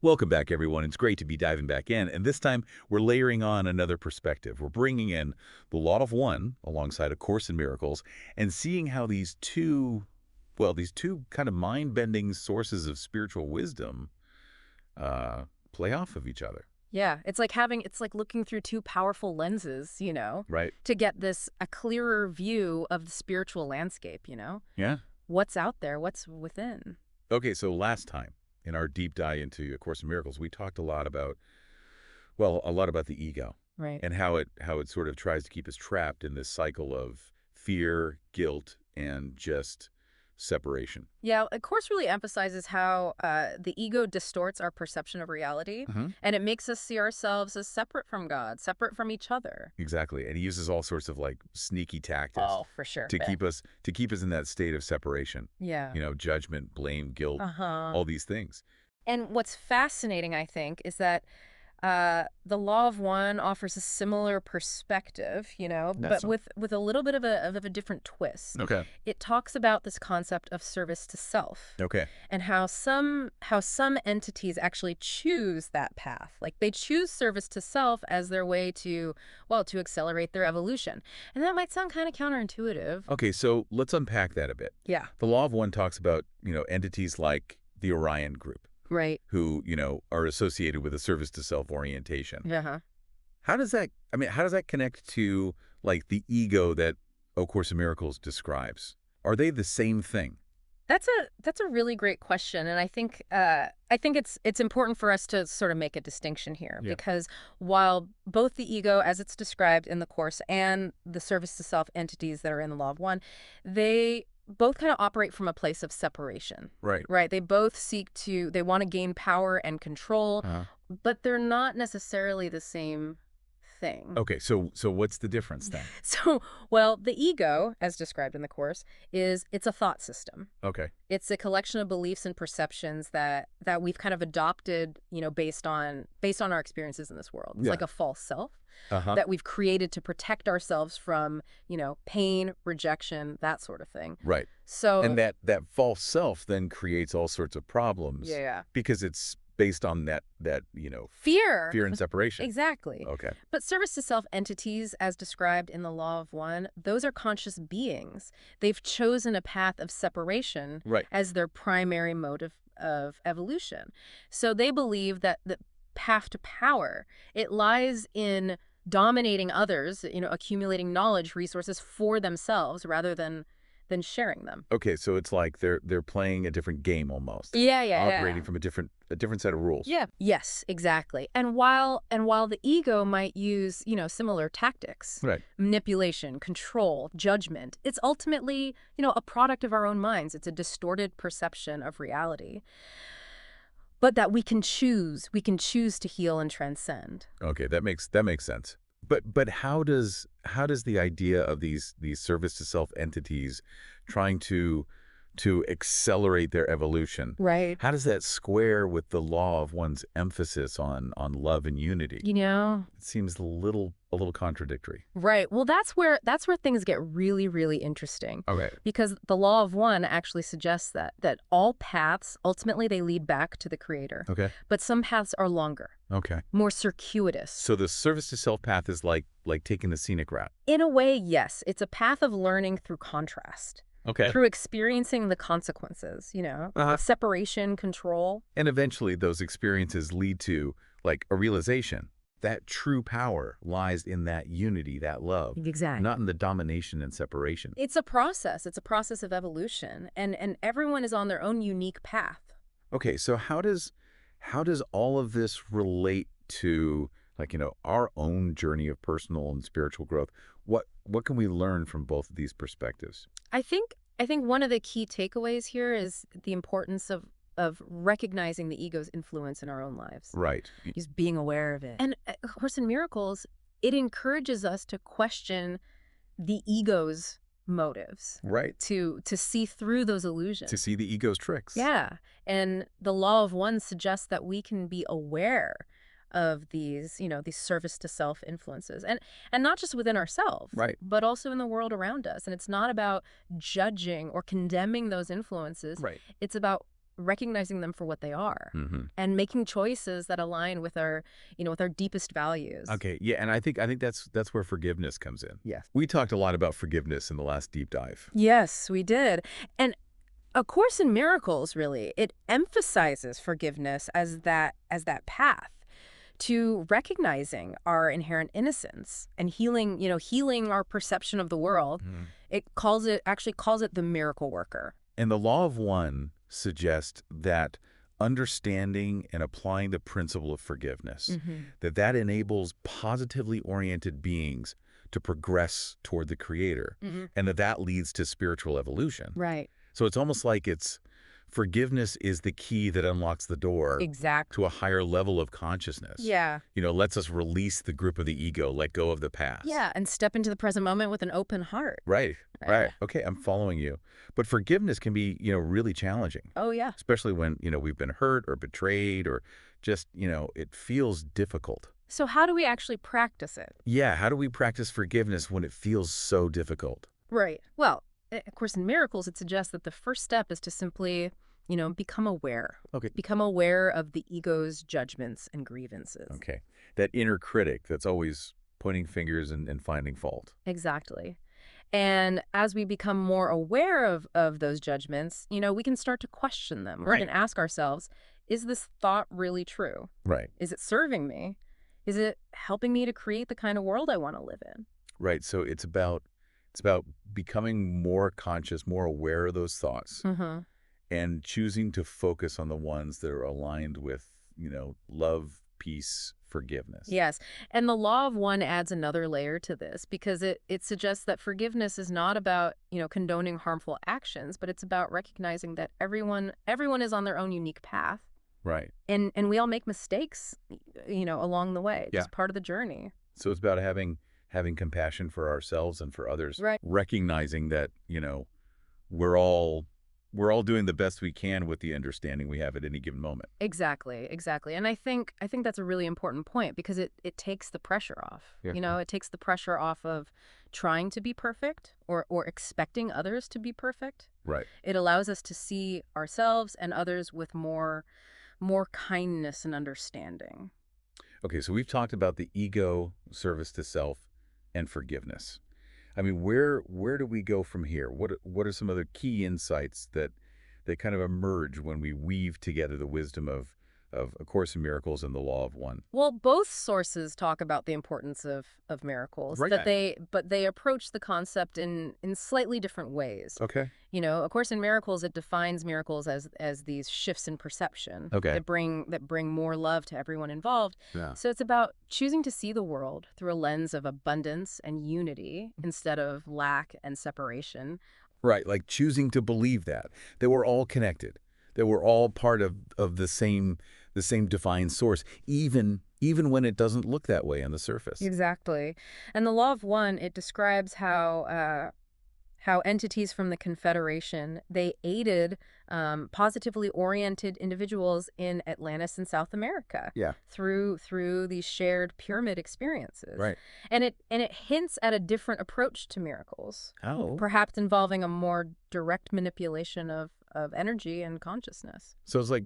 Welcome back, everyone. It's great to be diving back in, and this time we're layering on another perspective. We're bringing in the Law of One alongside A Course in Miracles and seeing how these two kind of mind-bending sources of spiritual wisdom play off of each other. Yeah, it's like looking through two powerful lenses, Right? to get a clearer view of the spiritual landscape, Yeah? What's out there, what's within. Okay, so last time in our deep dive into A Course in Miracles, we talked a lot about the ego Right. and how it sort of tries to keep us trapped in this cycle of fear, guilt, and just separation. Yeah, of course really emphasizes how the ego distorts our perception of reality, Mhm. and it makes us see ourselves as separate from God, separate from each other. Exactly. And he uses all sorts of like sneaky tactics Oh, for sure. to keep us in that state of separation. Yeah. Judgment, blame, guilt, Uh-huh. all these things. And what's fascinating, I think, is that the Law of One offers a similar perspective, That's but with a little bit of a different twist. okay. It talks about this concept of service to self Okay. and how some entities actually choose that path. Like they choose service to self as their way to accelerate their evolution. And that might sound kind of counterintuitive. Okay, so let's unpack that a bit. Yeah. The Law of One talks about, entities like the Orion group Right. who, are associated with a service to self orientation. Yeah. How does that connect to like the ego that A Course in Miracles describes? Are they the same thing? That's a really great question, and I think it's important for us to sort of make a distinction here Yeah. because while both the ego, as it's described in the course, and the service to self entities that are in the Law of One, they both kind of operate from a place of separation, Right. right? They want to gain power and control, Uh-huh. but they're not necessarily the same thing. Okay, so what's the difference then? So, well, the ego, as described in the course, it's a thought system. Okay. It's a collection of beliefs and perceptions that we've kind of adopted, based on our experiences in this world. It's Yeah. like a false self Uh-huh. that we've created to protect ourselves from, pain, rejection, that sort of thing. Right. So, And that false self then creates all sorts of problems yeah, because it's based on that fear. fear and separation. Exactly. Okay. But service to self entities, as described in the Law of One, those are conscious beings. They've chosen a path of separation Right. as their primary mode of evolution. So they believe that the path to power, it lies in dominating others, accumulating knowledge resources for themselves rather than sharing them. Okay, so it's like they're playing a different game almost. Yeah. Operating from a different set of rules. Yeah. Yes, exactly. And while the ego might use, similar tactics, Right. manipulation, control, judgment, it's ultimately, a product of our own minds. It's a distorted perception of reality. But that we can choose to heal and transcend. Okay, that makes sense. But how does the idea of these service to self entities trying to accelerate their evolution, Right. how does that square with the Law of One's emphasis on love and unity? It seems a little contradictory. Right. Well, that's where things get really, really interesting. Okay. Because the Law of One actually suggests that all paths, ultimately, they lead back to the Creator. Okay. But some paths are longer, Okay. more circuitous. So the service to self path is like taking the scenic route. In a way, yes. It's a path of learning through contrast, Okay. through experiencing the consequences, of separation, control. And eventually those experiences lead to like a realization that true power lies in that unity, that love, Exactly. not in the domination and separation. It's a process. It's a process of evolution. And everyone is on their own unique path. Okay, so how does all of this relate to like, our own journey of personal and spiritual growth? What can we learn from both of these perspectives? I think one of the key takeaways here is the importance of recognizing the ego's influence in our own lives. Right. Just being aware of it. And A Course in Miracles, it encourages us to question the ego's motives, Right. to see through those illusions. To see the ego's tricks. Yeah. And the Law of One suggests that we can be aware of these service to self influences and not just within ourselves, Right. but also in the world around us. And it's not about judging or condemning those influences. Right. It's about recognizing them for what they are Hmm. and making choices that align with our, with our deepest values. Okay, yeah, and I think that's where forgiveness comes in. Yes. We talked a lot about forgiveness in the last deep dive. Yes, we did. And A Course in Miracles, really, it emphasizes forgiveness as that path to recognizing our inherent innocence and healing our perception of the world. Mhm. Actually calls it the miracle worker. And the law of one suggests that understanding and applying the principle of forgiveness, Mm-hmm. that enables positively oriented beings to progress toward the creator, Mm-hmm. and that leads to spiritual evolution. Right. So it's almost like forgiveness is the key that unlocks the door Exactly. to a higher level of consciousness. Yeah. Lets us release the grip of the ego, let go of the past. Yeah, and step into the present moment with an open heart. Right, Uh, right. Okay, I'm following you. But forgiveness can be, really challenging, oh, yeah. especially when, we've been hurt or betrayed or just, it feels difficult. So how do we actually practice it? Yeah, how do we practice forgiveness when it feels so difficult? Right. Well, of course, in Miracles, it suggests that the first step is to simply, become aware. Okay. Become aware of the ego's judgments and grievances. Okay. That inner critic that's always pointing fingers and finding fault. Exactly. And as we become more aware of those judgments, we can start to question them. We Right. can ask ourselves, is this thought really true? Right. Is it serving me? Is it helping me to create the kind of world I want to live in? Right. So it's about becoming more conscious, more aware of those thoughts, Mm-hmm. and choosing to focus on the ones that are aligned with, love, peace, forgiveness. Yes. And the law of one adds another layer to this because it suggests that forgiveness is not about, condoning harmful actions, but it's about recognizing that everyone is on their own unique path. Right. And we all make mistakes, along the way. Yeah. Just part of the journey. So it's about having compassion for ourselves and for others, Right. recognizing that, we're all doing the best we can with the understanding we have at any given moment. Exactly, exactly. And I think that's a really important point because it takes the pressure off. Yeah. It takes the pressure off of trying to be perfect or expecting others to be perfect. Right. It allows us to see ourselves and others with more kindness and understanding. Okay, so we've talked about the ego, service to self, and forgiveness. I mean, where do we go from here? What are some other key insights that kind of emerge when we weave together the wisdom of A Course in Miracles and the Law of One? Well, both sources talk about the importance of miracles, Right. but they approach the concept in slightly different ways. Okay. A Course in Miracles, it defines miracles as these shifts in perception Okay. that bring more love to everyone involved. Yeah. So it's about choosing to see the world through a lens of abundance and unity instead of lack and separation. Right, like choosing to believe that we're all connected, that we're all part of the same divine source, even when it doesn't look that way on the surface. Exactly. And the Law of One, it describes how entities from the Confederation, they aided positively oriented individuals in Atlantis and South America. Yeah. Through these shared pyramid experiences. Right. And it hints at a different approach to miracles. Oh. Perhaps involving a more direct manipulation of energy and consciousness. So it's like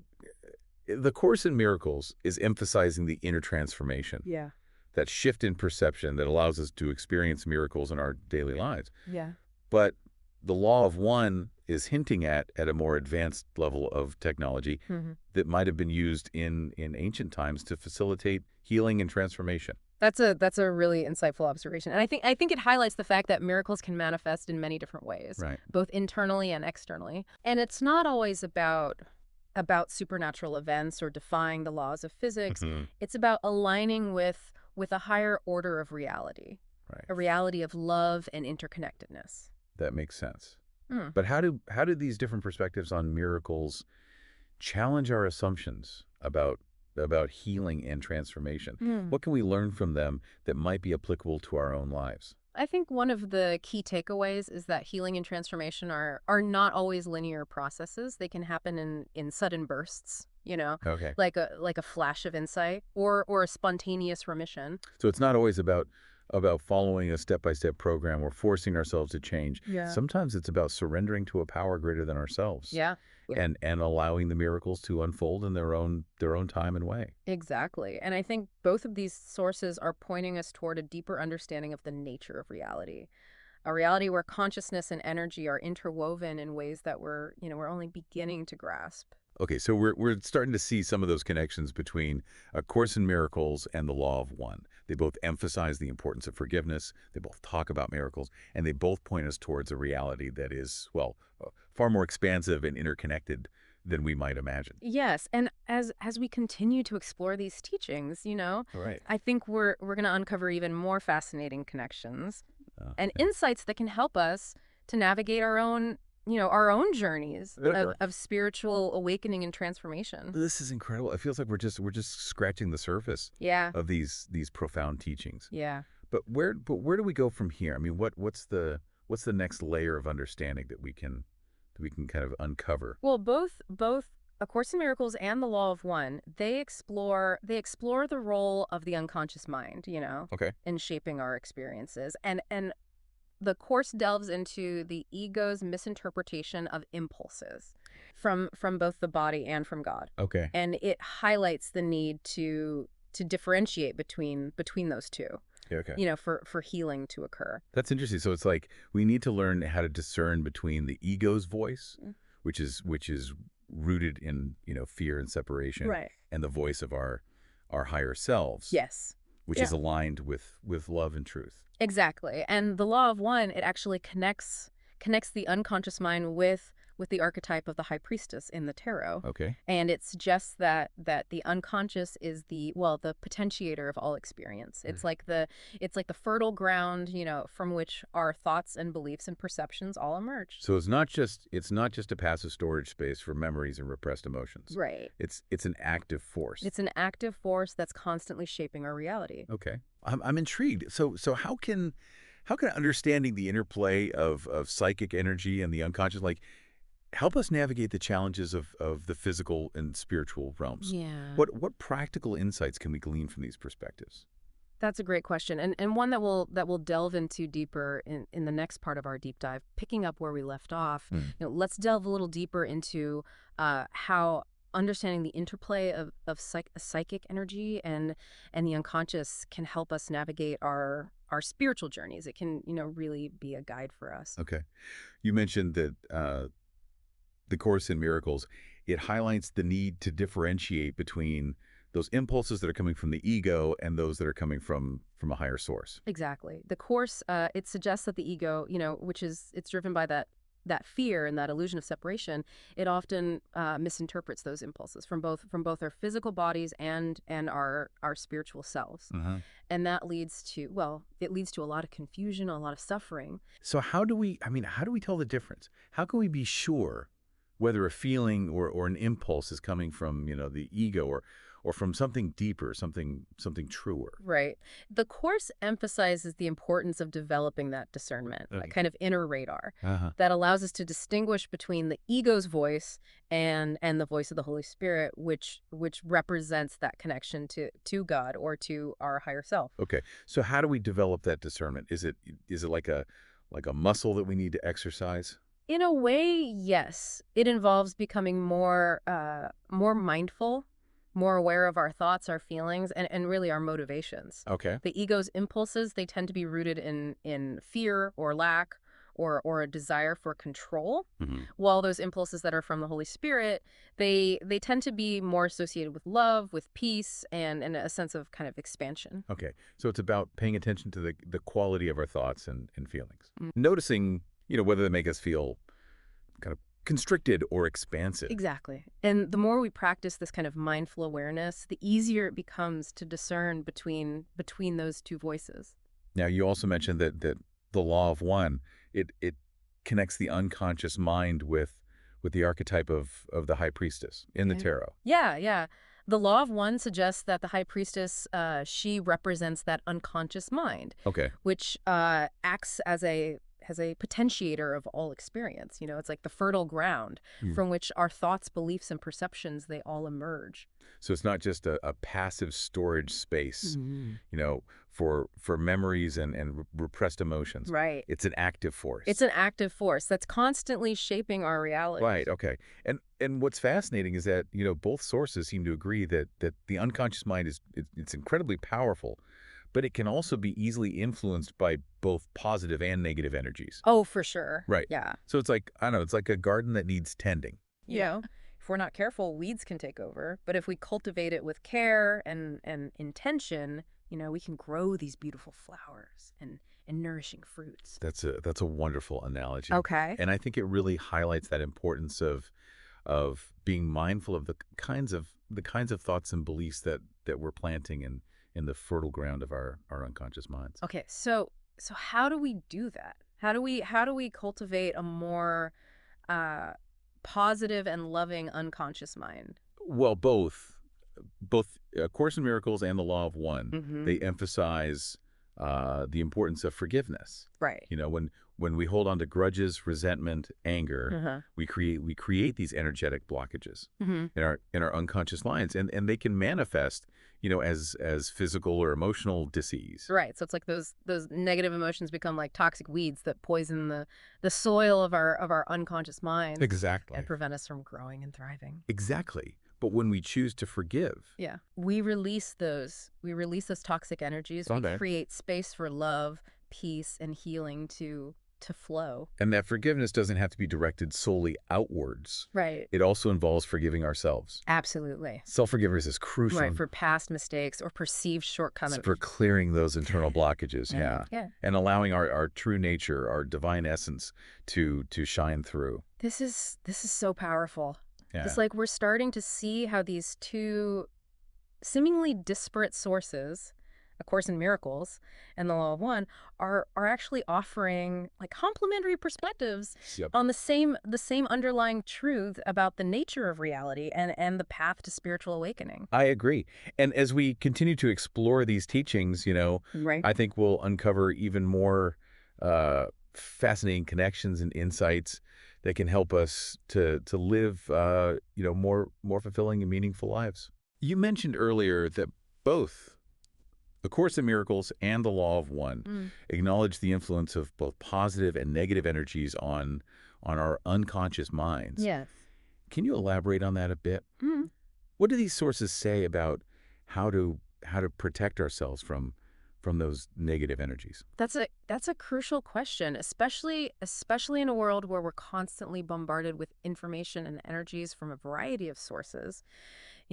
the Course in Miracles is emphasizing the inner transformation, Yeah. that shift in perception that allows us to experience miracles in our daily lives. Yeah. But the Law of One is hinting at a more advanced level of technology Mm-hmm. that might have been used in ancient times to facilitate healing and transformation. That's a really insightful observation. And I think it highlights the fact that miracles can manifest in many different ways, Right. both internally and externally. And it's not always about supernatural events or defying the laws of physics. Mhm. It's about aligning with a higher order of reality, Right. a reality of love and interconnectedness. That makes sense. Mm. But how do these different perspectives on miracles challenge our assumptions about healing and transformation? Mm. What can we learn from them that might be applicable to our own lives? I think one of the key takeaways is that healing and transformation are not always linear processes. They can happen in sudden bursts, Okay. like a flash of insight or a spontaneous remission. So it's not always about about following a step-by-step program or forcing ourselves to change. Yeah. Sometimes it's about surrendering to a power greater than ourselves Yeah. and allowing the miracles to unfold in their own time and way. Exactly. And I think both of these sources are pointing us toward a deeper understanding of the nature of reality. A reality where consciousness and energy are interwoven in ways that we're only beginning to grasp. Okay, so we're starting to see some of those connections between A Course in Miracles and the Law of One. They both emphasize the importance of forgiveness, they both talk about miracles, and they both point us towards a reality that is, well, far more expansive and interconnected than we might imagine. Yes, and as we continue to explore these teachings, All right. I think we're going to uncover even more fascinating connections and Yeah. insights that can help us to navigate our own journeys Sure. of spiritual awakening and transformation. This is incredible. It feels like we're just scratching the surface Yeah. of these profound teachings. Yeah. But where do we go from here? I mean, what's the next layer of understanding that we can kind of uncover? Well, both A Course in Miracles and the Law of One, they explore the role of the unconscious mind, Okay. in shaping our experiences. And the course delves into the ego's misinterpretation of impulses from both the body and from God. Okay. And it highlights the need to differentiate between those two, Yeah, okay. for healing to occur. That's interesting. So it's like we need to learn how to discern between the ego's voice, Mm. which is rooted in, fear and separation, Right. and the voice of our higher selves, Yes. which Yeah. is aligned with love and truth. Exactly. And the Law of One, it actually connects the unconscious mind with the archetype of the high priestess in the tarot. Okay. And it suggests that the unconscious is the potentiator of all experience. It's like the fertile ground, from which our thoughts and beliefs and perceptions all emerge. So it's not just a passive storage space for memories and repressed emotions. Right. It's an active force. It's an active force that's constantly shaping our reality. Okay. I'm intrigued. So how can understanding the interplay of psychic energy and the unconscious help us navigate the challenges of the physical and spiritual realms? Yeah. What practical insights can we glean from these perspectives? That's a great question, and one that we'll delve into deeper in the next part of our deep dive, picking up where we left off. Hmm. Let's delve a little deeper into how understanding the interplay of psychic energy and the unconscious can help us navigate our spiritual journeys. It can really be a guide for us. Okay. You mentioned that the Course in Miracles, it highlights the need to differentiate between those impulses that are coming from the ego and those that are coming from a higher source. Exactly. The course, it suggests that the ego, it's driven by that fear and that illusion of separation. It often misinterprets those impulses from both our physical bodies and our spiritual selves, Uh-huh. and that leads to a lot of confusion, a lot of suffering. So how do we tell the difference? How can we be sure whether a feeling or an impulse is coming from, the ego or from something deeper, something truer? Right. The course emphasizes the importance of developing that discernment, that Okay. kind of inner radar Uh-huh. that allows us to distinguish between the ego's voice and the voice of the Holy Spirit, which represents that connection to God or to our higher self. Okay. So how do we develop that discernment? Is it like a muscle that we need to exercise? In a way, yes. It involves becoming more mindful, more aware of our thoughts, our feelings, and really our motivations. Okay. The ego's impulses, they tend to be rooted in fear or lack or a desire for control, Hmm. while those impulses that are from the Holy Spirit, they tend to be more associated with love, with peace, and a sense of kind of expansion. Okay. So it's about paying attention to the quality of our thoughts and feelings. Mm. Noticing, whether they make us feel kind of constricted or expansive. Exactly. And the more we practice this kind of mindful awareness, the easier it becomes to discern between those two voices. Now, you also mentioned that the Law of One, it connects the unconscious mind with the archetype of the High Priestess in the Okay. tarot. Yeah, yeah. The Law of One suggests that the High Priestess, she represents that unconscious mind, Okay. which acts as a potentiator of all experience. It's like the fertile ground Hmm. from which our thoughts, beliefs, and perceptions, they all emerge. So it's not just a passive storage space, Mhm. for memories and repressed emotions. Right. It's an active It's force. an active force that's constantly shaping our Right. realities. Okay. And what's fascinating is that both sources seem to agree that the unconscious mind it's incredibly powerful, but it can also be easily influenced by both positive and negative energies. Oh, for sure. Right. Yeah. So it's like I don't know. It's like a garden that needs tending. You know, if we're not careful, weeds can take over. But if we cultivate it with care and intention, we can grow these beautiful flowers and nourishing fruits. That's a wonderful analogy, Okay. and I think it really highlights that importance of being mindful of the kinds of thoughts and beliefs that we're planting in the fertile ground of our unconscious minds. Okay. So how do we do that? How do we cultivate a more uh, positive and loving unconscious mind? Well, both Course in Miracles and the Law of One, Mm-hmm. they emphasize the importance of forgiveness. Right. When we hold on to grudges, resentment, anger, Uh-huh. we create these energetic blockages Mm-hmm. in our unconscious minds, and they can manifest, as physical or emotional disease. Right. So it's like those negative emotions become like toxic weeds that poison the soil of our unconscious minds and Exactly. prevent us from growing and thriving. Exactly. But when we choose to forgive, Yeah. We release those toxic energies. We Sunday, create space for love, peace, and healing to flow. and that forgiveness doesn't have to be directed solely outwards. Right. It also involves forgiving ourselves. Absolutely. Self-forgiveness is Right. crucial For past mistakes or perceived shortcomings. for clearing those internal blockages, yeah, Yeah. and allowing our true nature, our divine essence, to shine through. This is so powerful. It's Yeah, like we're starting to see how these two seemingly disparate sources, A Course in Miracles and the Law of One, are actually offering like complementary perspectives yep. on the same underlying truth about the nature of reality and the path to spiritual awakening. I agree. And as we continue to explore these teachings, Right. I think we'll uncover even more fascinating connections and insights that can help us to live, more fulfilling and meaningful lives. You mentioned earlier that both A Course in Miracles and the Law of One Mm. acknowledge the influence of both positive and negative energies on our unconscious minds. Yes. Can you elaborate on that a bit? Mm. What do these sources say about how to protect ourselves from those negative energies? That's a crucial question, especially in a world where we're constantly bombarded with information and energies from a variety of sources.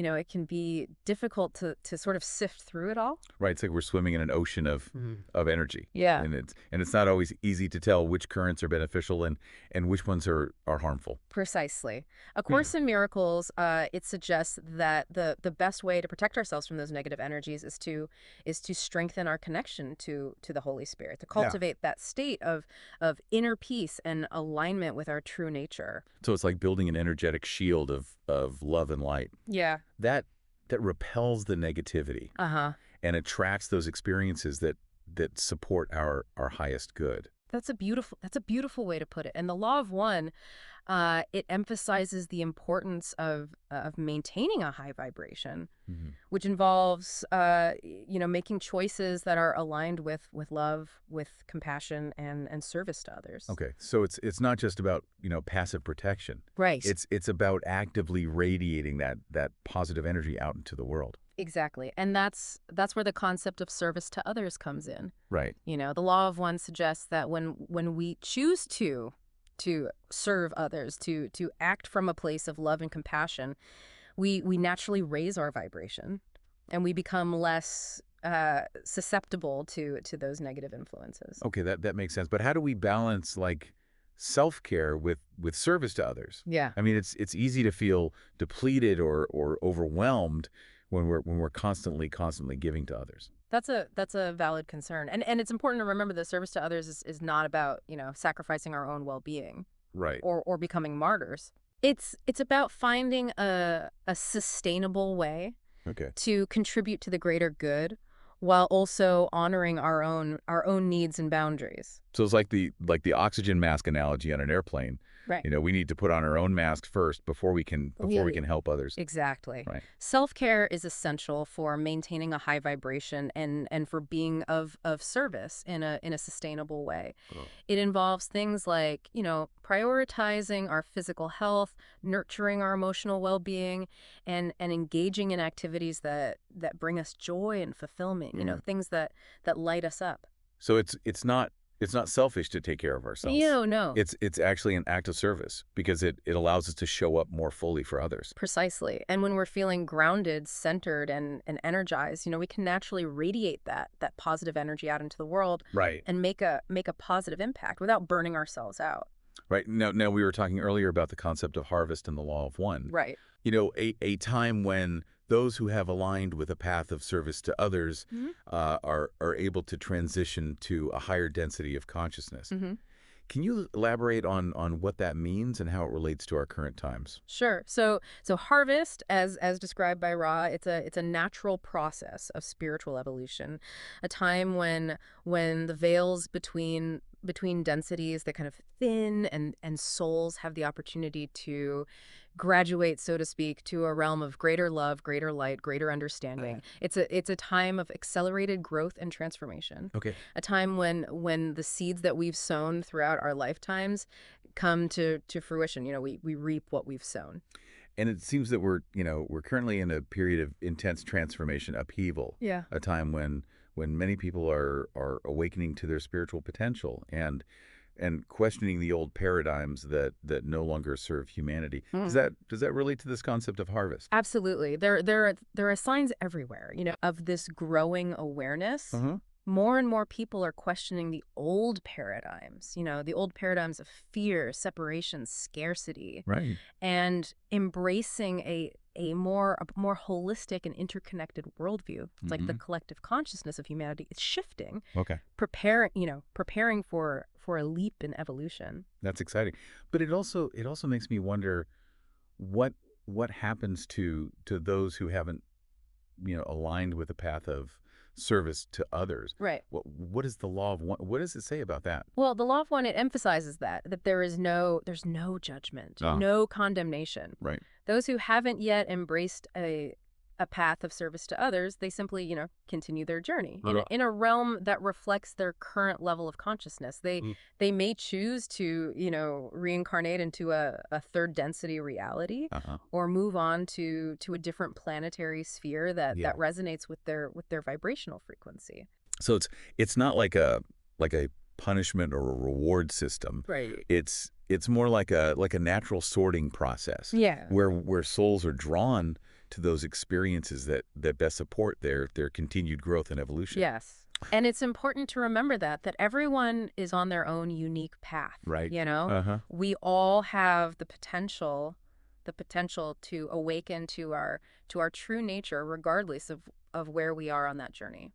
It can be difficult to sort of sift through it all. Right, it's like we're swimming in an ocean of energy, Yeah. and it's not always easy to tell which currents are beneficial and which ones are harmful. Precisely. A Course in Miracles, it suggests that the best way to protect ourselves from those negative energies is to strengthen our connection to the Holy Spirit, to Yeah. cultivate that state of inner peace and alignment with our true nature. So it's like building an energetic shield of love and light Yeah. that repels the negativity Uh-huh. and attracts those experiences that support our highest good. That's a beautiful way to put it. And the Law of One, it emphasizes the importance of maintaining a high vibration, Mhm. which involves making choices that are aligned with love, with compassion, and service to others. Okay, so it's not just about passive protection. Right. It's about actively radiating that positive energy out into the world. Exactly. And that's where the concept of service to others comes in. Right. The Law of One suggests that when we choose to serve others, to act from a place of love and compassion, we naturally raise our vibration, and we become less susceptible to those negative influences. Okay, that makes sense. But how do we balance like self-care with service to others? Yeah. I mean, it's easy to feel depleted or overwhelmed when we're constantly giving to others. That's a valid concern. And it's important to remember that service to others is not about, sacrificing our own well-being Right. or becoming martyrs. It's about finding a sustainable way Okay. to contribute to the greater good while also honoring our own needs and boundaries. So it's like the oxygen mask analogy on an airplane. Right. We need to put on our own mask first before we can help others. Exactly. Right. Self-care is essential for maintaining a high vibration and for being of service in a sustainable way. Oh. It involves things like, prioritizing our physical health, nurturing our emotional well-being, and engaging in activities that bring us joy and fulfillment, Mm. things that light us up. So it's not selfish to take care of ourselves. No. It's actually an act of service because it allows us to show up more fully for others. Precisely. And when we're feeling grounded, centered, and energized, we can naturally radiate that positive energy out into the world Right. and make a positive impact without burning ourselves out. Right. Now we were talking earlier about the concept of harvest and the law of one. Right. A time when those who have aligned with a path of service to others Hmm. are able to transition to a higher density of consciousness. Hmm. Can you elaborate on what that means and how it relates to our current times? Sure. So harvest, as described by Ra, it's a natural process of spiritual evolution, a time when the veils between densities, they kind of thin, and souls have the opportunity to graduate, so to speak, to a realm of greater love, greater light, greater understanding. It's a time of accelerated growth and transformation, Okay. a time when the seeds that we've sown throughout our lifetimes come to fruition. We reap what we've sown. And it seems that we're currently in a period of intense transformation, upheaval, Yeah. a time when many people are awakening to their spiritual potential and questioning the old paradigms that no longer serve humanity. Does that relate to this concept of harvest? Absolutely. There are signs everywhere, of this growing awareness. Uh-huh. More and more people are questioning the old paradigms, the old paradigms of fear, separation, scarcity, Right. and embracing a more holistic and interconnected worldview. It's like the collective consciousness of humanity is shifting, Okay. preparing for a leap in evolution. That's exciting. But it also makes me wonder what what happens to those who haven't, aligned with the path of service to others. Right. What is the law of one? What does it say about that? Well, the law of one, it emphasizes that there's no judgment, Ah, no condemnation. right. Those who haven't yet embraced a path of service to others, they simply, continue their journey in Uh-huh. a realm that reflects their current level of consciousness. They Mm. they may choose to, reincarnate into a third density reality, Uh-huh. or move on to a different planetary sphere that Yeah. that resonates with their vibrational frequency. So it's not like a punishment or a reward system. Right. It's more like a natural sorting process Yeah. where souls are drawn to those experiences that best support their continued growth and evolution. Yes. And it's important to remember that everyone is on their own unique path. Right. Uh-huh. We all have the potential to awaken to our true nature, regardless of where we are on that journey.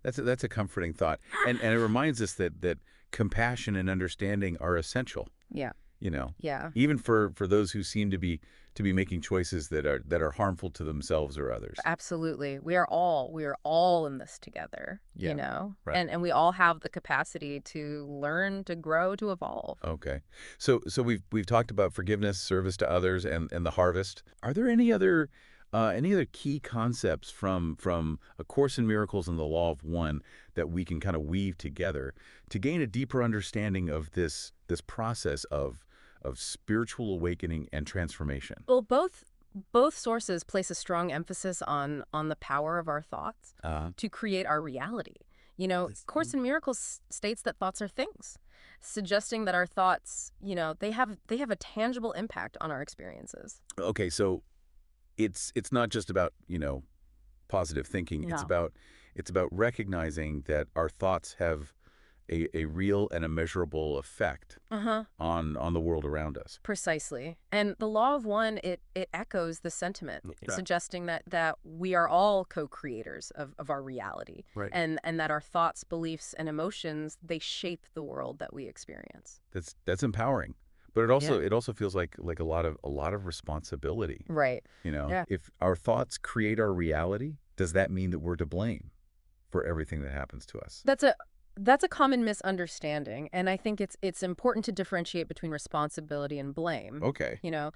That's a comforting thought. And it reminds us that compassion and understanding are essential, Yeah. you know. Yeah. Even for those who seem to be making choices that are harmful to themselves or others. Absolutely. We are all in this together, Yeah. Right. and we all have the capacity to learn, to grow, to evolve. Okay. So we've talked about forgiveness, service to others, and the harvest. Are there any other key concepts from A Course in Miracles and the Law of One that we can kind of weave together to gain a deeper understanding of this process of spiritual awakening and transformation? Well, both sources place a strong emphasis on the power of our thoughts Uh, to create our reality. This- Course in Miracles states that thoughts are things, suggesting that our thoughts, they have a tangible impact on our experiences. okay, so it's not just about, positive thinking. It's No. about recognizing that our thoughts have a real and a measurable effect Uh-huh. on the world around us. Precisely. And the law of one, it echoes the sentiment, Yeah. suggesting that we are all co-creators of our reality, Right. and that our thoughts, beliefs, and emotions, they shape the world that we experience. That's empowering. But it also feels like a lot of responsibility. Right. Yeah. If our thoughts create our reality, does that mean that we're to blame for everything that happens to us? That's That's a common misunderstanding, and I think it's important to differentiate between responsibility and blame. Okay. You know,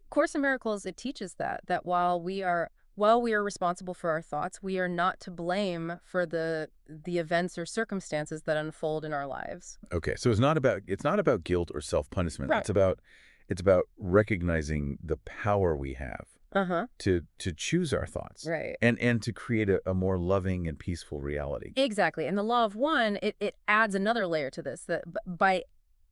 Course in Miracles, it teaches that while we are responsible for our thoughts, we are not to blame for the events or circumstances that unfold in our lives. Okay. So it's not about guilt or self-punishment. Right. It's about recognizing the power we have Uh-huh. to choose our thoughts Right. and to create a more loving and peaceful reality. Exactly. And the law of one, it adds another layer to this that by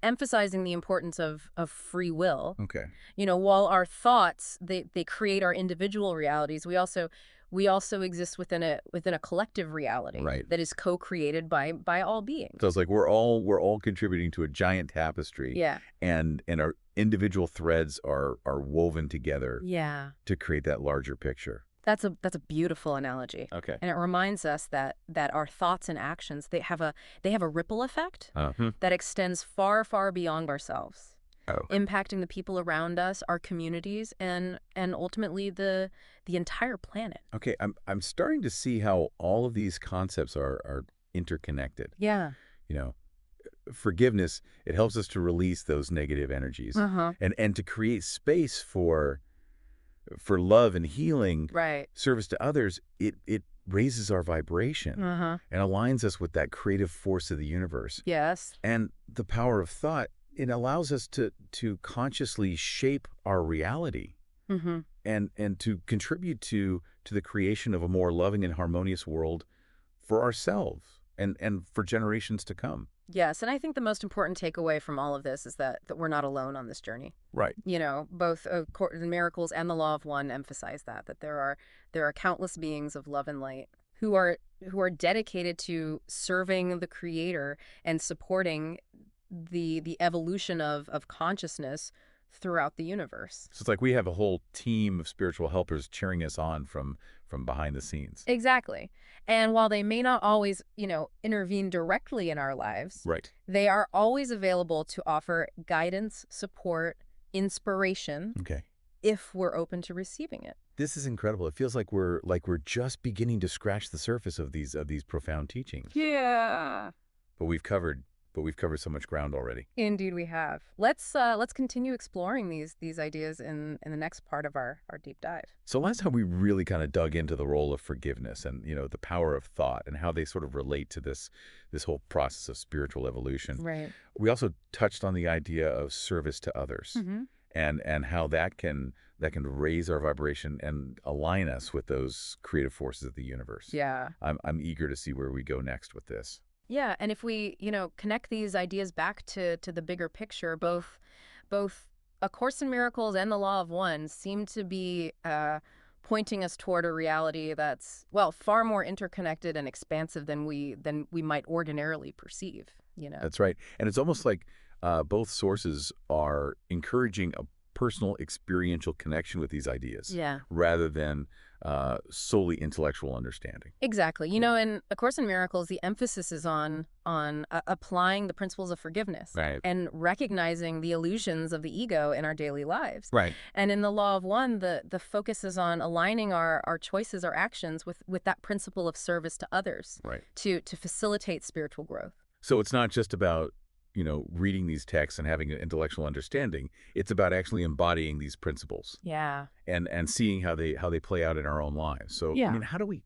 emphasizing the importance of free will. Okay. While our thoughts they create our individual realities, we also exist within a collective reality Right. that is co-created by all So beings. it's like we're all contributing to a giant tapestry, Yeah. and our individual threads are woven together Yeah. to create that larger picture. That's a beautiful analogy. Okay. And it reminds us that our thoughts and actions, they have a ripple effect Uh-huh. that extends far, far beyond ourselves, Oh. impacting the people around us, our communities, and ultimately the entire planet. Okay. I'm starting to see how all of these concepts are interconnected. Yeah. You know, forgiveness, it helps us to release those negative energies Uh-huh. and to create space for love and healing, Right. service to others. It raises our vibration Uh-huh. and aligns us with that creative force of the universe. Yes. And the power of thought, it allows us to consciously shape our reality Mm-hmm. and to contribute to the creation of a more loving and harmonious world for ourselves and for generations to come. Yes, and I think the most important takeaway from all of this is that we're not alone on this journey. Right. Both the miracles and the law of one emphasize that there are countless beings of love and light who are dedicated to serving the Creator and supporting the evolution of consciousness throughout the universe. So it's like we have a whole team of spiritual helpers cheering us on from behind the scenes. Exactly. And while they may not always, intervene directly in our lives, Right. they are always available to offer guidance, support, inspiration, Okay. if we're open to receiving it. This is incredible. It feels like we're just beginning to scratch the surface of these profound teachings. Yeah. But we've covered so much ground already. Indeed, we have. Let's continue exploring these ideas in the next part of our deep dive. So last time we really kind of dug into the role of forgiveness and the power of thought and how they sort of relate to this whole process of spiritual evolution. Right. We also touched on the idea of service to others Mm-hmm. and how that can raise our vibration and align us with those creative forces of the universe. Yeah. I'm eager to see where we go next with this. Yeah, and if we, connect these ideas back to the bigger picture, both A Course in Miracles and the Law of One seem to be pointing us toward a reality that's, well, far more interconnected and expansive than we might ordinarily perceive. That's right. And it's almost like both sources are encouraging a personal experiential connection with these ideas Yeah. rather than solely intellectual understanding. Exactly. In A Course in Miracles, the emphasis is on applying the principles of forgiveness Right. and recognizing the illusions of the ego in our daily lives. Right. And in the Law of One, the focus is on aligning our choices, our actions with that principle of service to others Right. to facilitate spiritual growth. So it's not just about, reading these texts and having an intellectual understanding. It's about actually embodying these principles Yeah. and seeing how they play out in our own lives. So, Yeah. I mean, how do we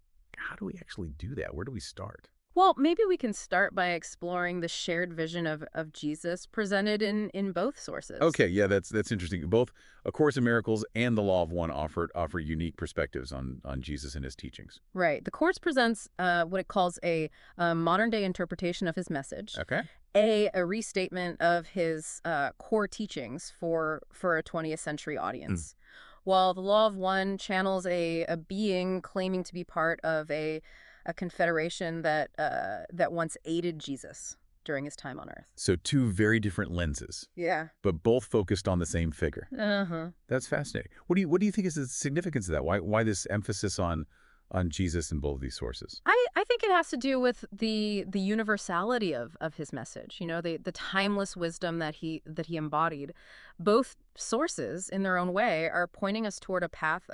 actually do that? Where do we start? Well, maybe we can start by exploring the shared vision of Jesus presented in both sources. Okay, yeah, that's interesting. Both A Course in Miracles and the Law of One offer unique perspectives on Jesus and his teachings. Right. The Course presents what it calls a modern-day interpretation of his message, Okay. a restatement of his core teachings for a 20th century audience, while the Law of One channels a being claiming to be part of a confederation that once aided Jesus during his time on Earth. So two very different lenses, Yeah. but both focused on the same figure. Uh-huh. That's fascinating. What do you think is the significance of that? Why this emphasis on Jesus in both of these sources? I think it has to do with the universality of his message, the timeless wisdom that he embodied. Both sources, in their own way, are pointing us toward a path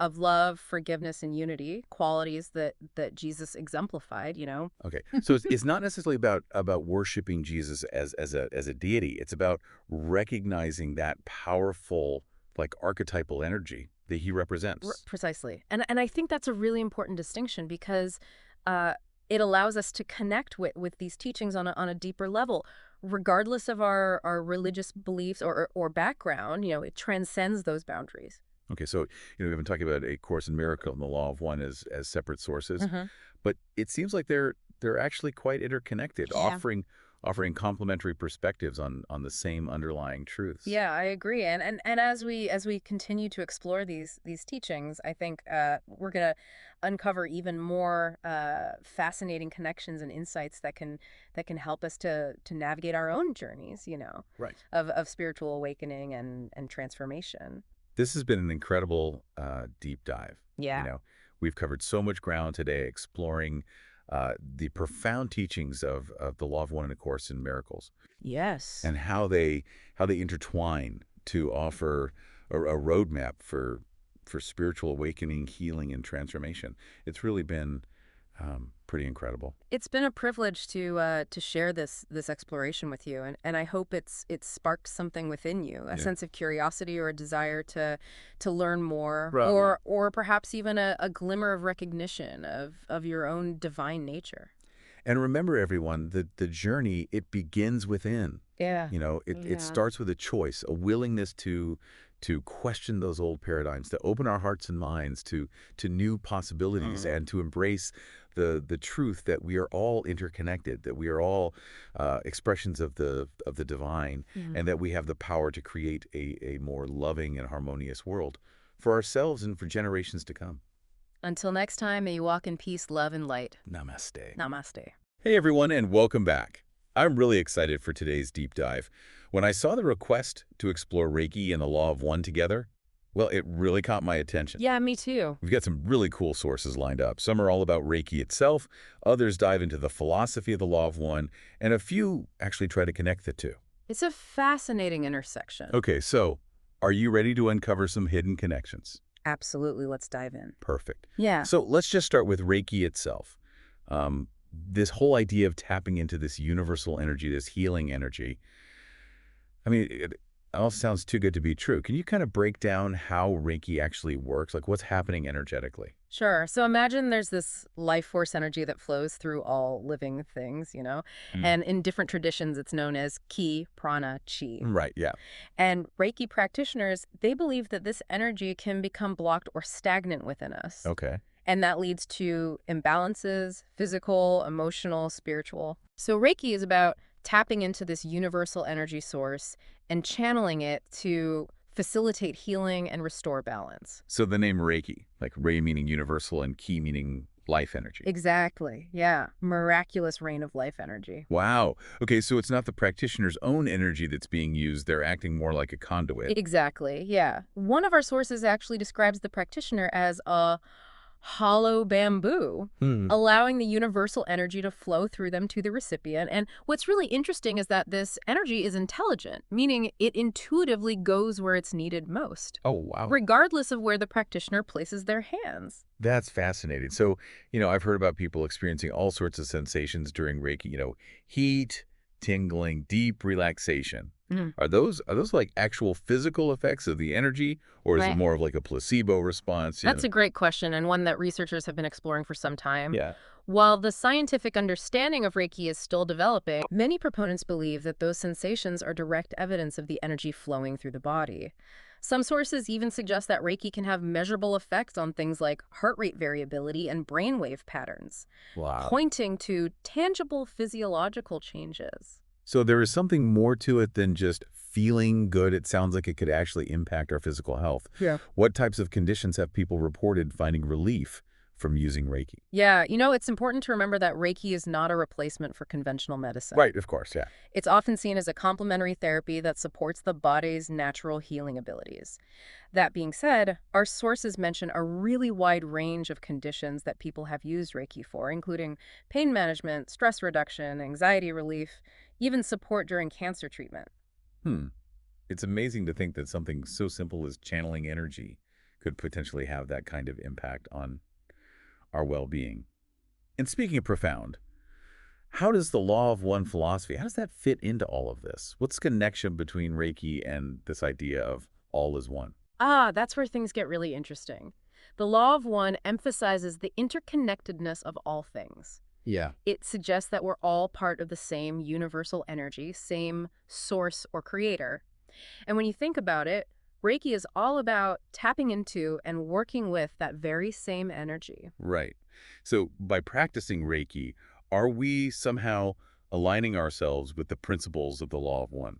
of love, forgiveness, and unity, qualities that Jesus exemplified, Okay. So it's not necessarily about worshiping Jesus as a deity. It's about recognizing that powerful, like, archetypal energy that he represents. Precisely. And I think that's a really important distinction because uh, it allows us to connect with these teachings on a deeper level, regardless of our religious beliefs or background. It transcends those boundaries. Okay, so we've been talking about A Course in Miracle and the Law of One as separate sources, Hmm. but it seems like they're actually quite interconnected, Yeah. offering complementary perspectives on the same underlying truths. Yeah, I agree. And as we continue to explore these teachings, I think we're gonna uncover even more fascinating connections and insights that can help us to navigate our own journeys, Right. of spiritual awakening and transformation. This has been an incredible deep dive. You Yeah. know, we've covered so much ground today exploring the profound teachings of the Law of One and A Course in Miracles, Yes. and how they intertwine to offer a roadmap for spiritual awakening, healing, and transformation. It's really been pretty incredible. It's been a privilege to share this exploration with you, and I hope it's sparked something within you, a Yeah. sense of curiosity or a desire to learn more, Right. or perhaps even a glimmer of recognition of your own divine nature. And remember, everyone, the journey, it begins within. Yeah. It Yeah. starts with a choice, a willingness to question those old paradigms, to open our hearts and minds to new possibilities, and to embrace the truth that we are all interconnected, that we are all expressions of the divine, Mhm. and that we have the power to create a more loving and harmonious world for ourselves and for generations to come. Until next time, may you walk in peace, love, and light. Namaste. Namaste. Hey everyone, and welcome back. I'm really excited for today's deep dive. When I saw the request to explore Reiki and the Law of One together, well, it really caught my attention. Yeah, me too. We've got some really cool sources lined up. Some are all about Reiki itself, others dive into the philosophy of the Law of One, and a few actually try to connect the two. It's a fascinating intersection. Okay, so are you ready to uncover some hidden connections? Absolutely. Let's dive in. Perfect. Yeah. So let's just start with Reiki itself. This whole idea of tapping into this universal energy, this healing energy, I mean, it all sounds too good to be true. Can you kind of break down how Reiki actually works? Like, what's happening energetically? Sure. So imagine there's this life force energy that flows through all living things. Mm. And in different traditions, it's known as ki, prana, chi. Right, yeah. And Reiki practitioners, they believe that this energy can become blocked or stagnant within us. Okay. And that leads to imbalances, physical, emotional, spiritual. So Reiki is about tapping into this universal energy source and channeling it to facilitate healing and restore balance. So the name Reiki, like Rei meaning universal and Ki meaning life energy. Exactly. Yeah. Miraculous rain of life energy. Wow. Okay, so it's not the practitioner's own energy that's being used. They're acting more like a conduit. Exactly. Yeah. One of our sources actually describes the practitioner as a hollow bamboo, Hmm. allowing the universal energy to flow through them to the recipient. And what's really interesting is that this energy is intelligent, meaning it intuitively goes where it's needed most, Oh, wow. regardless of where the practitioner places their hands. That's fascinating. So, I've heard about people experiencing all sorts of sensations during Reiki, heat, tingling, deep relaxation. Mhm. Are those like actual physical effects of the energy, or is it Right. more of like a placebo response, That's a great question, and one that researchers have been exploring for some time. Yeah. While the scientific understanding of Reiki is still developing, many proponents believe that those sensations are direct evidence of the energy flowing through the body. Some sources even suggest that Reiki can have measurable effects on things like heart rate variability and brainwave patterns, Wow. pointing to tangible physiological changes. So there is something more to it than just feeling good. It sounds like it could actually impact our physical health. Yeah. What types of conditions have people reported finding relief from using Reiki? Yeah, it's important to remember that Reiki is not a replacement for conventional medicine. Right, of course, yeah. It's often seen as a complementary therapy that supports the body's natural healing abilities. That being said, our sources mention a really wide range of conditions that people have used Reiki for, including pain management, stress reduction, anxiety relief, even support during cancer treatment. Hmm. It's amazing to think that something so simple as channeling energy could potentially have that kind of impact on our well-being. And speaking of profound, how does the law of one philosophy, how does that fit into all of this? What's the connection between Reiki and this idea of all is one? Ah, that's where things get really interesting. The Law of One emphasizes the interconnectedness of all things. Yeah. It suggests that we're all part of the same universal energy, same source or creator. And when you think about it, Reiki is all about tapping into and working with that very same energy. Right. So by practicing Reiki, are we somehow aligning ourselves with the principles of the law of one?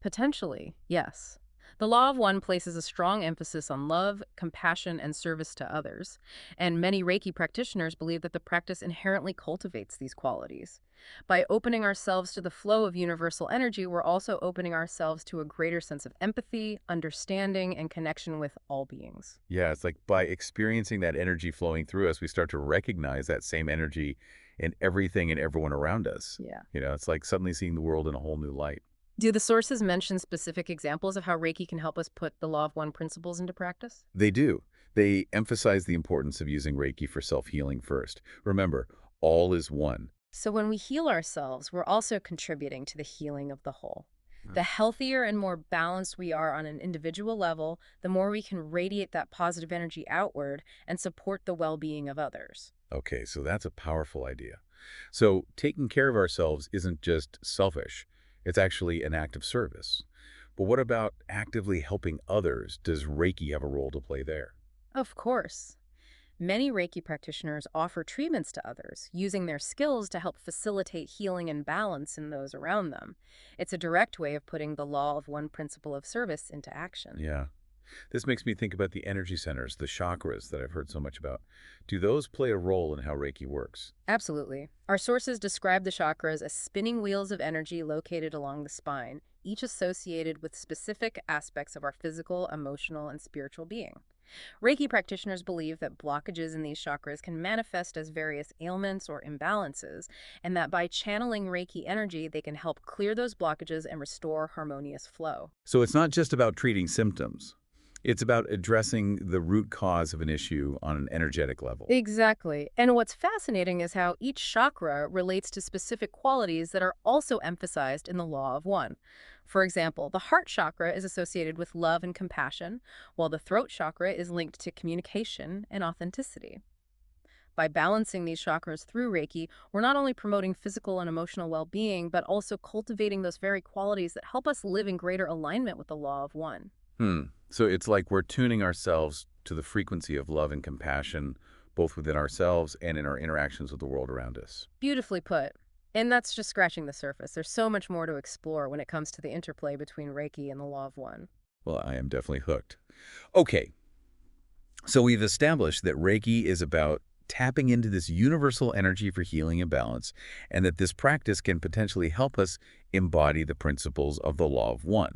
Potentially, yes. The Law of One places a strong emphasis on love, compassion, and service to others, and many Reiki practitioners believe that the practice inherently cultivates these qualities. By opening ourselves to the flow of universal energy, we're also opening ourselves to a greater sense of empathy, understanding, and connection with all beings. Yeah, it's like by experiencing that energy flowing through us, we start to recognize that same energy in everything and everyone around us. Yeah. It's like suddenly seeing the world in a whole new light. Do the sources mention specific examples of how Reiki can help us put the Law of One principles into practice? They do. They emphasize the importance of using Reiki for self-healing first. Remember, all is one. So when we heal ourselves, we're also contributing to the healing of the whole. The healthier and more balanced we are on an individual level, the more we can radiate that positive energy outward and support the well-being of others. Okay, so that's a powerful idea. So taking care of ourselves isn't just selfish. It's actually an act of service. But what about actively helping others? Does Reiki have a role to play there? Of course. Many Reiki practitioners offer treatments to others, using their skills to help facilitate healing and balance in those around them. It's a direct way of putting the Law of One principle of service into action. Yeah. This makes me think about the energy centers, the chakras that I've heard so much about. Do those play a role in how Reiki works? Absolutely. Our sources describe the chakras as spinning wheels of energy located along the spine, each associated with specific aspects of our physical, emotional, and spiritual being. Reiki practitioners believe that blockages in these chakras can manifest as various ailments or imbalances, and that by channeling Reiki energy, they can help clear those blockages and restore harmonious flow. So it's not just about treating symptoms. It's about addressing the root cause of an issue on an energetic level. Exactly. And what's fascinating is how each chakra relates to specific qualities that are also emphasized in the Law of One. For example, the heart chakra is associated with love and compassion, while the throat chakra is linked to communication and authenticity. By balancing these chakras through Reiki, we're not only promoting physical and emotional well-being, but also cultivating those very qualities that help us live in greater alignment with the Law of One. So it's like we're tuning ourselves to the frequency of love and compassion, both within ourselves and in our interactions with the world around us. Beautifully put. And that's just scratching the surface. There's so much more to explore when it comes to the interplay between Reiki and the Law of One. Well, I am definitely hooked. Okay, so we've established that Reiki is about tapping into this universal energy for healing and balance, and that this practice can potentially help us embody the principles of the Law of One.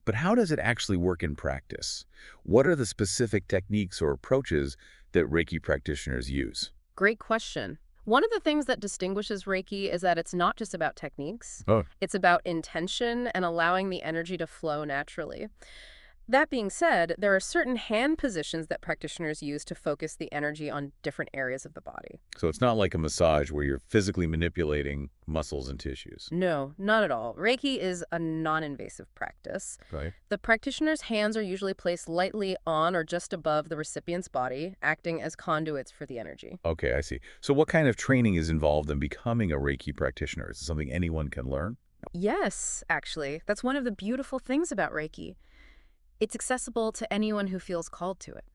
But how does it actually work in practice? What are the specific techniques or approaches that Reiki practitioners use? Great question. One of the things that distinguishes Reiki is that it's not just about techniques. Oh, It's about intention and allowing the energy to flow naturally. That being said, there are certain hand positions that practitioners use to focus the energy on different areas of the body. so it's not like a massage where you're physically manipulating muscles and tissues. No, not at all. Reiki is a non-invasive practice. Right. The practitioner's hands are usually placed lightly on or just above the recipient's body, acting as conduits for the energy. Okay, I see. So what kind of training is involved in becoming a Reiki practitioner? Is it something anyone can learn? Yes, actually. That's one of the beautiful things about Reiki. It's accessible to anyone who feels called to it.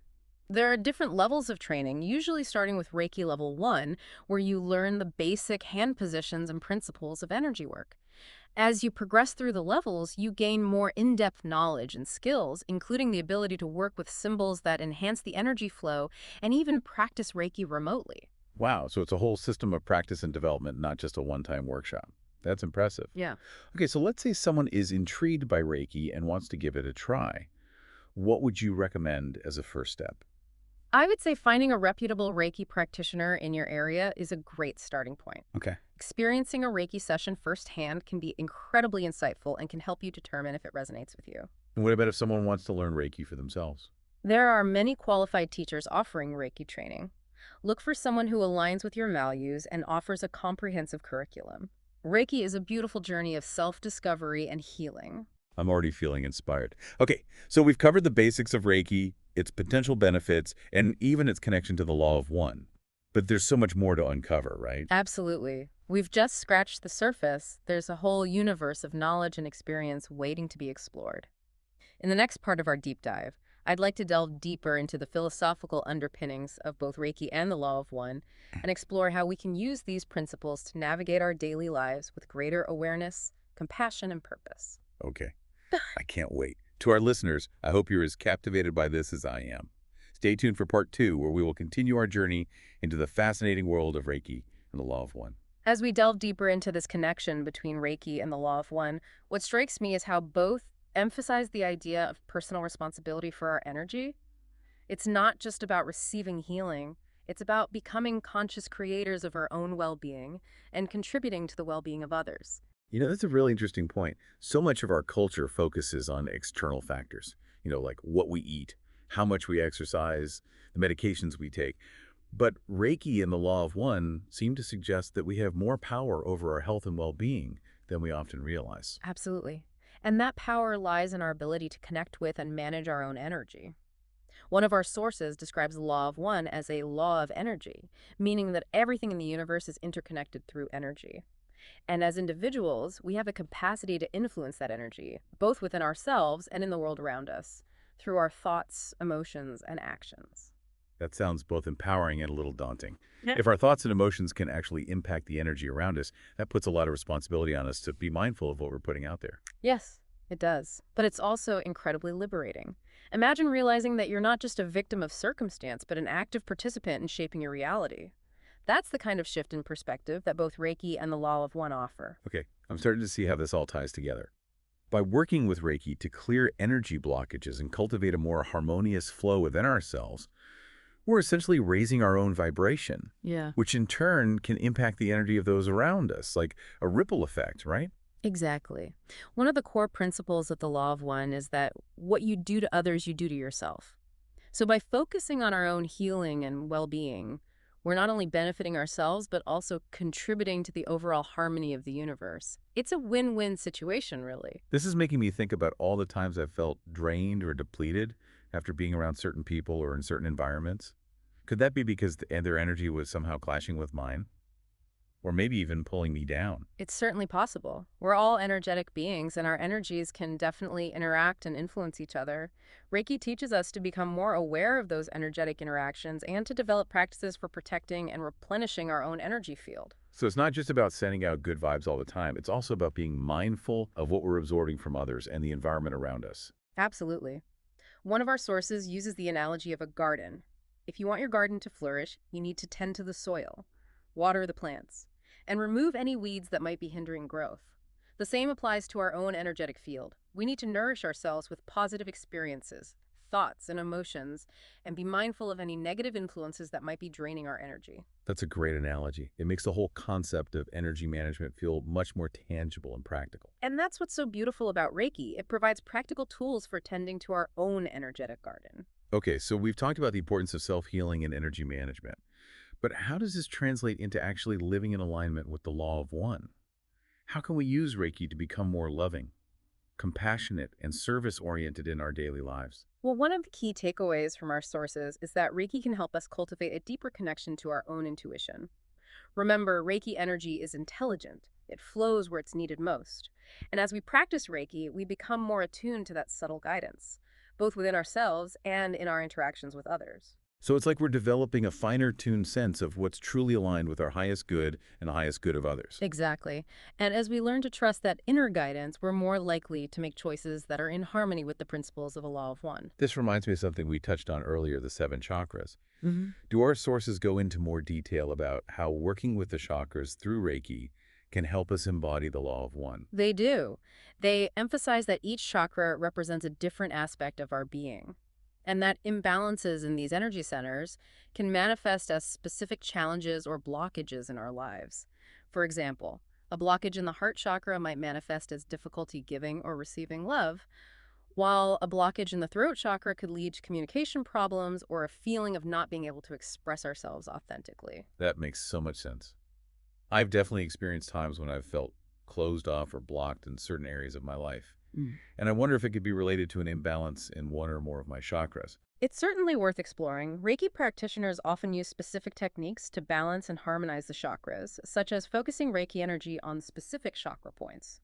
There are different levels of training, usually starting with Reiki Level 1, where you learn the basic hand positions and principles of energy work. As you progress through the levels, you gain more in-depth knowledge and skills, including the ability to work with symbols that enhance the energy flow and even practice Reiki remotely. Wow, so it's a whole system of practice and development, not just a one-time workshop. That's impressive. Yeah. Okay, so let's say someone is intrigued by Reiki and wants to give it a try. What would you recommend as a first step? I would say finding a reputable Reiki practitioner in your area is a great starting point. Okay. Experiencing a Reiki session firsthand can be incredibly insightful and can help you determine if it resonates with you. And what about if someone wants to learn Reiki for themselves? There are many qualified teachers offering Reiki training. Look for someone who aligns with your values and offers a comprehensive curriculum. Reiki is a beautiful journey of self-discovery and healing. I'm already feeling inspired. Okay, so we've covered the basics of Reiki, its potential benefits, and even its connection to the law of one. But there's so much more to uncover, right? Absolutely. We've just scratched the surface. There's a whole universe of knowledge and experience waiting to be explored. In the next part of our deep dive, I'd like to delve deeper into the philosophical underpinnings of both Reiki and the Law of One and explore how we can use these principles to navigate our daily lives with greater awareness, compassion, and purpose. Okay, I can't wait. To our listeners, I hope you're as captivated by this as I am. Stay tuned for part 2, where we will continue our journey into the fascinating world of Reiki and the law of one. As we delve deeper into this connection between Reiki and the Law of One, what strikes me is how both emphasize the idea of personal responsibility for our energy. It's not just about receiving healing, it's about becoming conscious creators of our own well-being and contributing to the well-being of others. That's a really interesting point. So much of our culture focuses on external factors, like what we eat, how much we exercise, the medications we take. But Reiki and the law of one seem to suggest that we have more power over our health and well-being than we often realize. Absolutely. And that power lies in our ability to connect with and manage our own energy. One of our sources describes the law of one as a law of energy, meaning that everything in the universe is interconnected through energy. And as individuals, we have a capacity to influence that energy, both within ourselves and in the world around us, through our thoughts, emotions, and actions. That sounds both empowering and a little daunting. Yeah. If our thoughts and emotions can actually impact the energy around us, that puts a lot of responsibility on us to be mindful of what we're putting out there. Yes, it does. But it's also incredibly liberating. Imagine realizing that you're not just a victim of circumstance, but an active participant in shaping your reality. That's the kind of shift in perspective that both Reiki and the Law of One offer. Okay, I'm starting to see how this all ties together. By working with Reiki to clear energy blockages and cultivate a more harmonious flow within ourselves, we're essentially raising our own vibration, Yeah. which in turn can impact the energy of those around us, like a ripple effect, right? Exactly. One of the core principles of the Law of One is that what you do to others, you do to yourself. So by focusing on our own healing and well-being, we're not only benefiting ourselves, but also contributing to the overall harmony of the universe. It's a win-win situation, really. This is making me think about all the times I've felt drained or depleted after being around certain people or in certain environments. Could that be because their energy was somehow clashing with mine? Or maybe even pulling me down? It's certainly possible. We're all energetic beings, and our energies can definitely interact and influence each other. Reiki teaches us to become more aware of those energetic interactions and to develop practices for protecting and replenishing our own energy field. So it's not just about sending out good vibes all the time. It's also about being mindful of what we're absorbing from others and the environment around us. Absolutely. One of our sources uses the analogy of a garden. If you want your garden to flourish, you need to tend to the soil, water the plants, and remove any weeds that might be hindering growth. The same applies to our own energetic field. We need to nourish ourselves with positive experiences, thoughts, and emotions, and be mindful of any negative influences that might be draining our energy. That's a great analogy. It makes the whole concept of energy management feel much more tangible and practical. And that's what's so beautiful about Reiki. It provides practical tools for tending to our own energetic garden. Okay, so we've talked about the importance of self-healing and energy management. But how does this translate into actually living in alignment with the law of one? How can we use Reiki to become more loving, compassionate, and service-oriented in our daily lives? Well, one of the key takeaways from our sources is that Reiki can help us cultivate a deeper connection to our own intuition. Remember, Reiki energy is intelligent. It flows where it's needed most. And as we practice Reiki, we become more attuned to that subtle guidance, both within ourselves and in our interactions with others. So it's like we're developing a finer-tuned sense of what's truly aligned with our highest good and the highest good of others. Exactly. And as we learn to trust that inner guidance, we're more likely to make choices that are in harmony with the principles of a law of one. This reminds me of something we touched on earlier, the 7 chakras. Mm-hmm. Do our sources go into more detail about how working with the chakras through Reiki can help us embody the law of one? They do. They emphasize that each chakra represents a different aspect of our being, and that imbalances in these energy centers can manifest as specific challenges or blockages in our lives. For example, a blockage in the heart chakra might manifest as difficulty giving or receiving love, while a blockage in the throat chakra could lead to communication problems or a feeling of not being able to express ourselves authentically. That makes so much sense. I've definitely experienced times when I've felt closed off or blocked in certain areas of my life. Mm. And I wonder if it could be related to an imbalance in one or more of my chakras. It's certainly worth exploring. Reiki practitioners often use specific techniques to balance and harmonize the chakras, such as focusing Reiki energy on specific chakra points,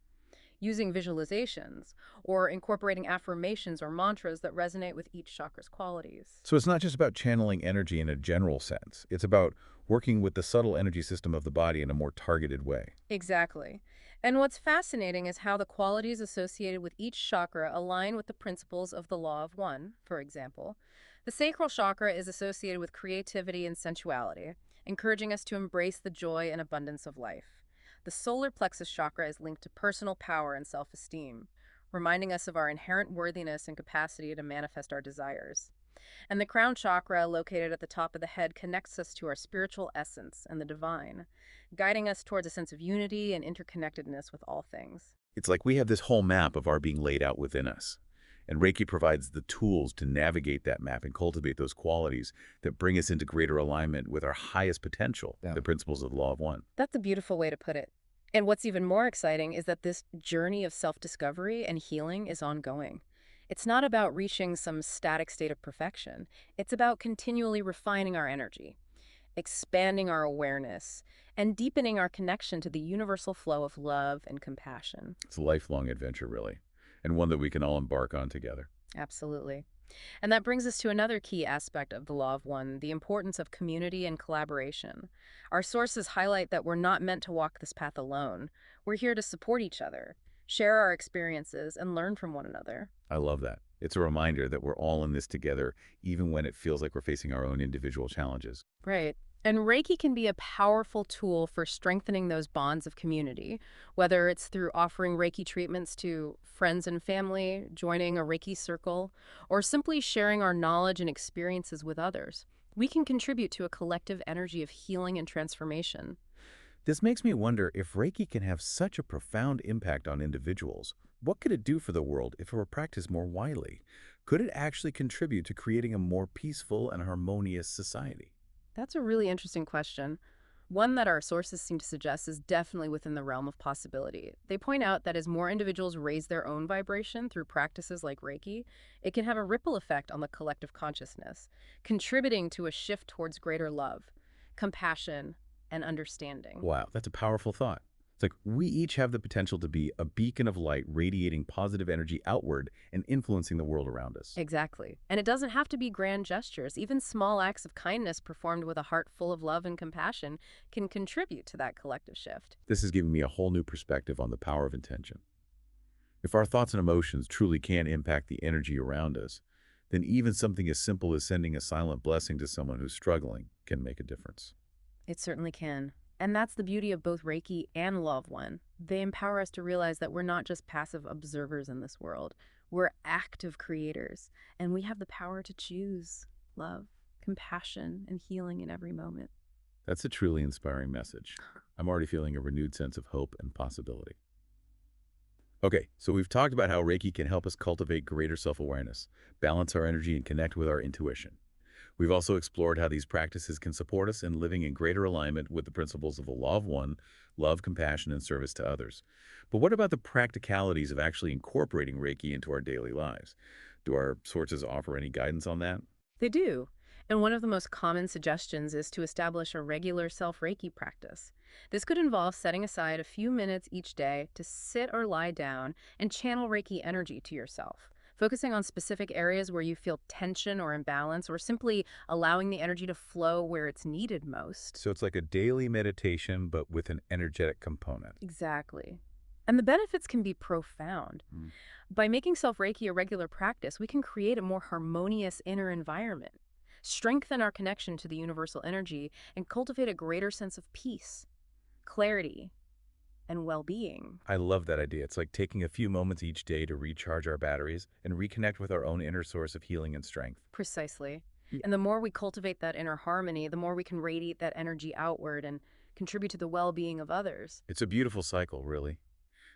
using visualizations, or incorporating affirmations or mantras that resonate with each chakra's qualities. So it's not just about channeling energy in a general sense. It's about working with the subtle energy system of the body in a more targeted way. Exactly. And what's fascinating is how the qualities associated with each chakra align with the principles of the law of one. For example, the sacral chakra is associated with creativity and sensuality, encouraging us to embrace the joy and abundance of life. The solar plexus chakra is linked to personal power and self-esteem, reminding us of our inherent worthiness and capacity to manifest our desires. And the crown chakra, located at the top of the head, connects us to our spiritual essence and the divine, guiding us towards a sense of unity and interconnectedness with all things. It's like we have this whole map of our being laid out within us. And Reiki provides the tools to navigate that map and cultivate those qualities that bring us into greater alignment with our highest potential, Yeah. the principles of the law of one. That's a beautiful way to put it. And what's even more exciting is that this journey of self-discovery and healing is ongoing. It's not about reaching some static state of perfection. It's about continually refining our energy, expanding our awareness, and deepening our connection to the universal flow of love and compassion. It's a lifelong adventure, really, and one that we can all embark on together. Absolutely. And that brings us to another key aspect of the Law of One, the importance of community and collaboration. Our sources highlight that we're not meant to walk this path alone. We're here to support each other, share our experiences, and learn from one another. I love that. It's a reminder that we're all in this together, even when it feels like we're facing our own individual challenges. Right. And Reiki can be a powerful tool for strengthening those bonds of community, whether it's through offering Reiki treatments to friends and family, joining a Reiki circle, or simply sharing our knowledge and experiences with others. We can contribute to a collective energy of healing and transformation. This makes me wonder if Reiki can have such a profound impact on individuals. What could it do for the world if it were practiced more widely? Could it actually contribute to creating a more peaceful and harmonious society? That's a really interesting question. One that our sources seem to suggest is definitely within the realm of possibility. They point out that as more individuals raise their own vibration through practices like Reiki, it can have a ripple effect on the collective consciousness, contributing to a shift towards greater love, compassion, and understanding. Wow, that's a powerful thought. It's like we each have the potential to be a beacon of light radiating positive energy outward and influencing the world around us. Exactly. And it doesn't have to be grand gestures. Even small acts of kindness performed with a heart full of love and compassion can contribute to that collective shift. This is giving me a whole new perspective on the power of intention. If our thoughts and emotions truly can impact the energy around us, then even something as simple as sending a silent blessing to someone who's struggling can make a difference. It certainly can. And that's the beauty of both Reiki and Law of One. They empower us to realize that we're not just passive observers in this world. We're active creators, and we have the power to choose love, compassion, and healing in every moment. That's a truly inspiring message. I'm already feeling a renewed sense of hope and possibility. Okay, so we've talked about how Reiki can help us cultivate greater self-awareness, balance our energy, and connect with our intuition. We've also explored how these practices can support us in living in greater alignment with the principles of the Law of One, love, compassion, and service to others. But what about the practicalities of actually incorporating Reiki into our daily lives? Do our sources offer any guidance on that? They do. And one of the most common suggestions is to establish a regular self-Reiki practice. This could involve setting aside a few minutes each day to sit or lie down and channel Reiki energy to yourself, focusing on specific areas where you feel tension or imbalance, or simply allowing the energy to flow where it's needed most. So it's like a daily meditation, but with an energetic component. Exactly. And the benefits can be profound. Mm. By making self-Reiki a regular practice, we can create a more harmonious inner environment, strengthen our connection to the universal energy, and cultivate a greater sense of peace, clarity, and well-being. I love that idea. It's like taking a few moments each day to recharge our batteries and reconnect with our own inner source of healing and strength. Precisely. Yeah. And the more we cultivate that inner harmony, the more we can radiate that energy outward and contribute to the well-being of others. It's a beautiful cycle, really.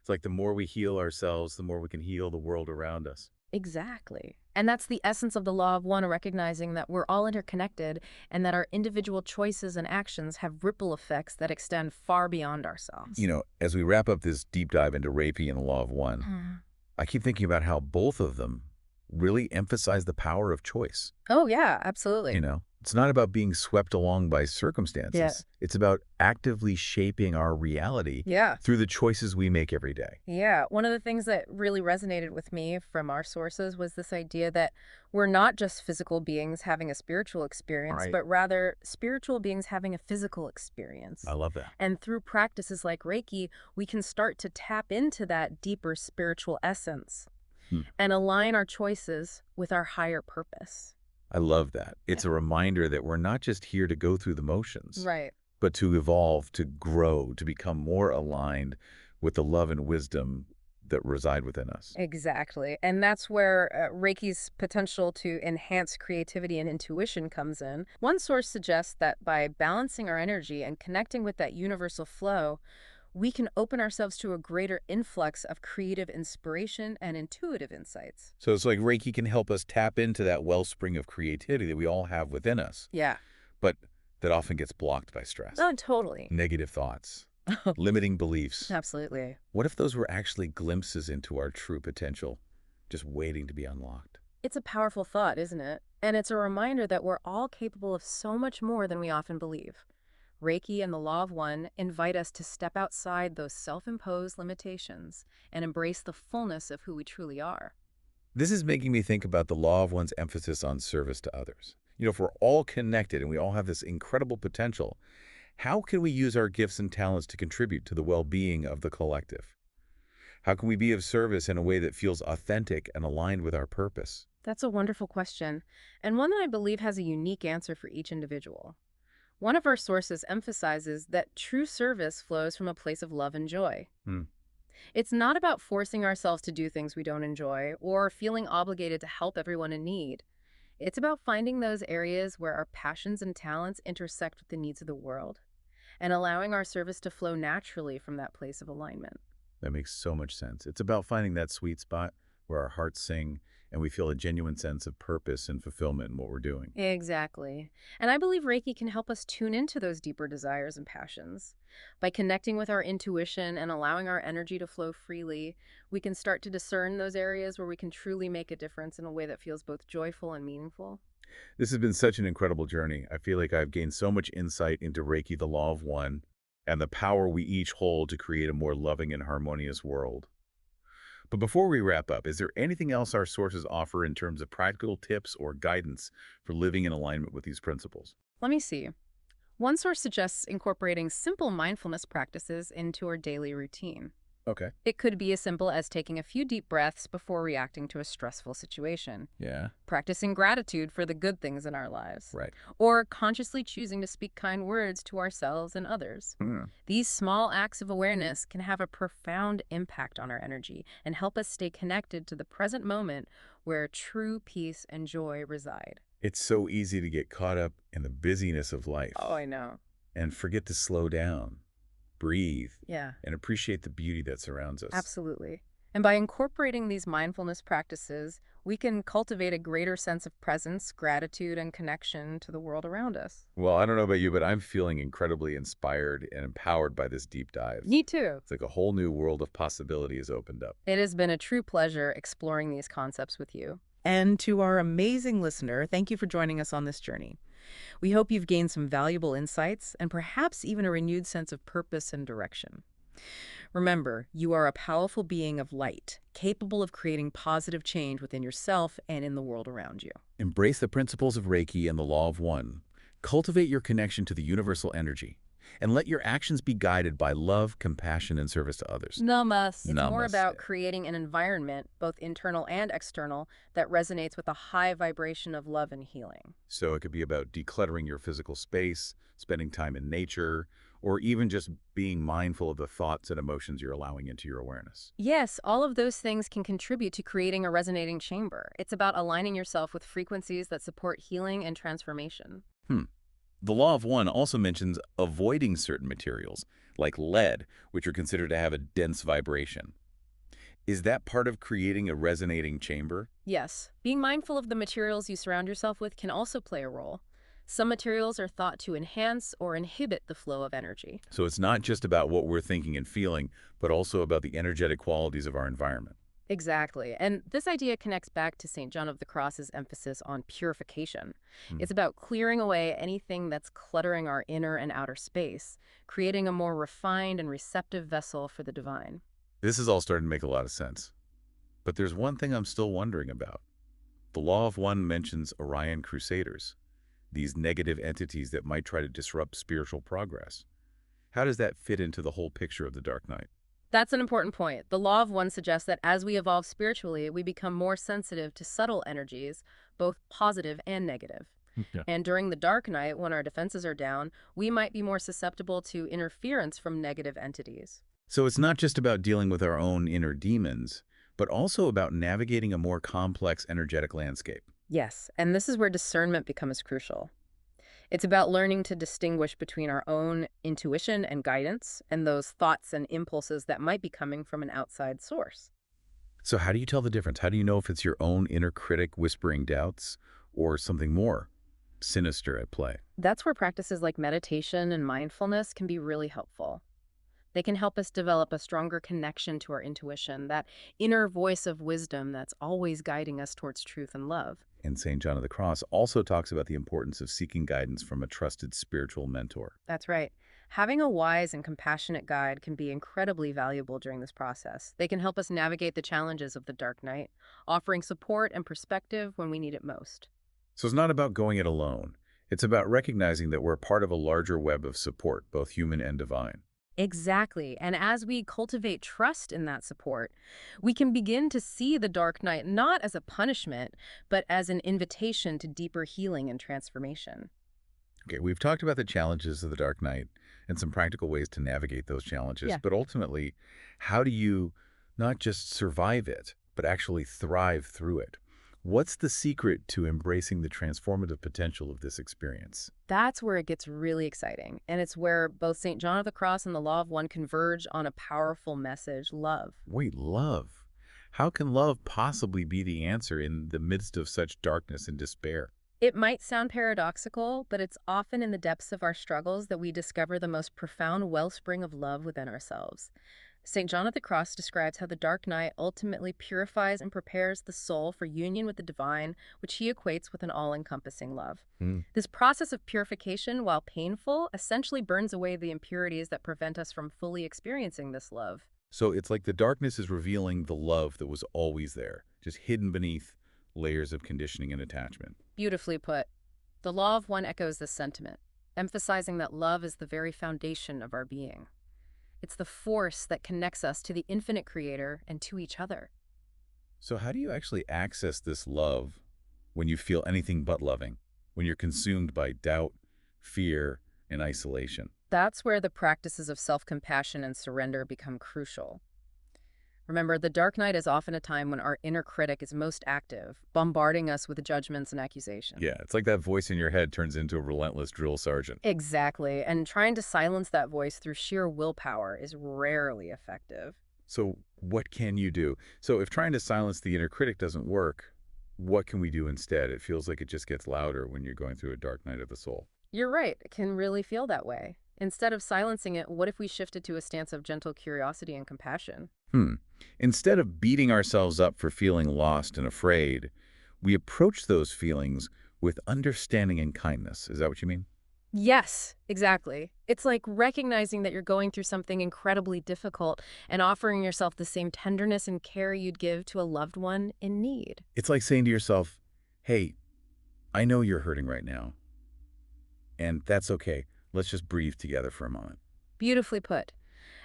It's like the more we heal ourselves, the more we can heal the world around us. Exactly. And that's the essence of the law of one, recognizing that we're all interconnected and that our individual choices and actions have ripple effects that extend far beyond ourselves. As we wrap up this deep dive into Reiki and the Law of One, Mm. I keep thinking about how both of them really emphasize the power of choice. Oh, yeah, absolutely. It's not about being swept along by Yeah. circumstances. It's about actively shaping our reality Yeah. through the choices we make every day. Yeah, one of the things that really resonated with me from our sources was this idea that we're not just physical beings having a spiritual experience, Right. but rather spiritual beings having a physical I experience. love that. And through practices like Reiki, we can start to tap into that deeper spiritual essence Hmm. and align our choices with our higher purpose. I love that. Yeah. It's a reminder that we're not just here to go through the motions, Right. but to evolve, to grow, to become more aligned with the love and wisdom that reside within us. Exactly. And that's where Reiki's potential to enhance creativity and intuition comes in. One source suggests that by balancing our energy and connecting with that universal flow, we can open ourselves to a greater influx of creative inspiration and intuitive insights. So it's like Reiki can help us tap into that wellspring of creativity that we all have within us, Yeah. but that often gets blocked by stress, Oh, totally. negative thoughts, limiting beliefs. Absolutely. What if those were actually glimpses into our true potential, just waiting to be unlocked? It's a powerful thought, isn't it? And it's a reminder that we're all capable of so much more than we often believe. Reiki and the Law of One invite us to step outside those self-imposed limitations and embrace the fullness of who we truly are. This is making me think about the law of one's emphasis on service to others. If we're all connected and we all have this incredible potential, how can we use our gifts and talents to contribute to the well-being of the collective? How can we be of service in a way that feels authentic and aligned with our purpose? That's a wonderful question, and one that I believe has a unique answer for each individual. One of our sources emphasizes that true service flows from a place of love and joy. Hmm. It's not about forcing ourselves to do things we don't enjoy or feeling obligated to help everyone in need. It's about finding those areas where our passions and talents intersect with the needs of the world and allowing our service to flow naturally from that place of alignment. That makes so much sense. It's about finding that sweet spot where our hearts sing and we feel a genuine sense of purpose and fulfillment in what we're doing. Exactly. And I believe Reiki can help us tune into those deeper desires and passions. By connecting with our intuition and allowing our energy to flow freely, we can start to discern those areas where we can truly make a difference in a way that feels both joyful and meaningful. This has been such an incredible journey. I feel like I've gained so much insight into Reiki, the Law of One, and the power we each hold to create a more loving and harmonious world. But before we wrap up, is there anything else our sources offer in terms of practical tips or guidance for living in alignment with these principles? Let me see. One source suggests incorporating simple mindfulness practices into our daily routine. Okay. It could be as simple as taking a few deep breaths before reacting to a stressful situation, Yeah. practicing gratitude for the good things in our lives, Right. or consciously choosing to speak kind words to ourselves and others. Hmm. These small acts of awareness can have a profound impact on our energy and help us stay connected to the present moment where true peace and joy reside. It's so easy to get caught up in the busyness of life Oh, I know. and forget to slow down, breathe, Yeah, and appreciate the beauty that surrounds us. absolutely. And by incorporating these mindfulness practices, we can cultivate a greater sense of presence, gratitude, and connection to the world around us. Well, I don't know about you, but I'm feeling incredibly inspired and empowered by this deep dive. Me too. It's like a whole new world of possibility has opened up. It has been a true pleasure exploring these concepts with you. And to our amazing listener, thank you for joining us on this journey. We hope you've gained some valuable insights and perhaps even a renewed sense of purpose and direction. Remember, you are a powerful being of light, capable of creating positive change within yourself and in the world around you. Embrace the principles of Reiki and the Law of One. Cultivate your connection to the universal energy, and let your actions be guided by love, compassion, and service to others. Namaste. It's more Namaste. about creating an environment, both internal and external, that resonates with a high vibration of love and healing. So it could be about decluttering your physical space, spending time in nature, or even just being mindful of the thoughts and emotions you're allowing into your awareness. Yes, all of those things can contribute to creating a resonating chamber. It's about aligning yourself with frequencies that support healing and transformation. The Law of One also mentions avoiding certain materials, like lead, which are considered to have a dense vibration. Is that part of creating a resonating chamber? Yes, being mindful of the materials you surround yourself with can also play a role. Some materials are thought to enhance or inhibit the flow of energy. So it's not just about what we're thinking and feeling, but also about the energetic qualities of our environment. Exactly. And this idea connects back to St. John of the Cross's emphasis on purification. Hmm. It's about clearing away anything that's cluttering our inner and outer space, creating a more refined and receptive vessel for the divine. This is all starting to make a lot of sense. But there's one thing I'm still wondering about. The Law of One mentions Orion Crusaders, these negative entities that might try to disrupt spiritual progress. How does that fit into the whole picture of the Dark Knight? That's an important point. The Law of One suggests that as we evolve spiritually, we become more sensitive to subtle energies, both positive and negative. Yeah. And during the dark night, when our defenses are down, we might be more susceptible to interference from negative entities. So it's not just about dealing with our own inner demons, but also about navigating a more complex energetic landscape. Yes, and this is where discernment becomes crucial. It's about learning to distinguish between our own intuition and guidance and those thoughts and impulses that might be coming from an outside source. So how do you tell the difference? How do you know if it's your own inner critic whispering doubts or something more sinister at play? That's where practices like meditation and mindfulness can be really helpful. They can help us develop a stronger connection to our intuition, that inner voice of wisdom that's always guiding us towards truth and love. And St. John of the Cross also talks about the importance of seeking guidance from a trusted spiritual mentor. That's right. Having a wise and compassionate guide can be incredibly valuable during this process. They can help us navigate the challenges of the dark night, offering support and perspective when we need it most. So it's not about going it alone. It's about recognizing that we're part of a larger web of support, both human and divine. Exactly. And as we cultivate trust in that support, we can begin to see the dark night not as a punishment, but as an invitation to deeper healing and transformation. Okay, we've talked about the challenges of the Dark Knight and some practical ways to navigate those challenges, Yeah. but ultimately, how do you not just survive it, but actually thrive through it? What's the secret to embracing the transformative potential of this experience? That's where it gets really exciting. And it's where both St. John of the Cross and the Law of One converge on a powerful message: love. Wait, love. How can love possibly be the answer in the midst of such darkness and despair? It might sound paradoxical, but it's often in the depths of our struggles that we discover the most profound wellspring of love within ourselves. St. John of the Cross describes how the dark night ultimately purifies and prepares the soul for union with the divine, which he equates with an all-encompassing love. Hmm. This process of purification, while painful, essentially burns away the impurities that prevent us from fully experiencing this love. So it's like the darkness is revealing the love that was always there, just hidden beneath layers of conditioning and attachment. Beautifully put. The Law of One echoes this sentiment, emphasizing that love is the very foundation of our being. It's the force that connects us to the infinite creator and to each other. So how do you actually access this love when you feel anything but loving, when you're consumed by doubt, fear, and isolation? That's where the practices of self-compassion and surrender become crucial. Remember, the dark night is often a time when our inner critic is most active, bombarding us with judgments and accusations. Yeah, it's like that voice in your head turns into a relentless drill sergeant. Exactly, and trying to silence that voice through sheer willpower is rarely effective. So what can you do? So if trying to silence the inner critic doesn't work, what can we do instead? It feels like it just gets louder when you're going through a dark night of the soul. You're right, it can really feel that way. Instead of silencing it, what if we shifted to a stance of gentle curiosity and compassion? Instead of beating ourselves up for feeling lost and afraid, we approach those feelings with understanding and kindness. Is that what you mean? Yes, exactly. It's like recognizing that you're going through something incredibly difficult and offering yourself the same tenderness and care you'd give to a loved one in need. It's like saying to yourself, hey, I know you're hurting right now, and that's okay. Let's just breathe together for a moment. Beautifully put.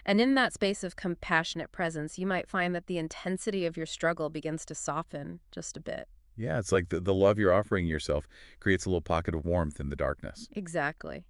And in that space of compassionate presence, you might find that the intensity of your struggle begins to soften just a bit. Yeah, it's like the love you're offering yourself creates a little pocket of warmth in the darkness. Exactly.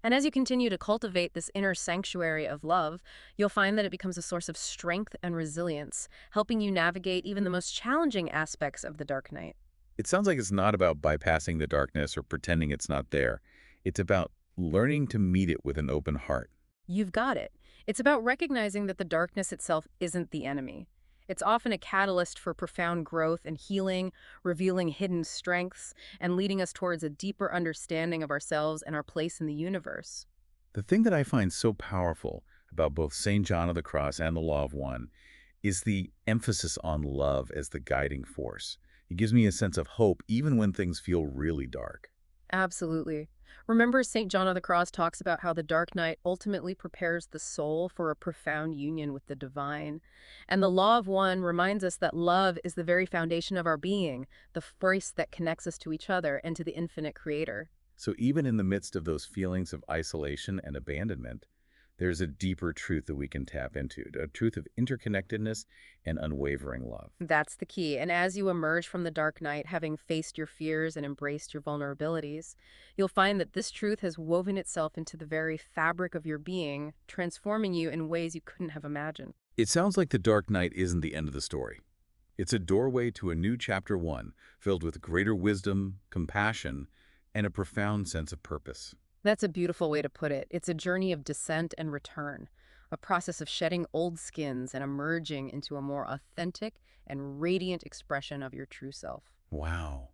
And as you continue to cultivate this inner sanctuary of love, you'll find that it becomes a source of strength and resilience, helping you navigate even the most challenging aspects of the dark night. It sounds like it's not about bypassing the darkness or pretending it's not there. It's about learning to meet it with an open heart. You've got it. It's about recognizing that the darkness itself isn't the enemy. It's often a catalyst for profound growth and healing, revealing hidden strengths, and leading us towards a deeper understanding of ourselves and our place in the universe. The thing that I find so powerful about both St. John of the Cross and the Law of One is the emphasis on love as the guiding force. It gives me a sense of hope even when things feel really dark. Absolutely. Remember, St. John of the Cross talks about how the dark night ultimately prepares the soul for a profound union with the divine. And the Law of One reminds us that love is the very foundation of our being, the force that connects us to each other and to the infinite creator. So even in the midst of those feelings of isolation and abandonment, there's a deeper truth that we can tap into, a truth of interconnectedness and unwavering love. That's the key. And as you emerge from the dark night, having faced your fears and embraced your vulnerabilities, you'll find that this truth has woven itself into the very fabric of your being, transforming you in ways you couldn't have imagined. It sounds like the dark night isn't the end of the story. It's a doorway to a new chapter one, filled with greater wisdom, compassion, and a profound sense of purpose. That's a beautiful way to put it. It's a journey of descent and return, a process of shedding old skins and emerging into a more authentic and radiant expression of your true self. Wow.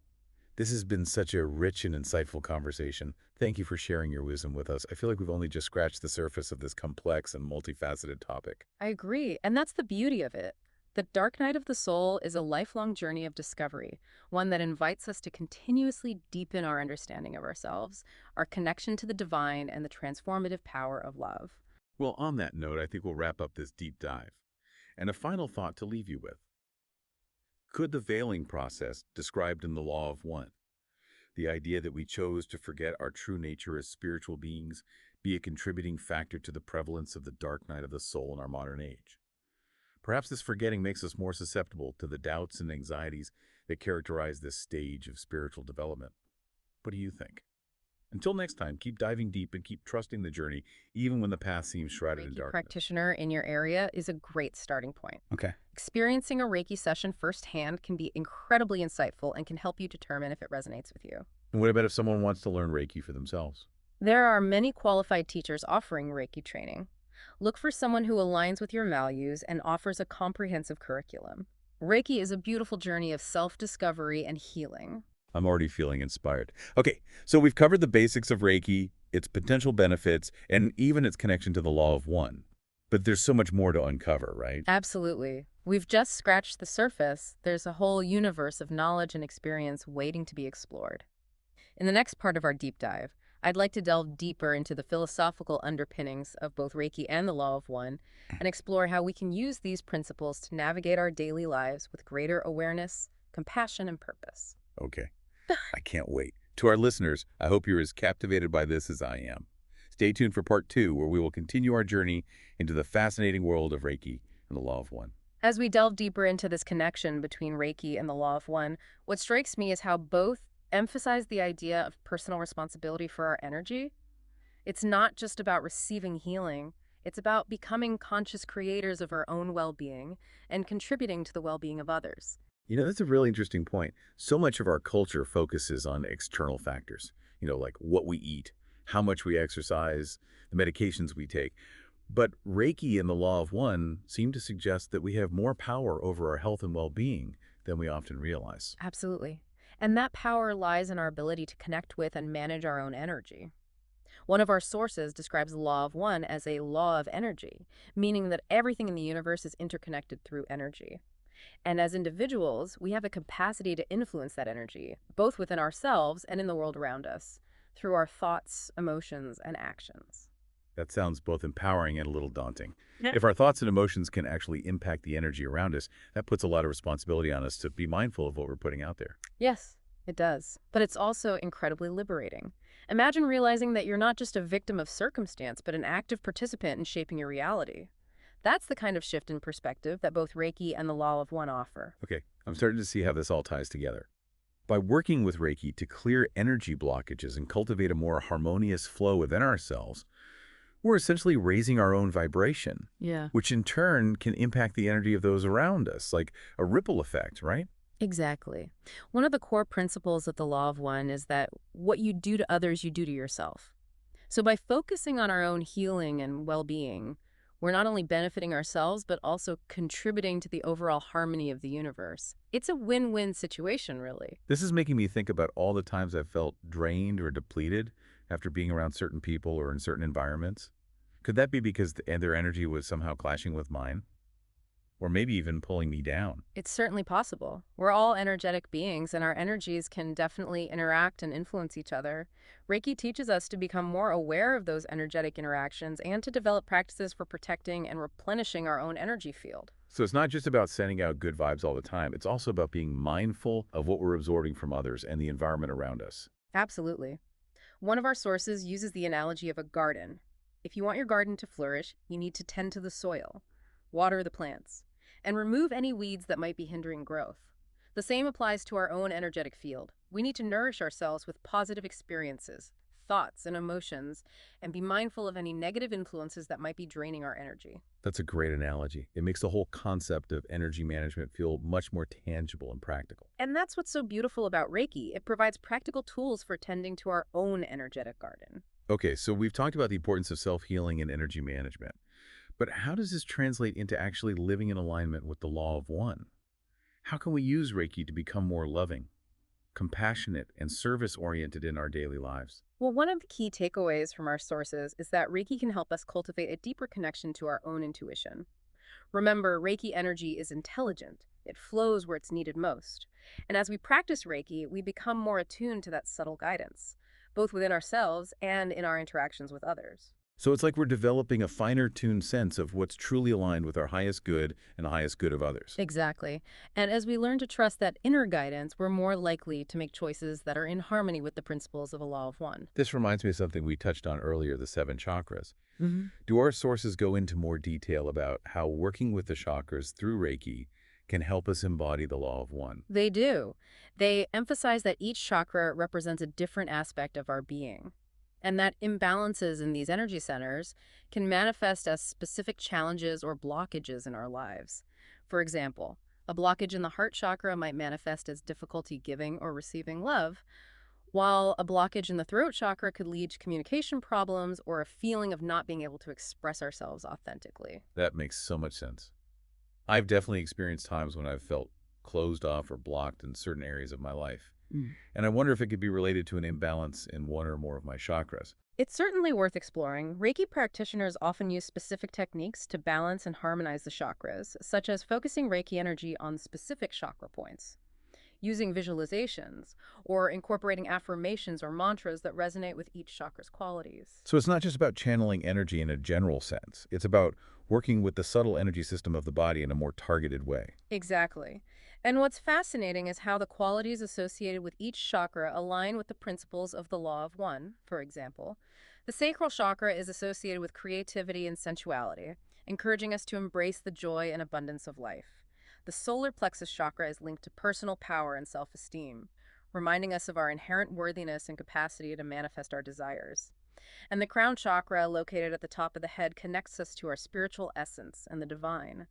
This has been such a rich and insightful conversation. Thank you for sharing your wisdom with us. I feel like we've only just scratched the surface of this complex and multifaceted topic. I agree, and that's the beauty of it. The dark night of the soul is a lifelong journey of discovery, one that invites us to continuously deepen our understanding of ourselves, our connection to the divine, and the transformative power of love. Well, on that note, I think we'll wrap up this deep dive. And a final thought to leave you with. Could the veiling process described in the Law of One, the idea that we chose to forget our true nature as spiritual beings, be a contributing factor to the prevalence of the dark night of the soul in our modern age? Perhaps this forgetting makes us more susceptible to the doubts and anxieties that characterize this stage of spiritual development. What do you think? Until next time, keep diving deep and keep trusting the journey, even when the path seems shrouded in Reiki darkness. practitioner in your area is a great starting point. Okay. Experiencing a Reiki session firsthand can be incredibly insightful and can help you determine if it resonates with you. And what about if someone wants to learn Reiki for themselves? There are many qualified teachers offering Reiki training. Look for someone who aligns with your values and offers a comprehensive curriculum. Reiki is a beautiful journey of self-discovery and healing. I'm already feeling inspired. Okay, so we've covered the basics of Reiki, its potential benefits, and even its connection to the Law of One. But there's so much more to uncover, right? Absolutely. We've just scratched the surface. There's a whole universe of knowledge and experience waiting to be explored. In the next part of our deep dive, I'd like to delve deeper into the philosophical underpinnings of both Reiki and the Law of One and explore how we can use these principles to navigate our daily lives with greater awareness, compassion, and purpose. Okay, I can't wait. To our listeners, I hope you're as captivated by this as I am. Stay tuned for part 2, where we will continue our journey into the fascinating world of Reiki and the Law of One. As we delve deeper into this connection between Reiki and the Law of One, what strikes me is how both emphasize the idea of personal responsibility for our energy. It's not just about receiving healing, it's about becoming conscious creators of our own well-being and contributing to the well-being of others. You know, that's a really interesting point. So much of our culture focuses on external factors, like what we eat, how much we exercise, the medications we take. But Reiki and the Law of One seem to suggest that we have more power over our health and well-being than we often realize. Absolutely. And that power lies in our ability to connect with and manage our own energy. One of our sources describes the Law of One as a law of energy, meaning that everything in the universe is interconnected through energy. And as individuals, we have a capacity to influence that energy, both within ourselves and in the world around us, through our thoughts, emotions, and actions. That sounds both empowering and a little daunting. Yeah. If our thoughts and emotions can actually impact the energy around us, that puts a lot of responsibility on us to be mindful of what we're putting out there. Yes, it does. But it's also incredibly liberating. Imagine realizing that you're not just a victim of circumstance, but an active participant in shaping your reality. That's the kind of shift in perspective that both Reiki and the Law of One offer. Okay, I'm starting to see how this all ties together. By working with Reiki to clear energy blockages and cultivate a more harmonious flow within ourselves, we're essentially raising our own vibration, which in turn can impact the energy of those around us, like a ripple effect, right? Exactly. One of the core principles of the Law of One is that what you do to others, you do to yourself. So by focusing on our own healing and well-being, We're not only benefiting ourselves, but also contributing to the overall harmony of the universe. It's a win-win situation, really. This is making me think about all the times I've felt drained or depleted after being around certain people or in certain environments. Could that be because their energy was somehow clashing with mine? Or maybe even pulling me down? It's certainly possible. We're all energetic beings, and our energies can definitely interact and influence each other. Reiki teaches us to become more aware of those energetic interactions and to develop practices for protecting and replenishing our own energy field. So it's not just about sending out good vibes all the time. It's also about being mindful of what we're absorbing from others and the environment around us. Absolutely. One of our sources uses the analogy of a garden. If you want your garden to flourish, you need to tend to the soil, water the plants, and remove any weeds that might be hindering growth. The same applies to our own energetic field. We need to nourish ourselves with positive experiences, thoughts, and emotions, and be mindful of any negative influences that might be draining our energy. That's a great analogy. It makes the whole concept of energy management feel much more tangible and practical. And that's what's so beautiful about Reiki. It provides practical tools for tending to our own energetic garden. Okay, so we've talked about the importance of self-healing and energy management. But how does this translate into actually living in alignment with the law of one? How can we use Reiki to become more loving, compassionate, and service-oriented in our daily lives? Well, one of the key takeaways from our sources is that Reiki can help us cultivate a deeper connection to our own intuition. Remember, Reiki energy is intelligent. It flows where it's needed most. And as we practice Reiki, we become more attuned to that subtle guidance, both within ourselves and in our interactions with others. So it's like we're developing a finer-tuned sense of what's truly aligned with our highest good and the highest good of others. Exactly. And as we learn to trust that inner guidance, we're more likely to make choices that are in harmony with the principles of a law of one. This reminds me of something we touched on earlier, the 7 chakras. Hmm. Do our sources go into more detail about how working with the chakras through Reiki can help us embody the law of one? They do. They emphasize that each chakra represents a different aspect of our being, and that imbalances in these energy centers can manifest as specific challenges or blockages in our lives. For example, a blockage in the heart chakra might manifest as difficulty giving or receiving love, while a blockage in the throat chakra could lead to communication problems or a feeling of not being able to express ourselves authentically. That makes so much sense. I've definitely experienced times when I've felt closed off or blocked in certain areas of my life. Mm. And I wonder if it could be related to an imbalance in one or more of my chakras. It's certainly worth exploring. Reiki practitioners often use specific techniques to balance and harmonize the chakras, such as focusing Reiki energy on specific chakra points, using visualizations, or incorporating affirmations or mantras that resonate with each chakra's qualities. So it's not just about channeling energy in a general sense. It's about working with the subtle energy system of the body in a more targeted way. Exactly. And what's fascinating is how the qualities associated with each chakra align with the principles of the law of one. For example, the sacral chakra is associated with creativity and sensuality, encouraging us to embrace the joy and abundance of life. The solar plexus chakra is linked to personal power and self-esteem, reminding us of our inherent worthiness and capacity to manifest our desires. And the crown chakra, located at the top of the head, connects us to our spiritual essence and the divine,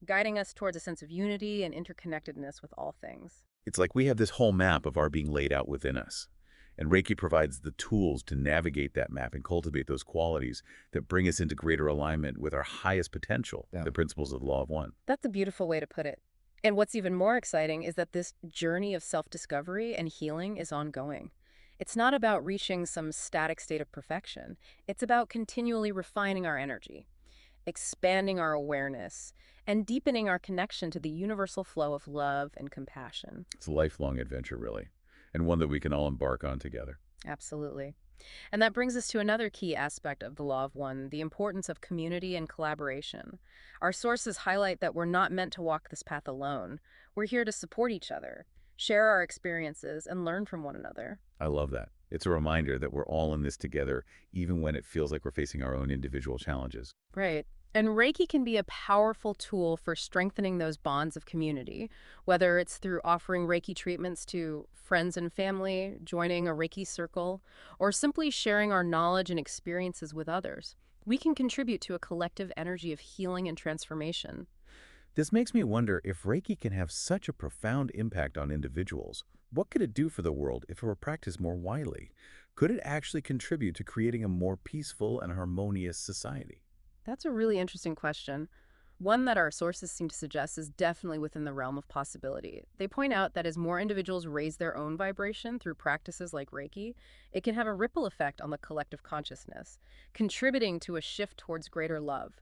guiding us towards a sense of unity and interconnectedness with all things. It's like we have this whole map of our being laid out within us. And Reiki provides the tools to navigate that map and cultivate those qualities that bring us into greater alignment with our highest potential, Yeah. the principles of the law of one. That's a beautiful way to put it. And what's even more exciting is that this journey of self-discovery and healing is ongoing. It's not about reaching some static state of perfection. It's about continually refining our energy, expanding our awareness, and deepening our connection to the universal flow of love and compassion. It's a lifelong adventure, really, and one that we can all embark on together. Absolutely. And that brings us to another key aspect of the law of one, the importance of community and collaboration. Our sources highlight that we're not meant to walk this path alone. We're here to support each other, share our experiences, and learn from one another. I love that. It's a reminder that we're all in this together, even when it feels like we're facing our own individual challenges. Right. And Reiki can be a powerful tool for strengthening those bonds of community, whether it's through offering Reiki treatments to friends and family, joining a Reiki circle, or simply sharing our knowledge and experiences with others. We can contribute to a collective energy of healing and transformation. This makes me wonder, if Reiki can have such a profound impact on individuals, what could it do for the world if it were practiced more widely? Could it actually contribute to creating a more peaceful and harmonious society? That's a really interesting question. One that our sources seem to suggest is definitely within the realm of possibility. They point out that as more individuals raise their own vibration through practices like Reiki, it can have a ripple effect on the collective consciousness, contributing to a shift towards greater love,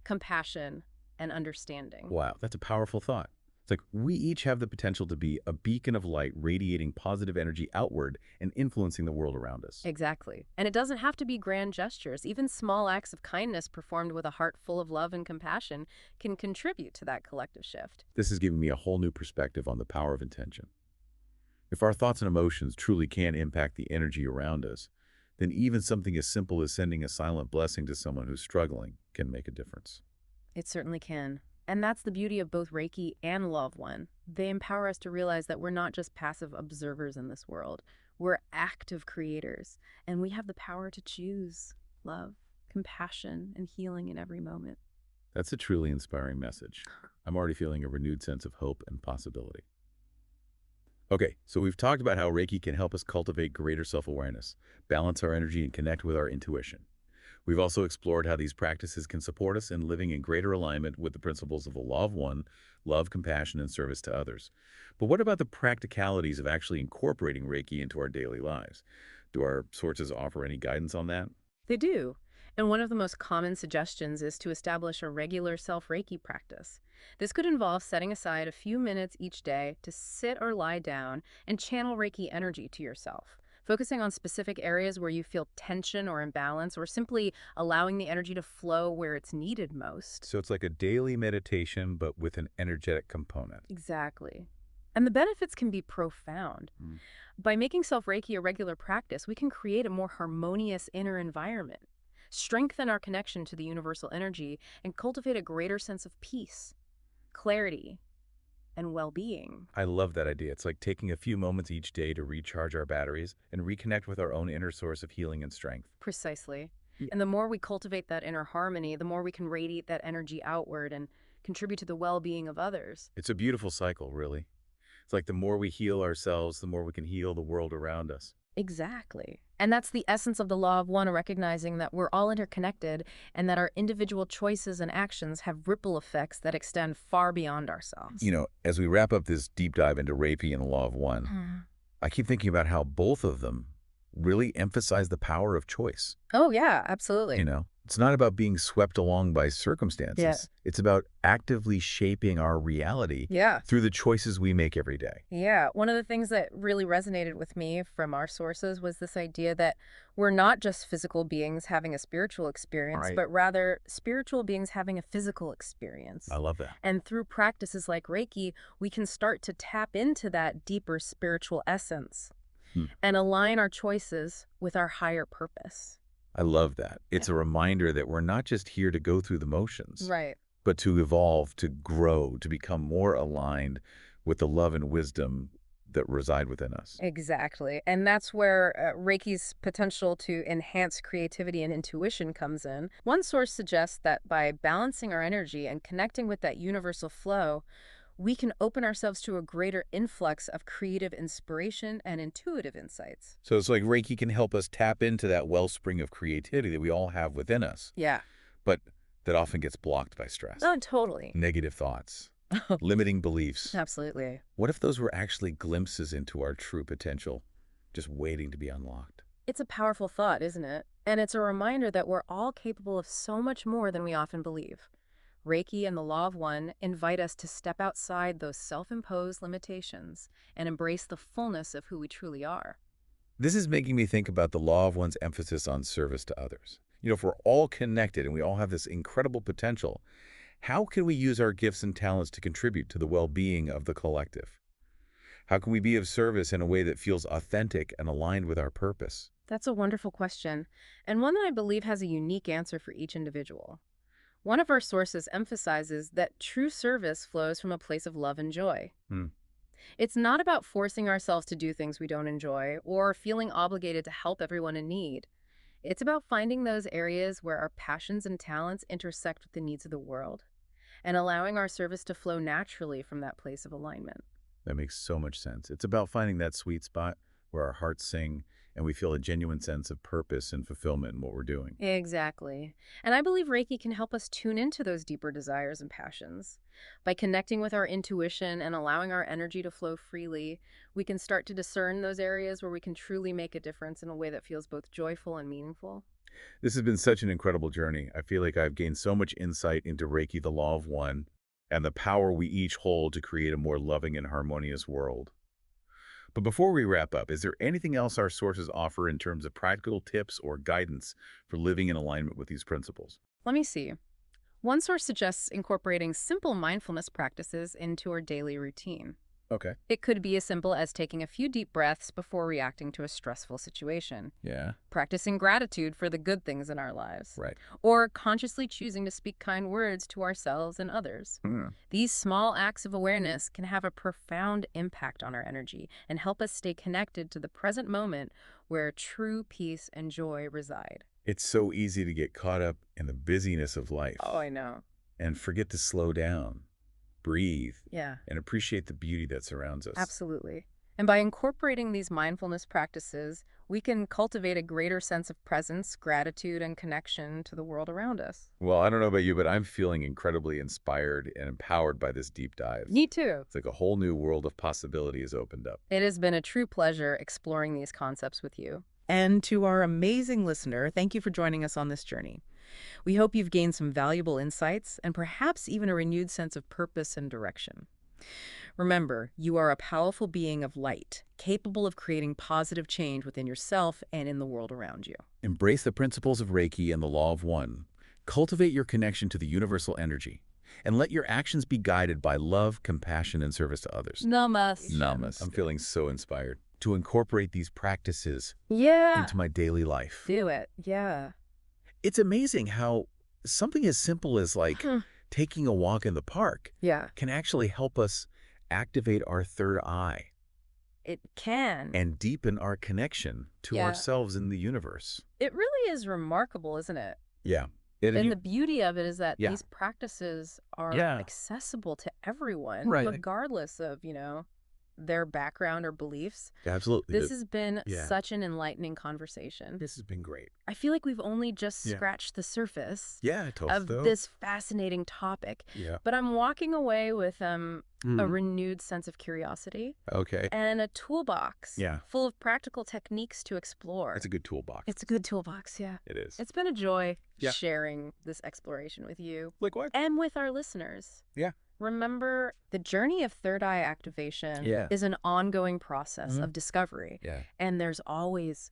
compassion, and understanding. Wow, that's a powerful thought. It's like we each have the potential to be a beacon of light radiating positive energy outward and influencing the world around us. Exactly. And it doesn't have to be grand gestures. Even small acts of kindness performed with a heart full of love and compassion can contribute to that collective shift. This has given me a whole new perspective on the power of intention. If our thoughts and emotions truly can impact the energy around us, then even something as simple as sending a silent blessing to someone who's struggling can make a difference. It certainly can. And that's the beauty of both Reiki and Love One. They empower us to realize that we're not just passive observers in this world. We're active creators, and we have the power to choose love, compassion, and healing in every moment. That's a truly inspiring message. I'm already feeling a renewed sense of hope and possibility. Okay, so we've talked about how Reiki can help us cultivate greater self-awareness, balance our energy, and connect with our intuition. We've also explored how these practices can support us in living in greater alignment with the principles of the Law of One, love, compassion, and service to others. But what about the practicalities of actually incorporating Reiki into our daily lives? Do our sources offer any guidance on that? They do. And one of the most common suggestions is to establish a regular self-Reiki practice. This could involve setting aside a few minutes each day to sit or lie down and channel Reiki energy to yourself, focusing on specific areas where you feel tension or imbalance, or simply allowing the energy to flow where it's needed most. So it's like a daily meditation, but with an energetic component. Exactly. And the benefits can be profound. Mm. By making self-Reiki a regular practice, we can create a more harmonious inner environment, strengthen our connection to the universal energy, and cultivate a greater sense of peace, clarity, and well-being. I love that idea. It's like taking a few moments each day to recharge our batteries and reconnect with our own inner source of healing and strength. Precisely. Yeah. And the more we cultivate that inner harmony, the more we can radiate that energy outward and contribute to the well-being of others. It's a beautiful cycle, really. It's like the more we heal ourselves, the more we can heal the world around us. Exactly. And that's the essence of the Law of One, recognizing that we're all interconnected and that our individual choices and actions have ripple effects that extend far beyond ourselves. You know, as we wrap up this deep dive into Reiki and the Law of One, I keep thinking about how both of them really emphasize the power of choice. Oh, yeah, absolutely. You know, it's not about being swept along by circumstances. Yeah. It's about actively shaping our reality Yeah. through the choices we make every day. Yeah. One of the things that really resonated with me from our sources was this idea that we're not just physical beings having a spiritual experience, Right. but rather spiritual beings having a physical experience. I love that. And through practices like Reiki, we can start to tap into that deeper spiritual essence and align our choices with our higher purpose. I love that. It's a reminder that we're not just here to go through the motions, Right. but to evolve, to grow, to become more aligned with the love and wisdom that reside within us. Exactly. And that's where Reiki's potential to enhance creativity and intuition comes in. One source suggests that by balancing our energy and connecting with that universal flow, we can open ourselves to a greater influx of creative inspiration and intuitive insights. So it's like Reiki can help us tap into that wellspring of creativity that we all have within us, Yeah. but that often gets blocked by stress, Oh, totally. negative thoughts, limiting beliefs. Absolutely. What if those were actually glimpses into our true potential, just waiting to be unlocked? It's a powerful thought, isn't it? And it's a reminder that we're all capable of so much more than we often believe. Reiki and the Law of One invite us to step outside those self-imposed limitations and embrace the fullness of who we truly are. This is making me think about the Law of One's emphasis on service to others. You know, if we're all connected and we all have this incredible potential, how can we use our gifts and talents to contribute to the well-being of the collective? How can we be of service in a way that feels authentic and aligned with our purpose? That's a wonderful question, and one that I believe has a unique answer for each individual. One of our sources emphasizes that true service flows from a place of love and joy. It's not about forcing ourselves to do things we don't enjoy or feeling obligated to help everyone in need. It's about finding those areas where our passions and talents intersect with the needs of the world and allowing our service to flow naturally from that place of alignment. That makes so much sense. It's about finding that sweet spot where our hearts sing and we feel a genuine sense of purpose and fulfillment in what we're doing. Exactly. And I believe Reiki can help us tune into those deeper desires and passions. By connecting with our intuition and allowing our energy to flow freely, we can start to discern those areas where we can truly make a difference in a way that feels both joyful and meaningful. This has been such an incredible journey. I feel like I've gained so much insight into Reiki, the law of one, and the power we each hold to create a more loving and harmonious world. But before we wrap up, is there anything else our sources offer in terms of practical tips or guidance for living in alignment with these principles? Let me see. One source suggests incorporating simple mindfulness practices into our daily routine. Okay. It could be as simple as taking a few deep breaths before reacting to a stressful situation, Yeah. practicing gratitude for the good things in our lives, Right. or consciously choosing to speak kind words to ourselves and others. These small acts of awareness can have a profound impact on our energy and help us stay connected to the present moment where true peace and joy reside. It's so easy to get caught up in the busyness of life Oh, I know. and forget to slow down, breathe, Yeah. and appreciate the beauty that surrounds us. Absolutely. And by incorporating these mindfulness practices, we can cultivate a greater sense of presence, gratitude, and connection to the world around us. Well, I don't know about you, but I'm feeling incredibly inspired and empowered by this deep dive. Me too. It's like a whole new world of possibility has opened up. It has been a true pleasure exploring these concepts with you. And to our amazing listener, thank you for joining us on this journey. We hope you've gained some valuable insights and perhaps even a renewed sense of purpose and direction. Remember, you are a powerful being of light, capable of creating positive change within yourself and in the world around you. Embrace the principles of Reiki and the law of one. Cultivate your connection to the universal energy. And let your actions be guided by love, compassion, and service to others. Namaste. Namaste. I'm feeling so inspired to incorporate these practices Yeah. into my daily life. Do it. Yeah. It's amazing how something as simple as like taking a walk in the park Yeah. can actually help us activate our third eye It can. and deepen our connection to Yeah. ourselves in the universe. It really is remarkable, isn't it? Yeah. And the beauty of it is that Yeah. these practices are Yeah. accessible to everyone, Right. regardless of, their background or beliefs. Absolutely. This has been Yeah. such an enlightening conversation. This has been great. I feel like we've only just Yeah. scratched the surface Yeah, of this fascinating topic. Yeah. But I'm walking away with a Mhm. renewed sense of curiosity Okay. and a toolbox Yeah. full of practical techniques to explore. It's a good toolbox. It's a good toolbox, yeah. It is. It's been a joy Yeah. sharing this exploration with you Likewise. and with our listeners. Yeah. Remember, the journey of third eye activation Yeah. is an ongoing process of discovery. Yeah. And there's always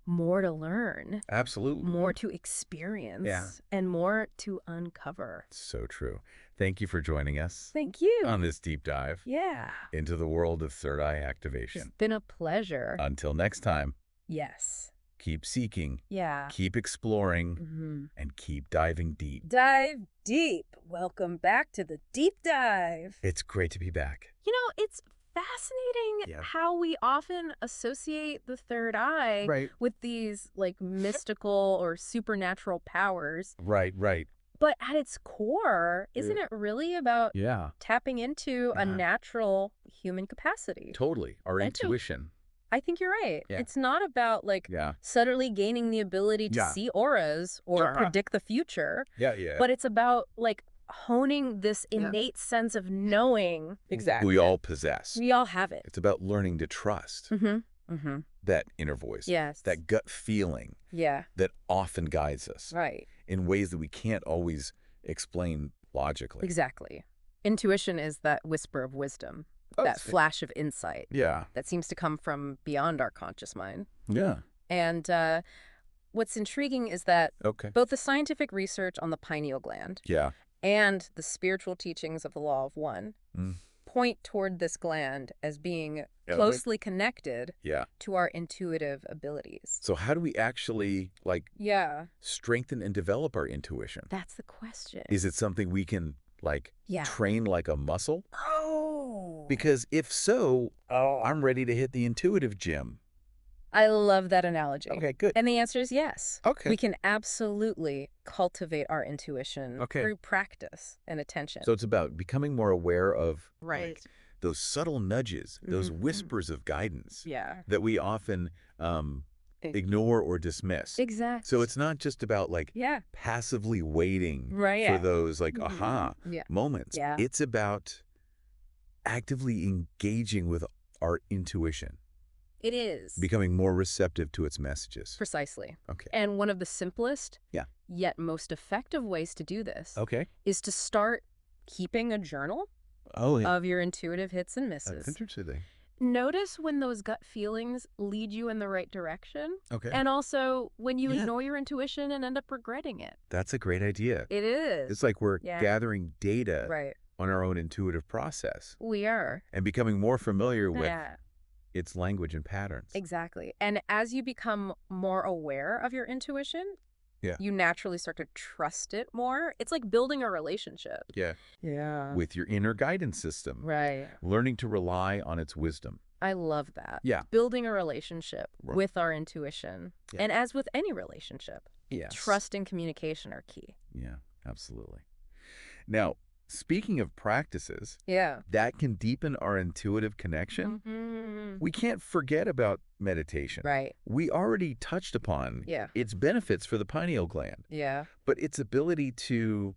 more to learn, Absolutely. more to experience, Yeah. and more to uncover. So true. Thank you for joining us Thank you. on this deep dive Yeah. into the world of third eye It's activation. been a pleasure. Until next time, Yes. keep seeking, Yeah. keep exploring, Mhm. and keep diving deep. Dive deep. Welcome back to the deep dive. It's great to be back. It's fascinating Yeah. how we often associate the third eye Right. with these mystical or supernatural powers. Right. But at its core, isn't it really about Yeah. tapping into a Yeah. natural human capacity? Totally. Our I think- intuition. I think you're right. Yeah. It's not about Yeah. suddenly gaining the ability to Yeah. see auras or Uh-huh. predict the future, Yeah. but it's about honing this innate sense of knowing. We all possess. We all have it. It's about learning to trust Mm-hmm. that inner voice. Yes. That gut feeling Yeah. that often guides us Right. in ways that we can't always explain logically. Exactly. Intuition is that whisper of wisdom, that flash of insight Yeah. that seems to come from beyond our conscious mind. Yeah. And what's intriguing is that Okay. both the scientific research on the pineal gland Yeah. and the spiritual teachings of the law of one Mm. point toward this gland as being Yeah, closely connected Yeah. to our intuitive abilities. So how do we actually Yeah, strengthen and develop our intuition? that's the question. Is it something we can Yeah. train like a muscle? Oh. Because if so, I'm ready to hit the intuitive gym. I love that analogy. Okay, good. And the answer is yes. Okay. We can absolutely cultivate our intuition Okay. through practice and attention. So it's about becoming more aware of Right. those subtle nudges, those whispers of guidance Yeah. that we often ignore or dismiss. Exactly. So it's not just about like Yeah. passively waiting Right. for those like aha Yeah. moments. Yeah. It's about actively engaging with our intuition, It is. becoming more receptive to its messages. Precisely. Okay. And one of the simplest, Yeah. yet most effective ways to do this Okay. is to start keeping a journal Oh, yeah. of your intuitive hits and That's misses. interesting. Notice when those gut feelings lead you in the right direction, Okay. and also when you Yeah. ignore your intuition and end up regretting it. That's a great idea. It is. It's like we're Yeah. gathering data Right. on our own intuitive process We are. and becoming more familiar with Yeah. its language and patterns. Exactly. And as you become more aware of your intuition, Yeah. you naturally start to trust it more. It's like building a relationship. Yeah. Yeah. With your inner guidance system. Right. Learning to rely on its wisdom. I love that. Yeah. Building a relationship Right. with our intuition. Yeah. And as with any relationship, Yes. trust and communication are key. Yeah, absolutely. Now, speaking of practices Yeah. that can deepen our intuitive connection, we can't forget about meditation. Right. We already touched upon Yeah. its benefits for the pineal gland, Yeah. but its ability to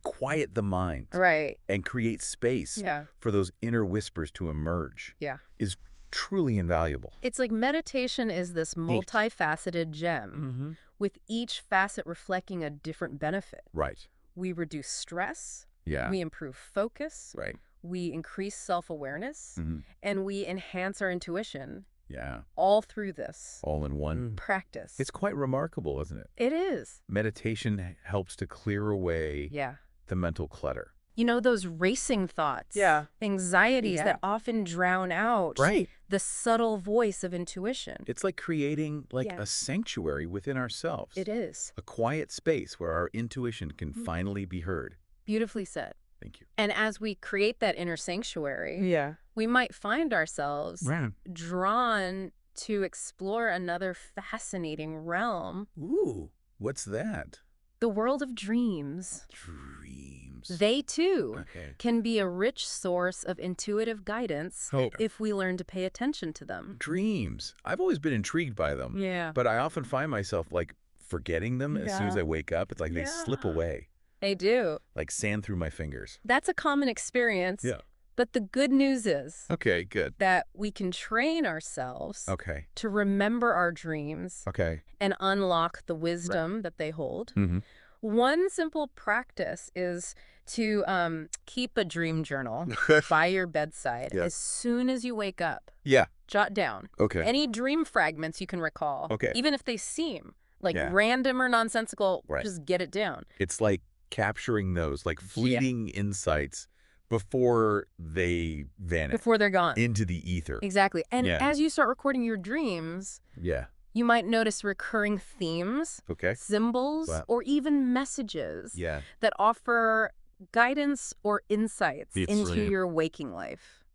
quiet the mind Right. and create space Yeah. for those inner whispers to emerge Yeah. is truly invaluable. It's like meditation is this multifaceted gem, Mm-hmm. with each facet reflecting a different benefit. Right. We reduce stress, Yeah. we improve focus, Right. we increase self-awareness, Mm-hmm. and we enhance our intuition, Yeah. all through this All in one. practice. It's quite remarkable, isn't it? It is. Meditation helps to clear away Yeah. the mental clutter. You know, those racing thoughts, Yeah. anxieties Yeah. that often drown out Right. the subtle voice of intuition. It's like creating like Yeah. a sanctuary within ourselves. It is. A quiet space where our intuition can finally be heard. Beautifully said. Thank you. And as we create that inner sanctuary, Yeah. we might find ourselves Right. drawn to explore another fascinating realm, Ooh, what's that? the world of dreams. Dreams. They, too, Okay. can be a rich source of intuitive guidance Oh. if we learn to pay attention to them. Dreams. I've always been intrigued by them. Yeah. But I often find myself like forgetting them as soon as Yeah. I wake up. It's like they slip away, They do. like sand through my fingers. That's a common experience. Yeah. But the good news is Okay, good. that we can train ourselves Okay. to remember our dreams Okay. and unlock the wisdom that they hold. Mm-hmm. One simple practice is to keep a dream journal by your bedside Yeah. as soon as you wake up. Yeah. Jot down Okay. any dream fragments you can recall. Okay. Even if they seem like Yeah. random or nonsensical, Right. just get it down. It's like capturing those like fleeting insights before they vanish Before they're gone. into the ether. Exactly. And Yeah. as you start recording your dreams, Yeah. you might notice recurring themes, Okay. symbols, Wow. or even messages Yeah. that offer guidance or insights It's into brilliant. your waking life.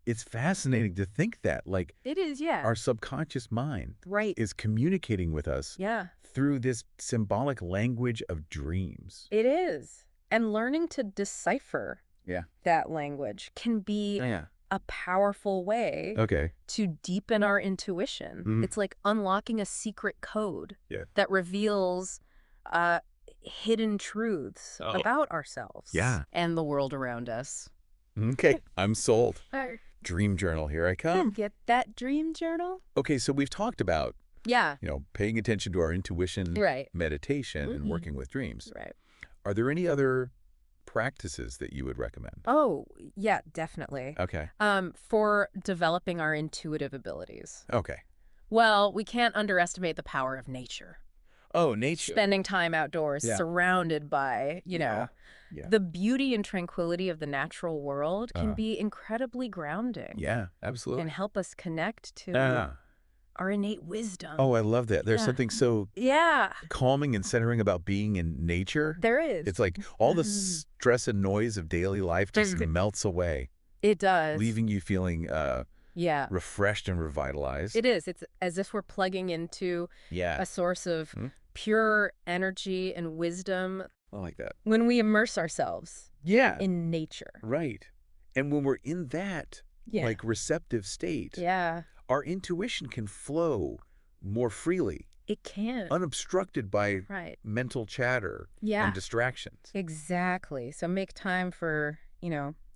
It's fascinating to think that like It is, yeah. our subconscious mind Right. is communicating with us Yeah, through this symbolic language of dreams. it is. And learning to decipher Yeah. that language can be Yeah. a powerful way Okay. to deepen our intuition. Mhm. It's like unlocking a secret code Yeah. that reveals hidden truths Oh. about ourselves Yeah. and the world around us. Okay. I'm sold. Hey, Dream journal, here I come. get that dream journal? Okay, so we've talked about, Yeah, paying attention to our intuition, right. meditation, and Mhm. working with dreams. Right. Are there any other practices that you would recommend? Oh, yeah, definitely. Okay. For developing our intuitive abilities. Okay. Well, we can't underestimate the power of nature. Oh, nature. Spending time outdoors, Yeah. surrounded by, Yeah. the beauty and tranquility of the natural world can Uh-huh. be incredibly grounding Yeah, absolutely. and help us connect to Yeah. our innate wisdom. Oh, I love that. There's Yeah. something so Yeah, calming and centering about being in nature. there is. It's like all the Mhm. stress and noise of daily life just There's- melts away, It does. leaving you feeling Yeah. refreshed and revitalized. It is. It's as if we're plugging into Yeah. a source of Hmm. pure energy and wisdom. I like that. When we immerse ourselves Yeah. in nature. Right. And when we're in that, Yeah. like, receptive state, Yeah, our intuition can flow more freely, it can. unobstructed by Right. mental chatter Yeah. and distractions. Exactly. So make time for,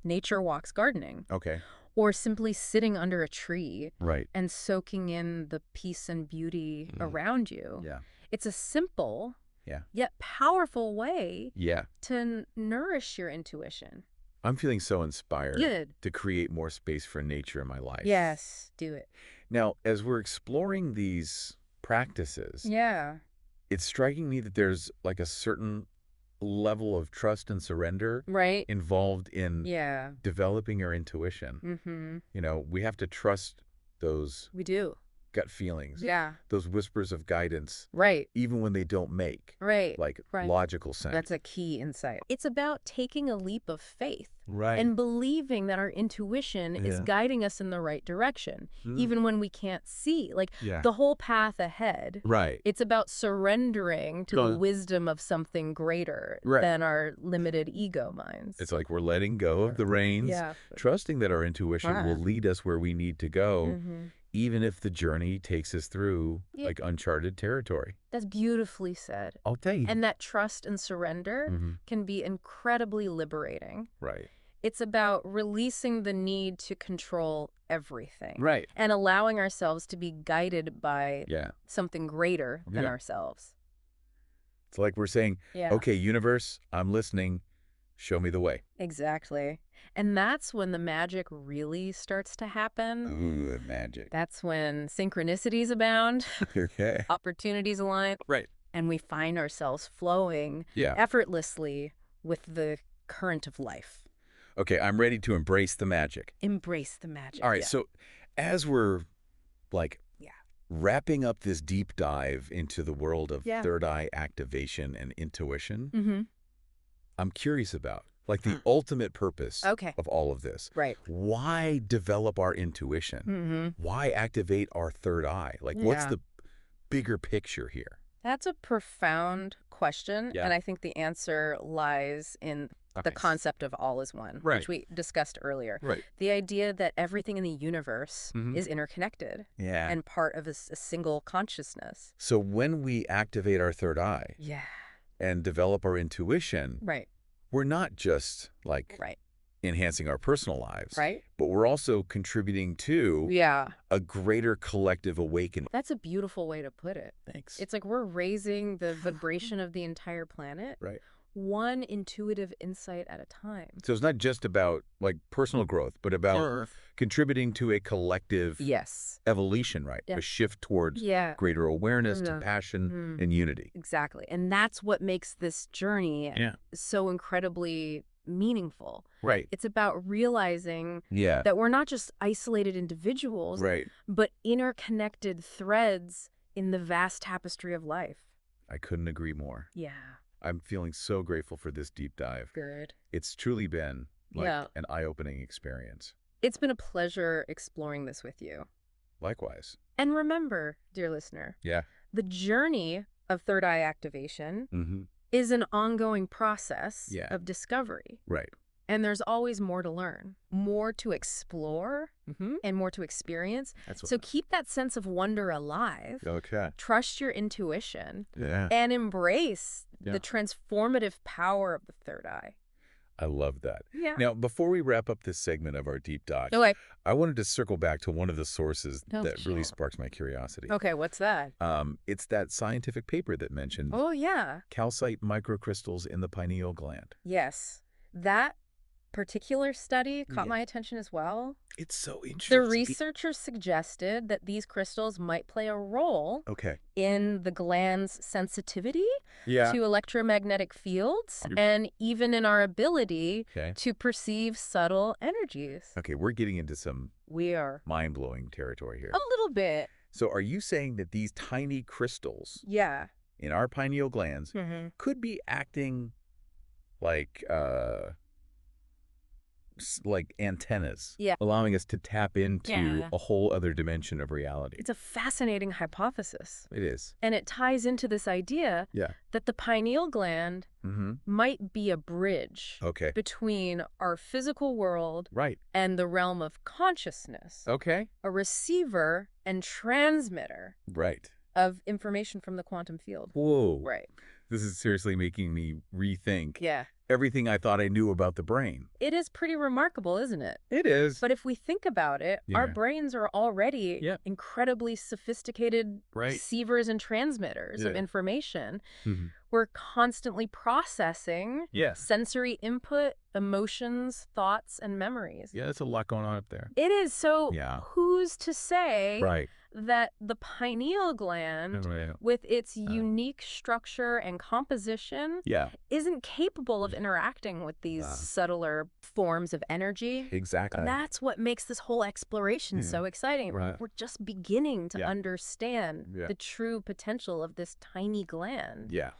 nature walks, gardening, Okay. or simply sitting under a tree Right. and soaking in the peace and beauty Mm. around you. Yeah. It's a simple Yeah. yet powerful way Yeah. to nourish your intuition. I'm feeling so inspired Good. to create more space for nature in my life. Yes, do it. Now, as we're exploring these practices, Yeah. it's striking me that there's like a certain level of trust and surrender Right? involved in Yeah. developing our intuition. Mm-hmm. We have to trust those We do. gut feelings, Yeah. those whispers of guidance, Right. even when they don't make Right. like Right. logical sense. That's a key insight. It's about taking a leap of faith right. and believing that our intuition is Yeah. guiding us in the right direction, Mm. even when we can't see. Like Yeah. the whole path ahead. Right. It's about surrendering to Go the on. wisdom of something greater Right. than our limited ego minds. It's like we're letting go of the reins, Yeah. trusting that our intuition will lead us where we need to go, Mm-hmm. even if the journey takes us through Yeah. like uncharted territory. That's beautifully said. I'll tell you. And that trust and surrender Mhm. can be incredibly liberating. Right. It's about releasing the need to control everything. Right. And allowing ourselves to be guided by Yeah. something greater than Yeah. ourselves. It's like we're saying, Yeah. okay, universe, I'm listening. Show me the way. Exactly. And that's when the magic really starts to happen. Ooh, magic. That's when synchronicities abound, Okay. opportunities align, Right. and we find ourselves flowing Yeah. effortlessly with the current of life. Okay, I'm ready to embrace the magic. Embrace the magic. All right, Yeah. so as we're like Yeah. wrapping up this deep dive into the world of Yeah. third eye activation and intuition, Mm-hmm. I'm curious about like the ultimate purpose Okay. of all of this. Right. Why develop our intuition? Mm-hmm. Why activate our third eye? Like, what's Yeah. the bigger picture here? That's a profound question, Yeah. and I think the answer lies in the Nice. concept of all is one, Right. which we discussed earlier. Right. The idea that everything in the universe Mhm. is interconnected Yeah. and part of a single consciousness. So when we activate our third eye Yeah. and develop our intuition, Right. we're not just like Right. enhancing our personal lives, Right? but we're also contributing to Yeah. a greater collective awakening. That's a beautiful way to put it. Thanks. It's like we're raising the vibration of the entire planet, Right. one intuitive insight at a time. So it's not just about like personal growth, but about contributing to a collective Yes. evolution, right? Yeah. A shift towards Yeah. greater awareness, Yeah. compassion, Mm. and unity. Exactly. And that's what makes this journey Yeah. so incredibly meaningful. Right. It's about realizing Yeah. that we're not just isolated individuals, Right. but interconnected threads in the vast tapestry of life. I couldn't agree more. Yeah. I'm feeling so grateful for this deep dive. Good. It's truly been like Yeah. an eye-opening experience. It's been a pleasure exploring this with you. Likewise. And remember, dear listener, Yeah. the journey of third eye activation Mm-hmm. is an ongoing process Yeah. of discovery. Right. And there's always more to learn, more to explore, Mm-hmm. and more to experience. That's what. So keep that sense of wonder alive. Okay. Trust your intuition Yeah. and embrace Yeah. the transformative power of the third eye. I love that. Yeah. Now, before we wrap up this segment of our deep dive, Okay. I wanted to circle back to one of the sources Oh, that really sure. sparks my curiosity. Okay, what's that? It's that scientific paper that mentioned Oh, yeah. calcite microcrystals in the pineal gland. Yes. That particular study caught Yeah. my attention as well. It's so The interesting. researchers suggested that these crystals might play a role Okay. in the gland's sensitivity Yeah. to electromagnetic fields and even in our ability Okay. to perceive subtle energies. Okay, we're getting into some We are mind-blowing territory here. a little bit. So are you saying that these tiny crystals Yeah. in our pineal glands Mm-hmm. could be acting like like antennas, Yeah. allowing us to tap into Yeah. a whole other dimension of reality. It's a fascinating hypothesis. It is. And it ties into this idea Yeah. that the pineal gland Mm-hmm. might be a bridge Okay. between our physical world Right. and the realm of consciousness, Okay. a receiver and transmitter Right. of information from the quantum field. Whoa. Right. This is seriously making me rethink Yeah. everything I thought I knew about the brain. It is pretty remarkable, isn't it? It is. But if we think about it, our Yeah. brains are already Yeah. incredibly sophisticated Right. receivers and transmitters of Yeah. information. Mhm. We're constantly processing Yes. sensory input, emotions, thoughts, and memories. Yeah, there's a lot going on up there. It is. So Yeah. who's to say Right. that the pineal gland, Right. with its unique structure and composition, Yeah. isn't capable of interacting with these subtler forms of energy? Exactly. That's what makes this whole exploration Yeah. so exciting. Right. We're just beginning to Yeah. understand Yeah. the true potential of this tiny gland Yeah.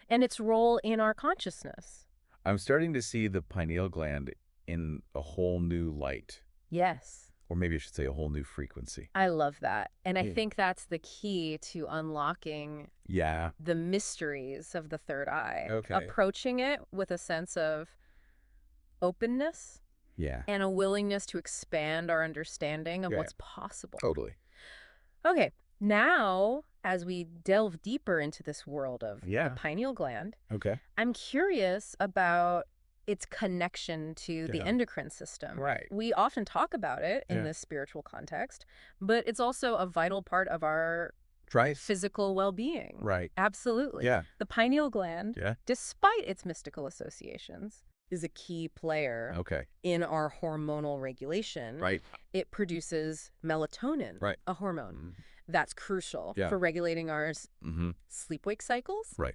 and its role in our consciousness. I'm starting to see the pineal gland in a whole new light, Yes. or maybe I should say a whole new frequency. I love that. And I Yeah. think that's the key to unlocking Yeah. the mysteries of the third eye. Okay. Approaching it with a sense of openness Yeah. and a willingness to expand our understanding of Yeah. what's possible. Totally. Okay, now as we delve deeper into this world of Yeah. the pineal gland, Okay. I'm curious about its connection to the Yeah. endocrine system. Right. We often talk about it in Yeah. this spiritual context, but it's also a vital part of our Right. physical well-being. Right. Absolutely. Yeah. The pineal gland, Yeah. despite its mystical associations, is a key player Okay. in our hormonal regulation. Right. It produces melatonin, Right. a hormone that's crucial Yeah. for regulating our Mm-hmm. sleep-wake cycles. Right.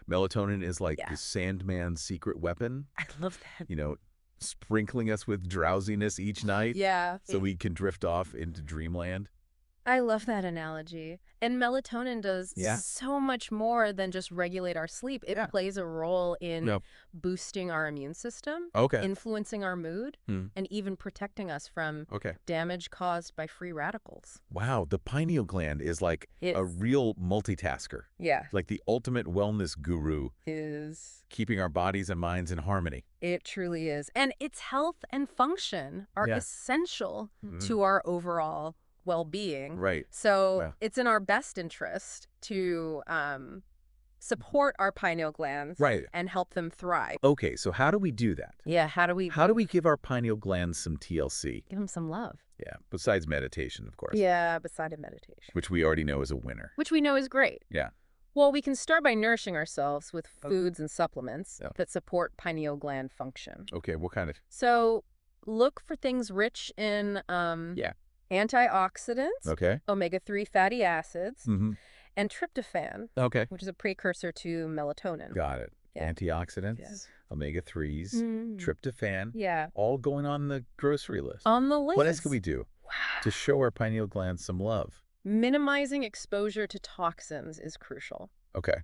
Melatonin is like Yeah. the Sandman's secret weapon, I love that. sprinkling us with drowsiness each night Yeah. so we can drift off into dreamland. I love that analogy. And melatonin does Yeah. so much more than just regulate our sleep. It Yeah. plays a role in Yep. boosting our immune system, Okay. influencing our mood, Hmm. and even protecting us from Okay. damage caused by free radicals. Wow. The pineal gland is like It a is. real multitasker, Yeah. like the ultimate wellness guru, Is. keeping our bodies and minds in harmony. It truly is. And its health and function are Yeah. essential Mhm. to our overall well-being. Right. So Wow. it's in our best interest to support our pineal glands Right. and help them thrive. Okay. So how do we do that? Yeah, how do we give our pineal glands some TLC? give them some love? Yeah. Besides meditation, of course. Yeah, beside a meditation. Which we already know is a winner. Which we know is great. Yeah. Well, we can start by nourishing ourselves with foods and supplements Yeah. that support pineal gland function. Okay. What kind of? So look for things rich in Yeah. antioxidants, Okay. omega-3 fatty acids, Mm-hmm. and tryptophan, Okay. which is a precursor to melatonin. Got it. Yeah. Antioxidants, Yes. omega-3s, Mm. tryptophan, Yeah. all going on the grocery list. On the list. What else can we do to show our pineal glands some love? Minimizing exposure to toxins is crucial. Okay.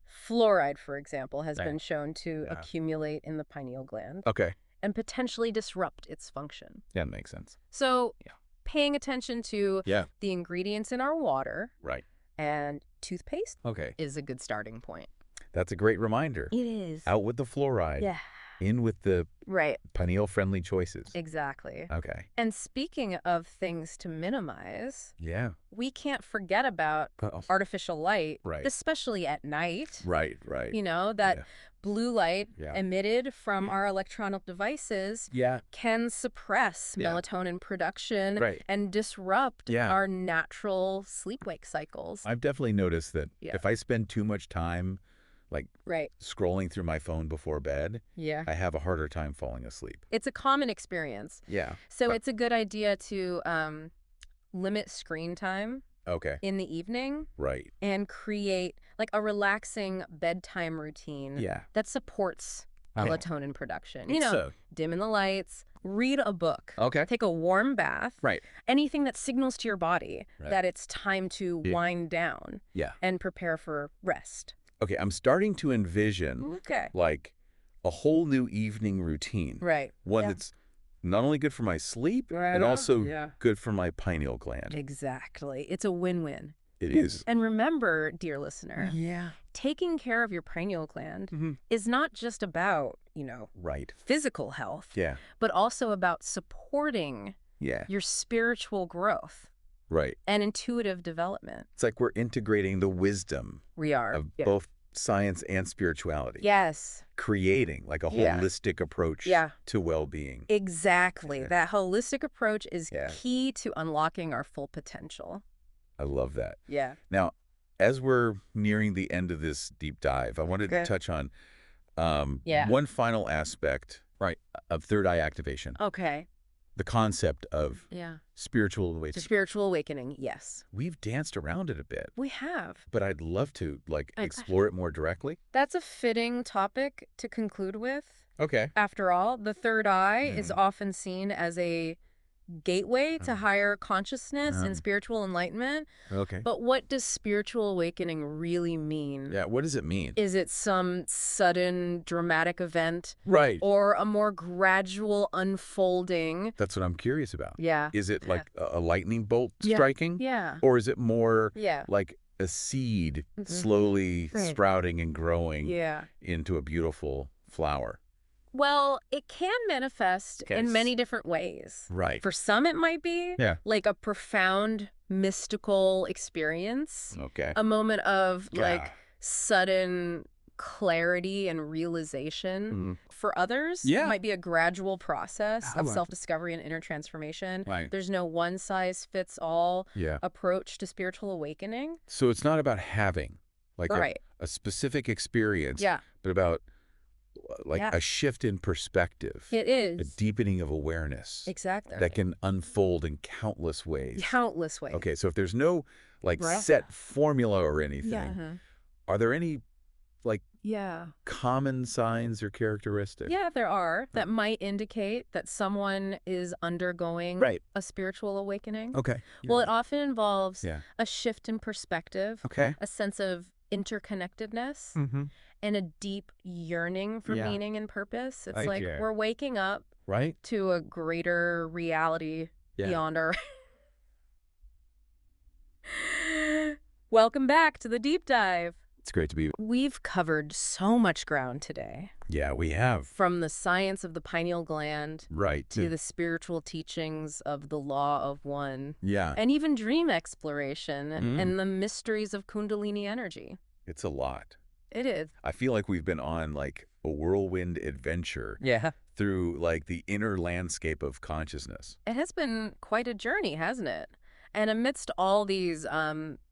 Fluoride, for example, has Yeah. been shown to Yeah. accumulate in the pineal gland Okay. and potentially disrupt its function. Yeah, that makes sense. So Yeah. paying attention to Yeah. the ingredients in our water Right. and toothpaste Okay. is a good starting point. That's a great reminder. It is. Out with the fluoride. Yeah. In with the Right. pineal-friendly choices. Exactly. Okay. And speaking of things to minimize, Yeah. we can't forget about artificial light, Right. especially at night. Right, right. You know, that Yeah. blue light Yeah. emitted from our electronic devices Yeah. can suppress Yeah. melatonin production Right. and disrupt Yeah. our natural sleep-wake cycles. I've definitely noticed that Yeah. if I spend too much time Right. scrolling through my phone before bed, Yeah. I have a harder time falling asleep. It's a common experience. Yeah. So But- it's a good idea to limit screen time Okay. in the evening Right. and create like a relaxing bedtime routine Yeah. that supports Okay. melatonin production. You know, So, dim in the lights, read a book, okay. take a warm bath, Right. anything that signals to your body Right. that it's time to Yeah. wind down Yeah. and prepare for rest. Okay, I'm starting to envision Okay. like a whole new evening routine. Right. One Yeah. that's not only good for my sleep, Right and on. also Yeah. good for my pineal gland. Exactly. It's a win-win. It is. And remember, dear listener, Yeah. taking care of your pineal gland Mhm. is not just about, Right. physical health, Yeah. but also about supporting Yeah. your spiritual growth Right. and intuitive development. It's like we're integrating the wisdom We are. of both science and spirituality. Yes. Creating like a Yeah. holistic approach Yeah. to well-being. Exactly. Yeah. That holistic approach is Yeah. key to unlocking our full potential. I love that. Yeah. Now, as we're nearing the end of this deep dive, I wanted to Okay. touch on Yeah. one final aspect, right, of third eye activation. Okay. The concept of Yeah. spiritual The awakening. spiritual awakening, yes. We've danced around it a bit, We have. but I'd love to I- explore it more directly. That's a fitting topic to conclude with. Okay. After all, the third eye is often seen as a gateway to higher consciousness and spiritual enlightenment. Okay. But what does spiritual awakening really mean? Yeah, what does it mean? Is it some sudden dramatic event Right. or a more gradual unfolding? That's what I'm curious about. Yeah. Is it like a lightning bolt Yeah. striking? Yeah. Or is it more Yeah. like a seed slowly Right. sprouting and growing Yeah. into a beautiful flower? Well, it can manifest Okay. in many different ways. Right. For some, it might be Yeah. like a profound mystical experience, Okay. a moment of like Yeah. sudden clarity and realization. Mhm. For others, Yeah. it might be a gradual process How of about- self-discovery and inner transformation. Right. There's no one-size-fits-all Yeah. approach to spiritual awakening. So it's not about having like Right. a specific experience, Yeah, but about like Yeah. a shift in perspective, it a is. deepening of awareness Exactly. that can unfold in countless ways. Countless ways. Okay, so if there's no like Right. set formula or anything, Yeah. are there any like Yeah. common signs or characteristics? Yeah, there are that might indicate that someone is undergoing Right. a spiritual awakening. Okay. Well, it often involves Yeah. a shift in perspective, Okay. a sense of interconnectedness, Mm-hmm. and a deep yearning for Yeah. meaning and purpose. It's Right, like yeah. we're waking up Right? to a greater reality beyond our... Welcome back to the deep dive. It's great to be. We've covered so much ground today, Yeah, we have. from the science of the pineal gland Right. to the spiritual teachings of the law of one, Yeah. and even dream exploration and the mysteries of Kundalini energy. It's a lot. It is. I feel like we've been on like a whirlwind adventure Yeah. through like the inner landscape of consciousness. It has been quite a journey, hasn't it? And amidst all these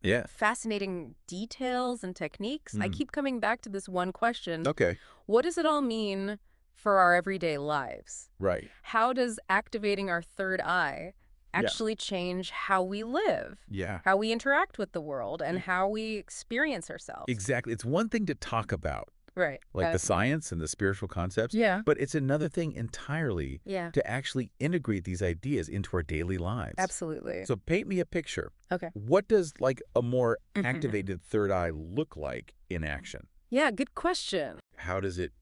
Yeah. fascinating details and techniques, I keep coming back to this one question. Okay. What does it all mean for our everyday lives? Right. How does activating our third eye actually change how we live, Yeah. how we interact with the world, and how we experience ourselves? Exactly. It's one thing to talk about Right. like the science and the spiritual concepts. Yeah. But it's another thing entirely Yeah. to actually integrate these ideas into our daily lives. Absolutely. So paint me a picture. Okay. What does like a more activated third eye look like in action? Yeah, good question. How does it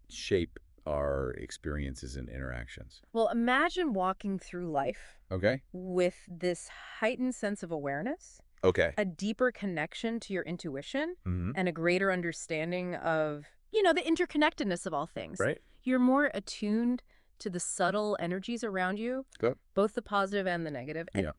shape our experiences and interactions? Well, imagine walking through life Okay. with this heightened sense of awareness, Okay. a deeper connection to your intuition, Mm-hmm. and a greater understanding of, the interconnectedness of all things. Right. You're more attuned to the subtle energies around you, Good. both the positive and the negative. And, Yeah.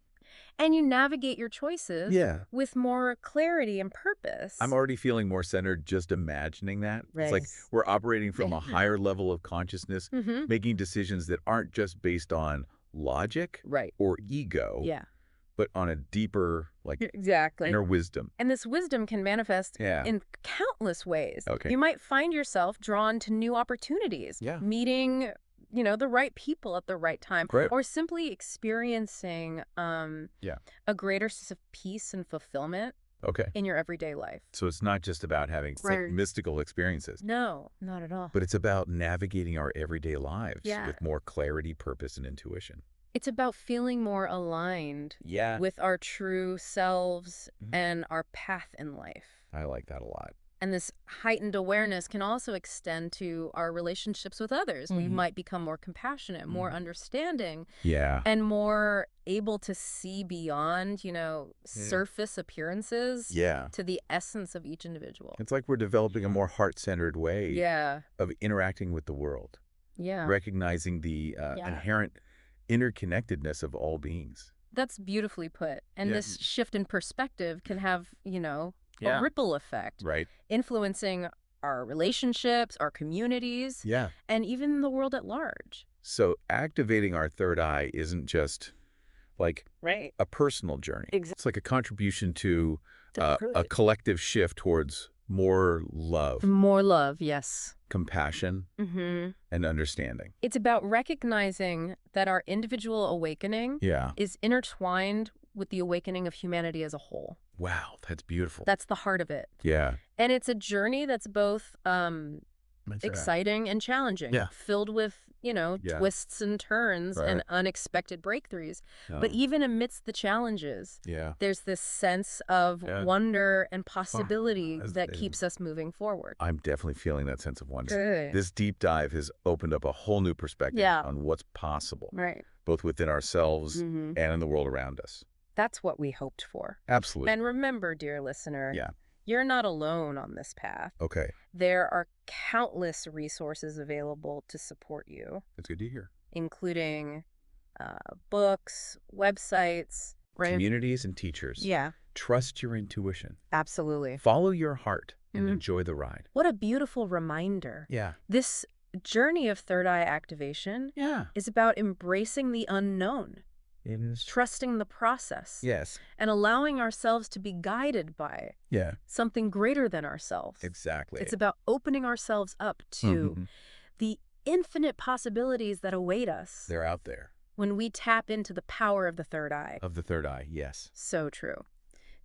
and you navigate your choices Yeah. with more clarity and purpose. I'm already feeling more centered just imagining that. It's like Right. we're operating from a Yeah. higher level of consciousness, Mm-hmm. making decisions that aren't just based on logic Right. or ego, Yeah. but on a deeper, like, Exactly. inner wisdom. And this wisdom can manifest Yeah. in countless ways. Okay. You might find yourself drawn to new opportunities, Yeah. meeting, the right people at the right time, Great. or simply experiencing Yeah. a greater sense of peace and fulfillment Okay. in your everyday life. So it's not just about having like Right. mystical experiences, No, not at all. but it's about navigating our everyday lives Yeah. with more clarity, purpose, and intuition. It's about feeling more aligned Yeah. with our true selves Mhm. and our path in life. I like that a lot. And this heightened awareness can also extend to our relationships with others. We might become more compassionate, more understanding, Yeah. and more able to see beyond, surface appearances Yeah. to the essence of each individual. It's like we're developing a more heart-centered way Yeah. of interacting with the world, Yeah. recognizing the inherent interconnectedness of all beings. That's beautifully put. And Yeah. this shift in perspective can have, Yeah. a ripple effect, Right. influencing our relationships, our communities, Yeah. and even the world at large. So activating our third eye isn't just like Right. a personal journey. Exactly. It's like a contribution to a collective shift towards more love, More love, yes. compassion, Mm-hmm. and understanding. It's about recognizing that our individual awakening Yeah. is intertwined with the awakening of humanity as a whole. Wow, that's beautiful. That's the heart of it. Yeah. And it's a journey that's both That's right. exciting and challenging, Yeah. filled with, Yeah. twists and turns Right. and unexpected breakthroughs. Oh. But even amidst the challenges, Yeah. there's this sense of Yeah. wonder and possibility That's- that keeps us moving forward. I'm definitely feeling that sense of wonder. Good. This deep dive has opened up a whole new perspective Yeah. on what's possible, Right. both within ourselves Mm-hmm. and in the world around us. That's what we hoped for. Absolutely. And remember, dear listener, Yeah. you're not alone on this path. Okay. There are countless resources available to support you, That's good to hear. including books, websites, right? Communities and teachers. Yeah, Trust your intuition. absolutely. Follow your heart and Mhm. enjoy the ride. What a beautiful reminder. Yeah. This journey of third eye activation Yeah. is about embracing the unknown, It is. trusting the process, Yes. and allowing ourselves to be guided by Yeah. something greater than ourselves. Exactly. It's about opening ourselves up to Mhm. the infinite possibilities that await us They're out there. when we tap into the power of the third eye. Of the third eye, yes. So true.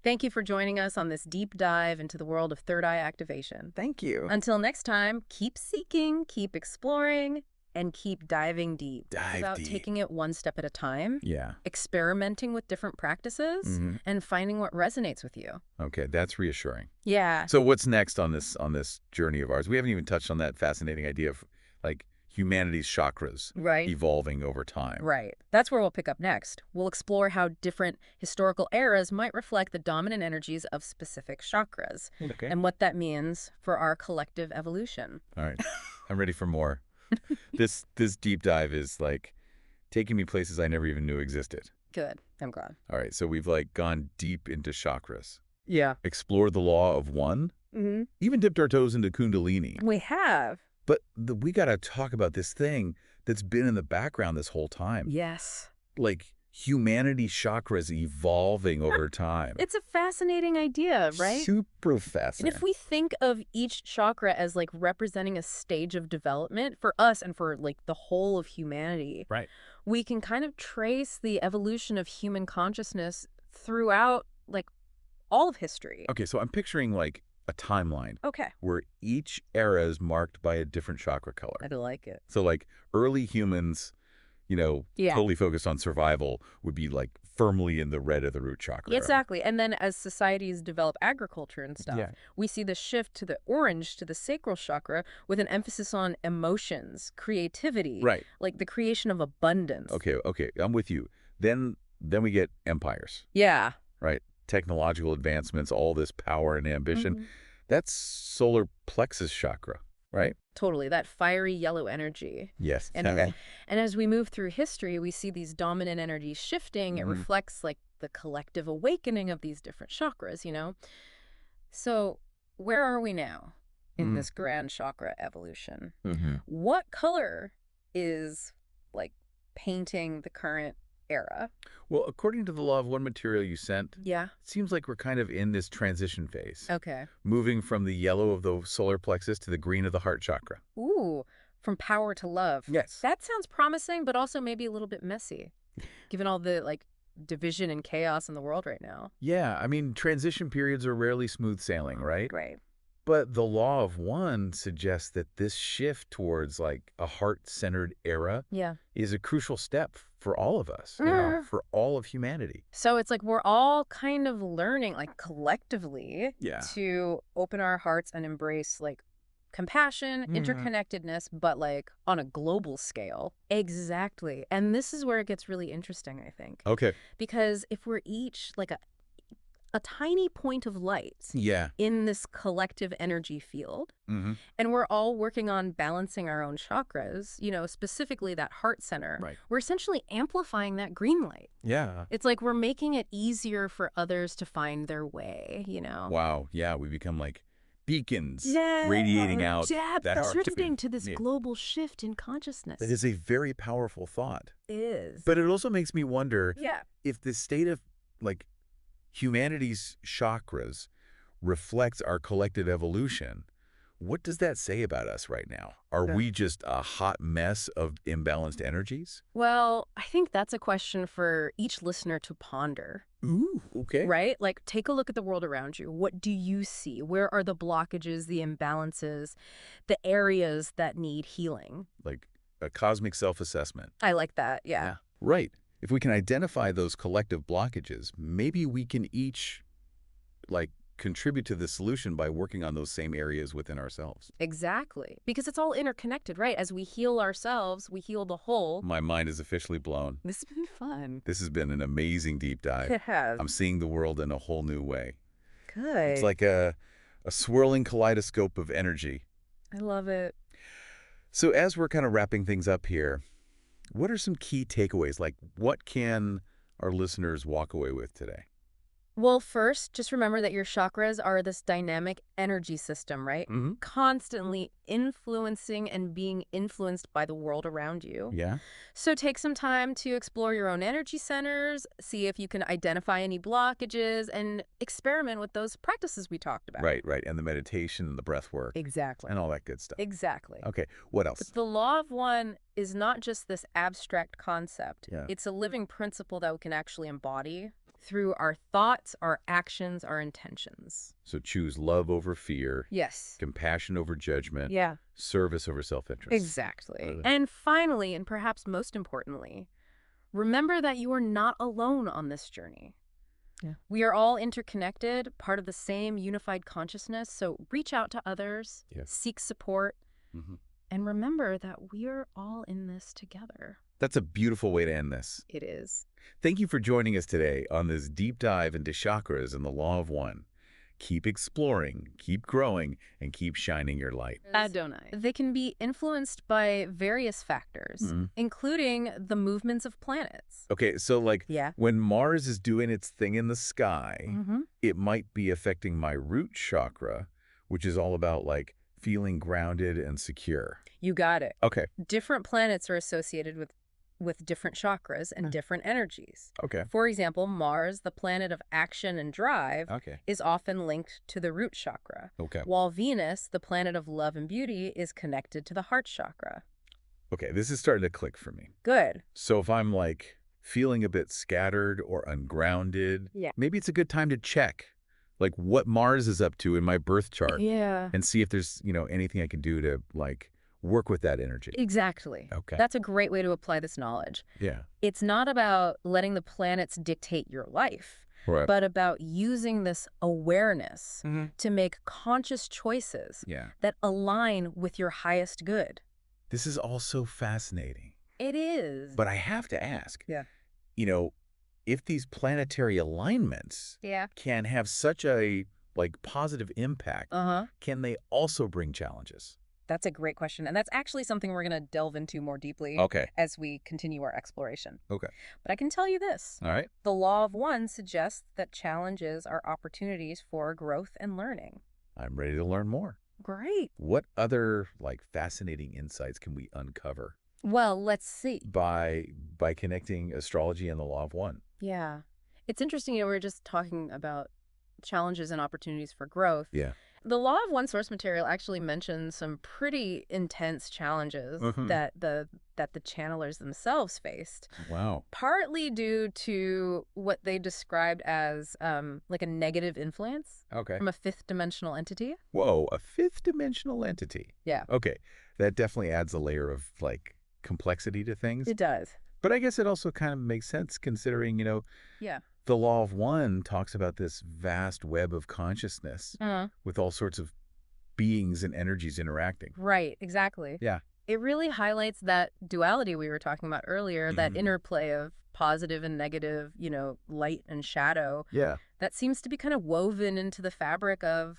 Thank you for joining us on this deep dive into the world of third eye activation. Thank you. Until next time, keep seeking, keep exploring, and keep diving deep. It's Dive about deep. taking it one step at a time, Yeah. experimenting with different practices, Mhm. and finding what resonates with you. Okay, that's reassuring. Yeah. So what's next on this journey of ours? We haven't even touched on that fascinating idea of like humanity's chakras Right. evolving over time. Right. That's where we'll pick up next. We'll explore how different historical eras might reflect the dominant energies of specific chakras Okay. and what that means for our collective evolution. All right. I'm ready for more. This deep dive is like taking me places I never even knew existed. Good. I'm glad. All right, so we've like gone deep into chakras, Yeah. explored the law of one, Mm-hmm. even dipped our toes into Kundalini. We have. But we got to talk about this thing that's been in the background this whole time. Yes. Like humanity chakras evolving over time. It's a fascinating idea, right? Super And fascinating. if we think of each chakra as like representing a stage of development for us and for like the whole of humanity, Right. we can kind of trace the evolution of human consciousness throughout like all of history. Okay, so I'm picturing like a timeline Okay. where each era is marked by a different chakra color. I do like it. So like early humans, Yeah. totally focused on survival would be like firmly in the red of the root chakra. Exactly. And then as societies develop agriculture and stuff, Yeah. we see the shift to the orange, to the sacral chakra, with an emphasis on emotions, creativity, Right. like the creation of abundance. Okay, I'm with you. Then we get empires, Yeah. right? Technological advancements, all this power and ambition. Mhm. That's solar plexus chakra, right? Totally. That fiery yellow energy. Yes. And and as we move through history, we see these dominant energies shifting. It Mhm. reflects like the collective awakening of these different chakras. So where are we now in Mm. this grand chakra evolution? Mhm. What color is like painting the current era? Well, according to the law of one material you sent, Yeah. it seems like we're kind of in this transition phase, Okay. moving from the yellow of the solar plexus to the green of the heart chakra. Ooh, from power to love. Yes. That sounds promising, but also maybe a little bit messy, given all the like division and chaos in the world right now. Yeah, I mean, transition periods are rarely smooth sailing, right? Great. But the law of one suggests that this shift towards like a heart-centered era Yeah. is a crucial step for all of us, for all of humanity. So it's like we're all kind of learning, like collectively, Yeah. to open our hearts and embrace like compassion, interconnectedness, but like on a global scale. Exactly. And this is where it gets really interesting, I think. Okay. Because if we're each like a tiny point of light Yeah. in this collective energy field, and we're all working on balancing our own chakras, specifically that heart center, Right. we're essentially amplifying that green light. Yeah. It's like we're making it easier for others to find their way. Wow. Yeah, we become like beacons Yeah, radiating out depth, that heart. contributing to this Yeah. global shift in consciousness. That is a very powerful thought. It is. But it also makes me wonder Yeah. if the state of like humanity's chakras reflects our collective evolution. What does that say about us right now? Are we just a hot mess of imbalanced energies? Well, I think that's a question for each listener to ponder. Ooh, okay. Right? Like, take a look at the world around you. What do you see? Where are the blockages, the imbalances, the areas that need healing? Like a cosmic self-assessment. I like that. Yeah. Right. If we can identify those collective blockages, maybe we can each like contribute to the solution by working on those same areas within ourselves. Exactly. Because it's all interconnected, right? As we heal ourselves, we heal the whole. My mind is officially blown. This has been fun. This has been an amazing deep dive. It has. I'm seeing the world in a whole new way. Good. It's like a swirling kaleidoscope of energy. I love it. So as we're kind of wrapping things up here, what are some key takeaways? Like, what can our listeners walk away with today? Well, first, just remember that your chakras are this dynamic energy system, right? Constantly influencing and being influenced by the world around you. Yeah. So take some time to explore your own energy centers, see if you can identify any blockages, and experiment with those practices we talked about. Right. And the meditation and the breath work. Exactly. And all that good stuff. Exactly. Okay. What else? But the law of one is not just this abstract concept. Yeah. It's a living principle that we can actually embody through our thoughts, our actions, our intentions. So choose love over fear. Yes. Compassion over judgment. Yeah. Service over self-interest. Exactly. And finally, and perhaps most importantly, remember that you are not alone on this journey. Yeah. We are all interconnected, part of the same unified consciousness. So reach out to others, seek support, and remember that we are all in this together. That's a beautiful way to end this. It is. Thank you for joining us today on this deep dive into chakras and the law of one. Keep exploring, keep growing, and keep shining your light. Adonai. They can be influenced by various factors, including the movements of planets. Okay, so like when Mars is doing its thing in the sky, it might be affecting my root chakra, which is all about like feeling grounded and secure. You got it. Okay. Different planets are associated with different chakras and different energies. Okay. For example, Mars, the planet of action and drive, is often linked to the root chakra. Okay. While Venus, the planet of love and beauty, is connected to the heart chakra. Okay, this is starting to click for me. Good. So if I'm like feeling a bit scattered or ungrounded, maybe it's a good time to check like what Mars is up to in my birth chart. Yeah. And see if there's, anything I can do to like work with that energy. Exactly. Okay. That's a great way to apply this knowledge. Yeah. It's not about letting the planets dictate your life, but about using this awareness to make conscious choices that align with your highest good. This is all so fascinating. It is. But I have to ask, if these planetary alignments can have such a like positive impact, can they also bring challenges? That's a great question. And that's actually something we're going to delve into more deeply as we continue our exploration. Okay. But I can tell you this. All right. The law of one suggests that challenges are opportunities for growth and learning. I'm ready to learn more. Great. What other like fascinating insights can we uncover? Well, let's see. By connecting astrology and the law of one. Yeah. It's interesting, we were just talking about challenges and opportunities for growth. Yeah. The law of one source material actually mentions some pretty intense challenges that the channelers themselves faced, Wow. partly due to what they described as like a negative influence Okay. from a fifth dimensional entity. Whoa, a fifth dimensional entity. Yeah, Okay, that definitely adds a layer of, like, complexity to things. it does. But I guess it also kind of makes sense considering, Yeah. the law of one talks about this vast web of consciousness with all sorts of beings and energies interacting. Right, exactly. Yeah. It really highlights that duality we were talking about earlier, that interplay of positive and negative, light and shadow. Yeah. That seems to be kind of woven into the fabric of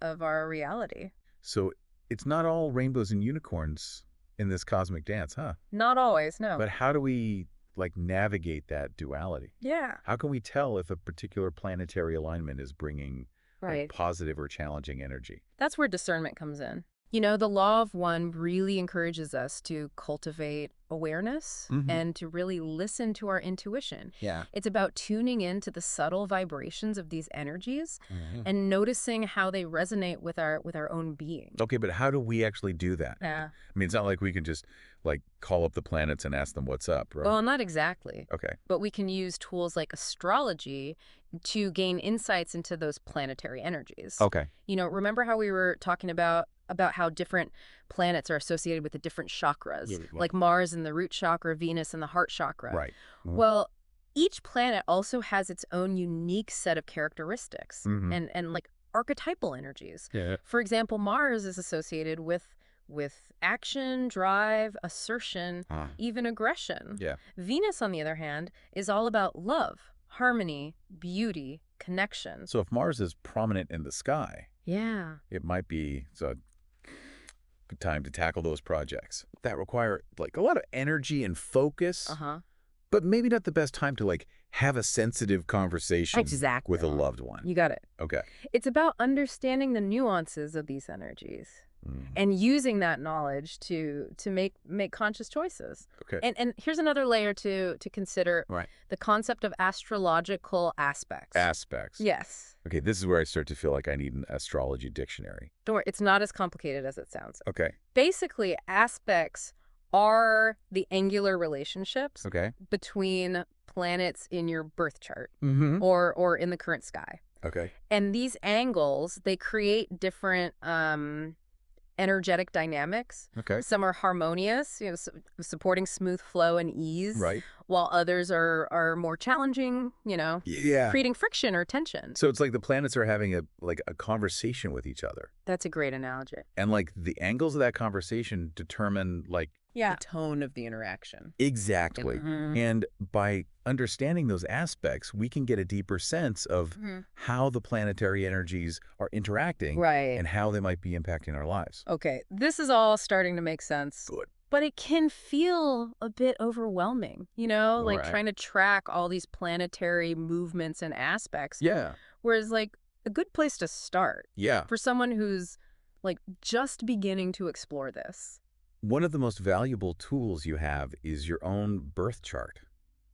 our reality. So it's not all rainbows and unicorns in this cosmic dance, huh? Not always, no. But how do we, like, navigate that duality? Yeah. How can we tell if a particular planetary alignment is bringing like, positive or challenging energy? That's where discernment comes in. The law of one really encourages us to cultivate awareness and to really listen to our intuition. Yeah. It's about tuning into the subtle vibrations of these energies and noticing how they resonate with our own being. Okay, but how do we actually do that? Yeah. I mean, it's not like we can just, like, call up the planets and ask them what's up, right? Well, not exactly. Okay. But we can use tools like astrology to gain insights into those planetary energies. Okay. Remember how we were talking about how different planets are associated with the different chakras, like Mars in the root chakra, Venus in the heart chakra. Right. Well, each planet also has its own unique set of characteristics and like archetypal energies. Yeah. For example, Mars is associated with action, drive, assertion, even aggression. Yeah. Venus, on the other hand, is all about love, harmony, beauty, connection. So if Mars is prominent in the sky, Yeah. it might be a good time to tackle those projects that require, like, a lot of energy and focus, but maybe not the best time to, like, have a sensitive conversation Exactly. with a loved one. You got it. Okay. It's about understanding the nuances of these energies and using that knowledge to make conscious choices. Okay. And here's another layer to consider. Right. The concept of astrological aspects. Aspects. Yes. Okay, this is where I start to feel like I need an astrology dictionary. Don't worry, it's not as complicated as it sounds. Okay. Basically, aspects are the angular relationships Okay. between planets in your birth chart Mm-hmm. or in the current sky. Okay. And these angles, they create different energetic dynamics. Okay. Some are harmonious, supporting smooth flow and ease. Right. While others are more challenging, Yeah. creating friction or tension. So it's like the planets are having a conversation with each other. That's a great analogy. And, like, the angles of that conversation determine, like, Yeah. The tone of the interaction. exactly. And by understanding those aspects, we can get a deeper sense of how the planetary energies are interacting Right. and how they might be impacting our lives. Okay, this is all starting to make sense. Good. But it can feel a bit overwhelming, like Right. trying to track all these planetary movements and aspects. Yeah. Whereas, like, a good place to start Yeah. for someone who's, like, just beginning to explore this. One of the most valuable tools you have is your own birth chart.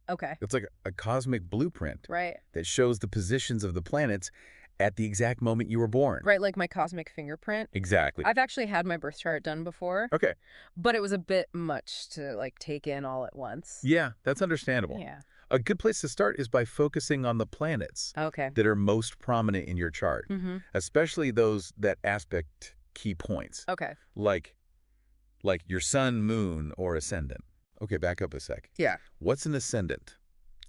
Okay. It's like a cosmic blueprint Right. that shows the positions of the planets at the exact moment you were born. Right, like my cosmic fingerprint. Exactly. I've actually had my birth chart done before, Okay. but it was a bit much to, like, take in all at once. Yeah, that's understandable. Yeah. A good place to start is by focusing on the planets Okay. that are most prominent in your chart, especially those that aspect key points, Okay. like your sun, moon, or ascendant. Okay, back up a sec. Yeah. What's an ascendant?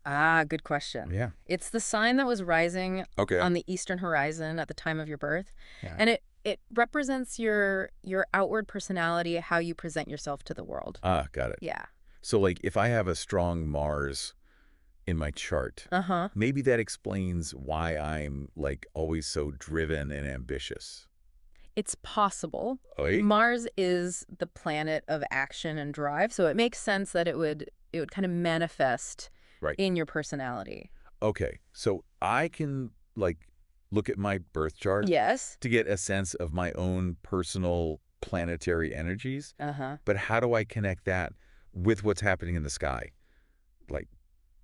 Ah, good question. Yeah. It's the sign that was rising Okay. on the eastern horizon at the time of your birth. Yeah. And it represents your outward personality, how you present yourself to the world. Got it. Yeah. So, like, if I have a strong Mars in my chart, Uh-huh. maybe that explains why I'm, like, always so driven and ambitious. It's possible. Oy? Mars is the planet of action and drive, so it makes sense that it would kind of manifest Right. in your personality. Okay, so I can, like, look at my birth chart Yes. to get a sense of my own personal planetary energies, Uh-huh. but how do I connect that with what's happening in the sky? Like,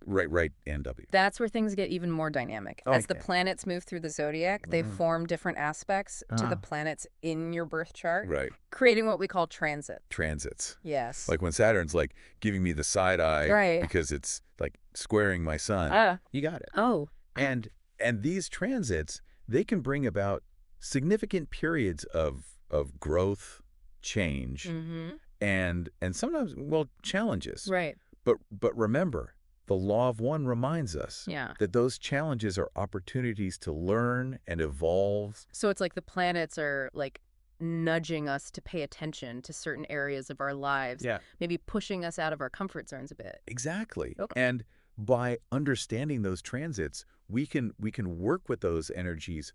Right, NW. That's where things get even more dynamic. As the Okay. planets move through the zodiac, they form different aspects to the planets in your birth chart, Right. creating what we call transit. Transits. Yes. Like when Saturn's like giving me the side eye Right. because it's like squaring my sun. You got it. Oh. And these transits, they can bring about significant periods of growth, change, Mm-hmm. and sometimes, well, challenges. Right. But remember, the law of one reminds us Yeah. that those challenges are opportunities to learn and evolve. So it's like the planets are like nudging us to pay attention to certain areas of our lives, maybe pushing us out of our comfort zones a bit. Exactly. Okay. And by understanding those transits, we can work with those energies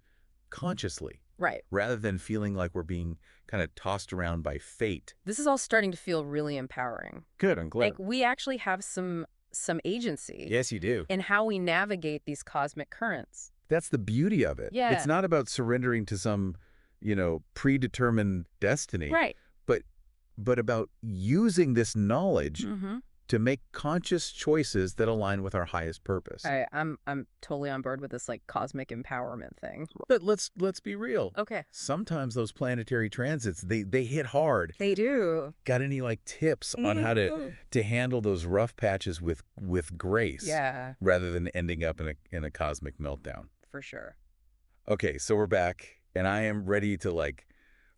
consciously, Right. rather than feeling like we're being kind of tossed around by fate. This is all starting to feel really empowering. Good, I'm glad. Like we actually have some agency Yes, you do. in how we navigate these cosmic currents. That's the beauty of it. Yeah. It's not about surrendering to some, predetermined destiny, Right. but about using this knowledge Mm-hmm. to make conscious choices that align with our highest purpose. I'm totally on board with this like cosmic empowerment thing. But let's be real. Okay. Sometimes those planetary transits, they hit hard. They do. Got any like tips on how to handle those rough patches with grace, Yeah, rather than ending up in a cosmic meltdown? for sure. Okay, so we're back, and I am ready to like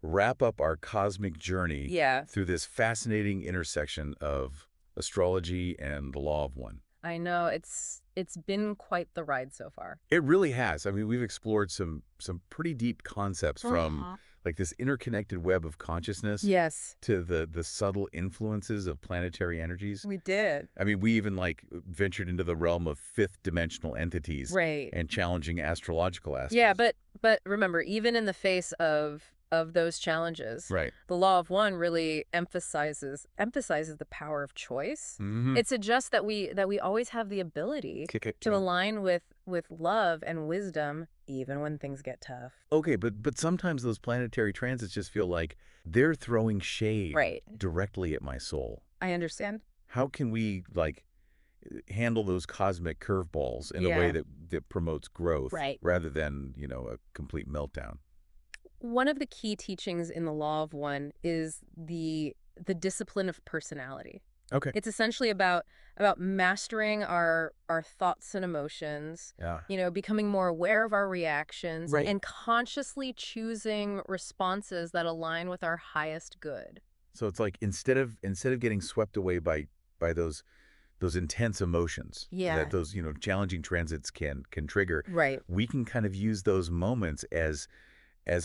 wrap up our cosmic journey Yeah, through this fascinating intersection of astrology and the law of one. I know it's been quite the ride so far. It really has. I mean, we've explored some pretty deep concepts from Uh-huh. like this interconnected web of consciousness Yes, to the subtle influences of planetary energies. we did. I mean, we even like ventured into the realm of fifth dimensional entities Right. and challenging astrological aspects. Yeah, but remember, even in the face of those challenges, right. the law of one really emphasizes the power of choice. Mm-hmm. It suggests that we always have the ability to align with love and wisdom even when things get tough. Okay, but sometimes those planetary transits just feel like they're throwing shade Right. directly at my soul. I understand. How can we like handle those cosmic curveballs in a Yeah. way that promotes growth, Right. rather than, a complete meltdown? One of the key teachings in the law of one is the discipline of personality. Okay. It's essentially about mastering our thoughts and emotions, Yeah. becoming more aware of our reactions, Right. and consciously choosing responses that align with our highest good. So it's like instead of getting swept away by those intense emotions Yeah. that those, challenging transits can trigger, Right. we can kind of use those moments as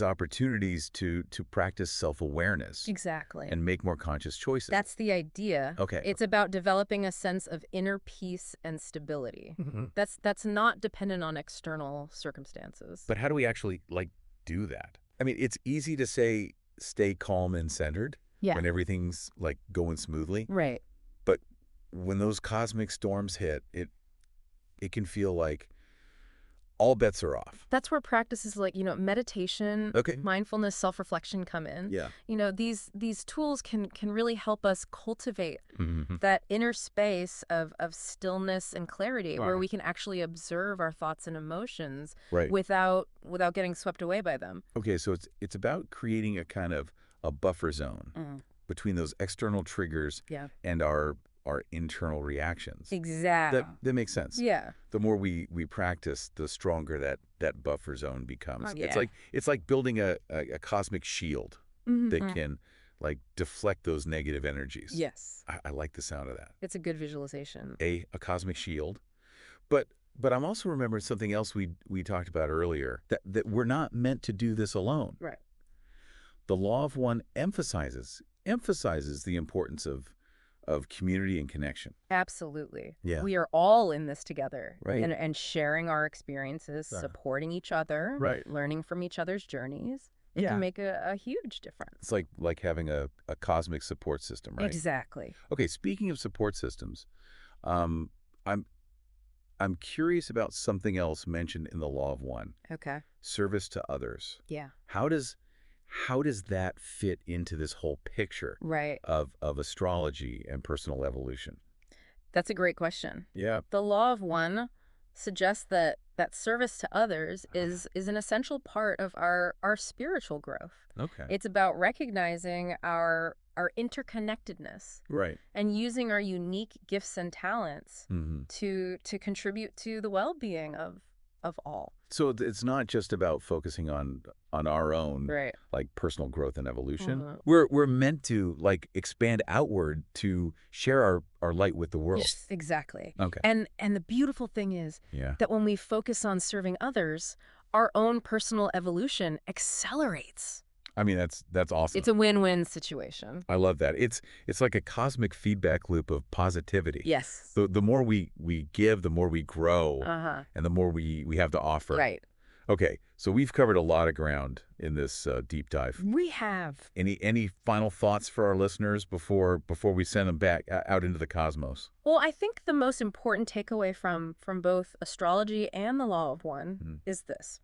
opportunities to practice self-awareness Exactly. and make more conscious choices. That's the idea. Okay. It's about developing a sense of inner peace and stability. Mhm. That's not dependent on external circumstances. But how do we actually like do that? I mean, it's easy to say stay calm and centered Yeah. when everything's like going smoothly, Right. but when those cosmic storms hit, it can feel like all bets are off. That's where practices like, meditation, Okay. mindfulness, self-reflection come in. Yeah. These tools can really help us cultivate Mm-hmm. that inner space of stillness and clarity where Right. we can actually observe our thoughts and emotions Right. without getting swept away by them. Okay, so it's about creating a kind of a buffer zone Mm. between those external triggers Yeah. and our internal reactions. Exactly. That makes sense. Yeah. The more we practice, the stronger that buffer zone becomes. Yeah. It's like building a cosmic shield Mhm. that can like deflect those negative energies. Yes. I like the sound of that. It's a good visualization. A cosmic shield. But I'm also remembering something else we talked about earlier, that we're not meant to do this alone. Right. The law of one emphasizes the importance of community and connection. Absolutely. Yeah. We are all in this together. Right. And sharing our experiences, Yeah. supporting each other, Right. learning from each other's journeys. It Yeah. can make a huge difference. It's like having a cosmic support system, right? Exactly. Okay, speaking of support systems, um, I'm curious about something else mentioned in the law of one, Okay. service to others. Yeah. How does that fit into this whole picture Right. of astrology and personal evolution? That's a great question. Yeah. The law of one suggests that service to others is an essential part of our spiritual growth. Okay. It's about recognizing our interconnectedness Right. and using our unique gifts and talents Hmm. to contribute to the well-being of all. So it's not just about focusing on our own Right. like personal growth and evolution. Mhm. We're meant to like expand outward to share our light with the world. Yes, exactly. Okay. And the beautiful thing is Yeah. that when we focus on serving others, our own personal evolution accelerates. I mean, that's awesome. It's a win-win situation. I love that. It's like a cosmic feedback loop of positivity. Yes. The more we give, the more we grow, Uh-huh. and the more we have to offer. Right. Okay, so we've covered a lot of ground in this deep dive. We have. Any final thoughts for our listeners before we send them back out into the cosmos? Well, I think the most important takeaway from both astrology and the law of one Mhm. is this.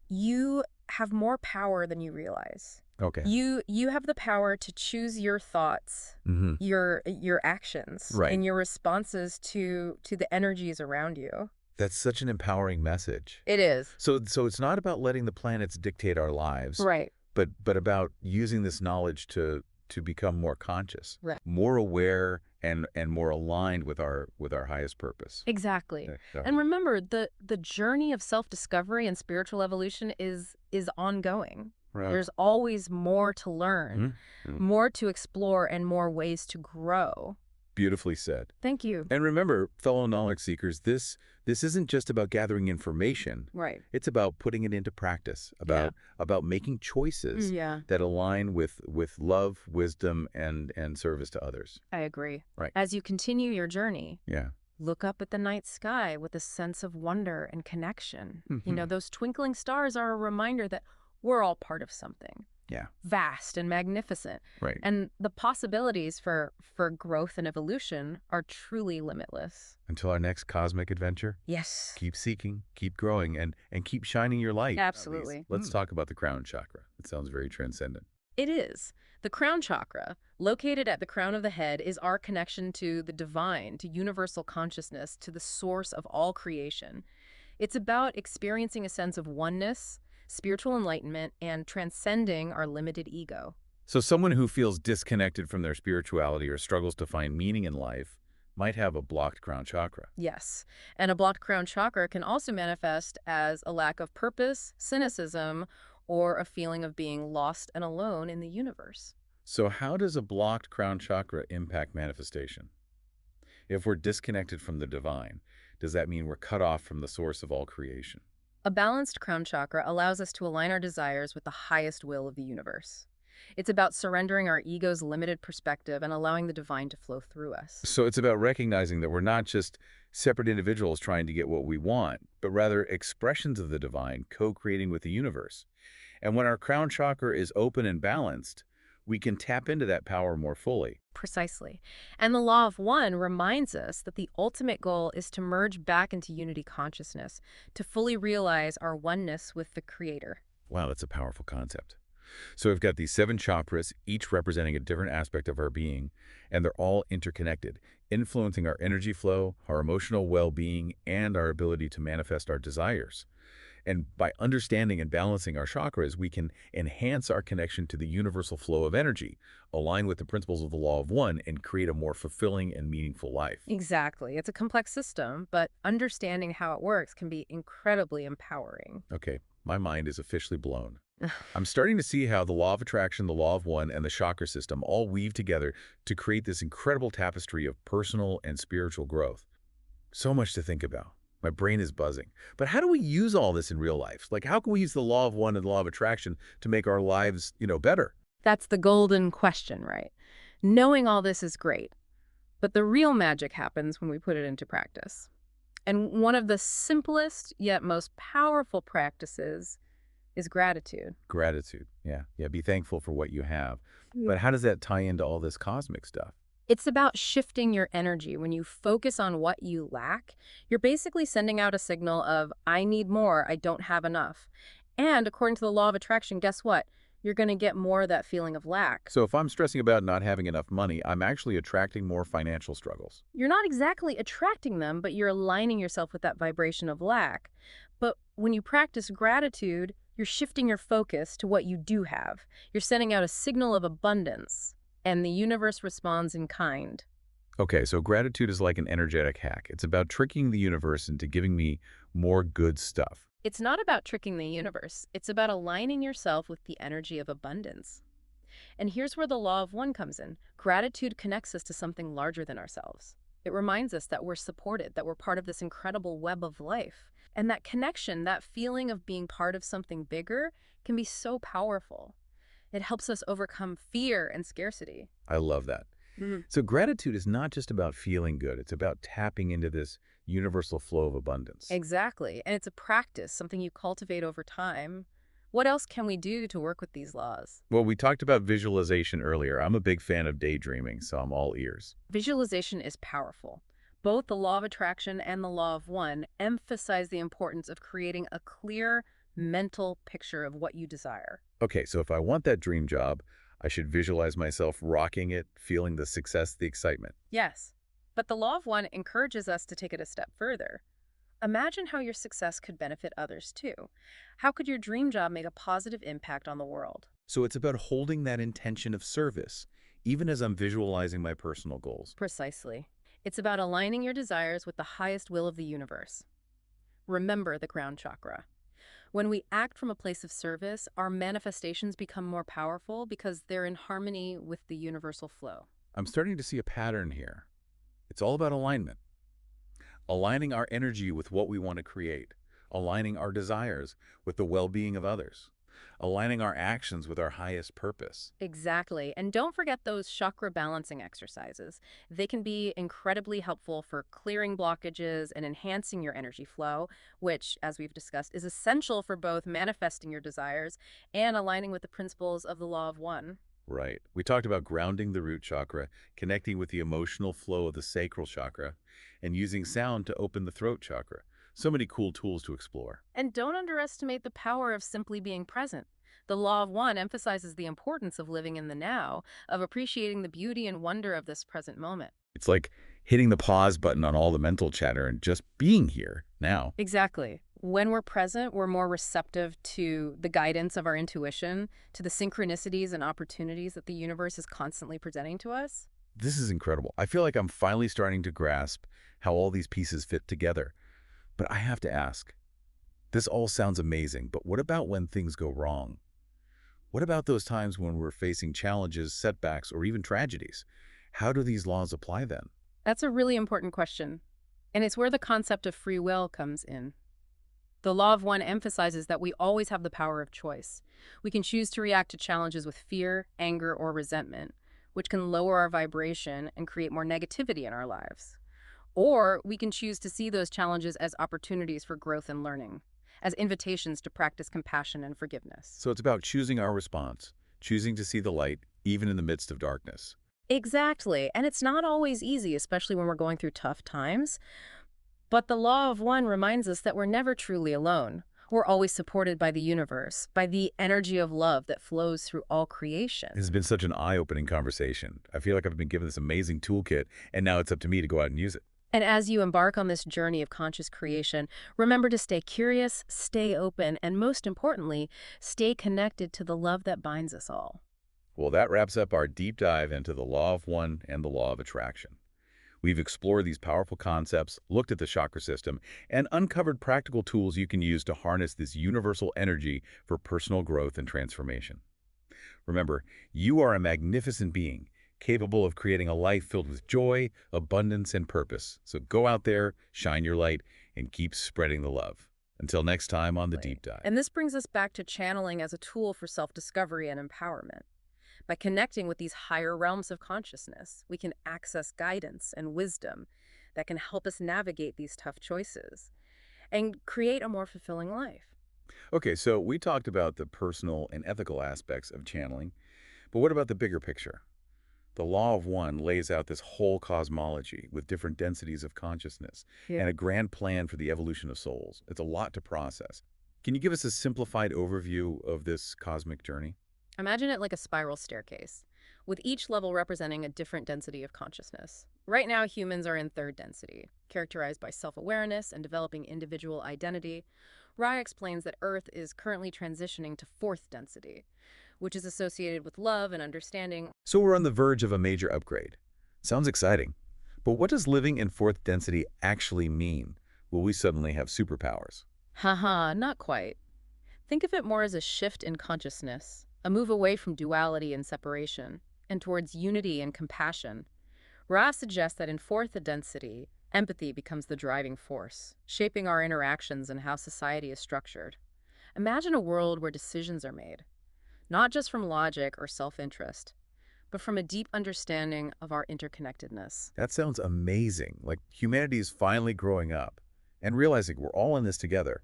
You have more power than you realize. Okay. You have the power to choose your thoughts, Mm-hmm. your actions, Right. and your responses to the energies around you. That's such an empowering message. It is. So it's not about letting the planets dictate our lives, Right. but about using this knowledge to become more conscious, Right. more aware, and more aligned with our highest purpose. Exactly. Yeah. And remember, the journey of self-discovery and spiritual evolution is ongoing. Right. There's always more to learn, Mhm. more to explore, and more ways to grow. Beautifully said. Thank you. And remember, fellow knowledge seekers, this isn't just about gathering information. Right. It's about putting it into practice, about making choices Yeah, that align with love, wisdom, and service to others. I agree. Right. As you continue your journey, Yeah. look up at the night sky with a sense of wonder and connection. You know, Mhm. those twinkling stars are a reminder that we're all part of something Yeah. vast and magnificent. Right. And the possibilities for growth and evolution are truly limitless. Until our next cosmic adventure, Yes. keep seeking, keep growing, and keep shining your light. Absolutely. At least. Let's talk about the crown chakra. It sounds very transcendent. It is. The crown chakra, located at the crown of the head, is our connection to the divine, to universal consciousness, to the source of all creation. It's about experiencing a sense of oneness, spiritual enlightenment, and transcending our limited ego. So someone who feels disconnected from their spirituality or struggles to find meaning in life might have a blocked crown chakra. Yes. And a blocked crown chakra can also manifest as a lack of purpose, cynicism, or a feeling of being lost and alone in the universe. So how does a blocked crown chakra impact manifestation? If we're disconnected from the divine, does that mean we're cut off from the source of all creation? A balanced crown chakra allows us to align our desires with the highest will of the universe. It's about surrendering our ego's limited perspective and allowing the divine to flow through us. So it's about recognizing that we're not just separate individuals trying to get what we want, but rather expressions of the divine co-creating with the universe. And when our crown chakra is open and balanced, we can tap into that power more fully. Precisely. And the law of one reminds us that the ultimate goal is to merge back into unity consciousness, to fully realize our oneness with the Creator. Wow, that's a powerful concept. So we've got these 7 chakras, each representing a different aspect of our being, and they're all interconnected, influencing our energy flow, our emotional well-being, and our ability to manifest our desires. And by understanding and balancing our chakras, we can enhance our connection to the universal flow of energy, align with the principles of the law of one, and create a more fulfilling and meaningful life. Exactly. It's a complex system, but understanding how it works can be incredibly empowering. Okay, my mind is officially blown. I'm starting to see how the law of attraction, the law of one, and the chakra system all weave together to create this incredible tapestry of personal and spiritual growth. So much to think about. My brain is buzzing. But how do we use all this in real life? Like, how can we use the law of one and the law of attraction to make our lives, better? That's the golden question, right? Knowing all this is great, but the real magic happens when we put it into practice. And one of the simplest yet most powerful practices is gratitude. Gratitude. Yeah. Be thankful for what you have. But how does that tie into all this cosmic stuff? It's about shifting your energy. When you focus on what you lack, you're basically sending out a signal of, I need more, I don't have enough. And according to the law of attraction, guess what? you're going to get more of that feeling of lack. So if I'm stressing about not having enough money, I'm actually attracting more financial struggles. You're not exactly attracting them, but you're aligning yourself with that vibration of lack. But when you practice gratitude, you're shifting your focus to what you do have. You're sending out a signal of abundance, and the universe responds in kind. Okay, so gratitude is like an energetic hack. It's about tricking the universe into giving me more good stuff. It's not about tricking the universe. It's about aligning yourself with the energy of abundance. And here's where the law of one comes in. Gratitude connects us to something larger than ourselves. It reminds us that we're supported, that we're part of this incredible web of life. And that connection, that feeling of being part of something bigger, can be so powerful. It helps us overcome fear and scarcity. I love that. So gratitude is not just about feeling good. It's about tapping into this universal flow of abundance. Exactly. And it's a practice, something you cultivate over time. What else can we do to work with these laws? Well, we talked about visualization earlier. I'm a big fan of daydreaming, so I'm all ears. Visualization is powerful. Both the law of attraction and the law of one emphasize the importance of creating a clear mental picture of what you desire. Okay, so if I want that dream job, I should visualize myself rocking it, feeling the success, the excitement. Yes, but the law of one encourages us to take it a step further. Imagine how your success could benefit others too. How could your dream job make a positive impact on the world? So it's about holding that intention of service, even as I'm visualizing my personal goals. Precisely. It's about aligning your desires with the highest will of the universe. Remember the crown chakra. When we act from a place of service, our manifestations become more powerful because they're in harmony with the universal flow. I'm starting to see a pattern here. It's all about alignment. Aligning our energy with what we want to create. Aligning our desires with the well-being of others. Aligning our actions with our highest purpose. Exactly. And don't forget those chakra balancing exercises. They can be incredibly helpful for clearing blockages and enhancing your energy flow, which, as we've discussed, is essential for both manifesting your desires and aligning with the principles of the law of one. Right. We talked about grounding the root chakra, connecting with the emotional flow of the sacral chakra, and using sound to open the throat chakra. So many cool tools to explore. And don't underestimate the power of simply being present. The law of one emphasizes the importance of living in the now, of appreciating the beauty and wonder of this present moment. It's like hitting the pause button on all the mental chatter and just being here now. Exactly. When we're present, we're more receptive to the guidance of our intuition, to the synchronicities and opportunities that the universe is constantly presenting to us. This is incredible. I feel like I'm finally starting to grasp how all these pieces fit together. But I have to ask, this all sounds amazing, but what about when things go wrong? What about those times when we're facing challenges, setbacks, or even tragedies? How do these laws apply then? That's a really important question. And it's where the concept of free will comes in. The law of one emphasizes that we always have the power of choice. We can choose to react to challenges with fear, anger, or resentment, which can lower our vibration and create more negativity in our lives. Or we can choose to see those challenges as opportunities for growth and learning, as invitations to practice compassion and forgiveness. So it's about choosing our response, choosing to see the light, even in the midst of darkness. Exactly. And it's not always easy, especially when we're going through tough times. But the law of one reminds us that we're never truly alone. We're always supported by the universe, by the energy of love that flows through all creation. This has been such an eye-opening conversation. I feel like I've been given this amazing toolkit, and now it's up to me to go out and use it. And as you embark on this journey of conscious creation, remember to stay curious, stay open, and most importantly, stay connected to the love that binds us all. Well, that wraps up our deep dive into the law of one and the law of attraction. We've explored these powerful concepts, looked at the chakra system, and uncovered practical tools you can use to harness this universal energy for personal growth and transformation. Remember, you are a magnificent being, capable of creating a life filled with joy, abundance, and purpose. So go out there, shine your light, and keep spreading the love. Until next time on The Deep Dive. And this brings us back to channeling as a tool for self-discovery and empowerment. By connecting with these higher realms of consciousness, we can access guidance and wisdom that can help us navigate these tough choices and create a more fulfilling life. Okay, so we talked about the personal and ethical aspects of channeling, but what about the bigger picture? The law of one lays out this whole cosmology with different densities of consciousness and a grand plan for the evolution of souls. It's a lot to process. Can you give us a simplified overview of this cosmic journey? Imagine it like a spiral staircase, with each level representing a different density of consciousness. Right now, humans are in third density, characterized by self-awareness and developing individual identity. Ra explains that Earth is currently transitioning to fourth density, which is associated with love and understanding. So we're on the verge of a major upgrade. Sounds exciting. But what does living in fourth density actually mean? Will we suddenly have superpowers? Haha, not quite. Think of it more as a shift in consciousness, a move away from duality and separation, and towards unity and compassion. Ra suggests that in fourth density, empathy becomes the driving force, shaping our interactions and how society is structured. Imagine a world where decisions are made, not just from logic or self-interest, but from a deep understanding of our interconnectedness. That sounds amazing, like humanity is finally growing up and realizing we're all in this together.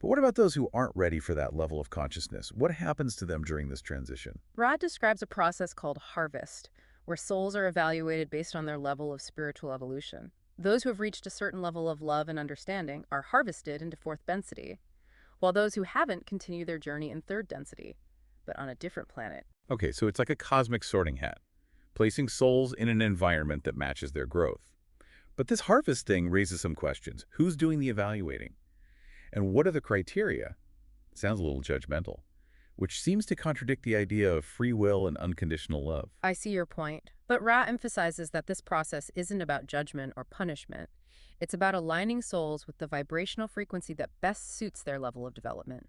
But what about those who aren't ready for that level of consciousness? What happens to them during this transition? Ra describes a process called harvest, where souls are evaluated based on their level of spiritual evolution. Those who have reached a certain level of love and understanding are harvested into fourth density, while those who haven't continue their journey in third density, but on a different planet. Okay, so it's like a cosmic sorting hat, placing souls in an environment that matches their growth. But this harvest thing raises some questions. Who's doing the evaluating? And what are the criteria? Sounds a little judgmental, which seems to contradict the idea of free will and unconditional love. I see your point, but Ra emphasizes that this process isn't about judgment or punishment. It's about aligning souls with the vibrational frequency that best suits their level of development.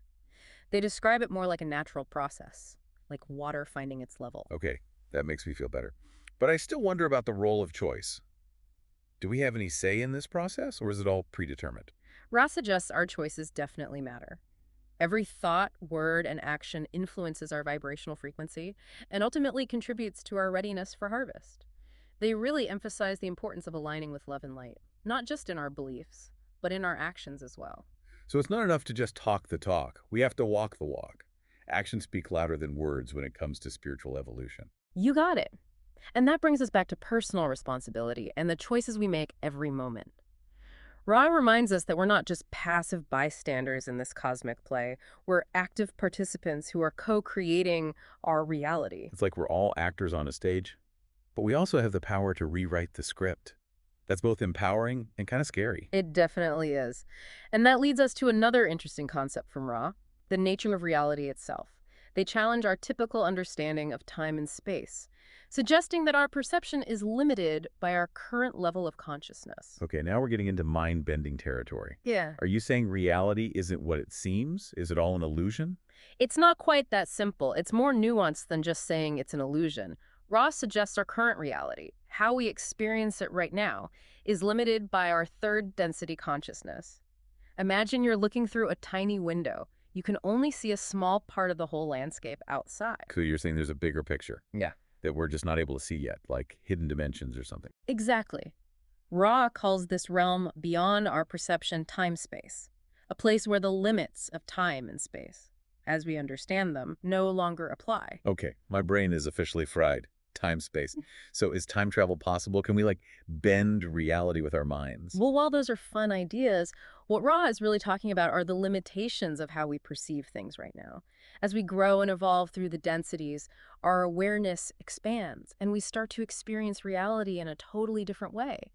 They describe it more like a natural process, like water finding its level. Okay, that makes me feel better. But I still wonder about the role of choice. Do we have any say in this process, or is it all predetermined? Ra suggests our choices definitely matter. Every thought, word, and action influences our vibrational frequency and ultimately contributes to our readiness for harvest. They really emphasize the importance of aligning with love and light, not just in our beliefs, but in our actions as well. So it's not enough to just talk the talk. We have to walk the walk. Actions speak louder than words when it comes to spiritual evolution. You got it. And that brings us back to personal responsibility and the choices we make every moment. Ra reminds us that we're not just passive bystanders in this cosmic play. We're active participants who are co-creating our reality. It's like we're all actors on a stage, but we also have the power to rewrite the script. That's both empowering and kind of scary. It definitely is. And that leads us to another interesting concept from Ra, the nature of reality itself. They challenge our typical understanding of time and space, suggesting that our perception is limited by our current level of consciousness. Okay, now we're getting into mind-bending territory. Yeah. Are you saying reality isn't what it seems? Is it all an illusion? It's not quite that simple. It's more nuanced than just saying it's an illusion. Ra suggests our current reality, how we experience it right now, is limited by our third density consciousness. Imagine you're looking through a tiny window. You can only see a small part of the whole landscape outside. So you're saying there's a bigger picture Yeah. that we're just not able to see yet, like hidden dimensions or something. Exactly. Ra calls this realm beyond our perception time-space, a place where the limits of time and space, as we understand them, no longer apply. Okay, my brain is officially fried. Time, space. So is time travel possible? Can we bend reality with our minds? Well, while those are fun ideas, what Ra is really talking about are the limitations of how we perceive things right now. As we grow and evolve through the densities, our awareness expands, and we start to experience reality in a totally different way.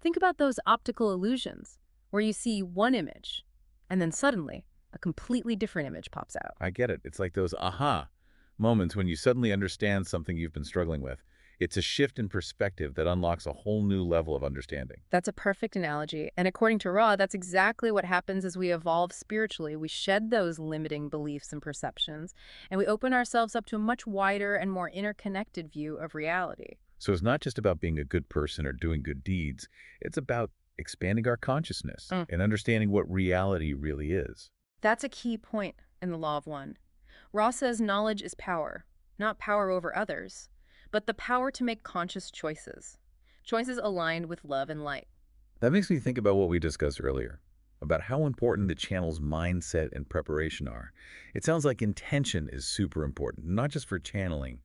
Think about those optical illusions, where you see one image, and then suddenly, a completely different image pops out. I get it. It's like those aha moments when you suddenly understand something you've been struggling with. It's a shift in perspective that unlocks a whole new level of understanding. That's a perfect analogy. And according to Ra, that's exactly what happens as we evolve spiritually. We shed those limiting beliefs and perceptions, and we open ourselves up to a much wider and more interconnected view of reality. So it's not just about being a good person or doing good deeds. It's about expanding our consciousness and understanding what reality really is. That's a key point in the Law of One. Ra says knowledge is power, not power over others, but the power to make conscious choices, choices aligned with love and light. That makes me think about what we discussed earlier, about how important the channel's mindset and preparation are. It sounds like intention is super important, not just for channeling,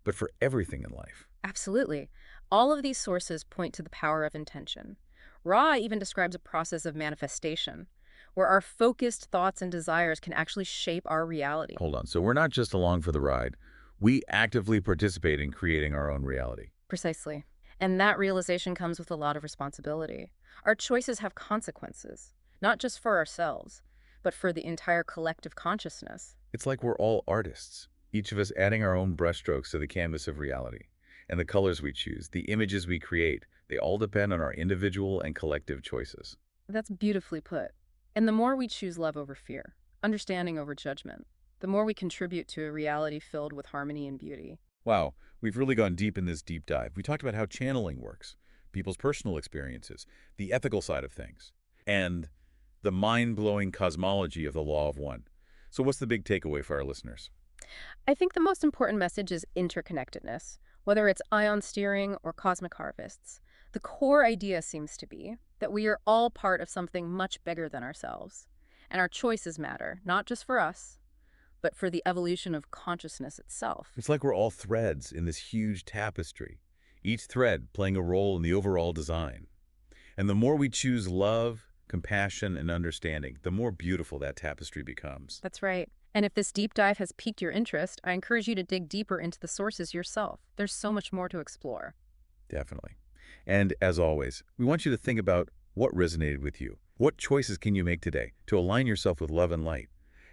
but for everything in life. Absolutely. All of these sources point to the power of intention. Ra even describes a process of manifestation, where our focused thoughts and desires can actually shape our reality. Hold on. So we're not just along for the ride. We actively participate in creating our own reality. Precisely. And that realization comes with a lot of responsibility. Our choices have consequences, not just for ourselves, but for the entire collective consciousness. It's like we're all artists, each of us adding our own brushstrokes to the canvas of reality. And the colors we choose, the images we create, they all depend on our individual and collective choices. That's beautifully put. And the more we choose love over fear, understanding over judgment, the more we contribute to a reality filled with harmony and beauty. Wow, we've really gone deep in this deep dive. We talked about how channeling works, people's personal experiences, the ethical side of things, and the mind-blowing cosmology of the law of one. So what's the big takeaway for our listeners? I think the most important message is interconnectedness, whether it's ion steering or cosmic harvests. The core idea seems to be that we are all part of something much bigger than ourselves. And our choices matter, not just for us, but for the evolution of consciousness itself. It's like we're all threads in this huge tapestry, each thread playing a role in the overall design. And the more we choose love, compassion, and understanding, the more beautiful that tapestry becomes. That's right. And if this deep dive has piqued your interest, I encourage you to dig deeper into the sources yourself. There's so much more to explore. Definitely. And as always, we want you to think about what resonated with you. What choices can you make today to align yourself with love and light?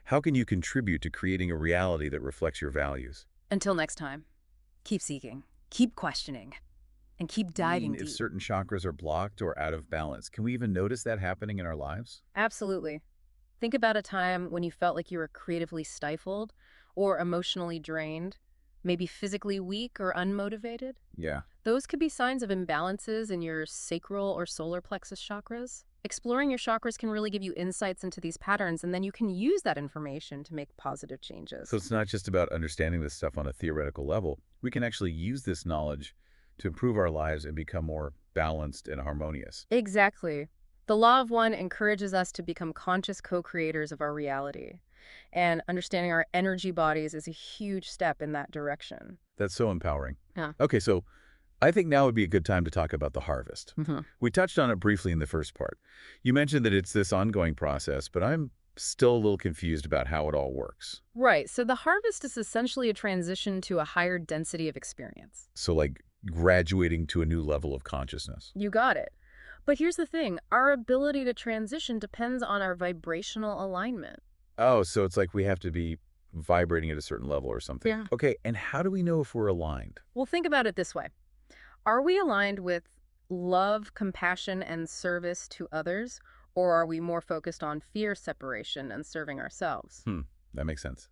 How can you contribute to creating a reality that reflects your values? Until next time, keep seeking, keep questioning, and keep diving If deep. certain chakras are blocked or out of balance, can we even notice that happening in our lives? Absolutely. Think about a time when you felt like you were creatively stifled or emotionally drained, maybe physically weak or unmotivated. Yeah. Those could be signs of imbalances in your sacral or solar plexus chakras. Exploring your chakras can really give you insights into these patterns, and then you can use that information to make positive changes. So it's not just about understanding this stuff on a theoretical level. We can actually use this knowledge to improve our lives and become more balanced and harmonious. Exactly. The Law of One encourages us to become conscious co-creators of our reality. And understanding our energy bodies is a huge step in that direction. That's so empowering. Yeah. Okay, so I think now would be a good time to talk about the harvest. We touched on it briefly in the first part. You mentioned that it's this ongoing process, but I'm still a little confused about how it all works. Right. So the harvest is essentially a transition to a higher density of experience. So like graduating to a new level of consciousness. You got it. But here's the thing. Our ability to transition depends on our vibrational alignment. Oh, so it's like we have to be vibrating at a certain level or something. Yeah. Okay, and how do we know if we're aligned? Well, think about it this way. Are we aligned with love, compassion, and service to others, or are we more focused on fear, separation, and serving ourselves? That makes sense.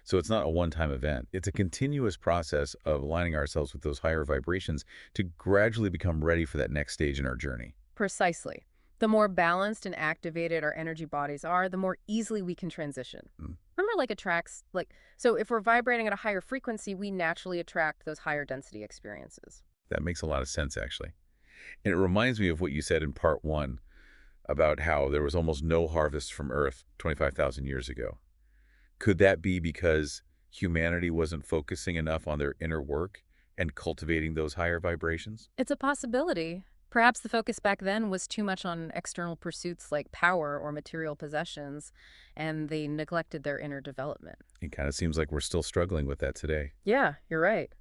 So it's not a one-time event. It's a continuous process of aligning ourselves with those higher vibrations to gradually become ready for that next stage in our journey. Precisely. The more balanced and activated our energy bodies are, the more easily we can transition. Remember, so if we're vibrating at a higher frequency, we naturally attract those higher density experiences. That makes a lot of sense, actually. And it reminds me of what you said in part one about how there was almost no harvest from Earth 25,000 years ago. Could that be because humanity wasn't focusing enough on their inner work and cultivating those higher vibrations? It's a possibility. Perhaps the focus back then was too much on external pursuits like power or material possessions, and they neglected their inner development. It kind of seems like we're still struggling with that today. Yeah, you're right.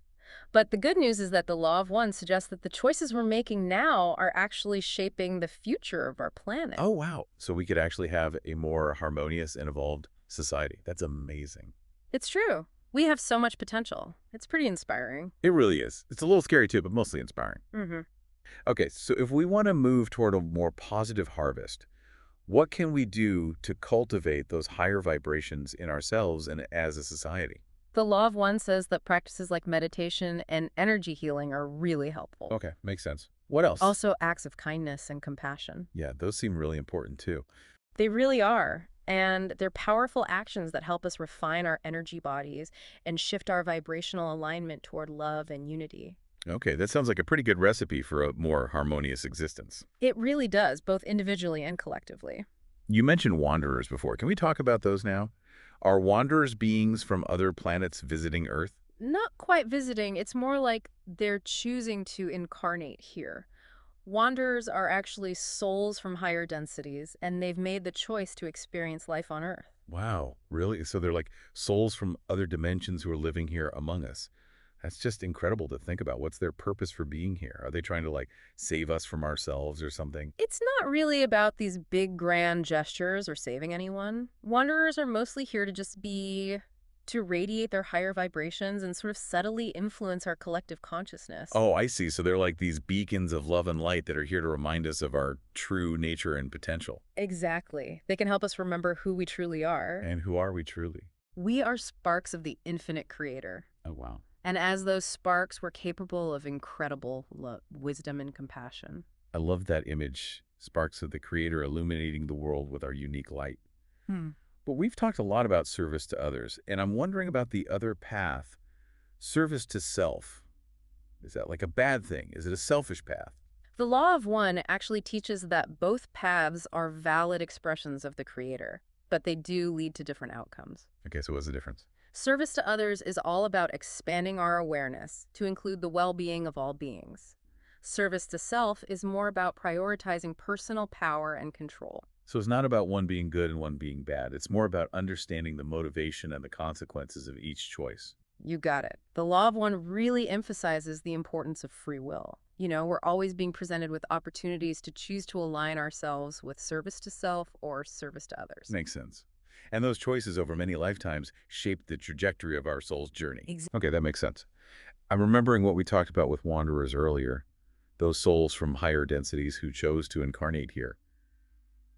But the good news is that the Law of One suggests that the choices we're making now are actually shaping the future of our planet. Oh, wow. So we could actually have a more harmonious and evolved society. That's amazing. It's true. We have so much potential. It's pretty inspiring. It really is. It's a little scary too, but mostly inspiring. Okay, so if we want to move toward a more positive harvest, what can we do to cultivate those higher vibrations in ourselves and as a society? The Law of One says that practices like meditation and energy healing are really helpful. Okay, makes sense. What else? Also, acts of kindness and compassion. Yeah, those seem really important too. They really are. And they're powerful actions that help us refine our energy bodies and shift our vibrational alignment toward love and unity. Okay, that sounds like a pretty good recipe for a more harmonious existence. It really does, both individually and collectively. You mentioned wanderers before. Can we talk about those now? Are wanderers beings from other planets visiting Earth? Not quite visiting, it's more like they're choosing to incarnate here. Wanderers are actually souls from higher densities, and they've made the choice to experience life on Earth. Wow, really? So they're like souls from other dimensions who are living here among us. That's just incredible to think about. What's their purpose for being here? Are they trying to like save us from ourselves or something? It's not really about these big, grand gestures or saving anyone. Wanderers are mostly here to just be, to radiate their higher vibrations and sort of subtly influence our collective consciousness. Oh, I see. So they're like these beacons of love and light that are here to remind us of our true nature and potential. Exactly. They can help us remember who we truly are. And who are we truly? We are sparks of the infinite creator. Oh, wow. And as those sparks, we're capable of incredible wisdom and compassion. I love that image. Sparks of the Creator illuminating the world with our unique light. Hmm. But we've talked a lot about service to others, and I'm wondering about the other path, service to self. Is that like a bad thing? Is it a selfish path? The law of one actually teaches that both paths are valid expressions of the creator, but they do lead to different outcomes. Okay, so what's the difference? Service to others is all about expanding our awareness to include the well-being of all beings. Service to self is more about prioritizing personal power and control. So it's not about one being good and one being bad. It's more about understanding the motivation and the consequences of each choice. You got it. The law of one really emphasizes the importance of free will. We're always being presented with opportunities to choose to align ourselves with service to self or service to others. Makes sense. And those choices over many lifetimes shape the trajectory of our soul's journey. Exactly. Okay, that makes sense. I'm remembering what we talked about with wanderers earlier, those souls from higher densities who chose to incarnate here.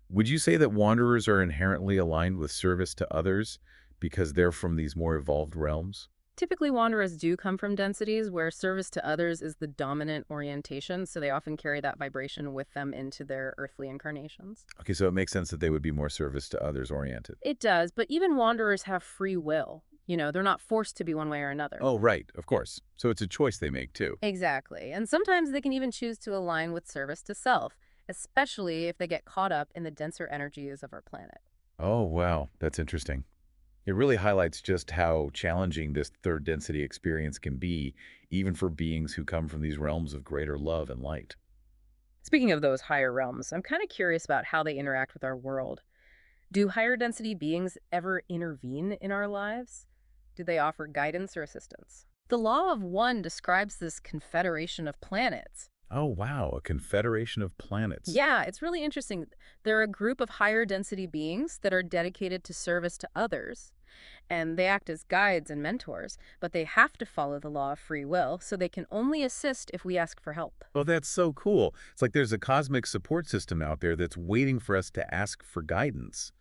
Would you say that wanderers are inherently aligned with service to others because they're from these more evolved realms? Typically, wanderers do come from densities where service to others is the dominant orientation, so they often carry that vibration with them into their earthly incarnations. Okay, so it makes sense that they would be more service to others oriented. It does, but even wanderers have free will. They're not forced to be one way or another. Oh, right, of course. So it's a choice they make too. Exactly. And sometimes they can even choose to align with service to self, especially if they get caught up in the denser energies of our planet. Oh, wow, that's interesting. It really highlights just how challenging this third density experience can be, even for beings who come from these realms of greater love and light. Speaking of those higher realms, I'm kind of curious about how they interact with our world. Do higher density beings ever intervene in our lives? Do they offer guidance or assistance? The law of one describes this confederation of planets. Oh, wow, a confederation of planets. Yeah, it's really interesting. They're a group of higher density beings that are dedicated to service to others, and they act as guides and mentors, but they have to follow the law of free will, so they can only assist if we ask for help. Oh, that's so cool. It's like there's a cosmic support system out there that's waiting for us to ask for guidance.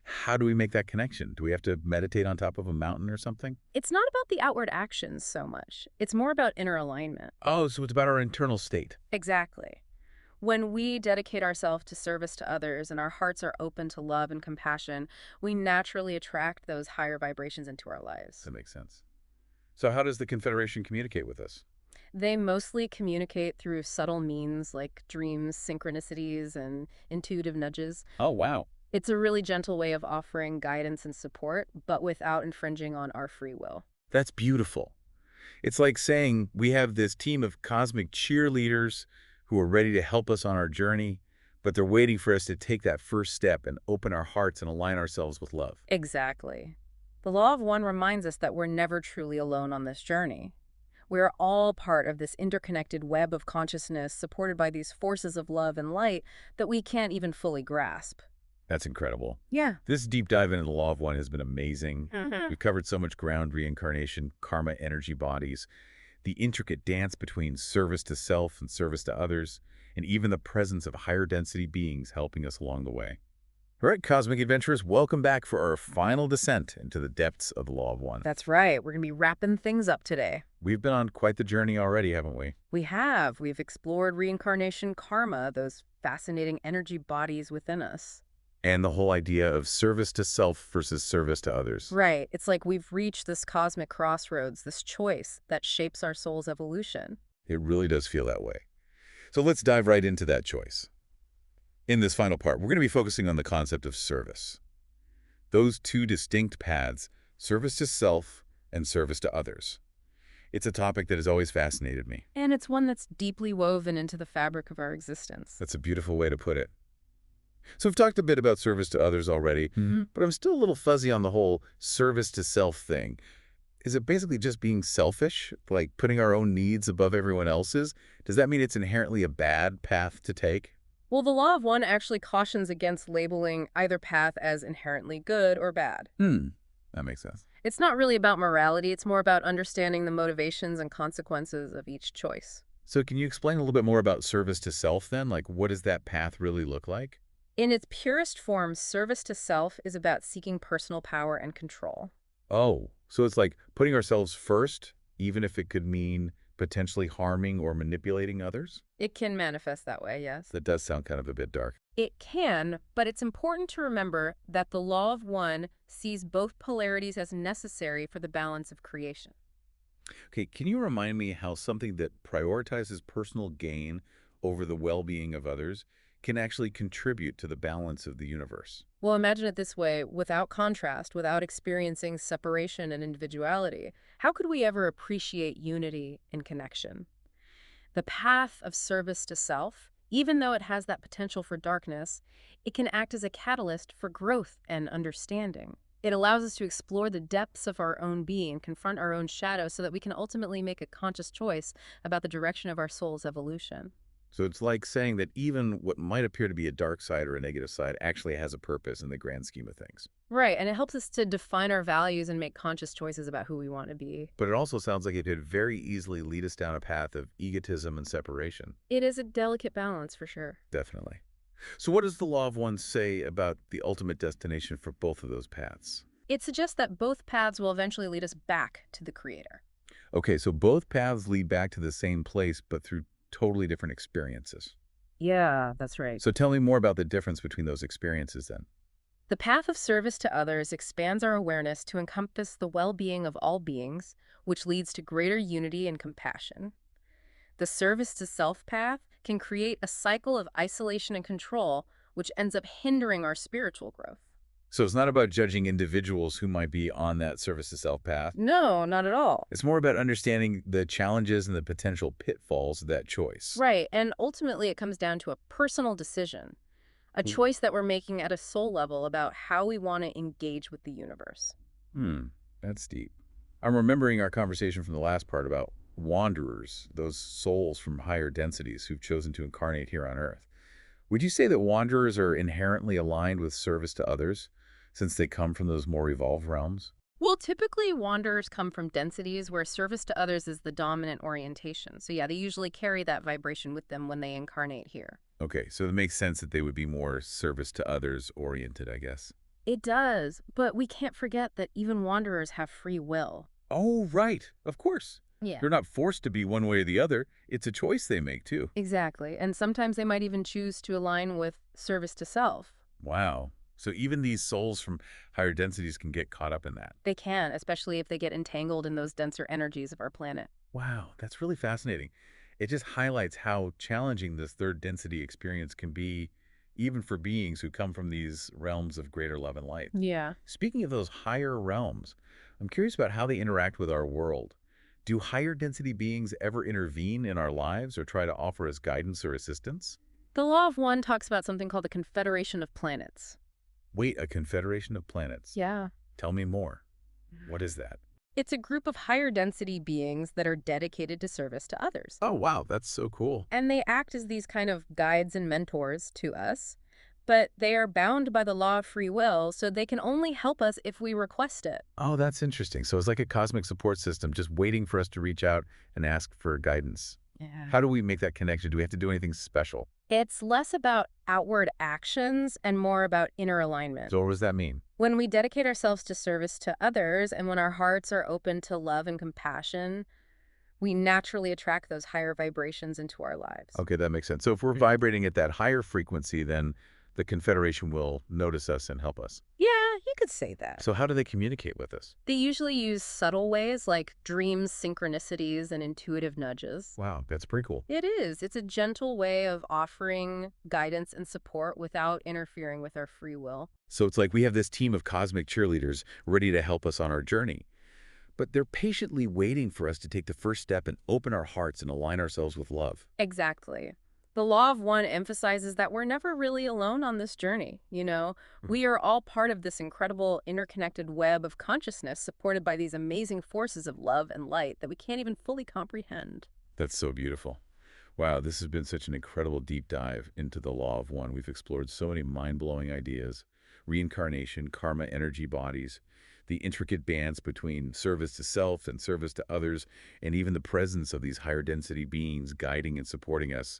How do we make that connection? Do we have to meditate on top of a mountain or something? It's not about the outward actions so much. It's more about inner alignment. Oh, so it's about our internal state. Exactly. When we dedicate ourselves to service to others and our hearts are open to love and compassion, we naturally attract those higher vibrations into our lives. That makes sense. So how does the Confederation communicate with us? They mostly communicate through subtle means like dreams, synchronicities, and intuitive nudges. Oh, wow. It's a really gentle way of offering guidance and support, but without infringing on our free will. That's beautiful. It's like saying we have this team of cosmic cheerleaders who are ready to help us on our journey, but they're waiting for us to take that first step and open our hearts and align ourselves with love. Exactly. The law of one reminds us that we're never truly alone on this journey. We're all part of this interconnected web of consciousness supported by these forces of love and light that we can't even fully grasp. That's incredible. Yeah. This deep dive into the Law of One has been amazing. We've covered so much ground: reincarnation, karma, energy bodies, the intricate dance between service to self and service to others, and even the presence of higher density beings helping us along the way. All right, Cosmic Adventurers, welcome back for our final descent into the depths of the Law of One. That's right. We're going to be wrapping things up today. We've been on quite the journey already, haven't we? We have. We've explored reincarnation karma, those fascinating energy bodies within us. And the whole idea of service to self versus service to others. Right. It's like we've reached this cosmic crossroads, this choice that shapes our soul's evolution. It really does feel that way. So let's dive right into that choice. In this final part, we're going to be focusing on the concept of service. Those two distinct paths, service to self and service to others. It's a topic that has always fascinated me. And it's one that's deeply woven into the fabric of our existence. That's a beautiful way to put it. So we've talked a bit about service to others already, but I'm still a little fuzzy on the whole service to self thing. Is it basically just being selfish, like putting our own needs above everyone else's? Does that mean it's inherently a bad path to take? Well, the law of one actually cautions against labeling either path as inherently good or bad. That makes sense. It's not really about morality, it's more about understanding the motivations and consequences of each choice. So can you explain a little bit more about service to self then? Like, what does that path really look like? In its purest form, service to self is about seeking personal power and control. Oh, so it's like putting ourselves first, even if it could mean potentially harming or manipulating others? It can manifest that way, yes. That does sound kind of a bit dark. It can, but it's important to remember that the law of one sees both polarities as necessary for the balance of creation. Okay, can you remind me how something that prioritizes personal gain over the well-being of others can actually contribute to the balance of the universe? Well, imagine it this way, without contrast, without experiencing separation and individuality, how could we ever appreciate unity and connection? The path of service to self, even though it has that potential for darkness, it can act as a catalyst for growth and understanding. It allows us to explore the depths of our own being, confront our own shadow, so that we can ultimately make a conscious choice about the direction of our soul's evolution. So it's like saying that even what might appear to be a dark side or a negative side actually has a purpose in the grand scheme of things. Right, and it helps us to define our values and make conscious choices about who we want to be. But it also sounds like it could very easily lead us down a path of egotism and separation. It is a delicate balance, for sure. Definitely. So what does the law of one say about the ultimate destination for both of those paths? It suggests that both paths will eventually lead us back to the Creator. Okay, so both paths lead back to the same place, but through totally different experiences. Yeah, that's right. So tell me more about the difference between those experiences then. The path of service to others expands our awareness to encompass the well-being of all beings, which leads to greater unity and compassion. The service to self path can create a cycle of isolation and control, which ends up hindering our spiritual growth. So it's not about judging individuals who might be on that service to self path. No, not at all. It's more about understanding the challenges and the potential pitfalls of that choice. Right, and ultimately it comes down to a personal decision, a choice that we're making at a soul level about how we want to engage with the universe. That's deep. I'm remembering our conversation from the last part about wanderers, those souls from higher densities who've chosen to incarnate here on Earth. Would you say that wanderers are inherently aligned with service to others, since they come from those more evolved realms? Well, typically wanderers come from densities where service to others is the dominant orientation. So yeah, they usually carry that vibration with them when they incarnate here. Okay, so it makes sense that they would be more service to others oriented, I guess. It does, but we can't forget that even wanderers have free will. Oh, right. Of course. Yeah. They're not forced to be one way or the other. It's a choice they make, too. Exactly, and sometimes they might even choose to align with service to self. Wow. So even these souls from higher densities can get caught up in that. They can, especially if they get entangled in those denser energies of our planet. Wow, that's really fascinating. It just highlights how challenging this third density experience can be, even for beings who come from these realms of greater love and light. Yeah. Speaking of those higher realms, I'm curious about how they interact with our world. Do higher density beings ever intervene in our lives or try to offer us guidance or assistance? The Law of One talks about something called the Confederation of Planets. Wait, a confederation of planets? Yeah. Tell me more. What is that? It's a group of higher density beings that are dedicated to service to others. Oh, wow, that's so cool. And they act as these kind of guides and mentors to us, but they are bound by the law of free will, so they can only help us if we request it. Oh, that's interesting. So it's like a cosmic support system just waiting for us to reach out and ask for guidance. Yeah. How do we make that connection? Do we have to do anything special? It's less about outward actions and more about inner alignment. So what does that mean? When we dedicate ourselves to service to others and when our hearts are open to love and compassion, we naturally attract those higher vibrations into our lives. Okay, that makes sense. So if we're vibrating at that higher frequency, then the confederation will notice us and help us. Yeah, you could say that. So how do they communicate with us? They usually use subtle ways like dreams, synchronicities, and intuitive nudges. Wow, that's pretty cool. It is. It's a gentle way of offering guidance and support without interfering with our free will. So it's like we have this team of cosmic cheerleaders ready to help us on our journey. but they're patiently waiting for us to take the first step and open our hearts and align ourselves with love. Exactly. The law of one emphasizes that we're never really alone on this journey. Mhm. We are all part of this incredible interconnected web of consciousness supported by these amazing forces of love and light that we can't even fully comprehend. That's so beautiful. Wow, this has been such an incredible deep dive into the law of one. We've explored so many mind-blowing ideas: reincarnation, karma, energy bodies, the intricate bands between service to self and service to others, and even the presence of these higher density beings guiding and supporting us.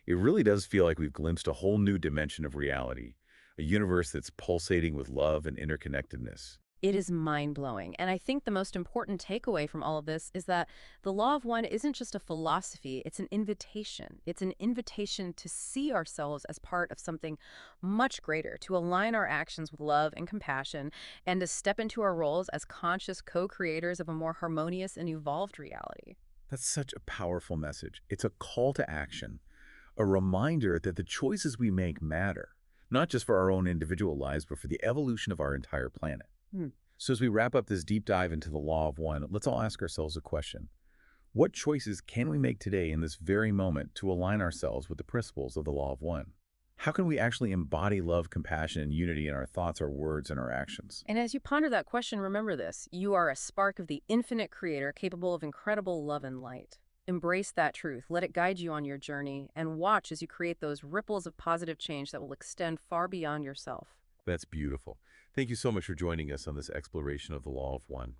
It really does feel like we've glimpsed a whole new dimension of reality, a universe that's pulsating with love and interconnectedness. It is mind-blowing. And I think the most important takeaway from all of this is that the law of one isn't just a philosophy, it's an invitation. It's an invitation to see ourselves as part of something much greater, to align our actions with love and compassion, and to step into our roles as conscious co-creators of a more harmonious and evolved reality. That's such a powerful message. It's a call to action, a reminder that the choices we make matter, not just for our own individual lives, but for the evolution of our entire planet. Hmm. So as we wrap up this deep dive into the law of one, let's all ask ourselves a question. What choices can we make today in this very moment to align ourselves with the principles of the law of one? How can we actually embody love, compassion, and unity in our thoughts, our words, and our actions? And as you ponder that question, remember this: you are a spark of the infinite creator capable of incredible love and light. Embrace that truth, let it guide you on your journey, and watch as you create those ripples of positive change that will extend far beyond yourself. That's beautiful. Thank you so much for joining us on this exploration of the law of one.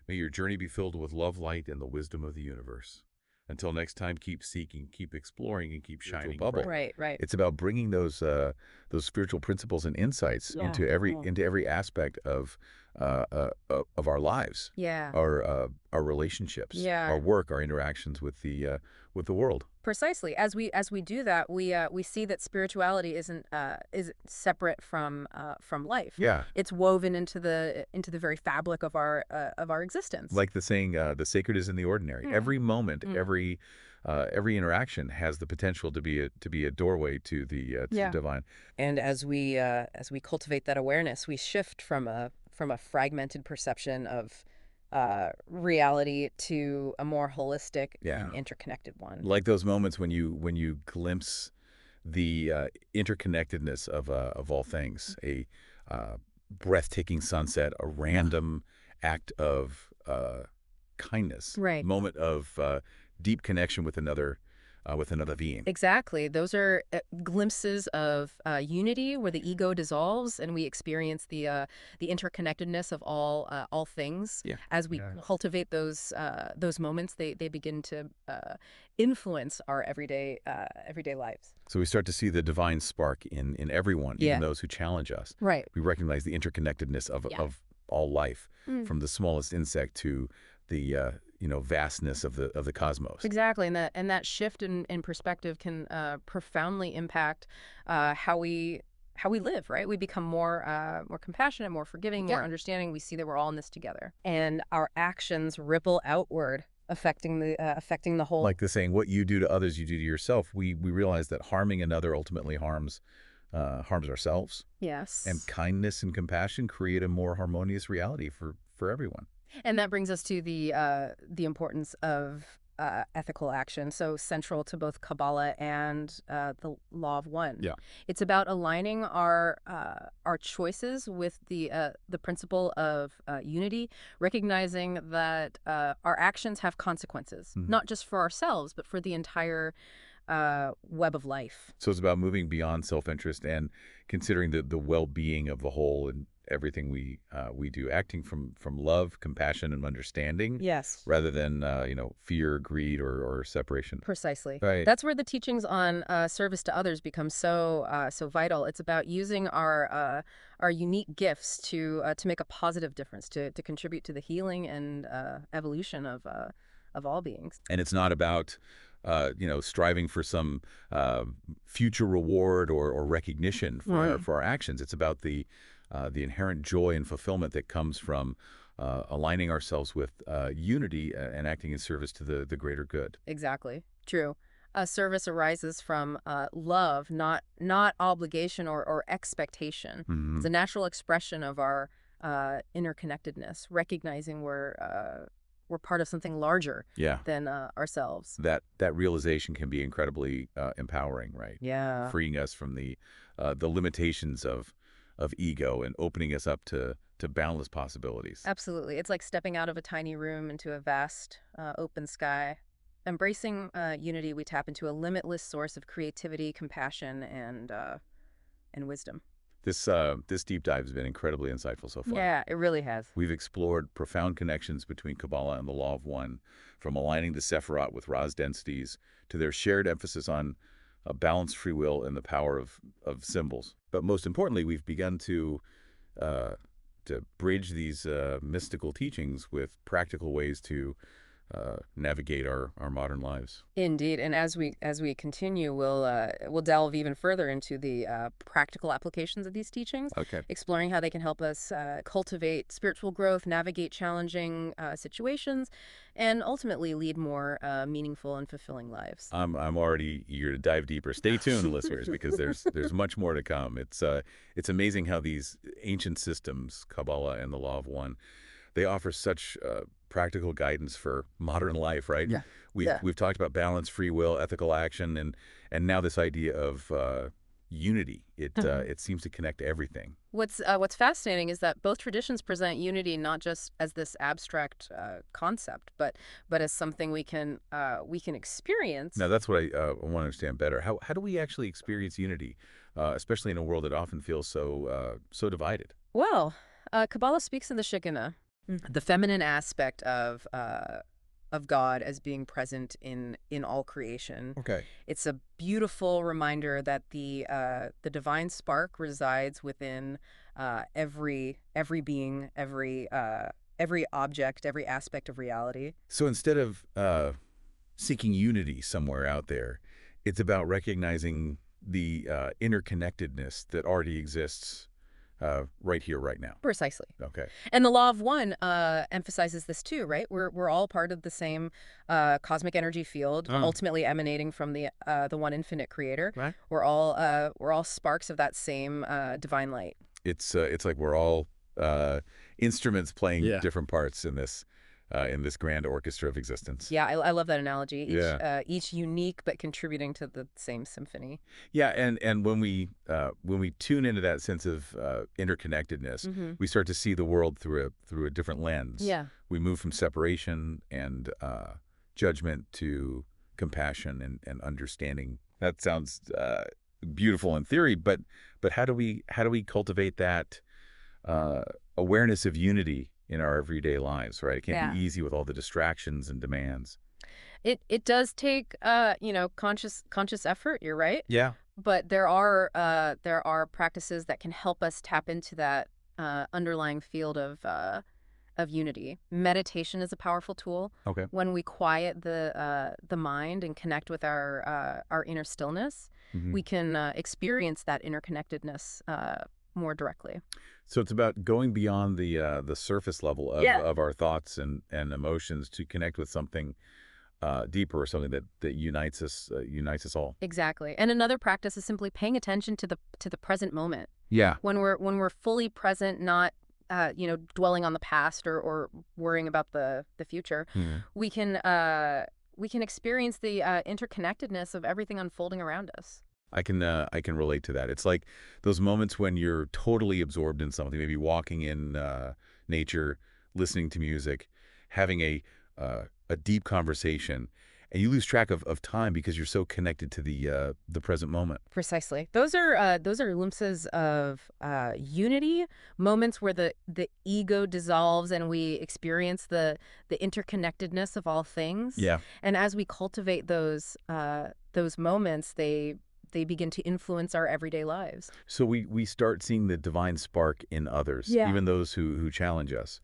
May your journey be filled with love, light, and the wisdom of the universe. Until next time, keep seeking, keep exploring, and keep shining bubble. bright. Right. It's about bringing those spiritual principles and insights Yeah. into every aspect of our lives, Yeah. our relationships, Yeah. our work, our interactions with the world. Precisely. As we do that, we see that spirituality isn't separate from life. Yeah, It's woven into the very fabric of our existence. like the saying, "The sacred is in the ordinary." Mm. Every moment, Mm. every interaction has the potential to be a doorway to the Yeah. divine. And as we cultivate that awareness, we shift from a fragmented perception of reality to a more holistic Yeah. and interconnected one. Like those moments when you glimpse the interconnectedness of all things, a uh, breathtaking sunset, a random act of kindness, Right. moment of deep connection with another being. Exactly. Those are glimpses of unity where the ego dissolves and we experience the interconnectedness of all things. Yeah. As we Yeah. cultivate those moments, they begin to influence our everyday lives. So we start to see the divine spark in everyone, Yeah. even those who challenge us. Right. We recognize the interconnectedness Yeah. of all life, Mm. from the smallest insect to the vastness of the cosmos. Exactly, and that shift in perspective can profoundly impact how we live. Right, we become more compassionate, more forgiving, more Yeah. understanding. We see that we're all in this together, and our actions ripple outward, affecting the whole. Like the saying, "What you do to others, you do to yourself." We realize that harming another ultimately harms ourselves, Yes, and kindness and compassion create a more harmonious reality for everyone. and that brings us to the importance of ethical action, so central to both Kabbalah and the Law of One. Yeah. It's about aligning our choices with the principle of unity, recognizing that our actions have consequences, Mhm. not just for ourselves, but for the entire web of life. So it's about moving beyond self-interest and considering the well-being of the whole and everything we do, acting from love, compassion, and understanding, Yes. rather than fear, greed, or separation. Precisely. Right. That's where the teachings on service to others become so vital. It's about using our unique gifts to make a positive difference, to contribute to the healing and evolution of all beings. And it's not about striving for some future reward or recognition Right. for our actions. It's about the inherent joy and fulfillment that comes from aligning ourselves with unity and acting in service to the greater good. Exactly. True. Service arises from love, not obligation or expectation. Mhm. It's a natural expression of interconnectedness, recognizing we're part of something larger Yeah. than ourselves. That realization can be incredibly empowering, right? Yeah. Freeing us from the limitations of ego and opening us up to boundless possibilities. Absolutely. It's like stepping out of a tiny room into a vast, open sky. Embracing unity, we tap into a limitless source of creativity, compassion, and wisdom. This deep dive has been incredibly insightful so far. Yeah, it really has. We've explored profound connections between Kabbalah and the Law of One, from aligning the Sephirot with Ra's densities to their shared emphasis on balanced free will and the power of symbols. But most importantly, we've begun uh, to bridge these mystical teachings with practical ways to navigate our modern lives. Indeed, and as we continue, we'll delve even further into the practical applications of these teachings, Okay. exploring how they can help us cultivate spiritual growth, navigate challenging situations, and ultimately lead more meaningful and fulfilling lives. I'm already eager to dive deeper. Stay tuned, listeners, because there's much more to come. It's amazing how these ancient systems, Kabbalah and the Law of One, they offer such practical guidance for modern life, right? Yeah. We've talked about balance, free will, ethical action, and now this idea of unity. It seems to connect everything. What's fascinating is that both traditions present unity not just as this abstract concept, but as something we can experience. Now that's what I want to understand better. How do we actually experience unity, especially in a world that often feels so divided? Well, Kabbalah speaks in the Shekinah, the feminine aspect of God as being present in all creation. Okay. It's a beautiful reminder that the divine spark resides within every being, every object, every aspect of reality. So instead of seeking unity somewhere out there, it's about recognizing the interconnectedness that already exists right here, right now. Precisely. Okay. And the Law of One emphasizes this too, right? We're all part of the same cosmic energy field, ultimately emanating from the one infinite creator. Right. We're all sparks of that same divine light. It's like we're all instruments playing Yeah. different parts in this grand orchestra of existence. Yeah, I love that analogy. Each unique but contributing to the same symphony. Yeah, and when we tune into that sense of interconnectedness, we start to see the world through a different lens. Yeah. We move from separation and judgment to compassion and understanding. That sounds beautiful in theory, but how do we cultivate that awareness of unity in our everyday lives, right? It can't be easy with all the distractions and demands. It does take conscious effort, you're right. Yeah. But there are practices that can help us tap into that underlying field of unity. Meditation is a powerful tool. Okay. When we quiet the mind and connect with our inner stillness, we can experience that interconnectedness more directly. So it's about going beyond the surface level of our thoughts and emotions to connect with something deeper, or something that unites us all. Exactly. And another practice is simply paying attention to the present moment. Yeah. When we're fully present, not dwelling on the past or worrying about the future, we can experience the interconnectedness of everything unfolding around us. I can relate to that. It's like those moments when you're totally absorbed in something, maybe walking in nature, listening to music, having a deep conversation, and you lose track of time because you're so connected to the present moment. Precisely. Those are glimpses of unity, moments where the ego dissolves and we experience the interconnectedness of all things. Yeah. And as we cultivate those moments, they begin to influence our everyday lives. So we start seeing the divine spark in others, even those who challenge us.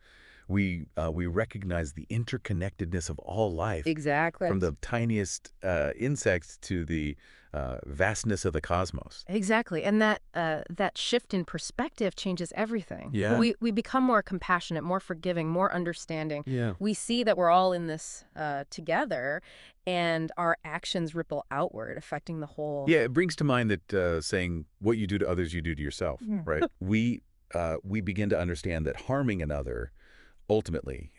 We recognize the interconnectedness of all life. Exactly. From the tiniest insects to the vastness of the cosmos. Exactly. And that shift in perspective changes everything. Yeah. We become more compassionate, more forgiving, more understanding. Yeah. We see that we're all in this together, and our actions ripple outward, affecting the whole. Yeah, it brings to mind that saying, what you do to others, you do to yourself, right? we begin to understand that harming another ultimately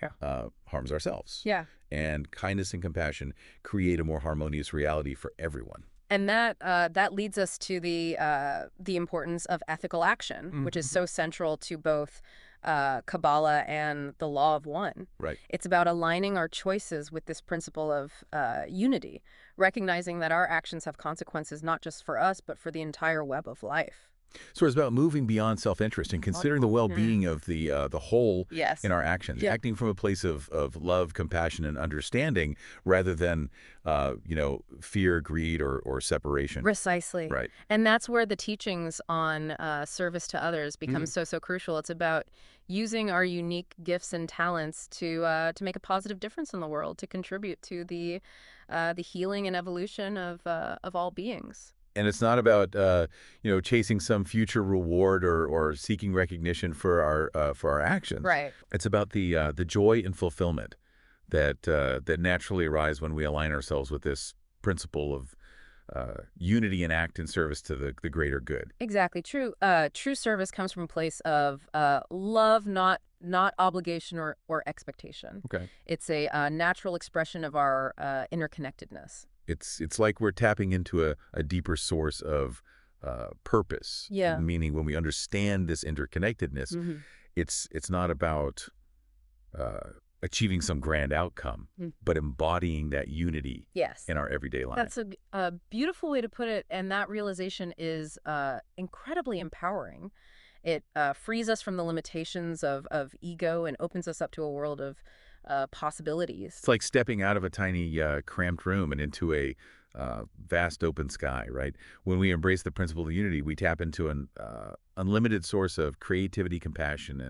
harms ourselves. Yeah. And kindness and compassion create a more harmonious reality for everyone. And that leads us to the importance of ethical action, which is so central to both Kabbalah and the Law of One. Right. It's about aligning our choices with this principle of unity, recognizing that our actions have consequences not just for us, but for the entire web of life. So it's about moving beyond self-interest and considering the well-being of the whole Yes. in our actions, Yeah. acting from a place of love, compassion, and understanding rather than, fear, greed, or separation. Precisely. Right. And that's where the teachings on service to others become so crucial. It's about using our unique gifts and talents to make a positive difference in the world, to contribute to the healing and evolution of all beings. And it's not about, chasing some future reward or seeking recognition for our actions. Right. It's about the joy and fulfillment that naturally arise when we align ourselves with this principle of unity and act in service to the greater good. Exactly. True service comes from a place of love, not obligation or expectation. Okay. It's a natural expression of our interconnectedness. It's like we're tapping into a deeper source of purpose. Yeah. Meaning when we understand this interconnectedness, it's not about achieving some grand outcome, but embodying that unity Yes. in our everyday life. That's a beautiful way to put it, and that realization is incredibly empowering. It frees us from the limitations of ego and opens us up to a world of possibilities. It's like stepping out of a tiny, cramped room and into a vast open sky, right? When we embrace the principle of unity, we tap into an unlimited source of creativity, compassion,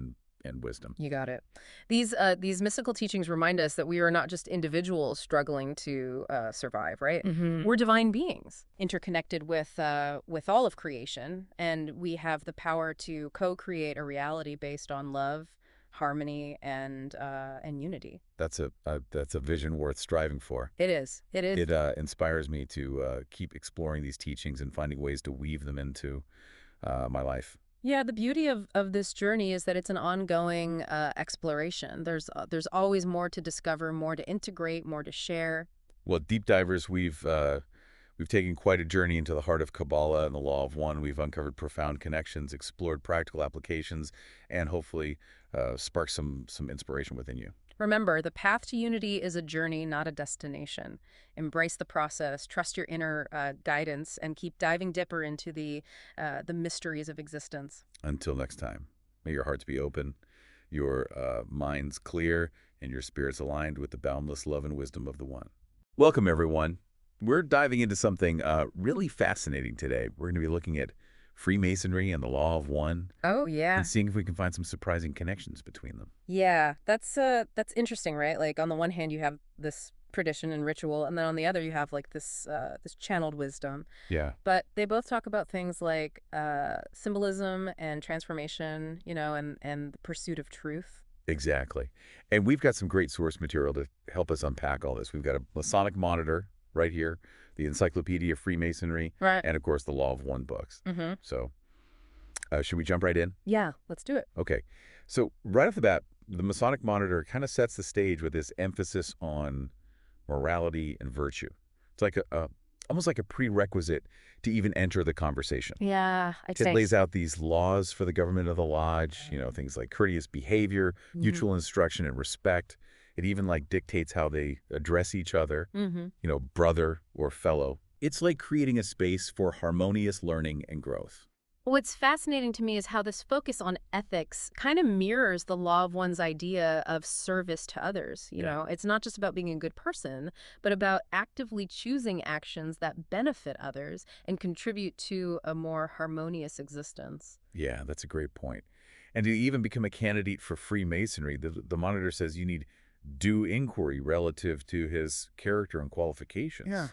and wisdom. You got it. These mystical teachings remind us that we are not just individuals struggling to survive, right? We're divine beings interconnected with all of creation, and we have the power to co-create a reality based on love, harmony, and unity. That's a vision worth striving for. It is. It is. It inspires me to keep exploring these teachings and finding ways to weave them into my life. Yeah, the beauty of this journey is that it's an ongoing exploration. There's always more to discover, more to integrate, more to share. Well, deep divers, we've taken quite a journey into the heart of Kabbalah and the Law of One. We've uncovered profound connections, explored practical applications, and hopefully sparked some inspiration within you. Remember, the path to unity is a journey, not a destination. Embrace the process, trust your inner guidance, and keep diving deeper into the mysteries of existence. Until next time, may your hearts be open, your minds clear, and your spirits aligned with the boundless love and wisdom of the One. Welcome, everyone. We're diving into something really fascinating today. We're going to be looking at Freemasonry and the Law of One. Oh, yeah. And seeing if we can find some surprising connections between them. Yeah, that's interesting, right? Like on the one hand, you have this tradition and ritual, and then on the other, you have like this channeled wisdom. Yeah. But they both talk about things like symbolism and transformation, and the pursuit of truth. Exactly. And we've got some great source material to help us unpack all this. We've got a Masonic Monitor right here, the Encyclopedia of Freemasonry, Right. and of course the Law of One books. So should we jump right in? Yeah, let's do it. Okay. So right off the bat, the Masonic Monitor kind of sets the stage with this emphasis on morality and virtue. It's like almost like a prerequisite to even enter the conversation. Yeah, It lays out these laws for the government of the lodge, things like courteous behavior, mutual instruction and respect. It even dictates how they address each other, brother or fellow. It's like creating a space for harmonious learning and growth. What's fascinating to me is how this focus on ethics kind of mirrors the Law of One's idea of service to others. It's not just about being a good person, but about actively choosing actions that benefit others and contribute to a more harmonious existence. Yeah, that's a great point. And to even become a candidate for Freemasonry, the Monitor says you need due inquiry relative to his character and qualifications. Yeah.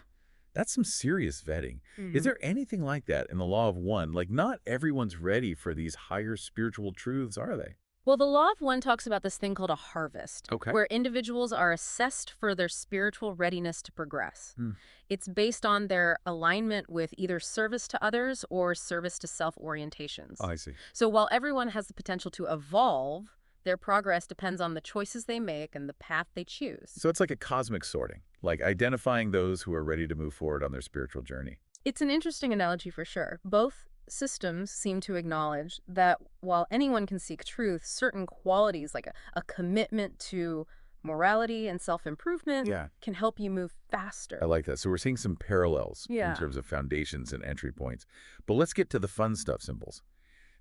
That's some serious vetting. Is there anything like that in the Law of One? Not everyone's ready for these higher spiritual truths, are they? Well, the Law of One talks about this thing called a harvest, Okay. where individuals are assessed for their spiritual readiness to progress. Hmm. It's based on their alignment with either service to others or service to self-orientations. I see. So while everyone has the potential to evolve, their progress depends on the choices they make and the path they choose. So it's like a cosmic sorting, like identifying those who are ready to move forward on their spiritual journey. It's an interesting analogy for sure. Both systems seem to acknowledge that while anyone can seek truth, certain qualities like a commitment to morality and self-improvement Yeah. can help you move faster. I like that. So we're seeing some parallels in Yeah. terms of foundations and entry points. But let's get to the fun stuff, symbols.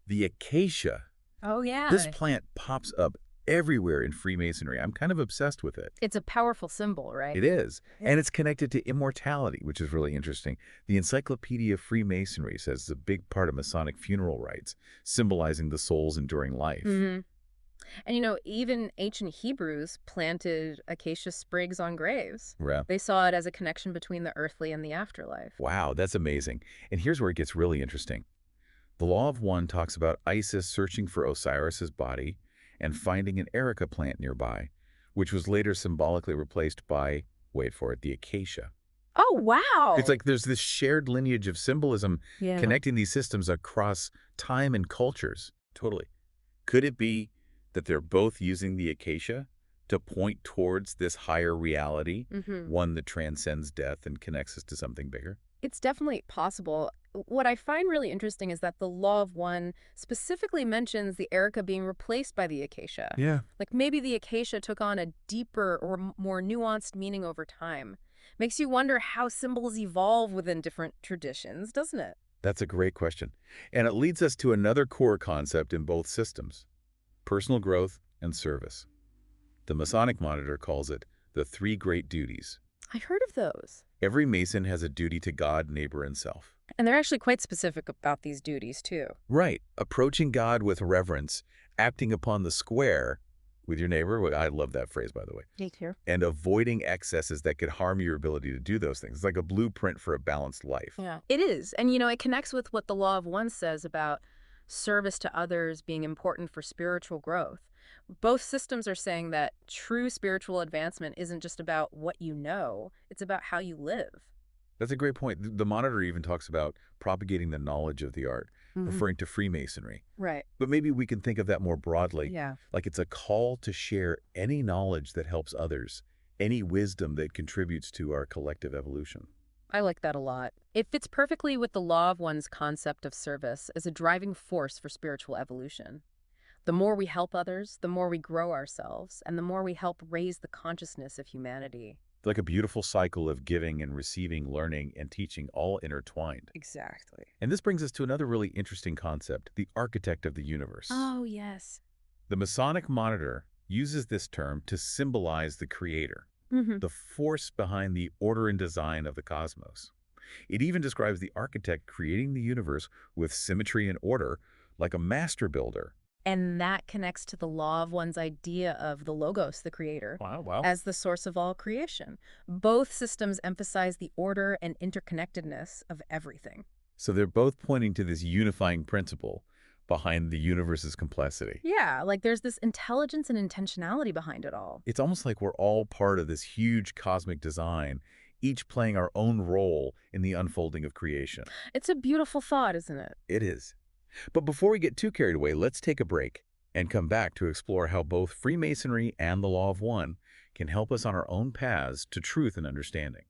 The acacia. Oh, yeah. This plant pops up everywhere in Freemasonry. I'm kind of obsessed with it. It's a powerful symbol, right? It is. And it's connected to immortality, which is really interesting. The Encyclopedia of Freemasonry says it's a big part of Masonic funeral rites, symbolizing the soul's enduring life. Mm-hmm. And even ancient Hebrews planted acacia sprigs on graves. Yeah. They saw it as a connection between the earthly and the afterlife. Wow, that's amazing. And here's where it gets really interesting. The Law of One talks about Isis searching for Osiris's body and finding an erica plant nearby, which was later symbolically replaced by, wait for it, the acacia. Oh, wow. It's like there's this shared lineage of symbolism Yeah. connecting these systems across time and cultures. Totally. Could it be that they're both using the acacia to point towards this higher reality, Mm-hmm. one that transcends death and connects us to something bigger? It's definitely possible. What I find really interesting is that the Law of One specifically mentions the erica being replaced by the acacia. Yeah. Like maybe the acacia took on a deeper or more nuanced meaning over time. Makes you wonder how symbols evolve within different traditions, doesn't it? That's a great question. And it leads us to another core concept in both systems: personal growth and service. The Masonic Monitor calls it the three great duties. I heard of those. Every Mason has a duty to God, neighbor, and self. And they're actually quite specific about these duties, too. Right. Approaching God with reverence, acting upon the square with your neighbor. I love that phrase, by the way. Me too. And avoiding excesses that could harm your ability to do those things. It's like a blueprint for a balanced life. Yeah, it is. And, it connects with what the Law of One says about service to others being important for spiritual growth. Both systems are saying that true spiritual advancement isn't just about what you know, it's about how you live. That's a great point. The Monitor even talks about propagating the knowledge of the art, referring to Freemasonry. Right. But maybe we can think of that more broadly. Yeah. Like it's a call to share any knowledge that helps others, any wisdom that contributes to our collective evolution. I like that a lot. It fits perfectly with the Law of One's concept of service as a driving force for spiritual evolution. The more we help others, the more we grow ourselves, and the more we help raise the consciousness of humanity. It's like a beautiful cycle of giving and receiving, learning and teaching, all intertwined. Exactly. And this brings us to another really interesting concept: the architect of the universe. Oh, yes. The Masonic Monitor uses this term to symbolize the creator, Mm-hmm. the force behind the order and design of the cosmos. It even describes the architect creating the universe with symmetry and order, like a master builder. And that connects to the Law of One's idea of the Logos, the creator, Wow. as the source of all creation. Both systems emphasize the order and interconnectedness of everything. So they're both pointing to this unifying principle behind the universe's complexity. Yeah, like there's this intelligence and intentionality behind it all. It's almost like we're all part of this huge cosmic design, each playing our own role in the unfolding of creation. It's a beautiful thought, isn't it? It is. But before we get too carried away, let's take a break and come back to explore how both Freemasonry and the Law of One can help us on our own paths to truth and understanding.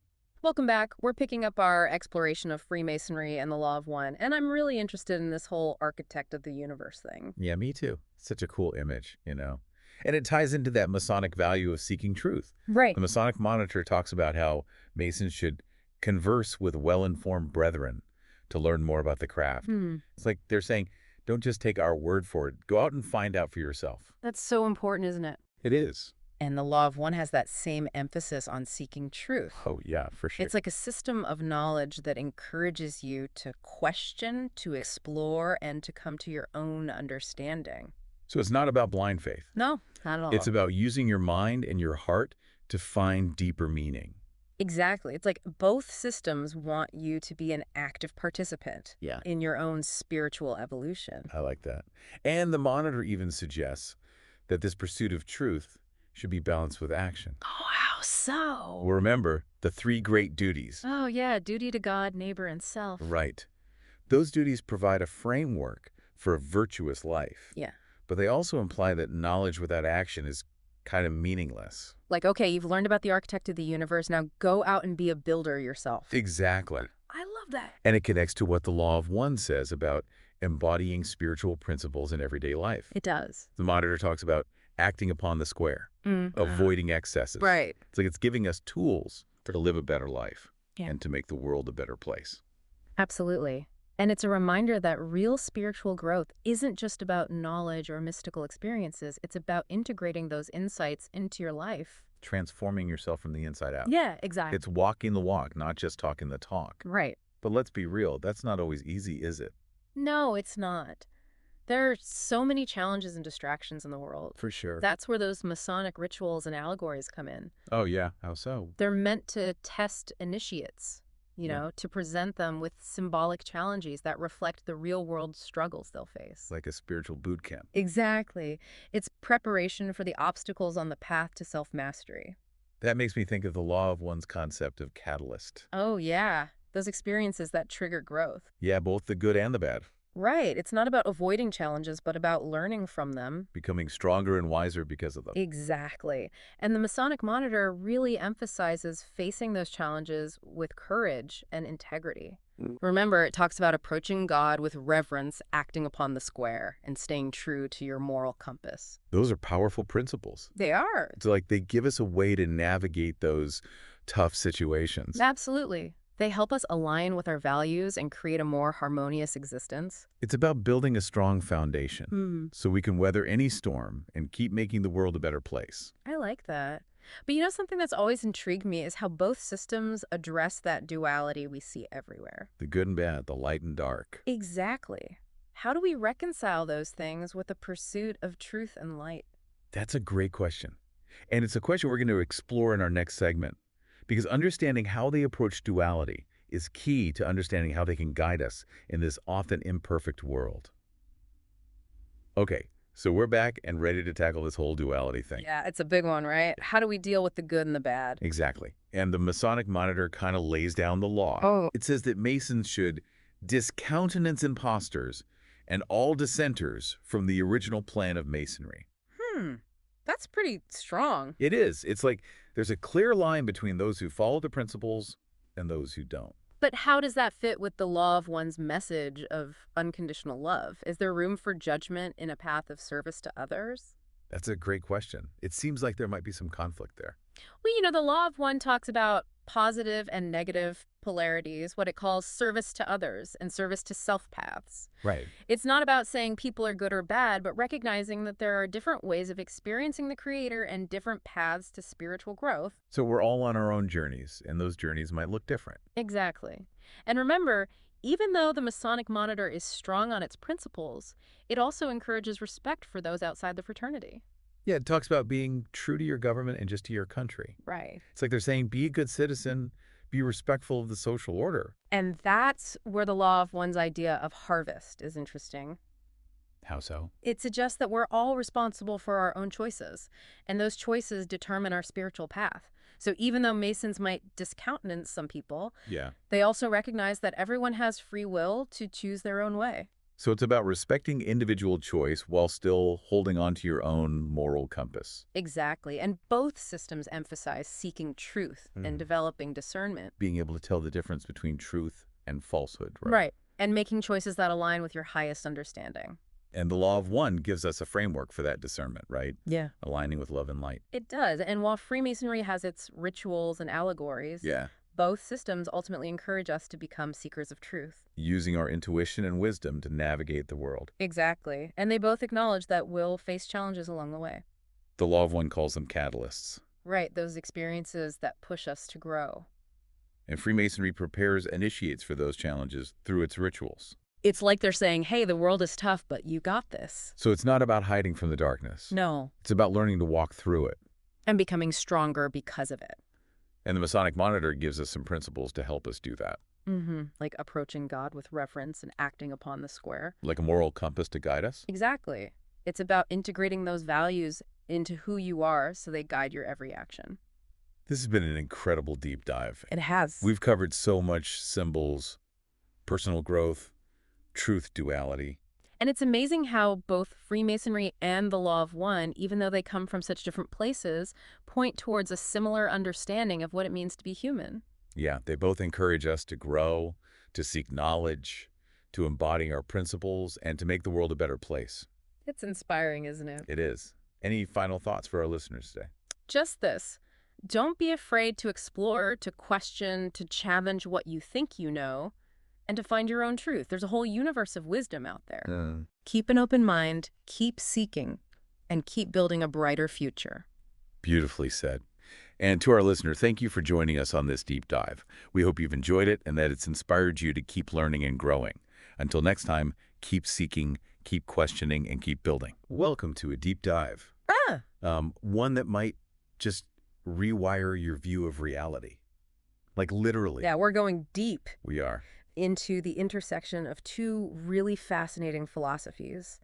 Welcome back. We're picking up our exploration of Freemasonry and the Law of One, and I'm really interested in this whole architect of the universe thing. Yeah, me too. Such a cool image, And it ties into that Masonic value of seeking truth. Right. The Masonic Monitor talks about how Masons should converse with well-informed brethren to learn more about the craft. It's like they're saying, don't just take our word for it. Go out and find out for yourself. That's so important, isn't it? It is. And the Law of One has that same emphasis on seeking truth. Oh, yeah, for sure. It's like a system of knowledge that encourages you to question, to explore, and to come to your own understanding. So it's not about blind faith. No, not at all. It's about using your mind and your heart to find deeper meaning. Exactly. It's like both systems want you to be an active participant Yeah. in your own spiritual evolution. I like that. And the Monitor even suggests that this pursuit of truth should be balanced with action. Oh, how so? Well, remember the three great duties. Oh, yeah, duty to God, neighbor, and self. Right. Those duties provide a framework for a virtuous life. Yeah. But they also imply that knowledge without action is kind of meaningless. Like, okay, you've learned about the architect of the universe, now go out and be a builder yourself. Exactly. I love that. And it connects to what the Law of One says about embodying spiritual principles in everyday life. It does. The Monitor talks about acting upon the square, avoiding excesses. Right. It's like it's giving us tools to live a better life Yeah. and to make the world a better place. Absolutely. And it's a reminder that real spiritual growth isn't just about knowledge or mystical experiences. It's about integrating those insights into your life. Transforming yourself from the inside out. Yeah, exactly. It's walking the walk, not just talking the talk. Right. But let's be real, that's not always easy, is it? No, it's not. There are so many challenges and distractions in the world. For sure. That's where those Masonic rituals and allegories come in. Oh, yeah. How so? They're meant to test initiates, to present them with symbolic challenges that reflect the real-world struggles they'll face. Like a spiritual boot camp. Exactly. It's preparation for the obstacles on the path to self-mastery. That makes me think of the Law of One's concept of catalyst. Oh, yeah. Those experiences that trigger growth. Yeah, both the good and the bad. Right. It's not about avoiding challenges, but about learning from them. Becoming stronger and wiser because of them. Exactly. And the Masonic Monitor really emphasizes facing those challenges with courage and integrity. Remember, it talks about approaching God with reverence, acting upon the square, and staying true to your moral compass. Those are powerful principles. They are. It's like they give us a way to navigate those tough situations. Absolutely. They help us align with our values and create a more harmonious existence. It's about building a strong foundation so we can weather any storm and keep making the world a better place. I like that. But something that's always intrigued me is how both systems address that duality we see everywhere. The good and bad, the light and dark. Exactly. How do we reconcile those things with the pursuit of truth and light? That's a great question. And it's a question we're going to explore in our next segment. Because understanding how they approach duality is key to understanding how they can guide us in this often imperfect world. Okay, so we're back and ready to tackle this whole duality thing. Yeah, it's a big one, right? How do we deal with the good and the bad? Exactly. And the Masonic Monitor kind of lays down the law. Oh. It says that Masons should discountenance imposters and all dissenters from the original plan of Masonry. That's pretty strong. It is. It's like there's a clear line between those who follow the principles and those who don't. But how does that fit with the Law of One's message of unconditional love? Is there room for judgment in a path of service to others? That's a great question. It seems like there might be some conflict there. Well, the Law of One talks about positive and negative polarities, what it calls service to others and service to self paths. Right. It's not about saying people are good or bad, but recognizing that there are different ways of experiencing the Creator and different paths to spiritual growth. So we're all on our own journeys, and those journeys might look different. Exactly. And remember, even though the Masonic Monitor is strong on its principles, it also encourages respect for those outside the fraternity. Yeah, it talks about being true to your government and just to your country. Right. It's like they're saying, be a good citizen, be respectful of the social order. And that's where the Law of One's idea of harvest is interesting. How so? It suggests that we're all responsible for our own choices, and those choices determine our spiritual path. So even though Masons might discountenance some people, Yeah. they also recognize that everyone has free will to choose their own way. So it's about respecting individual choice while still holding on to your own moral compass. Exactly. And both systems emphasize seeking truth and developing discernment. Being able to tell the difference between truth and falsehood, right? Right. And making choices that align with your highest understanding. And the Law of One gives us a framework for that discernment, right? Yeah. Aligning with love and light. It does. And while Freemasonry has its rituals and allegories, Yeah. both systems ultimately encourage us to become seekers of truth. Using our intuition and wisdom to navigate the world. Exactly. And they both acknowledge that we'll face challenges along the way. The Law of One calls them catalysts. Right, those experiences that push us to grow. And Freemasonry prepares initiates for those challenges through its rituals. It's like they're saying, hey, the world is tough, but you got this. So it's not about hiding from the darkness. No. It's about learning to walk through it. And becoming stronger because of it. And the Masonic Monitor gives us some principles to help us do that. Like approaching God with reverence and acting upon the square. Like a moral compass to guide us. Exactly. It's about integrating those values into who you are so they guide your every action. This has been an incredible deep dive. It has. We've covered so much: symbols, personal growth, truth duality. And it's amazing how both Freemasonry and the Law of One, even though they come from such different places, point towards a similar understanding of what it means to be human. Yeah, they both encourage us to grow, to seek knowledge, to embody our principles, and to make the world a better place. It's inspiring, isn't it? It is. Any final thoughts for our listeners today? Just this. Don't be afraid to explore, to question, to challenge what you think you know, and to find your own truth. There's a whole universe of wisdom out there. Keep an open mind, keep seeking, and keep building a brighter future. Beautifully said. And to our listener, thank you for joining us on this deep dive. We hope you've enjoyed it and that it's inspired you to keep learning and growing. Until next time, keep seeking, keep questioning, and keep building. Welcome to a deep dive. One that might just rewire your view of reality. Like literally. Yeah, we're going deep We are. into the intersection of two really fascinating philosophies,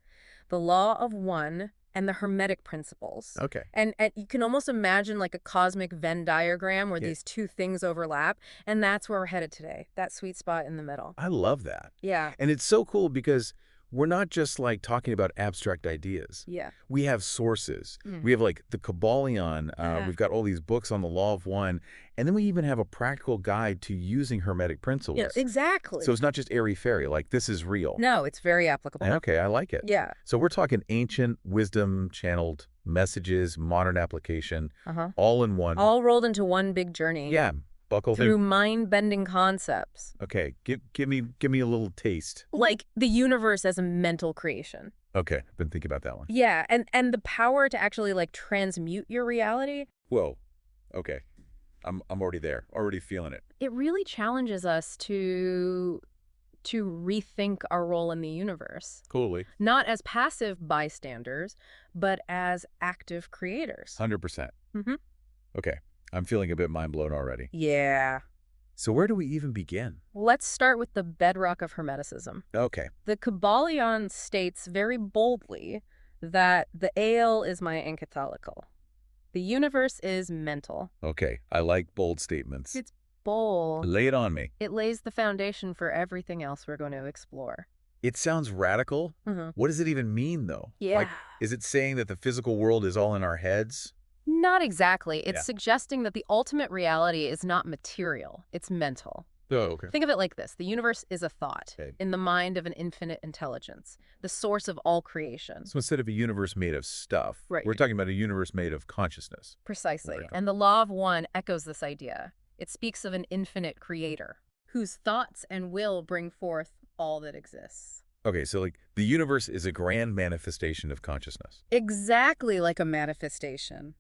the Law of One and the Hermetic principles. Okay. And you can almost imagine like a cosmic Venn diagram where Yeah. these two things overlap, and that's where we're headed today, that sweet spot in the middle. I love that. Yeah, And it's so cool because we're not just like talking about abstract ideas. yeah. We have sources. Mm. We have like the Kabbalion. Yeah. We've got all these books on the Law of One. And then we even have a practical guide to using Hermetic principles. Yeah, exactly. So it's not just airy-fairy, like this is real. No, it's very applicable. Okay, I like it. Yeah. So we're talking ancient wisdom channeled messages, modern application, Uh-huh. all in one. All rolled into one big journey. Yeah, buckle Through in. mind-bending concepts. Okay, give me a little taste. Like the universe as a mental creation. Okay, been thinking about that one. Yeah, and the power to actually like transmute your reality. Whoa. Okay. I'm already there. Already feeling it. It really challenges us to rethink our role in the universe. Coolly. Not as passive bystanders, but as active creators. 100%. Mm-hmm. Okay. I'm feeling a bit mind blown already. Yeah. So where do we even begin? Let's start with the bedrock of Hermeticism. Okay. The Kabbalion states very boldly that the ale is my encatholical. The universe is mental. Okay. I like bold statements. It's bold. Lay it on me. It lays the foundation for everything else we're going to explore. It sounds radical. Mm-hmm. What does it even mean, though? Yeah. Like, is it saying that the physical world is all in our heads? Not exactly. It's Yeah. suggesting that the ultimate reality is not material, it's mental. Oh, okay. Think of it like this. The universe is a thought Okay. in the mind of an infinite intelligence, the source of all creation. So instead of a universe made of stuff, Right. we're talking about a universe made of consciousness. Precisely. Right. And the Law of One echoes this idea. It speaks of an infinite creator whose thoughts and will bring forth all that exists. Okay, so like the universe is a grand manifestation of consciousness. Exactly like a manifestation.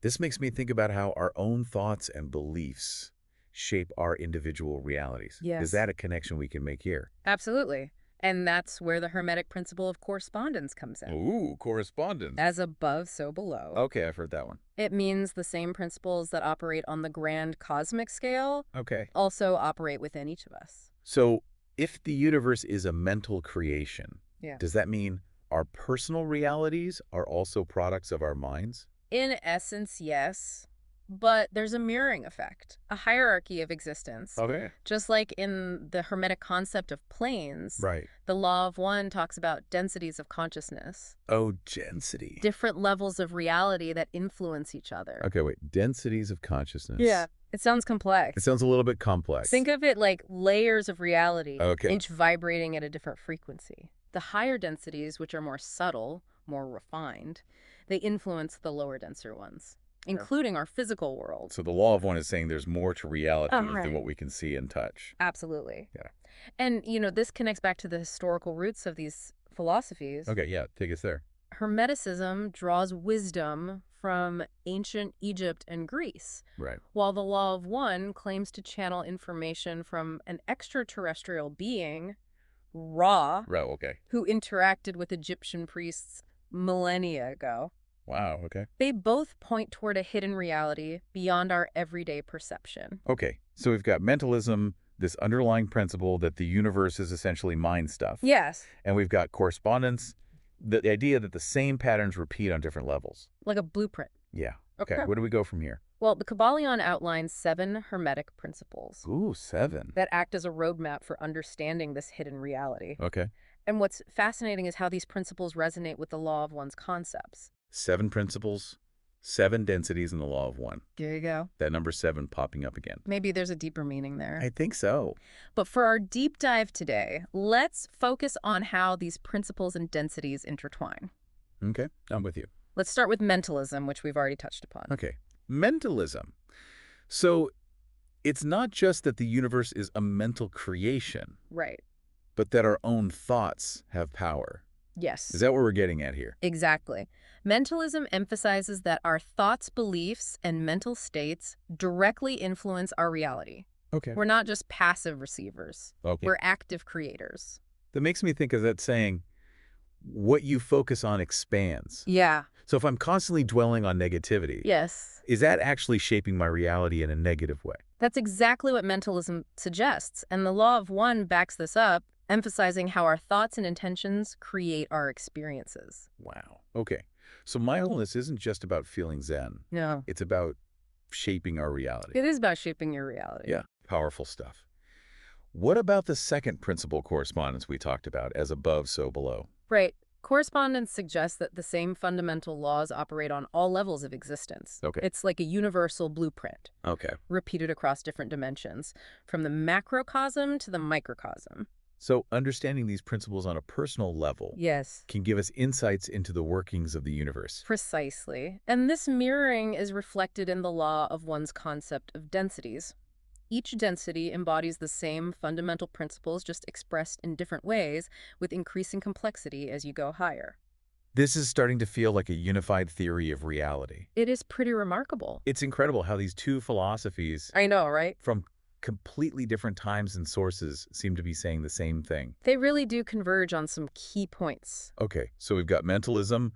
This makes me think about how our own thoughts and beliefs shape our individual realities. Yes. Is that a connection we can make here? Absolutely. And that's where the Hermetic principle of correspondence comes in. Ooh, correspondence. As above, so below. Okay, I've heard that one. It means the same principles that operate on the grand cosmic scale Okay. also operate within each of us. So if the universe is a mental creation, Yeah. does that mean our personal realities are also products of our minds? In essence, yes. But there's a mirroring effect, a hierarchy of existence. Okay. Just like in the Hermetic concept of planes, Right. the Law of One talks about densities of consciousness, Oh, density. different levels of reality that influence each other. Okay, wait. Densities of consciousness. Yeah. It sounds complex. It sounds a little bit complex. Think of it like layers of reality, Okay. each vibrating at a different frequency. The higher densities, which are more subtle, more refined, they influence the lower denser ones, including our physical world. So the Law of One is saying there's more to reality Right. than what we can see and touch. Absolutely. Yeah. And, this connects back to the historical roots of these philosophies. Okay, yeah, take us there. Hermeticism draws wisdom from ancient Egypt and Greece, Right. while the Law of One claims to channel information from an extraterrestrial being, Ra, Right, okay. who interacted with Egyptian priests millennia ago. Wow, okay. They both point toward a hidden reality beyond our everyday perception. Okay, so we've got mentalism, this underlying principle that the universe is essentially mind stuff. Yes. And we've got correspondence, The idea that the same patterns repeat on different levels. Like a blueprint. Yeah. Okay, Okay. where do we go from here? Well, the Kabbalion outlines 7 hermetic principles Ooh, 7. that act as a roadmap for understanding this hidden reality. Okay. And what's fascinating is how these principles resonate with the law of one's concepts. 7 principles, 7 densities in the law of one. There you go. That number 7 popping up again. Maybe there's a deeper meaning there. I think so. But for our deep dive today, let's focus on how these principles and densities intertwine. Okay, I'm with you. Let's start with mentalism, which we've already touched upon. Okay, mentalism. So it's not just that the universe is a mental creation, Right. but that our own thoughts have power. Yes. Is that what we're getting at here? Exactly. Mentalism emphasizes that our thoughts, beliefs, and mental states directly influence our reality. Okay. We're not just passive receivers. Okay. We're active creators. That makes me think of that saying, what you focus on expands. Yeah. So if I'm constantly dwelling on negativity, Yes. is that actually shaping my reality in a negative way? That's exactly what mentalism suggests, and the law of one backs this up, emphasizing how our thoughts and intentions create our experiences. Wow. Okay. So mindfulness isn't just about feeling zen. No. It's about shaping our reality. It is about shaping your reality. Yeah. Powerful stuff. What about the second principle correspondence we talked about, as above, so below? Right. Correspondence suggests that the same fundamental laws operate on all levels of existence. Okay. It's like a universal blueprint, Okay. repeated across different dimensions, from the macrocosm to the microcosm. So understanding these principles on a personal level Yes. can give us insights into the workings of the universe. Precisely. And this mirroring is reflected in the law of one's concept of densities. Each density embodies the same fundamental principles, just expressed in different ways, with increasing complexity as you go higher. This is starting to feel like a unified theory of reality. It is pretty remarkable. It's incredible how these two philosophies I know, right? from completely different times and sources seem to be saying the same thing. They really do converge on some key points. Okay, so we've got mentalism,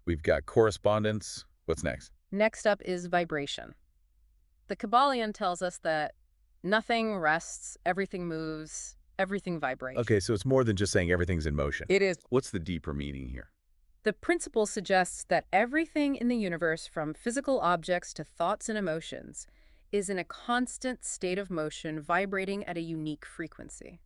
we've got correspondence. What's next? Next up is vibration. The Kabbalion tells us that nothing rests, everything moves, everything vibrates. Okay, so it's more than just saying everything's in motion. It is. What's the deeper meaning here? The principle suggests that everything in the universe, from physical objects to thoughts and emotions, is in a constant state of motion, vibrating at a unique frequency.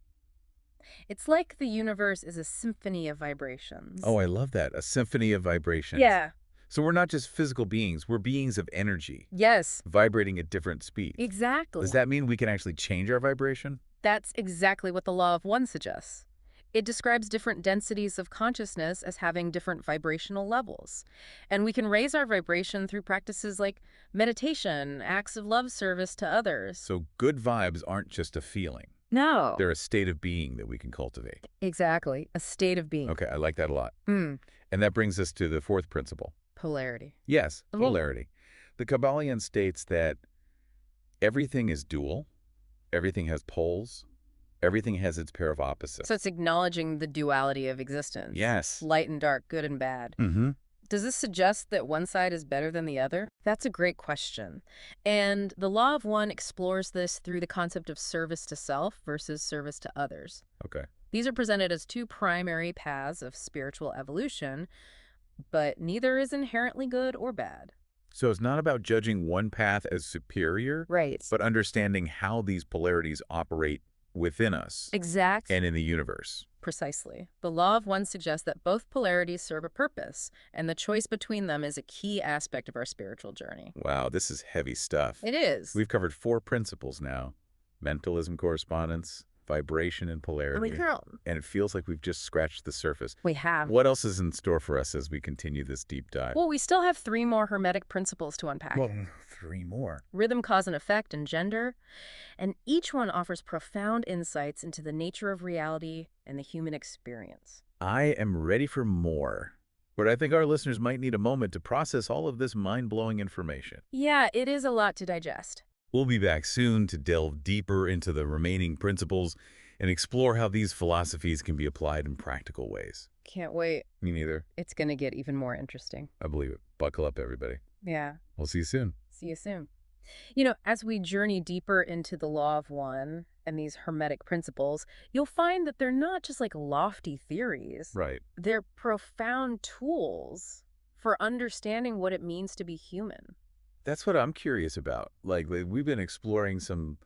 It's like the universe is a symphony of vibrations. Oh, I love that. A symphony of vibrations. Yeah. So we're not just physical beings, we're beings of energy, Yes. vibrating at different speeds. Exactly. Does that mean we can actually change our vibration? That's exactly what the law of one suggests. It describes different densities of consciousness as having different vibrational levels. And we can raise our vibration through practices like meditation, acts of love service to others. So good vibes aren't just a feeling. No. They're a state of being that we can cultivate. Exactly. A state of being. Okay, I like that a lot. Mm. And that brings us to the fourth principle. Polarity. Yes, Well- polarity. The Kabbalion states that everything is dual, everything has poles, everything has its pair of opposites. So it's acknowledging the duality of existence. Yes. Light and dark, good and bad. Mm-hmm. Does this suggest that one side is better than the other? That's a great question. And the law of one explores this through the concept of service to self versus service to others. Okay. These are presented as two primary paths of spiritual evolution, but neither is inherently good or bad. So it's not about judging one path as superior, Right. but understanding how these polarities operate within us Exact. and in the universe. Precisely. The law of one suggests that both polarities serve a purpose, and the choice between them is a key aspect of our spiritual journey. Wow, this is heavy stuff. It is. We've covered 4 principles now. Mentalism, correspondence, vibration, and polarity. And it feels like we've just scratched the surface. We have. What else is in store for us as we continue this deep dive? Well, we still have 3 more hermetic principles to unpack. Well, 3 more. Rhythm, cause, and effect, and gender. And each one offers profound insights into the nature of reality and the human experience. I am ready for more. But I think our listeners might need a moment to process all of this mind-blowing information. Yeah, it is a lot to digest. We'll be back soon to delve deeper into the remaining principles and explore how these philosophies can be applied in practical ways. Can't wait. Me neither. It's going to get even more interesting. I believe it. Buckle up, everybody. Yeah. We'll see you soon. See you soon. You know, as we journey deeper into the law of one, and these hermetic principles, you'll find that they're not just like lofty theories. Right. They're profound tools for understanding what it means to be human. That's what I'm curious about. Like, we've been exploring some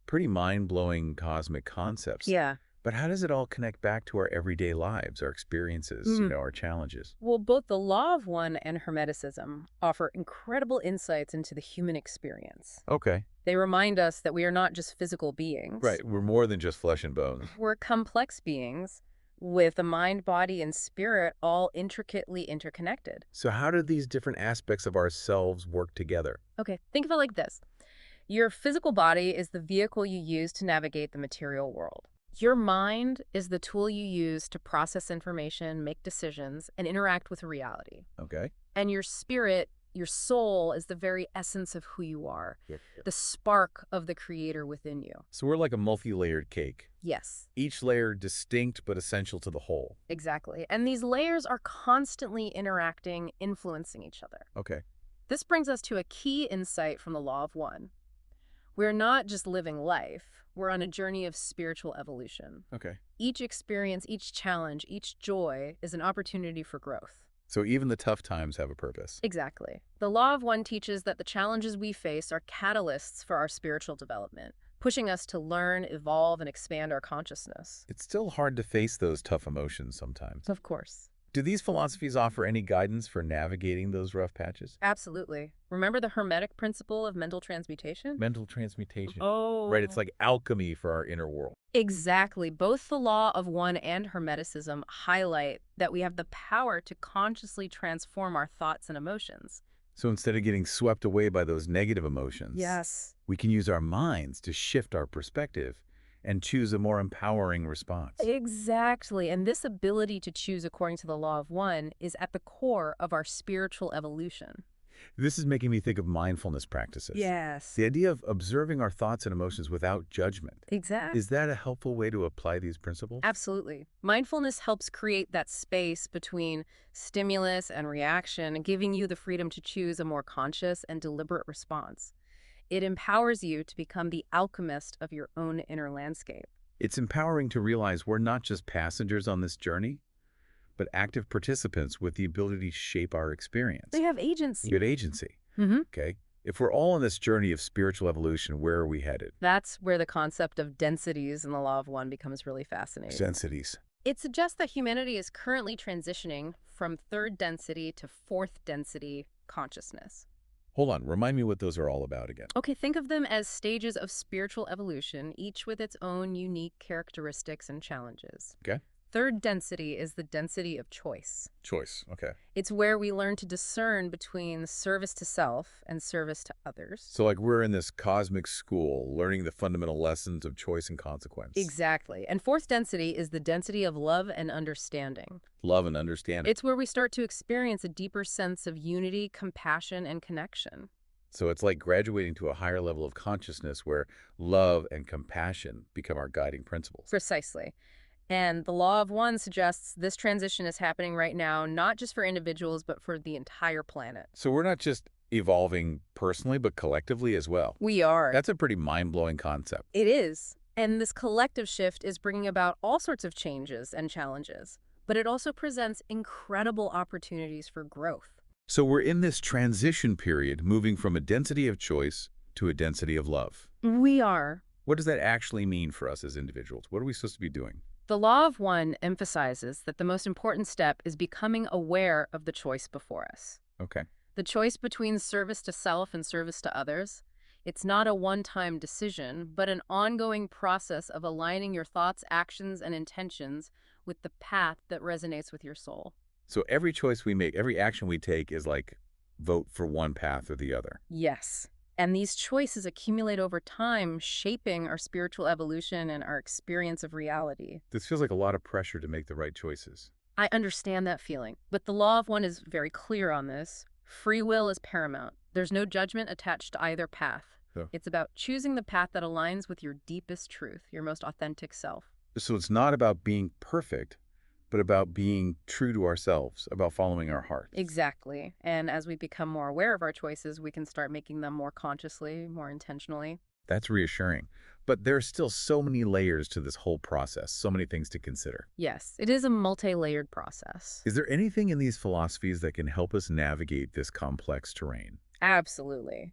pretty mind-blowing cosmic concepts. Yeah. But how does it all connect back to our everyday lives, our experiences, our challenges? Well, both the Law of One and Hermeticism offer incredible insights into the human experience. Okay. They remind us that we are not just physical beings. Right. We're more than just flesh and bones. We're complex beings with a mind, body, and spirit all intricately interconnected. So how do these different aspects of ourselves work together? Okay, think of it like this. Your physical body is the vehicle you use to navigate the material world. Your mind is the tool you use to process information, make decisions, and interact with reality. Okay. And your spirit, your soul, is the very essence of who you are, the spark of the creator within you. So we're like a multi-layered cake. Yes, Each layer distinct but essential to the whole. exactly. And these layers are constantly interacting, influencing each other. Okay. This brings us to a key insight from the Law of One. We're not just living life, we're on a journey of spiritual evolution. Okay. Each experience, each challenge, each joy is an opportunity for growth. So even the tough times have a purpose. Exactly. The Law of One teaches that the challenges we face are catalysts for our spiritual development, pushing us to learn, evolve, and expand our consciousness. It's still hard to face those tough emotions sometimes. Of course. Do these philosophies offer any guidance for navigating those rough patches? Absolutely. Remember the Hermetic principle of mental transmutation? Mental transmutation. Oh. Right, it's like alchemy for our inner world. Exactly. Both the Law of One and Hermeticism highlight that we have the power to consciously transform our thoughts and emotions. So instead of getting swept away by those negative emotions, Yes. we can use our minds to shift our perspective and choose a more empowering response. Exactly. And this ability to choose according to the Law of One is at the core of our spiritual evolution. This is making me think of mindfulness practices. Yes. The idea of observing our thoughts and emotions without judgment. Exactly. Is that a helpful way to apply these principles? Absolutely. Mindfulness helps create that space between stimulus and reaction, giving you the freedom to choose a more conscious and deliberate response. It empowers you to become the alchemist of your own inner landscape. It's empowering to realize we're not just passengers on this journey, but active participants with the ability to shape our experience. They have agency. Good agency. Mm-hmm. Okay. If we're all on this journey of spiritual evolution, where are we headed? That's where the concept of densities in the Law of One becomes really fascinating. Densities. It suggests that humanity is currently transitioning from third density to fourth density consciousness. Hold on. Remind me what those are all about again. Okay, think of them as stages of spiritual evolution, each with its own unique characteristics and challenges. Okay. Third density is the density of choice. Choice. Okay. It's where we learn to discern between service to self and service to others. So like we're in this cosmic school learning the fundamental lessons of choice and consequence. Exactly. And fourth density is the density of love and understanding. Love and understanding. It's where we start to experience a deeper sense of unity, compassion, and connection. So it's like graduating to a higher level of consciousness where love and compassion become our guiding principles. Precisely. And the Law of One suggests this transition is happening right now, not just for individuals, but for the entire planet. So we're not just evolving personally, but collectively as well. We are. That's a pretty mind-blowing concept. It is. And this collective shift is bringing about all sorts of changes and challenges, but it also presents incredible opportunities for growth. So we're in this transition period, moving from a density of choice to a density of love. We are. What does that actually mean for us as individuals? What are we supposed to be doing? The Law of One emphasizes that the most important step is becoming aware of the choice before us. Okay. The choice between service to self and service to others. It's not a one-time decision, but an ongoing process of aligning your thoughts, actions, and intentions with the path that resonates with your soul. So every choice we make, every action we take is like vote for one path or the other. Yes. And these choices accumulate over time, shaping our spiritual evolution and our experience of reality. This feels like a lot of pressure to make the right choices. I understand that feeling, but the Law of One is very clear on this. Free will is paramount. There's no judgment attached to either path. So It's about choosing the path that aligns with your deepest truth, your most authentic self. it's not about being perfect, but about being true to ourselves, about following our heart. Exactly. And as we become more aware of our choices, we can start making them more consciously, more intentionally. That's reassuring. But there are still so many layers to this whole process, so many things to consider. Yes, it is a multi-layered process. Is there anything in these philosophies that can help us navigate this complex terrain? Absolutely.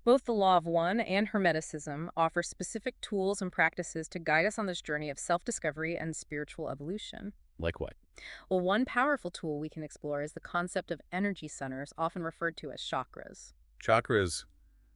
Both the Law of One and Hermeticism offer specific tools and practices to guide us on this journey of self-discovery and spiritual evolution. Like what? Well, one powerful tool we can explore is the concept of energy centers, often referred to as chakras. Chakras,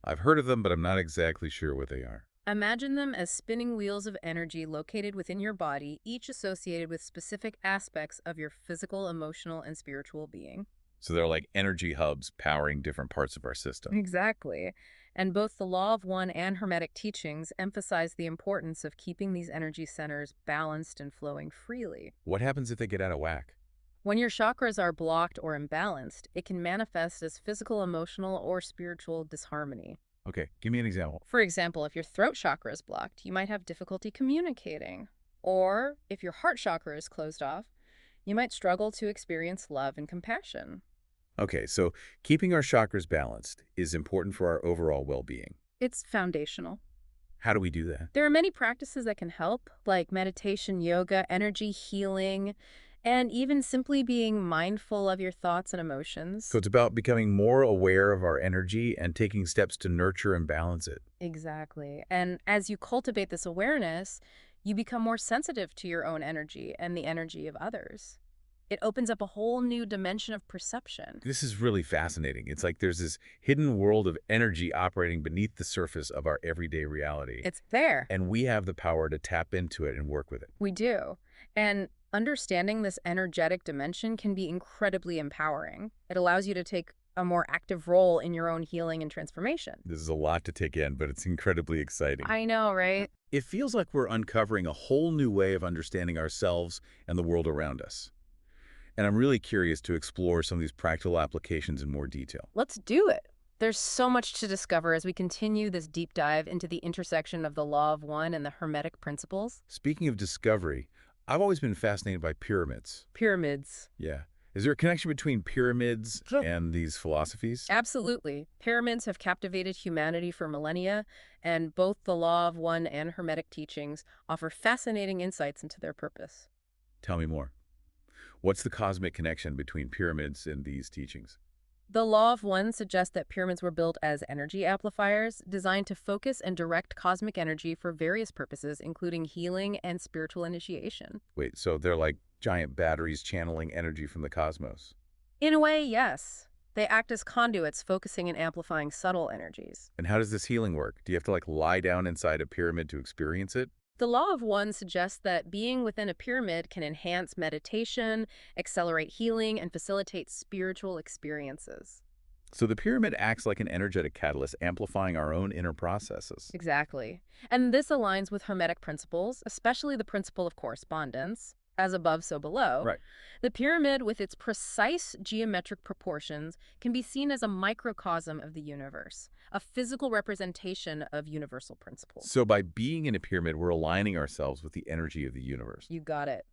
I've heard of them, but I'm not exactly sure what they are. Imagine them as spinning wheels of energy located within your body, each associated with specific aspects of your physical, emotional, and spiritual being. So they're like energy hubs powering different parts of our system. Exactly. And both the Law of One and Hermetic teachings emphasize the importance of keeping these energy centers balanced and flowing freely. What happens if they get out of whack? When your chakras are blocked or imbalanced, it can manifest as physical, emotional, or spiritual disharmony. Okay, give me an example. For example, if your throat chakra is blocked, you might have difficulty communicating. Or if your heart chakra is closed off, you might struggle to experience love and compassion. Okay, so keeping our chakras balanced is important for our overall well-being. It's foundational. How do we do that? There are many practices that can help, like meditation, yoga, energy healing, and even simply being mindful of your thoughts and emotions. So it's about becoming more aware of our energy and taking steps to nurture and balance it. Exactly. And as you cultivate this awareness, you become more sensitive to your own energy and the energy of others. It opens up a whole new dimension of perception. This is really fascinating. It's like there's this hidden world of energy operating beneath the surface of our everyday reality. It's there. And we have the power to tap into it and work with it. We do. And understanding this energetic dimension can be incredibly empowering. It allows you to take a more active role in your own healing and transformation. This is a lot to take in, but it's incredibly exciting. I know, right? It feels like we're uncovering a whole new way of understanding ourselves and the world around us. And I'm really curious to explore some of these practical applications in more detail. Let's do it. There's so much to discover as we continue this deep dive into the intersection of the Law of One and the Hermetic principles. Speaking of discovery, I've always been fascinated by pyramids. Pyramids. Yeah. Is there a connection between pyramids and these philosophies? Absolutely. Pyramids have captivated humanity for millennia, and both the Law of One and Hermetic teachings offer fascinating insights into their purpose. Tell me more. What's the cosmic connection between pyramids and these teachings? The Law of One suggests that pyramids were built as energy amplifiers designed to focus and direct cosmic energy for various purposes, including healing and spiritual initiation. Wait, so they're like giant batteries channeling energy from the cosmos? In a way, yes. They act as conduits, focusing and amplifying subtle energies. And how does this healing work? Do you have to like lie down inside a pyramid to experience it? The Law of One suggests that being within a pyramid can enhance meditation, accelerate healing, and facilitate spiritual experiences. So the pyramid acts like an energetic catalyst, amplifying our own inner processes. Exactly. And this aligns with Hermetic principles, especially the principle of correspondence, as above, so below. Right. The pyramid, with its precise geometric proportions, can be seen as a microcosm of the universe, a physical representation of universal principles. So by being in a pyramid, we're aligning ourselves with the energy of the universe. You got it.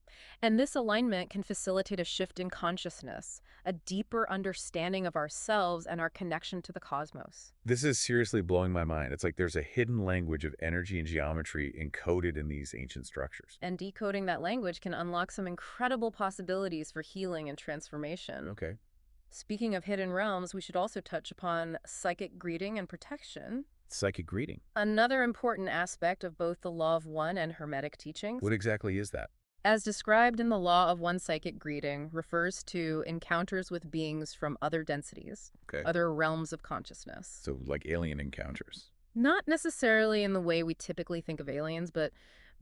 And this alignment can facilitate a shift in consciousness, a deeper understanding of ourselves and our connection to the cosmos. This is seriously blowing my mind. It's like there's a hidden language of energy and geometry encoded in these ancient structures. And decoding that language can unlock some incredible possibilities for healing and transformation. Okay. Speaking of hidden realms, we should also touch upon psychic greeting and protection. Psychic greeting. Another important aspect of both the Law of One and Hermetic teachings. What exactly is that? As described in the Law of One, psychic greeting refers to encounters with beings from other densities, Okay. other realms of consciousness. So like alien encounters. Not necessarily in the way we typically think of aliens, but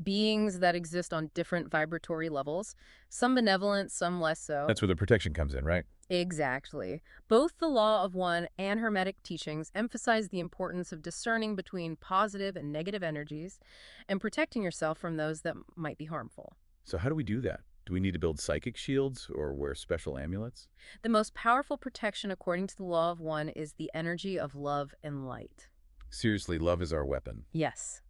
beings that exist on different vibratory levels, some benevolent, some less so. That's where the protection comes in, right? Exactly. Both the Law of One and Hermetic teachings emphasize the importance of discerning between positive and negative energies and protecting yourself from those that might be harmful. So how do we do that? Do we need to build psychic shields or wear special amulets? The most powerful protection, according to the Law of One, is the energy of love and light. Seriously, love is our weapon. Yes.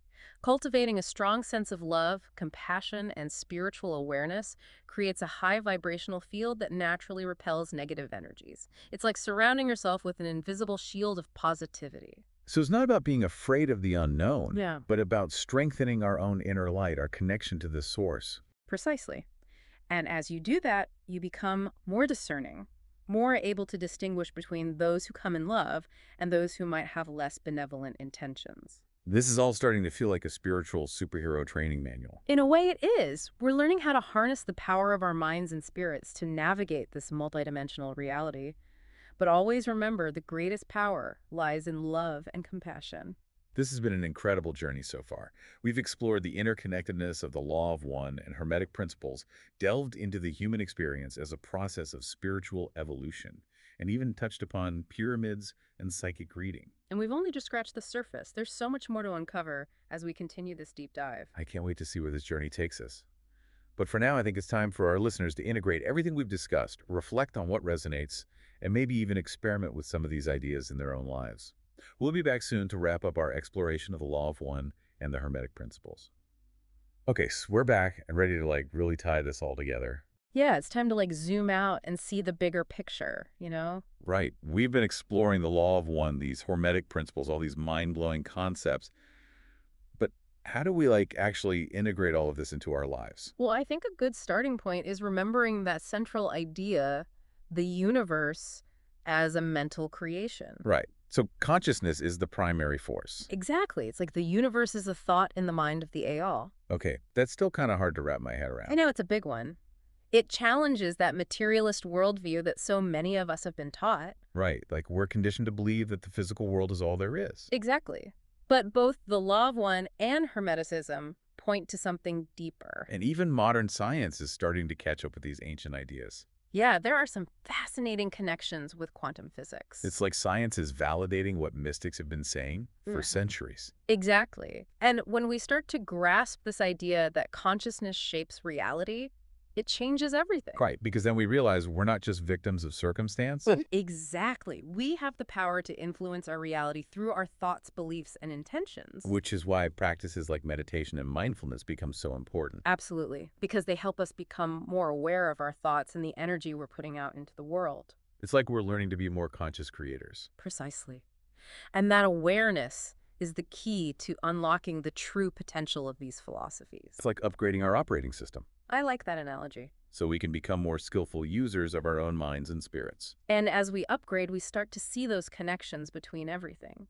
Cultivating a strong sense of love, compassion, and spiritual awareness creates a high vibrational field that naturally repels negative energies. It's like surrounding yourself with an invisible shield of positivity. So it's not about being afraid of the unknown, Yeah. but about strengthening our own inner light, our connection to the source. Precisely. And as you do that, you become more discerning, more able to distinguish between those who come in love and those who might have less benevolent intentions. This is all starting to feel like a spiritual superhero training manual. In a way, it is. We're learning how to harness the power of our minds and spirits to navigate this multidimensional reality. But always remember, the greatest power lies in love and compassion. This has been an incredible journey so far. We've explored the interconnectedness of the law of one and Hermetic principles, delved into the human experience as a process of spiritual evolution, and even touched upon pyramids and psychic reading. And we've only just scratched the surface. There's so much more to uncover as we continue this deep dive. I can't wait to see where this journey takes us. But for now, I think it's time for our listeners to integrate everything we've discussed, reflect on what resonates, and maybe even experiment with some of these ideas in their own lives. We'll be back soon to wrap up our exploration of the law of one and the Hermetic principles. Okay, so we're back and ready to really tie this all together. Yeah, it's time to zoom out and see the bigger picture, you know? Right. We've been exploring the law of one, these Hermetic principles, all these mind-blowing concepts. But how do we actually integrate all of this into our lives? Well, I think a good starting point is remembering that central idea, the universe, as a mental creation. Right. So consciousness is the primary force. Exactly. It's like the universe is a thought in the mind of the Aal. Okay, that's still kind of hard to wrap my head around. I know it's a big one. It challenges that materialist worldview that so many of us have been taught. Right, we're conditioned to believe that the physical world is all there is. Exactly. But both the law of one and Hermeticism point to something deeper. And even modern science is starting to catch up with these ancient ideas. Yeah, there are some fascinating connections with quantum physics. It's like science is validating what mystics have been saying for centuries. Exactly. And when we start to grasp this idea that consciousness shapes reality, it changes everything. Right, because then we realize we're not just victims of circumstance. Exactly. We have the power to influence our reality through our thoughts, beliefs, and intentions. Which is why practices like meditation and mindfulness become so important. Absolutely. Because they help us become more aware of our thoughts and the energy we're putting out into the world. It's like we're learning to be more conscious creators. Precisely. And that awareness is the key to unlocking the true potential of these philosophies. It's like upgrading our operating system, I like that analogy. so we can become more skillful users of our own minds and spirits. And as we upgrade, we start to see those connections between everything.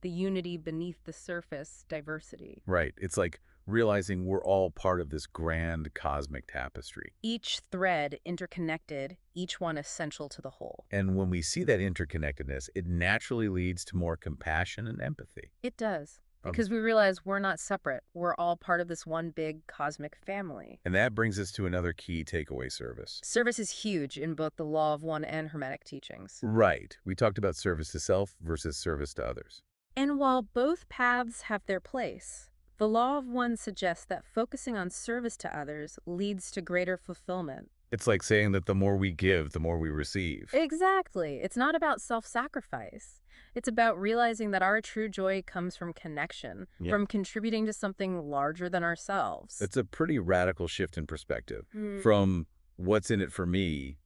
The unity beneath the surface, diversity. Right, it's like realizing we're all part of this grand cosmic tapestry. Each thread interconnected, each one essential to the whole. And when we see that interconnectedness, it naturally leads to more compassion and empathy. It does. Because we realize we're not separate. We're all part of this one big cosmic family. And that brings us to another key takeaway: service. Service is huge in both the law of one and Hermetic teachings. Right. We talked about service to self versus service to others. And while both paths have their place, the law of one suggests that focusing on service to others leads to greater fulfillment. It's like saying that the more we give, the more we receive. Exactly. It's not about self-sacrifice. It's about realizing that our true joy comes from connection, from contributing to something larger than ourselves. It's a pretty radical shift in perspective from what's in it for me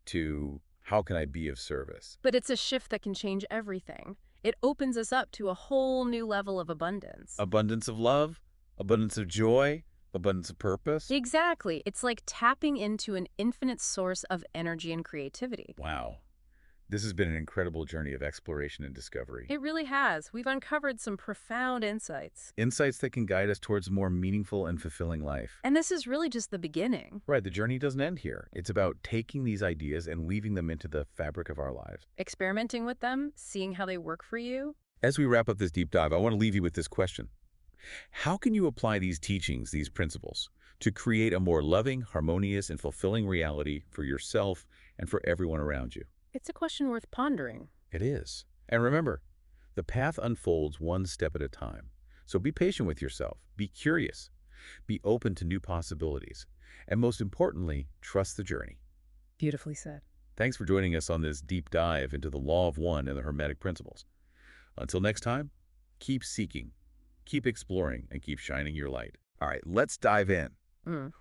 to how can I be of service. But it's a shift that can change everything. It opens us up to a whole new level of abundance. Abundance of love, abundance of joy, abundance of purpose. Exactly. It's like tapping into an infinite source of energy and creativity. Wow. This has been an incredible journey of exploration and discovery. It really has. We've uncovered some profound insights. Insights that can guide us towards a more meaningful and fulfilling life. And this is really just the beginning. Right, the journey doesn't end here. It's about taking these ideas and weaving them into the fabric of our lives. Experimenting with them, seeing how they work for you. As we wrap up this deep dive, I want to leave you with this question. How can you apply these teachings, these principles, to create a more loving, harmonious, and fulfilling reality for yourself and for everyone around you? It's a question worth pondering. It is. And remember, the path unfolds one step at a time. So be patient with yourself. Be curious. Be open to new possibilities. And most importantly, trust the journey. Beautifully said. Thanks for joining us on this deep dive into the law of one and the Hermetic principles. Until next time, keep seeking, keep exploring, and keep shining your light. All right, let's dive in.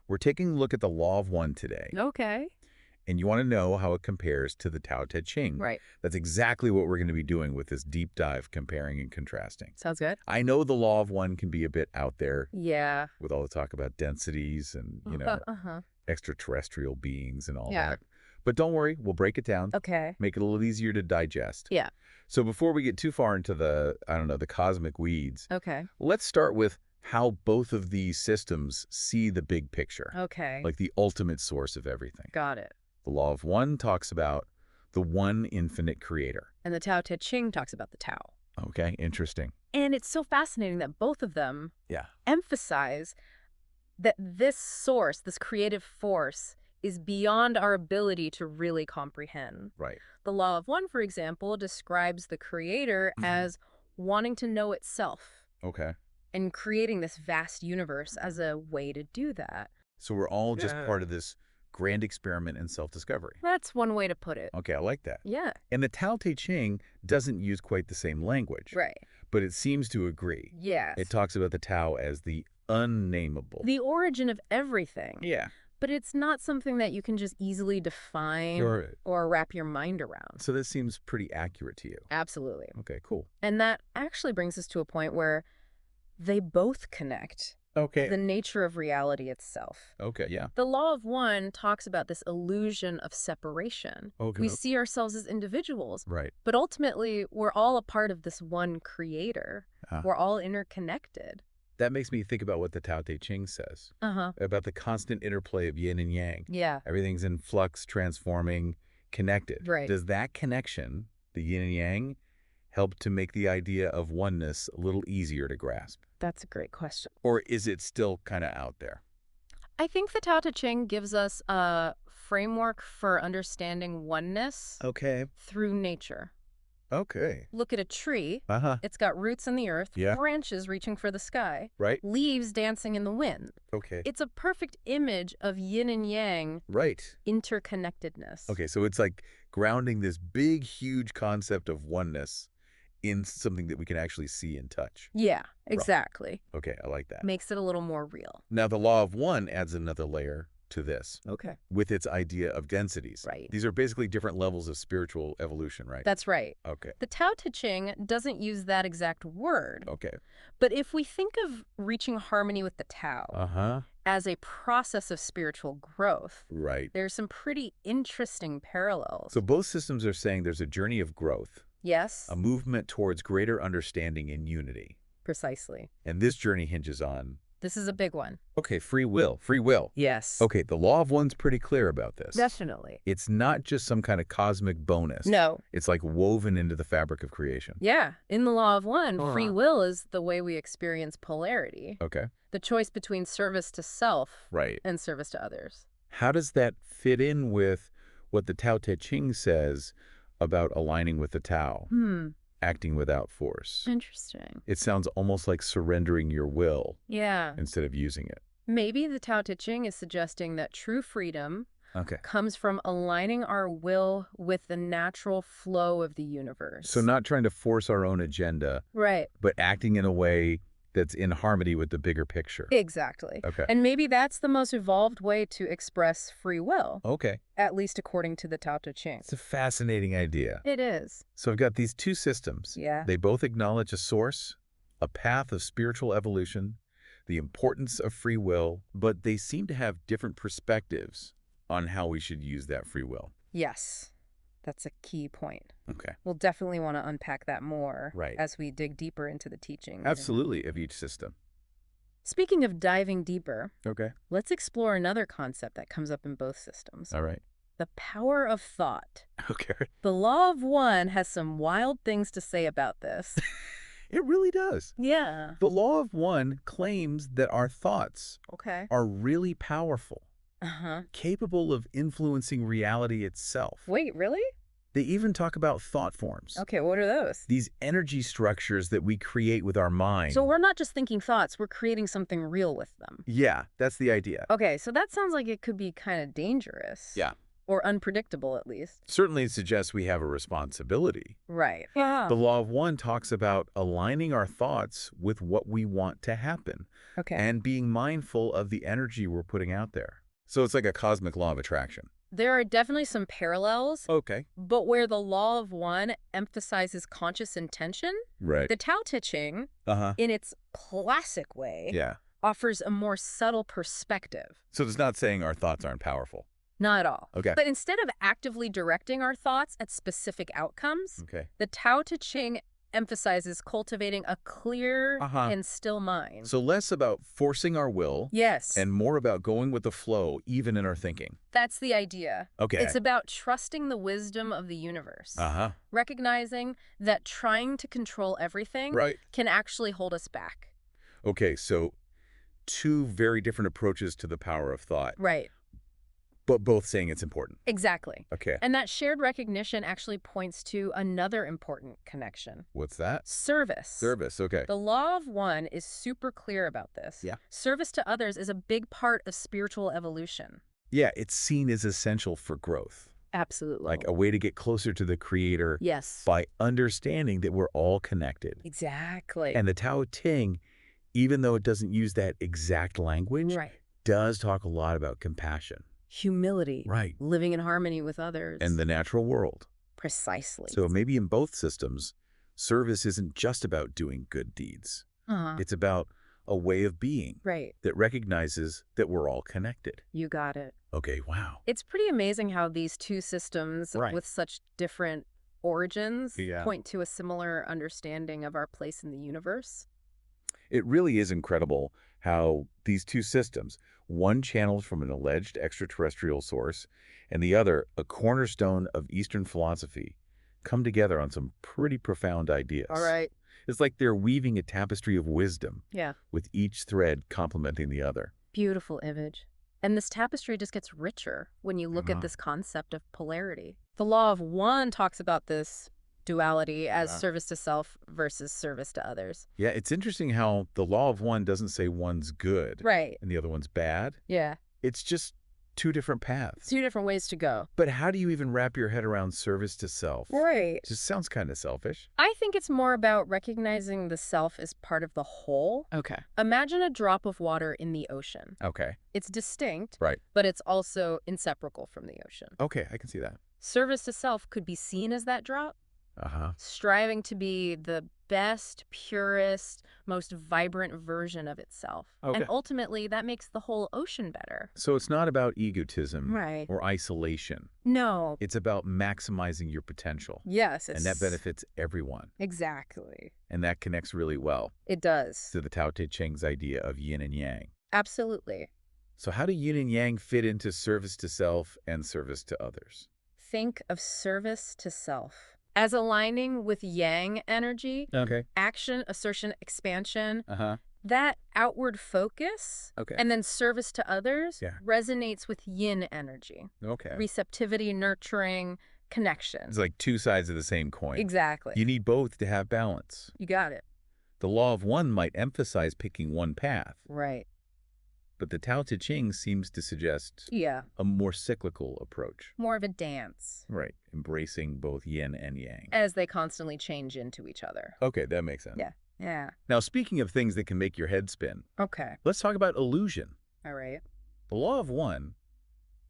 We're taking a look at the law of one today. Okay. And you want to know how it compares to the Tao Te Ching. Right. That's exactly what we're going to be doing with this deep dive, comparing and contrasting. Sounds good. I know the law of one can be a bit out there Yeah. with all the talk about densities and, extraterrestrial beings and all Yeah. that. But don't worry, we'll break it down, Okay. make it a little easier to digest. Yeah. So before we get too far into the cosmic weeds, Okay. let's start with how both of these systems see the big picture, Okay. like the ultimate source of everything. Got it. The law of one talks about the one infinite creator. And the Tao Te Ching talks about the Tao. Okay, interesting. And it's so fascinating that both of them Yeah. emphasize that this source, this creative force, is beyond our ability to really comprehend. Right. The law of one, for example, describes the creator as wanting to know itself Okay. and creating this vast universe as a way to do that. So we're all just part of this grand experiment in self-discovery. That's one way to put it. Okay, I like that. Yeah. And the Tao Te Ching doesn't use quite the same language. Right. But it seems to agree. Yes. It talks about the Tao as the unnameable. The origin of everything. Yeah. But it's not something that you can just easily define or wrap your mind around. So this seems pretty accurate to you. Absolutely. Okay, cool. And that actually brings us to a point where they both connect Okay. the nature of reality itself. Okay, yeah. The law of one talks about this illusion of separation. Okay. We see ourselves as individuals, Right. but ultimately we're all a part of this one creator. We're all interconnected. That makes me think about what the Tao Te Ching says about the constant interplay of yin and yang. Yeah. Everything's in flux, transforming, connected. Right. Does that connection, the yin and yang, help to make the idea of oneness a little easier to grasp? That's a great question. Or is it still kind of out there? I think the Tao Te Ching gives us a framework for understanding oneness Okay. through nature. Okay. Look at a tree. Uh-huh. It's got roots in the earth, Yeah. branches reaching for the sky, Right? leaves dancing in the wind. Okay. It's a perfect image of yin and yang Right. interconnectedness. Okay, so it's like grounding this big, huge concept of oneness in something that we can actually see and touch. Yeah, exactly. Okay, I like that. Makes it a little more real. Now, the law of one adds another layer to this Okay. with its idea of densities. Right. These are basically different levels of spiritual evolution, right? That's right. Okay. The Tao Te Ching doesn't use that exact word, Okay. but if we think of reaching harmony with the Tao Uh-huh. as a process of spiritual growth, Right. there's some pretty interesting parallels. So both systems are saying there's a journey of growth, Yes, a movement towards greater understanding and unity. precisely. And this journey hinges on, This is a big one. okay, free will. Free will. Yes. Okay, the law of one's pretty clear about this. Definitely. It's not just some kind of cosmic bonus. No. It's like woven into the fabric of creation. Yeah. In the law of one, free Uh-huh. will is the way we experience polarity. Okay. The choice between service to self Right. and service to others. How does that fit in with what the Tao Te Ching says about aligning with the Tao, acting without force? Interesting. It sounds almost like surrendering your will Yeah. instead of using it. Maybe the Tao Te Ching is suggesting that true freedom Okay. comes from aligning our will with the natural flow of the universe. So not trying to force our own agenda, Right. but acting in a way that's in harmony with the bigger picture. Exactly. Okay. And maybe that's the most evolved way to express free will, Okay. at least according to the Tao Te Ching. It's a fascinating idea. It is. So I've got these two systems. Yeah. They both acknowledge a source, a path of spiritual evolution, the importance of free will, but they seem to have different perspectives on how we should use that free will. Yes. That's a key point. Okay. We'll definitely want to unpack that more Right. as we dig deeper into the teachings. Absolutely, of each system. Speaking of diving deeper, Okay. let's explore another concept that comes up in both systems. All right. The power of thought. Okay. The law of one has some wild things to say about this. It really does. Yeah. The law of one claims that our thoughts Okay. are really powerful, Uh-huh. capable of influencing reality itself. Wait, really? They even talk about thought forms. Okay, what are those? These energy structures that we create with our mind. So we're not just thinking thoughts, we're creating something real with them. Yeah, that's the idea. Okay, so that sounds like it could be kind of dangerous. Yeah. Or unpredictable, at least. Certainly it suggests we have a responsibility. Right. Yeah. The law of one talks about aligning our thoughts with what we want to happen Okay. and being mindful of the energy we're putting out there. So it's like a cosmic law of attraction. There are definitely some parallels, Okay. but where the law of one emphasizes conscious intention, Right. the Tao Te Ching, Uh-huh. in its classic way, Yeah. offers a more subtle perspective. So it's not saying our thoughts aren't powerful. Not at all. Okay. But instead of actively directing our thoughts at specific outcomes, Okay. the Tao Te Ching emphasizes cultivating a clear Uh-huh. and still mind. So less about forcing our will Yes, and more about going with the flow, even in our thinking. that's the idea. Okay. It's about trusting the wisdom of the universe, Uh-huh. recognizing that trying to control everything Right. can actually hold us back. Okay, so two very different approaches to the power of thought, Right. but both saying it's important. Exactly. Okay. And that shared recognition actually points to another important connection. What's that? Service. Service. Okay. The law of one is super clear about this. Yeah. Service to others is a big part of spiritual evolution. Yeah, it's seen as essential for growth, Absolutely. like a way to get closer to the Creator Yes. by understanding that we're all connected. Exactly. And the Tao Te, even though it doesn't use that exact language, right. does talk a lot about compassion. Humility. Right. Living in harmony with others. And the natural world. Precisely. So maybe in both systems, service isn't just about doing good deeds. Uh-huh. It's about a way of being Right. that recognizes that we're all connected. You got it. Okay, wow. It's pretty amazing how these two systems Right. with such different origins Yeah. point to a similar understanding of our place in the universe. It really is incredible how these two systems, one channeled from an alleged extraterrestrial source and the other a cornerstone of Eastern philosophy, come together on some pretty profound ideas. All right. It's like they're weaving a tapestry of wisdom, Yeah. with each thread complementing the other. Beautiful image. And this tapestry just gets richer when you look Uh-huh. at this concept of polarity. The law of one talks about this duality as Yeah. service to self versus service to others. Yeah, it's interesting how the law of one doesn't say one's good Right. and the other one's bad. Yeah. It's just two different paths. Two different ways to go. But how do you even wrap your head around service to self? Right. Just sounds kind of selfish. I think it's more about recognizing the self as part of the whole. Okay. Imagine a drop of water in the ocean. Okay. It's distinct, Right. but it's also inseparable from the ocean. Okay, I can see that. Service to self could be seen as that drop, Uh-huh. striving to be the best, purest, most vibrant version of itself. Okay. And ultimately, that makes the whole ocean better. So it's not about egotism Right. or isolation. No. It's about maximizing your potential. Yes. And that benefits everyone. Exactly. And that connects really well It does. to the Tao Te Ching's idea of yin and yang. Absolutely. So how do yin and yang fit into service to self and service to others? Think of service to self as aligning with yang energy, Okay. action, assertion, expansion, Uh-huh. that outward focus, Okay. and then service to others Yeah. resonates with yin energy. Okay. Receptivity, nurturing, connection. It's like two sides of the same coin. Exactly. You need both to have balance. You got it. The law of one might emphasize picking one path, Right. but the Tao Te Ching seems to suggest Yeah. a more cyclical approach. More of a dance Right. Embracing both yin and yang. as they constantly change into each other. Okay, that makes sense. Yeah. Yeah. Now, speaking of things that can make your head spin, Okay. let's talk about illusion. All right. The law of one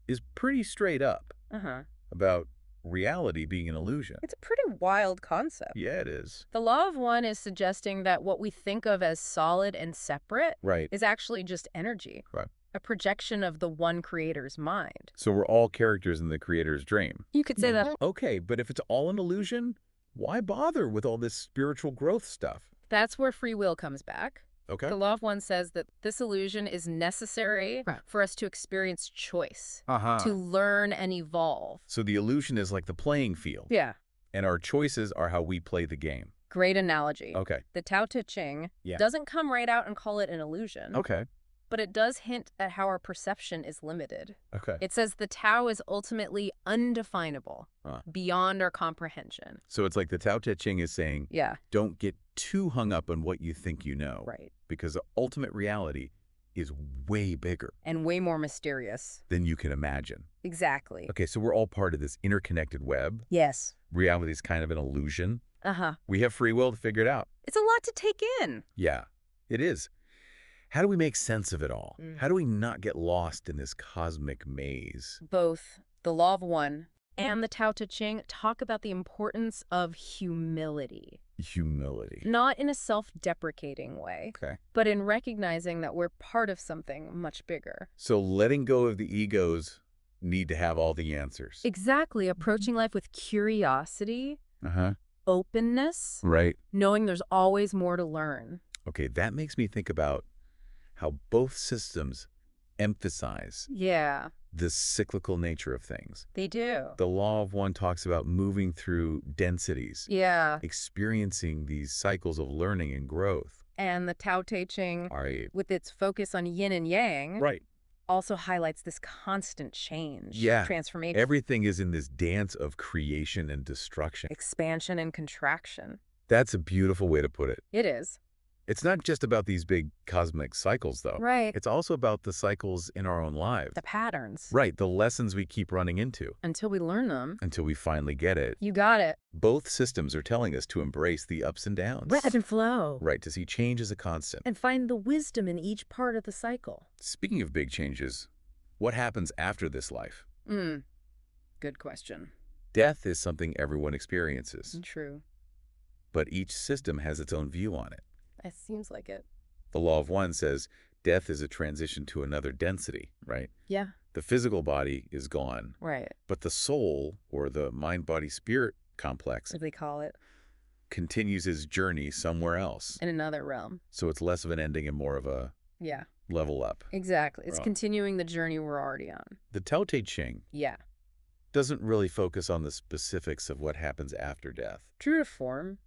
is pretty straight up Uh-huh. about reality being an illusion. It's a pretty wild concept. Yeah, it is. The law of one is suggesting that what we think of as solid and separate Right. is actually just energy. Right. A projection of the one creator's mind. So we're all characters in the creator's dream. You could say that. Okay, but if it's all an illusion, why bother with all this spiritual growth stuff? That's where free will comes back. Okay. The law of one says that this illusion is necessary Right. for us to experience choice, Uh-huh. to learn and evolve. So the illusion is like the playing field, Yeah. and our choices are how we play the game. Great analogy. Okay. The Tao Te Ching Yeah. doesn't come right out and call it an illusion, Okay. but it does hint at how our perception is limited. Okay. It says the Tao is ultimately undefinable, Huh. beyond our comprehension. So it's like the Tao Te Ching is saying, Yeah, don't get too hung up on what you think you know. right. Because the ultimate reality is way bigger And way more mysterious. than you can imagine. Exactly. Okay, so we're all part of this interconnected web. Yes. Reality is kind of an illusion. Uh-huh. We have free will to figure it out. It's a lot to take in. Yeah, it is. How do we make sense of it all? Mm. How do we not get lost in this cosmic maze? Both the Law of One, and the Tao Te Ching talk about the importance of humility. Humility. Not in a self-deprecating way, Okay. but in recognizing that we're part of something much bigger. So letting go of the egos need to have all the answers. Exactly. Approaching life with curiosity, Uh-huh. openness, Right. knowing there's always more to learn. Okay, that makes me think about how both systems emphasize Yeah, the cyclical nature of things. they do. The Law of One talks about moving through densities, Yeah. experiencing these cycles of learning and growth. And the Tao Te Ching, Right. with its focus on yin and yang, Right. also highlights this constant change, Yeah. transformation, Everything is in this dance of creation and destruction. expansion and contraction. That's a beautiful way to put it. It is. It's not just about these big cosmic cycles, though. Right. It's also about the cycles in our own lives. The patterns. Right, the lessons we keep running into Until we learn them. until we finally get it. You got it. Both systems are telling us to embrace the ups and downs. Ebb and flow. Right, to see change as a constant. And find the wisdom in each part of the cycle. Speaking of big changes, what happens after this life? Good question. Death is something everyone experiences, True. but each system has its own view on it. It seems like it. The Law of One says death is a transition to another density, right? Yeah. The physical body is gone, Right. but the soul, or the mind-body-spirit complex, As they call it. continues its journey somewhere else. In another realm. So it's less of an ending and more of a Yeah. level up. Exactly. It's Right. continuing the journey we're already on. The Tao Te Ching Yeah. doesn't really focus on the specifics of what happens after death, True to form.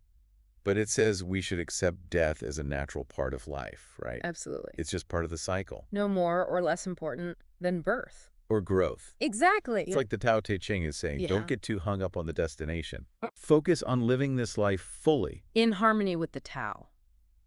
but it says we should accept death as a natural part of life, right? Absolutely. It's just part of the cycle. No more or less important than birth. Or growth. Exactly. It's like the Tao Te Ching is saying, Yeah. don't get too hung up on the destination. Focus on living this life fully. in harmony with the Tao.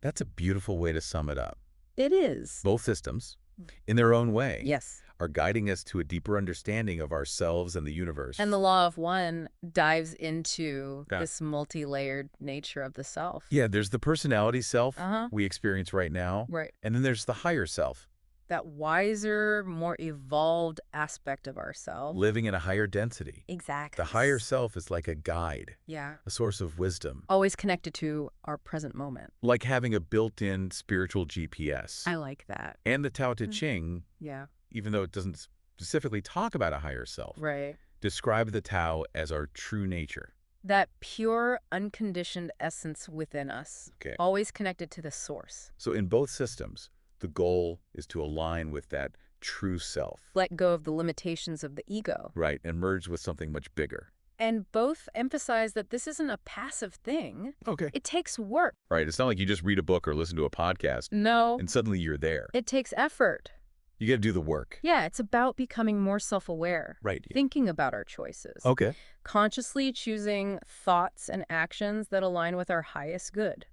That's a beautiful way to sum it up. It is. Both systems, in their own way, Yes. are guiding us to a deeper understanding of ourselves and the universe. And the Law of One dives into Yeah. this multi-layered nature of the self. Yeah, there's the personality self Uh-huh. we experience right now, Right. and then there's the higher self, That wiser, more evolved aspect of ourselves. living in a higher density. Exactly. The higher self is like a guide, Yeah. a source of wisdom, Always connected to our present moment. like having a built-in spiritual GPS. I like that. And the Tao Te Ching, Yeah. even though it doesn't specifically talk about a higher self, Right. describe the Tao as our true nature. That pure, unconditioned essence within us. Okay. Always connected to the source. So in both systems, the goal is to align with that true self, Let go of the limitations of the ego. right, and merge with something much bigger. And both emphasize that this isn't a passive thing. Okay. It takes work. Right, it's not like you just read a book or listen to a podcast No. and suddenly you're there. It takes effort. You got to do the work. Yeah, it's about becoming more self-aware. Right. Thinking about our choices. Okay. Consciously choosing thoughts and actions that align with our highest good.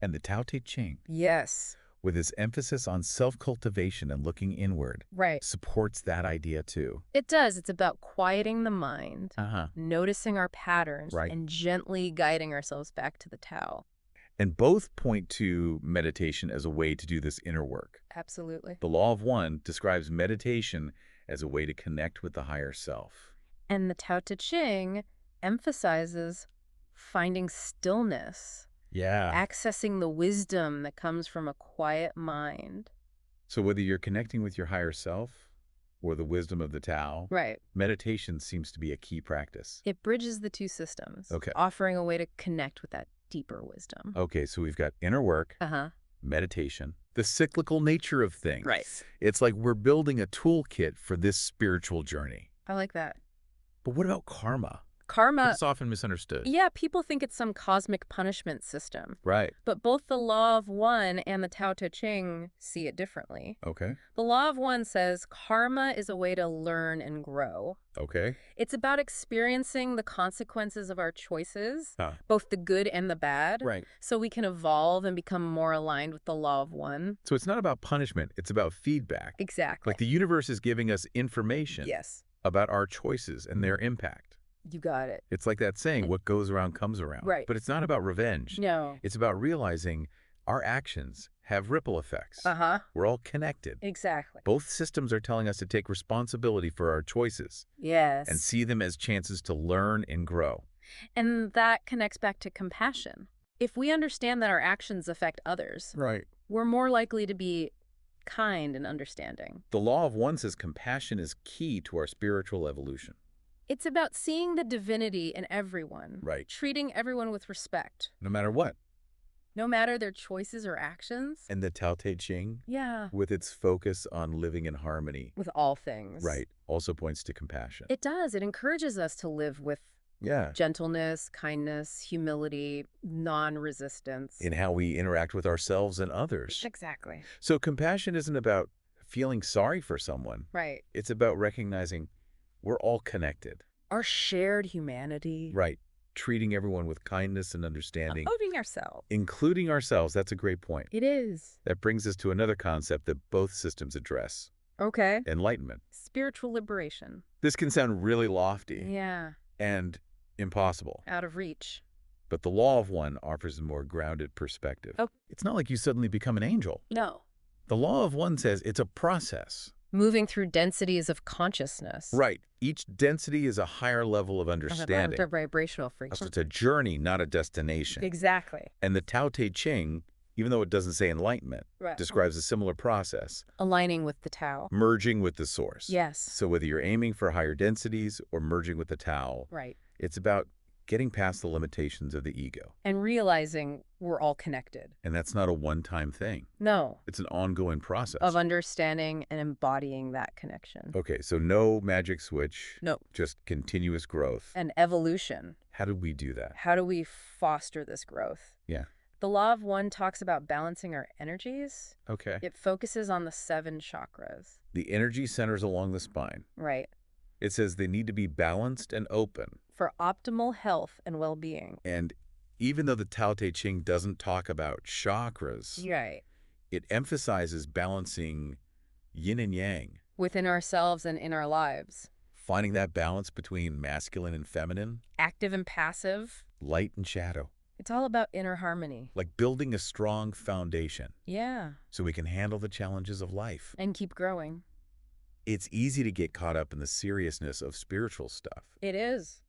And the Tao Te Ching, Yes. with its emphasis on self-cultivation and looking inward, Right. supports that idea too. It does. It's about quieting the mind, Uh-huh. noticing our patterns, Right. and gently guiding ourselves back to the Tao. And both point to meditation as a way to do this inner work. Absolutely. The Law of One describes meditation as a way to connect with the higher self. And the Tao Te Ching emphasizes finding stillness, Yeah. accessing the wisdom that comes from a quiet mind. So whether you're connecting with your higher self or the wisdom of the Tao, Right. meditation seems to be a key practice. It bridges the two systems, Okay. offering a way to connect with that deeper wisdom. Okay, so we've got inner work, Uh-huh. meditation, the cyclical nature of things. Right. It's like we're building a toolkit for this spiritual journey. I like that. But what about karma? Karma, It's often misunderstood. yeah, people think it's some cosmic punishment system. Right. But both the Law of One and the Tao Te Ching see it differently. Okay. The Law of One says karma is a way to learn and grow. Okay. It's about experiencing the consequences of our choices, Huh. both the good and the bad, Right. so we can evolve and become more aligned with the Law of One. So it's not about punishment, it's about feedback. Exactly. Like the universe is giving us information Yes, about our choices and their impact. you got it. It's like that saying, what goes around comes around. Right. But it's not about revenge. No. It's about realizing our actions have ripple effects. Uh-huh. We're all connected. Exactly. Both systems are telling us to take responsibility for our choices Yes. and see them as chances to learn and grow. And that connects back to compassion. If we understand that our actions affect others, Right. we're more likely to be kind and understanding. The law of one says compassion is key to our spiritual evolution. It's about seeing the divinity in everyone. Right. Treating everyone with respect, No matter what. no matter their choices or actions. And the Tao Te Ching, Yeah. with its focus on living in harmony, With all things. right, also points to compassion. It does. It encourages us to live with Yeah. gentleness, kindness, humility, non-resistance. In how we interact with ourselves and others. Exactly. So compassion isn't about feeling sorry for someone. Right. It's about recognizing we're all connected. Our shared humanity. Right. Treating everyone with kindness and understanding, Owning ourselves. including ourselves. That's a great point. It is. That brings us to another concept that both systems address, Okay. enlightenment. Spiritual liberation. This can sound really lofty Yeah. and impossible, Out of reach. but the law of one offers a more grounded perspective. Oh. It's not like you suddenly become an angel. No. The law of one says it's a process. Moving through densities of consciousness. Right. Each density is a higher level of understanding. Their vibrational So frequency. it's a journey, not a destination. Exactly. And the Tao Te Ching, even though it doesn't say enlightenment, Right. describes a similar process, Aligning with the Tao. merging with the source. Yes. So whether you're aiming for higher densities or merging with the Tao, Right. it's about getting past the limitations of the ego. And realizing we're all connected. And that's not a one-time thing. No. It's an ongoing process. Of understanding and embodying that connection. Okay, so no magic switch. No. Just continuous growth. And evolution. How do we do that? How do we foster this growth? Yeah. The law of one talks about balancing our energies. Okay. It focuses on the 7 chakras. The energy centers along the spine. Right. It says they need to be balanced and open. For optimal health and well-being. And even though the Tao Te Ching doesn't talk about chakras, Right. it emphasizes balancing yin and yang, Within ourselves and in our lives. finding that balance between masculine and feminine, Active and passive. light and shadow, It's all about inner harmony. like building a strong foundation Yeah. so we can handle the challenges of life. And keep growing. It's easy to get caught up in the seriousness of spiritual stuff, It is.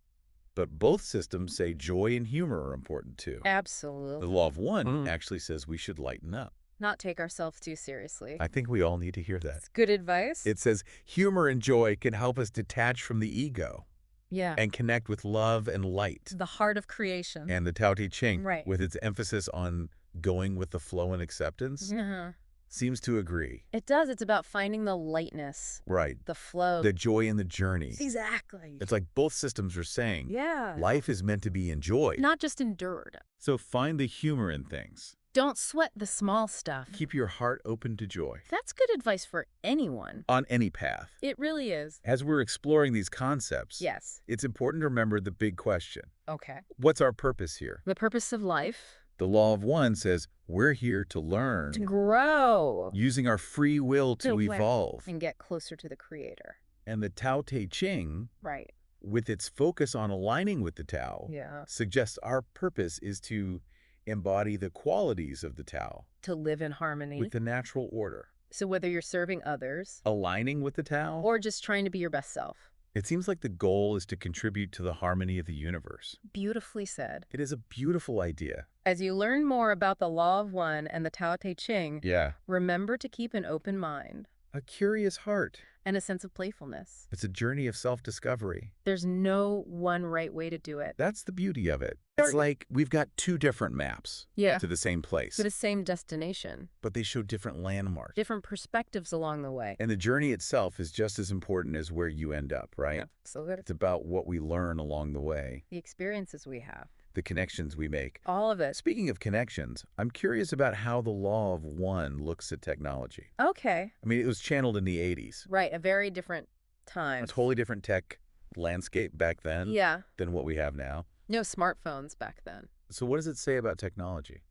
but both systems say joy and humor are important too. The Absolutely. law of one actually says we should lighten up. Not take ourselves too seriously. I think we all need to hear that. It's good advice. It says humor and joy can help us detach from the ego Yeah. and connect with love and light. The heart of creation. And the Tao Te Ching, Right. with its emphasis on going with the flow and acceptance, Uh-huh. seems to agree. It does. It's about finding the lightness, Right. the flow. The joy in the journey. Exactly. It's like both systems are saying, Yeah. life is meant to be enjoyed. Not just endured. So find the humor in things. Don't sweat the small stuff. Keep your heart open to joy. That's good advice for anyone. On any path. It really is. As we're exploring these concepts, Yes. it's important to remember the big question. Okay. What's our purpose here? The purpose of life. The law of one says we're here to learn, To grow. using our free will to To learn. evolve. And get closer to the Creator. And the Tao Te Ching, Right. with its focus on aligning with the Tao, Yeah. suggests our purpose is to embody the qualities of the Tao To live in harmony. with the natural order. So whether you're serving others Aligning with the Tao, or just trying to be your best self. it seems like the goal is to contribute to the harmony of the universe. Beautifully said. It is a beautiful idea. As you learn more about the Law of One and the Tao Te Ching, Yeah. remember to keep an open mind A curious heart. and a sense of playfulness. It's a journey of self-discovery. There's no one right way to do it. That's the beauty of it. It's like we've got two different maps Yeah. to the same place, To the same destination. but they show different landmarks. Different perspectives along the way. And the journey itself is just as important as where you end up, right? So good. It's about what we learn along the way, The experiences we have. the connections we make. All of it. Speaking of connections, I'm curious about how the law of one looks at technology. Okay. I mean, it was channeled in the 80s. Right. A very different time. A totally different tech landscape back then Yeah. than what we have now. No smartphones back then. So what does it say about technology?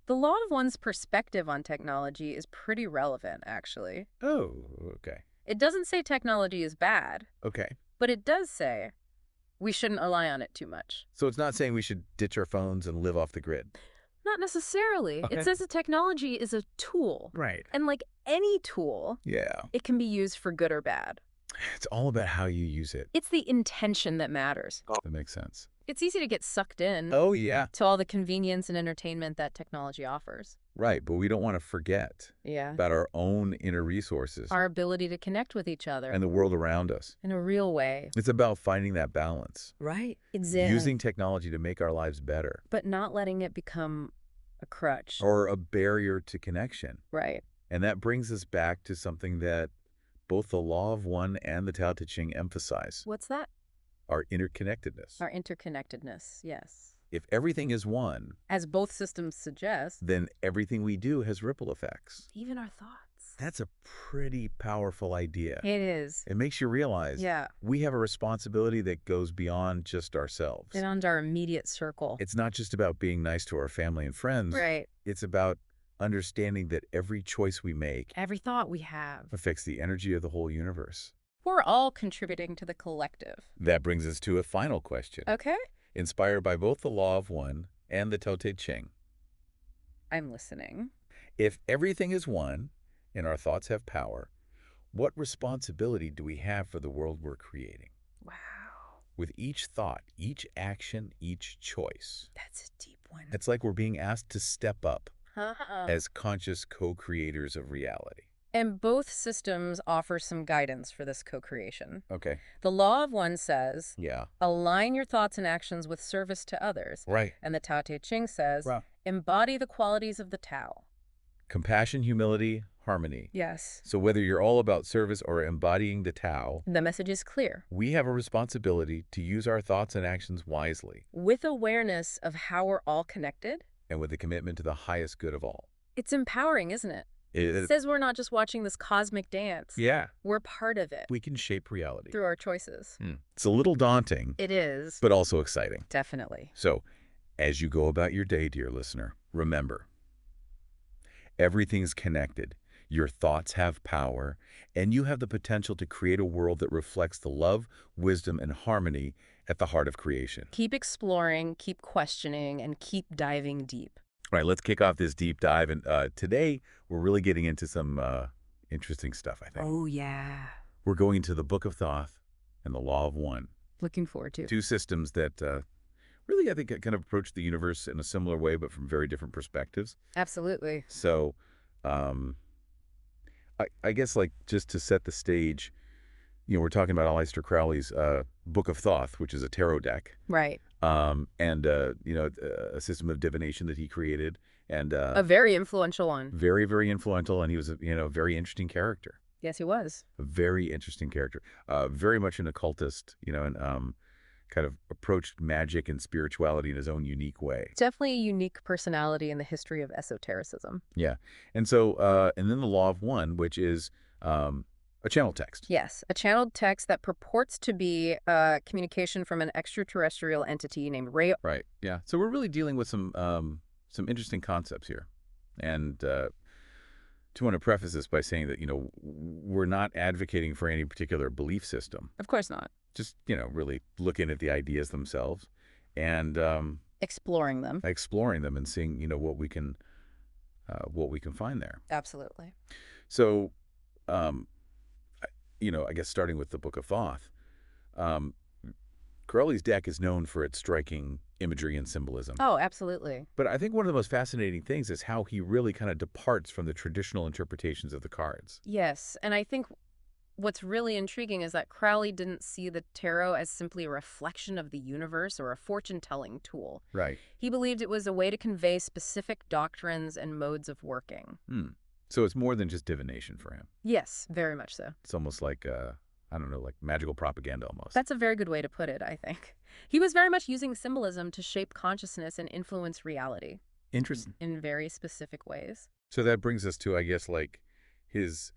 The Law of One's perspective on technology is pretty relevant, actually. Oh, okay. It doesn't say technology is bad, Okay. but it does say we shouldn't rely on it too much. So it's not saying we should ditch our phones and live off the grid. Not necessarily. Okay. It says the technology is a tool. Right. And like any tool, Yeah. it can be used for good or bad. It's all about how you use it. It's the intention that matters. That makes sense. It's easy to get sucked in Oh, yeah. to all the convenience and entertainment that technology offers. Right, but we don't want to forget Yeah. about our own inner resources Our ability to connect with each other and the world around us. in a real way. It's about finding that balance, Right. using technology to make our lives better, But not letting it become a crutch. or a barrier to connection. Right. And that brings us back to something that both the Law of One and the Tao Te Ching emphasize, What's that? our interconnectedness. Our interconnectedness, yes. If everything is one, As both systems suggest, then everything we do has ripple effects. even our thoughts. That's a pretty powerful idea. It is. It makes you realize Yeah. we have a responsibility that goes beyond just ourselves. Beyond our immediate circle. It's not just about being nice to our family and friends. Right. It's about understanding that every choice we make Every thought we have. affects the energy of the whole universe. We're all contributing to the collective. That brings us to a final question, Okay. inspired by both the Law of One and the Tao Te Ching. I'm listening. If everything is one and our thoughts have power, what responsibility do we have for the world we're creating? Wow. With each thought, each action, each choice, That's a deep one. it's like we're being asked to step up Uh-huh. as conscious co-creators of reality. And both systems offer some guidance for this co-creation. Okay. The Law of One says, Yeah. align your thoughts and actions with service to others. Right. And the Tao Te Ching says, Wow. embody the qualities of the Tao. Compassion, humility, harmony. Yes. So whether you're all about service or embodying the Tao, The message is clear. we have a responsibility to use our thoughts and actions wisely With awareness of how we're all connected, and with a commitment to the highest good of all. it's empowering, isn't it? It says we're not just watching this cosmic dance. Yeah. We're part of it We can shape reality. through our choices. It's a little daunting, It is. but also exciting. Definitely. So, as you go about your day, dear listener, remember, everything's connected. Your thoughts have power, and you have the potential to create a world that reflects the love, wisdom, and harmony at the heart of creation. Keep exploring, keep questioning, and keep diving deep. All right, let's kick off this deep dive. And today, we're really getting into some interesting stuff, I think. Oh, yeah. We're going into the Book of Thoth and the Law of One. Looking forward to. Two systems that really, I think, kind of approach the universe in a similar way, but from very different perspectives. Absolutely. So, I guess, like, just to set the stage, we're talking about Aleister Crowley's Book of Thoth, which is a tarot deck. Right. And a system of divination that he created, and A very influential one. very, very influential. And he was a very interesting character, Yes, he was. a very interesting character, very much an occultist, and kind of approached magic and spirituality in his own unique way. Definitely a unique personality in the history of esotericism. Yeah, and so and then the Law of One, which is a channel text. Yes, a channeled text that purports to be communication from an extraterrestrial entity named Ray. Right. Yeah. So we're really dealing with some interesting concepts here, and to want to preface this by saying that we're not advocating for any particular belief system. Of course not. Just really looking at the ideas themselves, and Exploring them. exploring them and seeing what we can find there. Absolutely. So, I guess starting with the Book of Thoth, Crowley's deck is known for its striking imagery and symbolism. Oh, absolutely. But I think one of the most fascinating things is how he really kind of departs from the traditional interpretations of the cards. Yes, and I think what's really intriguing is that Crowley didn't see the tarot as simply a reflection of the universe or a fortune-telling tool. Right. He believed it was a way to convey specific doctrines and modes of working. So it's more than just divination for him. Yes, very much so. It's almost like, I don't know, like magical propaganda almost. That's a very good way to put it, I think. He was very much using symbolism to shape consciousness and influence reality. Interesting. In very specific ways. So that brings us to, I guess, like his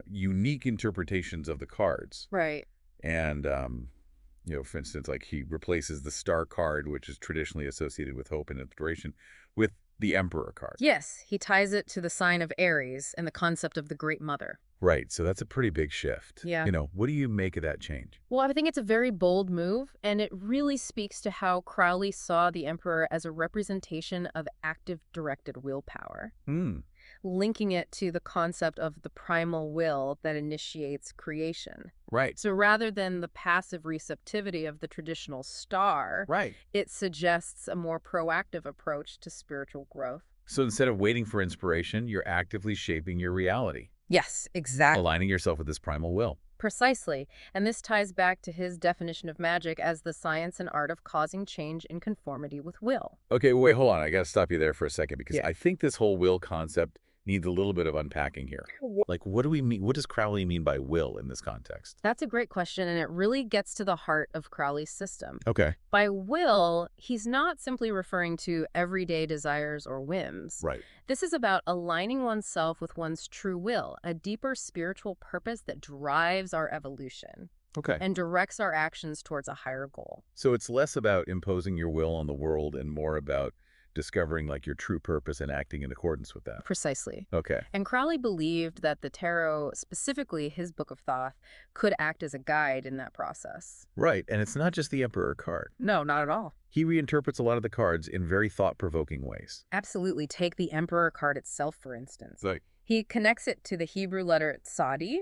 unique interpretations of the cards. Right. And, for instance, like he replaces the star card, which is traditionally associated with hope and inspiration, with the Emperor card. Yes, he ties it to the sign of Aries and the concept of the Great Mother. Right, so that's a pretty big shift. Yeah. What do you make of that change? Well, I think it's a very bold move, and it really speaks to how Crowley saw the emperor as a representation of active directed willpower, Hmm, linking it to the concept of the primal will that initiates creation. right, So rather than the passive receptivity of the traditional star, right. it suggests a more proactive approach to spiritual growth. So instead of waiting for inspiration, you're actively shaping your reality, Yes, exactly. aligning yourself with this primal will. Precisely. And this ties back to his definition of magic as the science and art of causing change in conformity with will. Okay, wait, hold on. I got to stop you there for a second because Yeah. I think this whole will concept needs a little bit of unpacking here. Like, what do we mean? What does Crowley mean by will in this context? That's a great question, and it really gets to the heart of Crowley's system. Okay. By will, he's not simply referring to everyday desires or whims. Right. This is about aligning oneself with one's true will, a deeper spiritual purpose that drives our evolution Okay. and directs our actions towards a higher goal. So it's less about imposing your will on the world and more about discovering like your true purpose and acting in accordance with that. Precisely. Okay. And Crowley believed that the tarot, specifically his Book of Thoth, could act as a guide in that process. Right. And it's not just the Emperor card. No, not at all. He reinterprets a lot of the cards in very thought-provoking ways. Absolutely. Take the Emperor card itself, for instance. Like, He connects it to the Hebrew letter Tsadi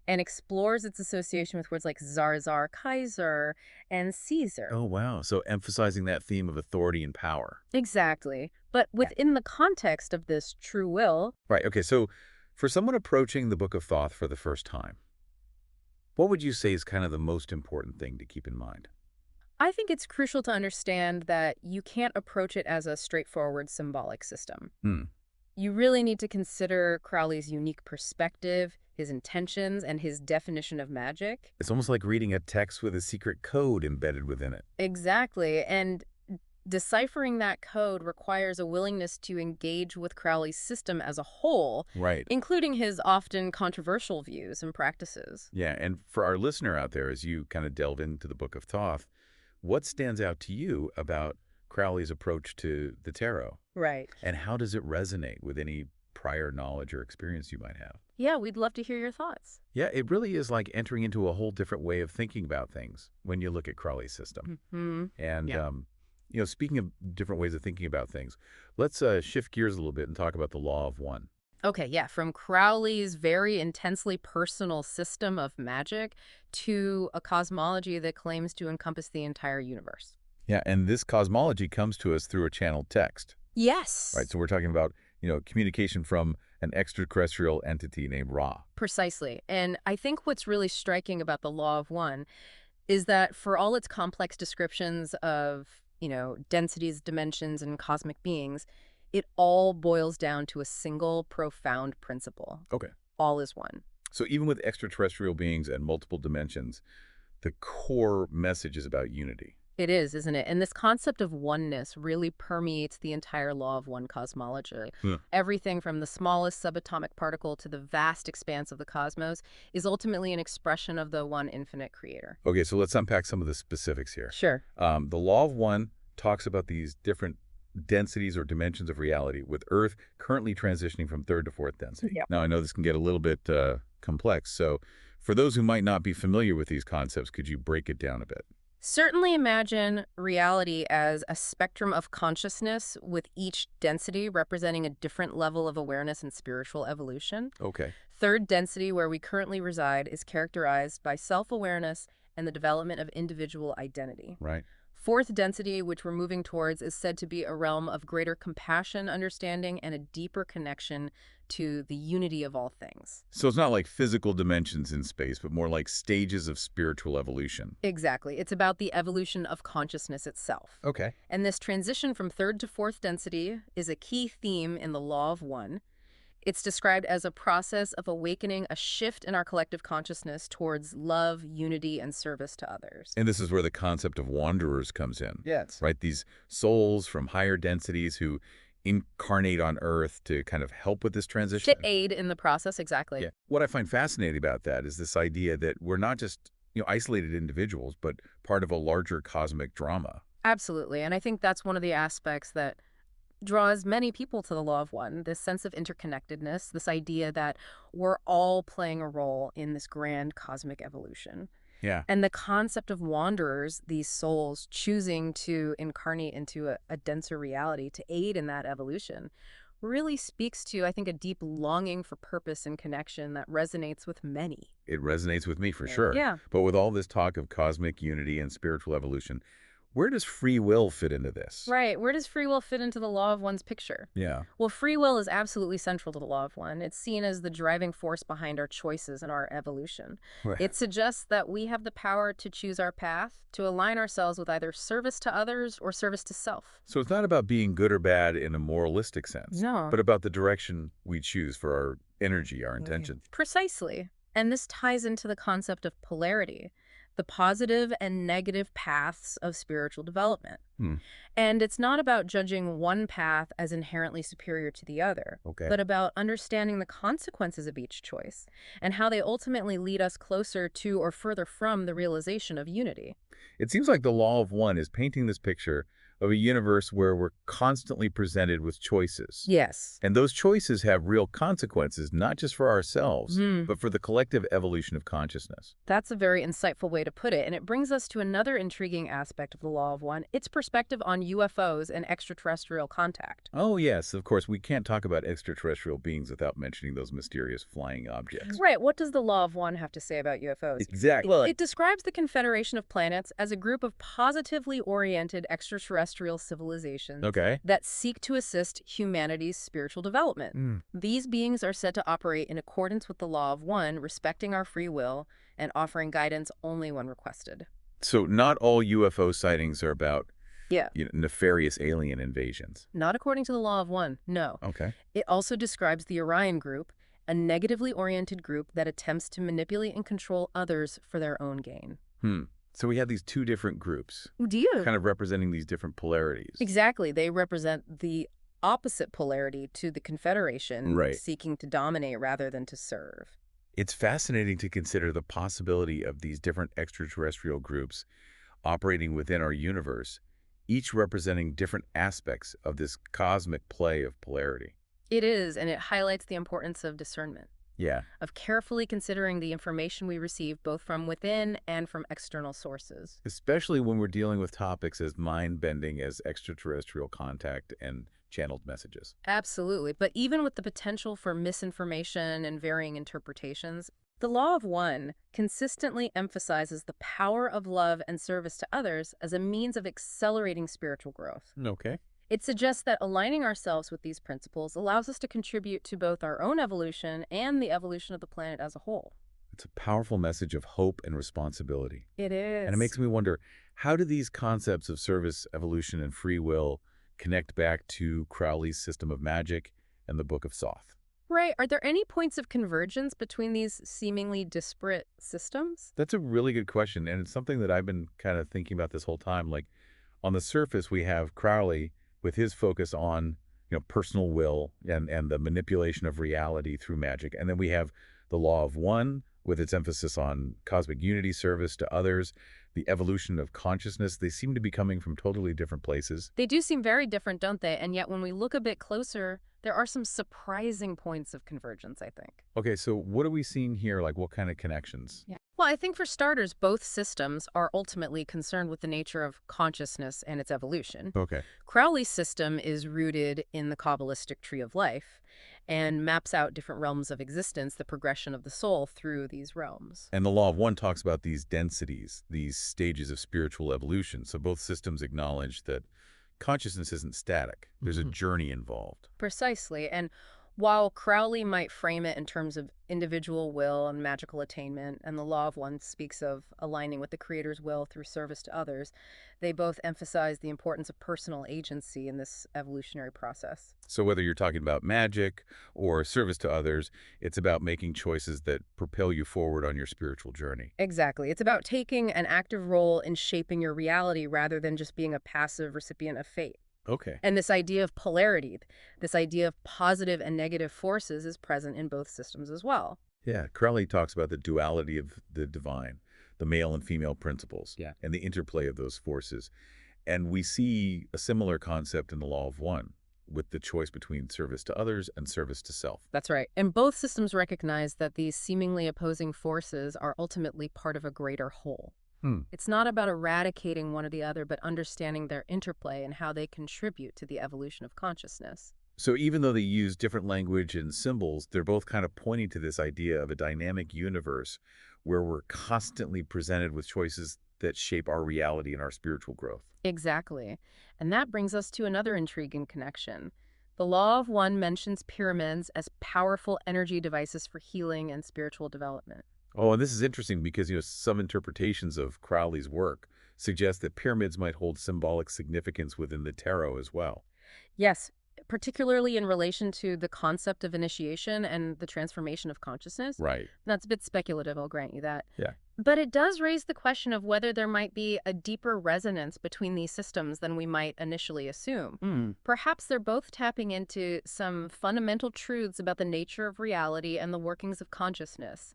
and explores its association with words like Tsar, Kaiser, and Caesar. oh, wow. So emphasizing that theme of authority and power. Exactly. But within the context of this true will, Right. Okay. So for someone approaching the Book of Thoth for the first time, what would you say is kind of the most important thing to keep in mind? I think it's crucial to understand that you can't approach it as a straightforward symbolic system. Hmm. You really need to consider Crowley's unique perspective, his intentions, and his definition of magic. It's almost like reading a text with a secret code embedded within it. Exactly. And deciphering that code requires a willingness to engage with Crowley's system as a whole, Right. including his often controversial views and practices. Yeah. And for our listener out there, as you kind of delve into the Book of Thoth, what stands out to you about Crowley's approach to the tarot? Right. And how does it resonate with any prior knowledge or experience you might have? Yeah, we'd love to hear your thoughts. Yeah, it really is like entering into a whole different way of thinking about things when you look at Crowley's system. Hmm. And, Yeah. speaking of different ways of thinking about things, let's shift gears a little bit and talk about the Law of One. Okay, yeah, from Crowley's very intensely personal system of magic to a cosmology that claims to encompass the entire universe. Yeah, and this cosmology comes to us through a channeled text, Yes. right? So we're talking about, communication from an extraterrestrial entity named Ra. Precisely. And I think what's really striking about the Law of One is that for all its complex descriptions of, densities, dimensions, and cosmic beings, it all boils down to a single profound principle. Okay. All is one. So even with extraterrestrial beings and multiple dimensions, the core message is about unity. It is, isn't it? And this concept of oneness really permeates the entire Law of One cosmology. Yeah. Everything from the smallest subatomic particle to the vast expanse of the cosmos is ultimately an expression of the one infinite creator. Okay, so let's unpack some of the specifics here. Sure. The Law of One talks about these different densities or dimensions of reality, with Earth currently transitioning from third to fourth density. Yeah. Now, I know this can get a little bit complex, so for those who might not be familiar with these concepts, could you break it down a bit? Certainly imagine reality as a spectrum of consciousness with each density representing a different level of awareness and spiritual evolution. Okay. Third density, where we currently reside, is characterized by self-awareness and the development of individual identity. Right. Fourth density, which we're moving towards, is said to be a realm of greater compassion, understanding, and a deeper connection to the unity of all things. So it's not like physical dimensions in space, but more like stages of spiritual evolution. Exactly. It's about the evolution of consciousness itself. Okay. And this transition from third to fourth density is a key theme in the Law of One. It's described as a process of awakening a shift in our collective consciousness towards love, unity, and service to others. And this is where the concept of wanderers comes in. Yes. Right? These souls from higher densities who incarnate on Earth to kind of help with this transition. To aid in the process, exactly. Yeah. What I find fascinating about that is this idea that we're not just, isolated individuals, but part of a larger cosmic drama. Absolutely. And I think that's one of the aspects that draws many people to the law of one, this sense of interconnectedness, this idea that we're all playing a role in this grand cosmic evolution. Yeah. And the concept of wanderers, these souls choosing to incarnate into a denser reality to aid in that evolution, really speaks to, I think, a deep longing for purpose and connection that resonates with many. It resonates with me for sure. Yeah. But with all this talk of cosmic unity and spiritual evolution, where does free will fit into this? Right. Where does free will fit into the law of one's picture? Yeah. Well, free will is absolutely central to the law of one. It's seen as the driving force behind our choices and our evolution. Right. It suggests that we have the power to choose our path, to align ourselves with either service to others or service to self. So it's not about being good or bad in a moralistic sense, No. but about the direction we choose for our energy, our intention. Precisely. And this ties into the concept of polarity, the positive and negative paths of spiritual development. And it's not about judging one path as inherently superior to the other, Okay. but about understanding the consequences of each choice and how they ultimately lead us closer to or further from the realization of unity. It seems like the law of one is painting this picture of a universe where we're constantly presented with choices. Yes. And those choices have real consequences, not just for ourselves, but for the collective evolution of consciousness. That's a very insightful way to put it, and it brings us to another intriguing aspect of the law of one, its perspective on UFOs and extraterrestrial contact. Oh, yes, of course, we can't talk about extraterrestrial beings without mentioning those mysterious flying objects. Right, what does the law of one have to say about UFOs? Exactly. It describes the Confederation of Planets as a group of positively oriented extraterrestrial civilizations that seek to assist humanity's spiritual development. These beings are said to operate in accordance with the law of one, respecting our free will and offering guidance only when requested. So not all UFO sightings are about Yeah. nefarious alien invasions. Not according to the law of one, no. Okay. It also describes the Orion group, a negatively oriented group that attempts to manipulate and control others for their own gain. So we have these two different groups, Do you? kind of representing these different polarities. Exactly. They represent the opposite polarity to the Confederation, Right. seeking to dominate rather than to serve. It's fascinating to consider the possibility of these different extraterrestrial groups operating within our universe, each representing different aspects of this cosmic play of polarity. It is, and it highlights the importance of discernment, Yeah. of carefully considering the information we receive both from within and from external sources. Especially when we're dealing with topics as mind-bending as extraterrestrial contact and channeled messages. Absolutely. But even with the potential for misinformation and varying interpretations, the law of one consistently emphasizes the power of love and service to others as a means of accelerating spiritual growth. Okay. It suggests that aligning ourselves with these principles allows us to contribute to both our own evolution and the evolution of the planet as a whole. It's a powerful message of hope and responsibility. It is. And it makes me wonder, how do these concepts of service, evolution, and free will connect back to Crowley's system of magic and the Book of Thoth? Right. Are there any points of convergence between these seemingly disparate systems? That's a really good question, and it's something that I've been kind of thinking about this whole time. Like, on the surface, we have Crowley with his focus on, personal will and the manipulation of reality through magic. And then we have the law of one with its emphasis on cosmic unity, service to others, the evolution of consciousness. They seem to be coming from totally different places. They do seem very different, don't they? And yet when we look a bit closer, there are some surprising points of convergence, I think. Okay, so what are we seeing here? Like, what kind of connections? Yeah. Well, I think for starters, both systems are ultimately concerned with the nature of consciousness and its evolution. Okay. Crowley's system is rooted in the Kabbalistic tree of life and maps out different realms of existence, the progression of the soul through these realms. And the law of one talks about these densities, these stages of spiritual evolution. So both systems acknowledge that consciousness isn't static. There's a journey involved. Precisely. And while Crowley might frame it in terms of individual will and magical attainment, and the law of one speaks of aligning with the creator's will through service to others, they both emphasize the importance of personal agency in this evolutionary process. So whether you're talking about magic or service to others, it's about making choices that propel you forward on your spiritual journey. Exactly. It's about taking an active role in shaping your reality rather than just being a passive recipient of fate. Okay. And this idea of polarity, this idea of positive and negative forces is present in both systems as well. Yeah, Crowley talks about the duality of the divine, the male and female principles, Yeah. and the interplay of those forces. And we see a similar concept in the law of one. with the choice between service to others and service to self. That's right. And both systems recognize that these seemingly opposing forces are ultimately part of a greater whole. Hmm. It's not about eradicating one or the other, but understanding their interplay and how they contribute to the evolution of consciousness. So even though they use different language and symbols, they're both kind of pointing to this idea of a dynamic universe where we're constantly presented with choices that shape our reality and our spiritual growth. Exactly. And that brings us to another intriguing connection. The Law of One mentions pyramids as powerful energy devices for healing and spiritual development. Oh, and this is interesting because, some interpretations of Crowley's work suggest that pyramids might hold symbolic significance within the tarot as well. Yes, particularly in relation to the concept of initiation and the transformation of consciousness. Right. That's a bit speculative, I'll grant you that. Yeah. But it does raise the question of whether there might be a deeper resonance between these systems than we might initially assume. Perhaps they're both tapping into some fundamental truths about the nature of reality and the workings of consciousness,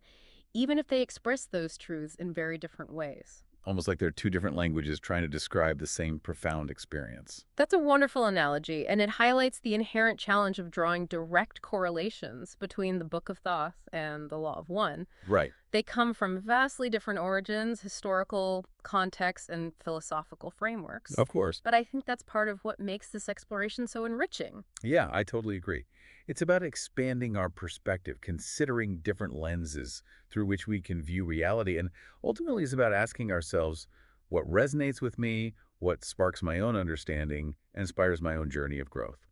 even if they express those truths in very different ways. Almost like they're two different languages trying to describe the same profound experience. That's a wonderful analogy, and it highlights the inherent challenge of drawing direct correlations between the Book of Thoth and the Law of One. Right. They come from vastly different origins, historical contexts, and philosophical frameworks. Of course. But I think that's part of what makes this exploration so enriching. Yeah, I totally agree. It's about expanding our perspective, considering different lenses through which we can view reality, and ultimately is about asking ourselves what resonates with me, what sparks my own understanding, and inspires my own journey of growth.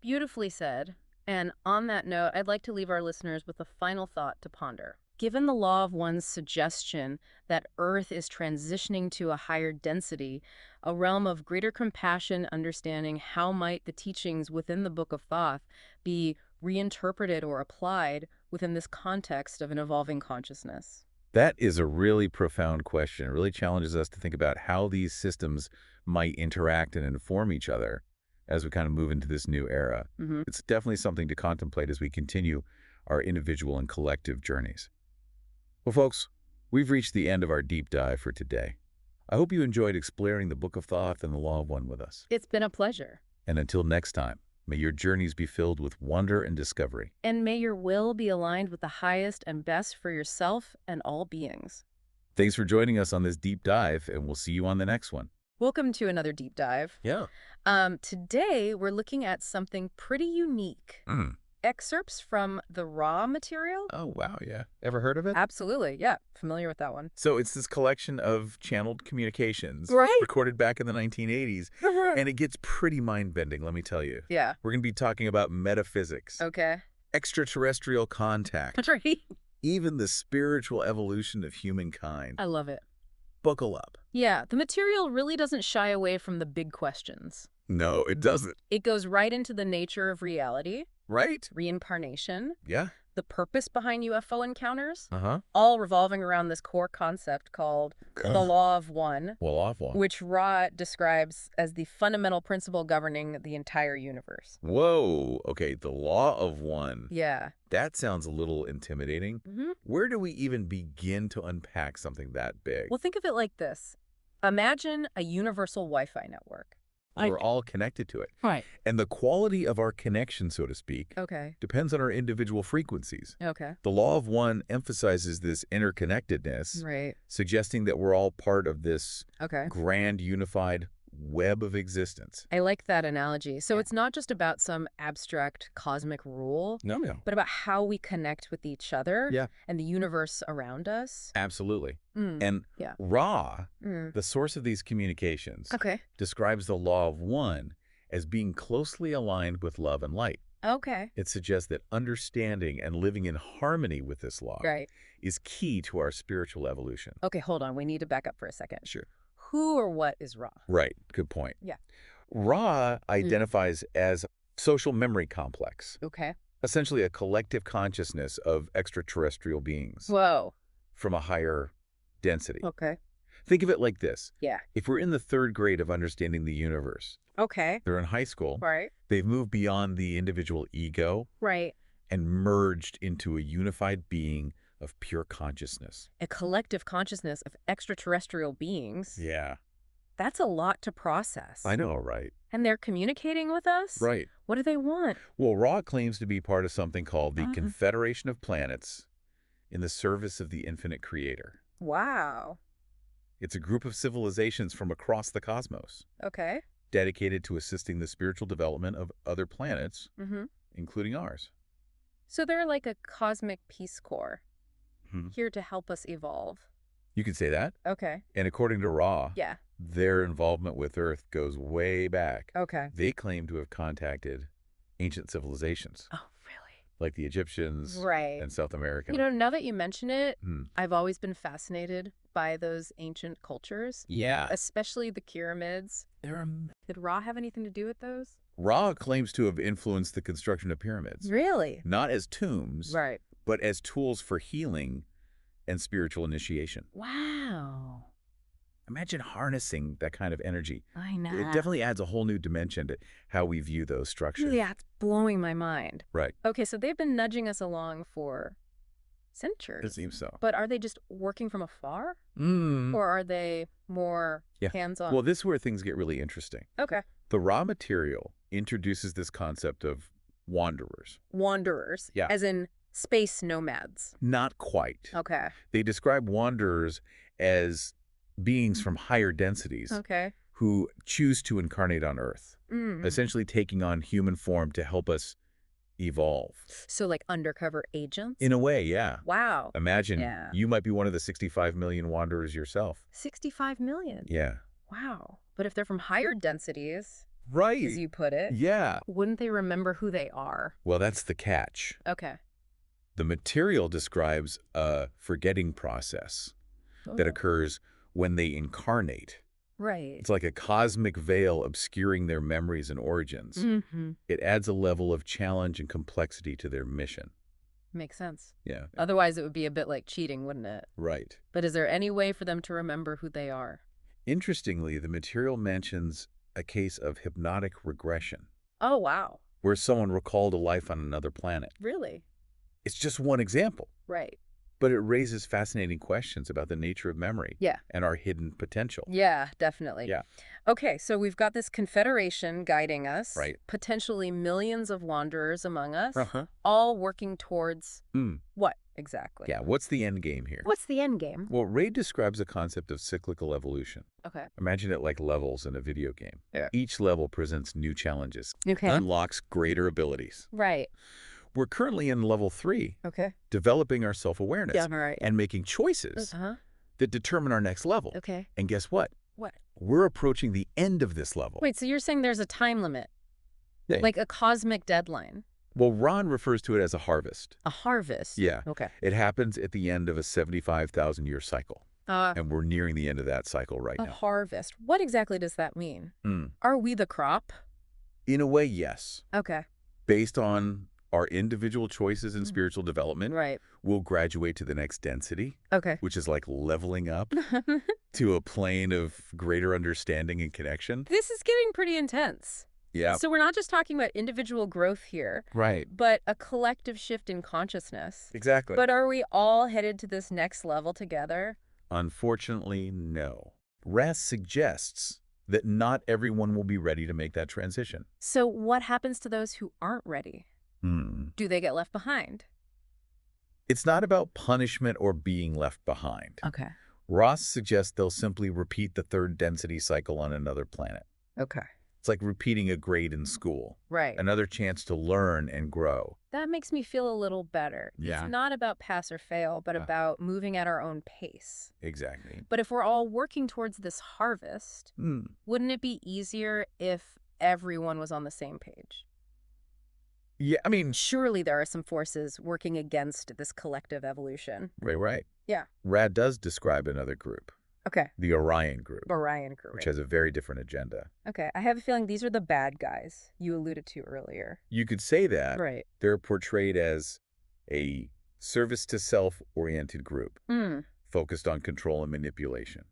Beautifully said. And on that note, I'd like to leave our listeners with a final thought to ponder. Given the Law of One's suggestion that Earth is transitioning to a higher density, a realm of greater compassion, understanding, how might the teachings within the Book of Thoth be reinterpreted or applied within this context of an evolving consciousness? That is a really profound question. It really challenges us to think about how these systems might interact and inform each other as we kind of move into this new era. It's definitely something to contemplate as we continue our individual and collective journeys. Well, folks, we've reached the end of our deep dive for today. I hope you enjoyed exploring the Book of Thoth and the Law of One with us. It's been a pleasure. And until next time, may your journeys be filled with wonder and discovery. And may your will be aligned with the highest and best for yourself and all beings. Thanks for joining us on this deep dive, and we'll see you on the next one. Welcome to another deep dive. Yeah. Today, we're looking at something pretty unique. Excerpts from the raw material? Oh, wow, yeah. Ever heard of it? Absolutely, yeah. Familiar with that one. So it's this collection of channeled communications Right. recorded back in the 1980s, and it gets pretty mind-bending, let me tell you. Yeah. We're going to be talking about metaphysics, Okay. extraterrestrial contact, That's right. even the spiritual evolution of humankind. I love it. Buckle up. Yeah, the material really doesn't shy away from the big questions. No, it doesn't. It goes right into the nature of reality, Right? reincarnation, Yeah. the purpose behind UFO encounters, Uh-huh. all revolving around this core concept called the Law of One, Well, awful. which Ra describes as the fundamental principle governing the entire universe. Whoa. Okay, the Law of One. Yeah. That sounds a little intimidating. Where do we even begin to unpack something that big? Well, think of it like this. Imagine a universal Wi-Fi network. We're all connected to it. Right. And the quality of our connection, so to speak, Okay. depends on our individual frequencies. Okay. The Law of One emphasizes this interconnectedness, Right. suggesting that we're all part of this Okay. grand unified web of existence. I like that analogy. So it's not just about some abstract cosmic rule, No. but about how we connect with each other Yeah. and the universe around us. Absolutely. And Yeah. Ra, the source of these communications, Okay. describes the Law of One as being closely aligned with love and light. Okay. It suggests that understanding and living in harmony with this law Right. is key to our spiritual evolution. Okay, hold on. We need to back up for a second. Sure. Who or what is Ra? Right. Good point. Yeah. Ra identifies as social memory complex, Okay. essentially a collective consciousness of extraterrestrial beings Whoa. from a higher density. Okay. Think of it like this. Yeah. If we're in the third grade of understanding the universe, Okay. they're in high school, Right. they've moved beyond the individual ego Right. and merged into a unified being of pure consciousness. A collective consciousness of extraterrestrial beings. Yeah. That's a lot to process. I know, right? And they're communicating with us? Right. What do they want? Well, Ra claims to be part of something called the Uh-huh. Confederation of Planets in the service of the infinite creator. Wow. It's a group of civilizations from across the cosmos, Okay. dedicated to assisting the spiritual development of other planets, Mm-hmm. including ours. So they're like a cosmic Peace Corps, Hmm. here to help us evolve. You could say that. Okay. And according to Ra, Yeah. their involvement with Earth goes way back. Okay. They claim to have contacted ancient civilizations, Oh, really? like the Egyptians Right. and South American. You know, now that you mention it, Hmm. I've always been fascinated by those ancient cultures, Yeah. especially the pyramids. Did Ra have anything to do with those? Ra claims to have influenced the construction of pyramids, Really? not as tombs, Right. but as tools for healing and spiritual initiation. Wow. Imagine harnessing that kind of energy. I know. It definitely adds a whole new dimension to how we view those structures. Yeah, it's blowing my mind. Right. Okay, so they've been nudging us along for centuries. It seems so. But are they just working from afar? Mm. Or are they more Yeah. hands-on? Well, this is where things get really interesting. Okay. The raw material introduces this concept of wanderers. Wanderers. Yeah. As in space nomads. Not quite. Okay. They describe wanderers as beings from higher densities Okay. who choose to incarnate on Earth, Mm. essentially taking on human form to help us evolve. So like undercover agents? In a way, yeah. Wow. Imagine Yeah. you might be one of the 65 million wanderers yourself. 65 million. Yeah. Wow. But if they're from higher densities, Right. as you put it, Yeah. wouldn't they remember who they are? Well, that's the catch. Okay. The material describes a forgetting process that Oh. occurs when they incarnate. Right. It's like a cosmic veil obscuring their memories and origins. Mm-hmm. It adds a level of challenge and complexity to their mission. Makes sense. Yeah. Otherwise, it would be a bit like cheating, wouldn't it? Right. But is there any way for them to remember who they are? Interestingly, the material mentions a case of hypnotic regression, Oh, wow. where someone recalled a life on another planet. Really? It's just one example, Right. but it raises fascinating questions about the nature of memory Yeah. and our hidden potential. Yeah, definitely. Yeah. Okay, so we've got this confederation guiding us. Right. Potentially millions of wanderers among us, Uh-huh. all working towards Mm. what exactly? Yeah, what's the end game here? What's the end game? Well, Ray describes the concept of cyclical evolution. Okay. Imagine it like levels in a video game. Yeah. Each level presents new challenges, Okay. unlocks greater abilities. Right. We're currently in level 3, Okay. developing our self-awareness Yeah, all right. and making choices Uh-huh. that determine our next level. Okay. And guess what? What? We're approaching the end of this level. Wait, so you're saying there's a time limit? Yeah. Like a cosmic deadline? Well, Ron refers to it as a harvest. A harvest? Yeah. Okay. It happens at the end of a 75,000-year cycle, A and we're nearing the end of that cycle right now. harvest. What exactly does that mean? Mm. Are we the crop? In a way, yes. Okay. Based on our individual choices in spiritual development, Right. we'll graduate to the next density, Okay. which is like leveling up to a plane of greater understanding and connection. This is getting pretty intense. Yeah. So we're not just talking about individual growth here, Right. but a collective shift in consciousness. Exactly. But are we all headed to this next level together? Unfortunately, no. Ras suggests that not everyone will be ready to make that transition. So what happens to those who aren't ready? Do they get left behind? It's not about punishment or being left behind. Okay. Ross suggests they'll simply repeat the third density cycle on another planet. Okay. It's like repeating a grade in school. Right. Another chance to learn and grow. That makes me feel a little better. Yeah. It's not about pass or fail, but about moving at our own pace. Exactly. But if we're all working towards this harvest, wouldn't it be easier if everyone was on the same page? Yeah, I mean, Surely there are some forces working against this collective evolution. right. Yeah. Rad does describe another group, Okay. the Orion group, Orion group. which has a very different agenda. Okay. I have a feeling these are the bad guys you alluded to earlier. You could say that Right. they're portrayed as a service to self-oriented group Mm. focused on control and manipulation.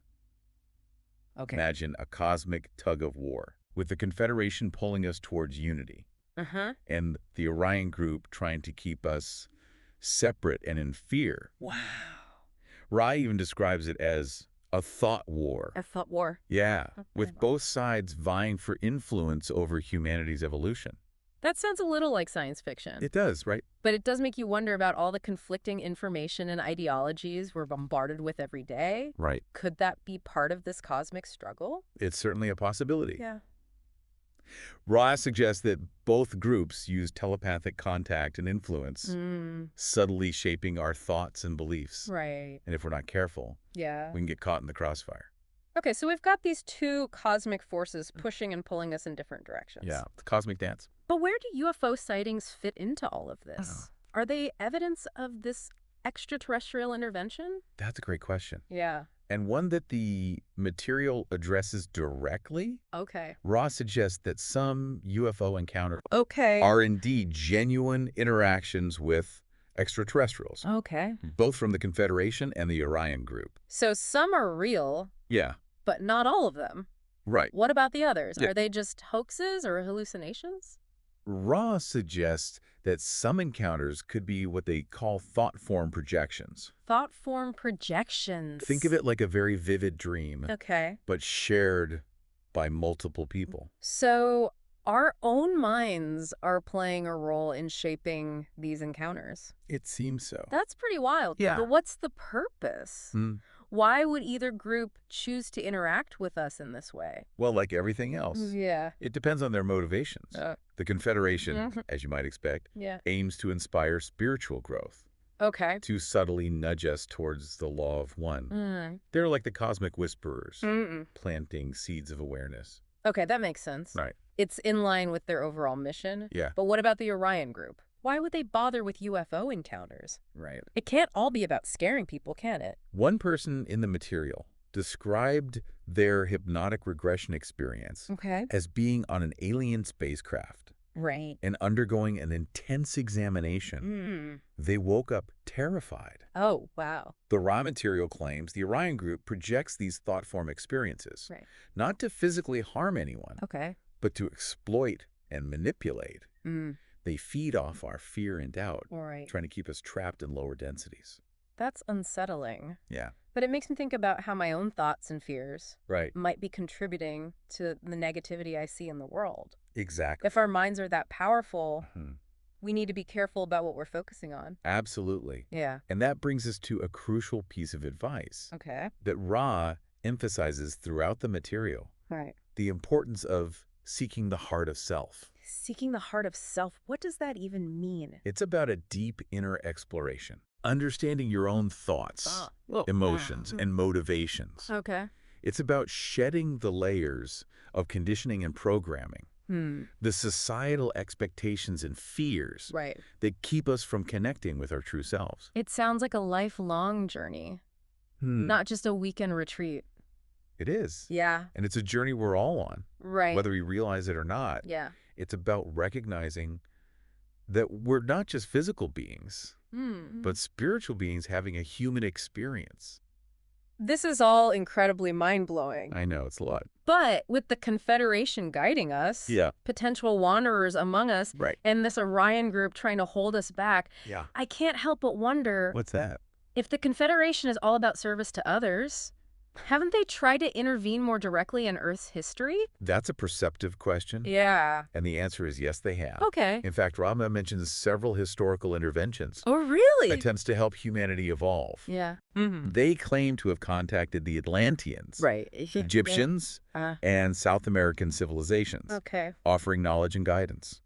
Okay. Imagine a cosmic tug of war, with the Confederation pulling us towards unity, Uh-huh. and the Orion group trying to keep us separate and in fear. Wow. Ra even describes it as A thought war. A thought war. Yeah, Okay. with both sides vying for influence over humanity's evolution. That sounds a little like science fiction. It does, right? But it does make you wonder about all the conflicting information and ideologies we're bombarded with every day. Right. Could that be part of this cosmic struggle? It's certainly a possibility. Yeah. Ra suggests that both groups use telepathic contact and influence, subtly shaping our thoughts and beliefs. Right. And if we're not careful, Yeah. we can get caught in the crossfire. Okay, so we've got these two cosmic forces pushing and pulling us in different directions. Yeah, the cosmic dance. But where do UFO sightings fit into all of this? Are they evidence of this extraterrestrial intervention? That's a great question. Yeah. And one that the material addresses directly. Okay. Ra suggests that some UFO encounters Okay. are indeed genuine interactions with extraterrestrials, Okay. both from the Confederation and the Orion Group. So some are real, Yeah, but not all of them. right. What about the others? Yeah. Are they just hoaxes or hallucinations? Ra suggests that some encounters could be what they call thought form projections. Thought form projections. Think of it like a very vivid dream, Okay. but shared by multiple people. So our own minds are playing a role in shaping these encounters. It seems so. That's pretty wild. Yeah. But what's the purpose? Hmm. Why would either group choose to interact with us in this way? Well, like everything else, Yeah. it depends on their motivations. The Confederation, Mhm. as you might expect, Yeah. aims to inspire spiritual growth, Okay. to subtly nudge us towards the law of one. They're like the cosmic whisperers, planting seeds of awareness. Okay, that makes sense. Right. It's in line with their overall mission. Yeah. But what about the Orion group? Why would they bother with UFO encounters? Right. It can't all be about scaring people, can it? One person in the material described their hypnotic regression experience Okay. as being on an alien spacecraft Right. and undergoing an intense examination. They woke up terrified. Oh, wow. The raw material claims the Orion Group projects these thought form experiences, Right. not to physically harm anyone, Okay. but to exploit and manipulate. Mm. They feed off our fear and doubt, All right. trying to keep us trapped in lower densities. That's unsettling. Yeah, But it makes me think about how my own thoughts and fears right. might be contributing to the negativity I see in the world. Exactly. If our minds are that powerful, Mhm. we need to be careful about what we're focusing on. Absolutely. Yeah. And that brings us to a crucial piece of advice Okay. that Ra emphasizes throughout the material, All right. the importance of seeking the heart of self. Seeking the heart of self. What does that even mean? It's about a deep inner exploration, understanding your own thoughts, emotions, and motivations. Okay. It's about shedding the layers of conditioning and programming, the societal expectations and fears Right. that keep us from connecting with our true selves. It sounds like a lifelong journey, not just a weekend retreat. It is. Yeah. And it's a journey we're all on, Right. whether we realize it or not. Yeah. It's about recognizing that we're not just physical beings, but spiritual beings having a human experience. This is all incredibly mind-blowing. I know, it's a lot. But with the Confederation guiding us, Yeah. potential wanderers among us, Right. and this Orion group trying to hold us back, Yeah. I can't help but wonder, What's that? if the Confederation is all about service to others, haven't they tried to intervene more directly in Earth's history? That's a perceptive question. Yeah. And the answer is yes, they have. Okay. In fact, Rama mentions several historical interventions, Oh, really? attempts to help humanity evolve. Yeah. They claim to have contacted the Atlanteans, Right. Egyptians, and South American civilizations, Okay. offering knowledge and guidance.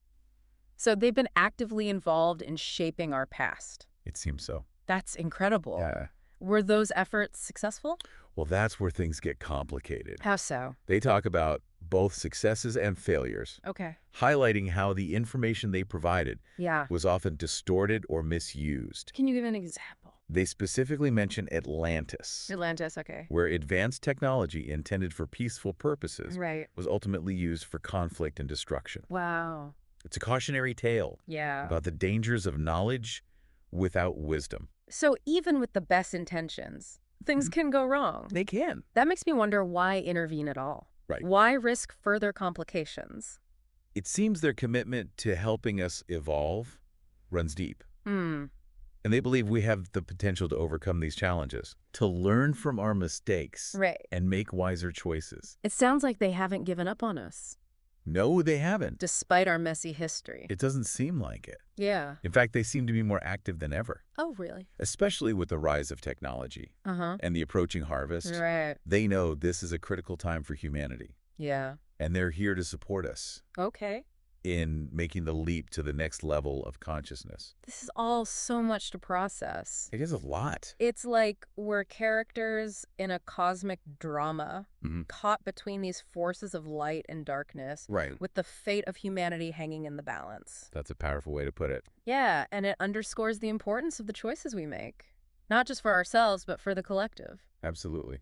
So they've been actively involved in shaping our past. It seems so. That's incredible. Yeah. Were those efforts successful? Well, that's where things get complicated. How so? They talk about both successes and failures, Okay. highlighting how the information they provided Yeah. was often distorted or misused. Can you give an example? They specifically mention Atlantis, Atlantis, okay. where advanced technology intended for peaceful purposes Right. was ultimately used for conflict and destruction. Wow. It's a cautionary tale Yeah. about the dangers of knowledge without wisdom. So even with the best intentions, things can go wrong. They can. That makes me wonder, why intervene at all? Right. Why risk further complications? It seems their commitment to helping us evolve runs deep. And they believe we have the potential to overcome these challenges, to learn from our mistakes Right. and make wiser choices. It sounds like they haven't given up on us, No, they haven't. despite our messy history. It doesn't seem like it. Yeah. In fact, they seem to be more active than ever, Oh, really? especially with the rise of technology Uh-huh. and the approaching harvest. Right. They know this is a critical time for humanity, Yeah. and they're here to support us Okay. in making the leap to the next level of consciousness. This is all so much to process. It is a lot. It's like we're characters in a cosmic drama, Mhm. caught between these forces of light and darkness, Right. with the fate of humanity hanging in the balance. That's a powerful way to put it. Yeah, and it underscores the importance of the choices we make. Not just for ourselves, but for the collective. Absolutely.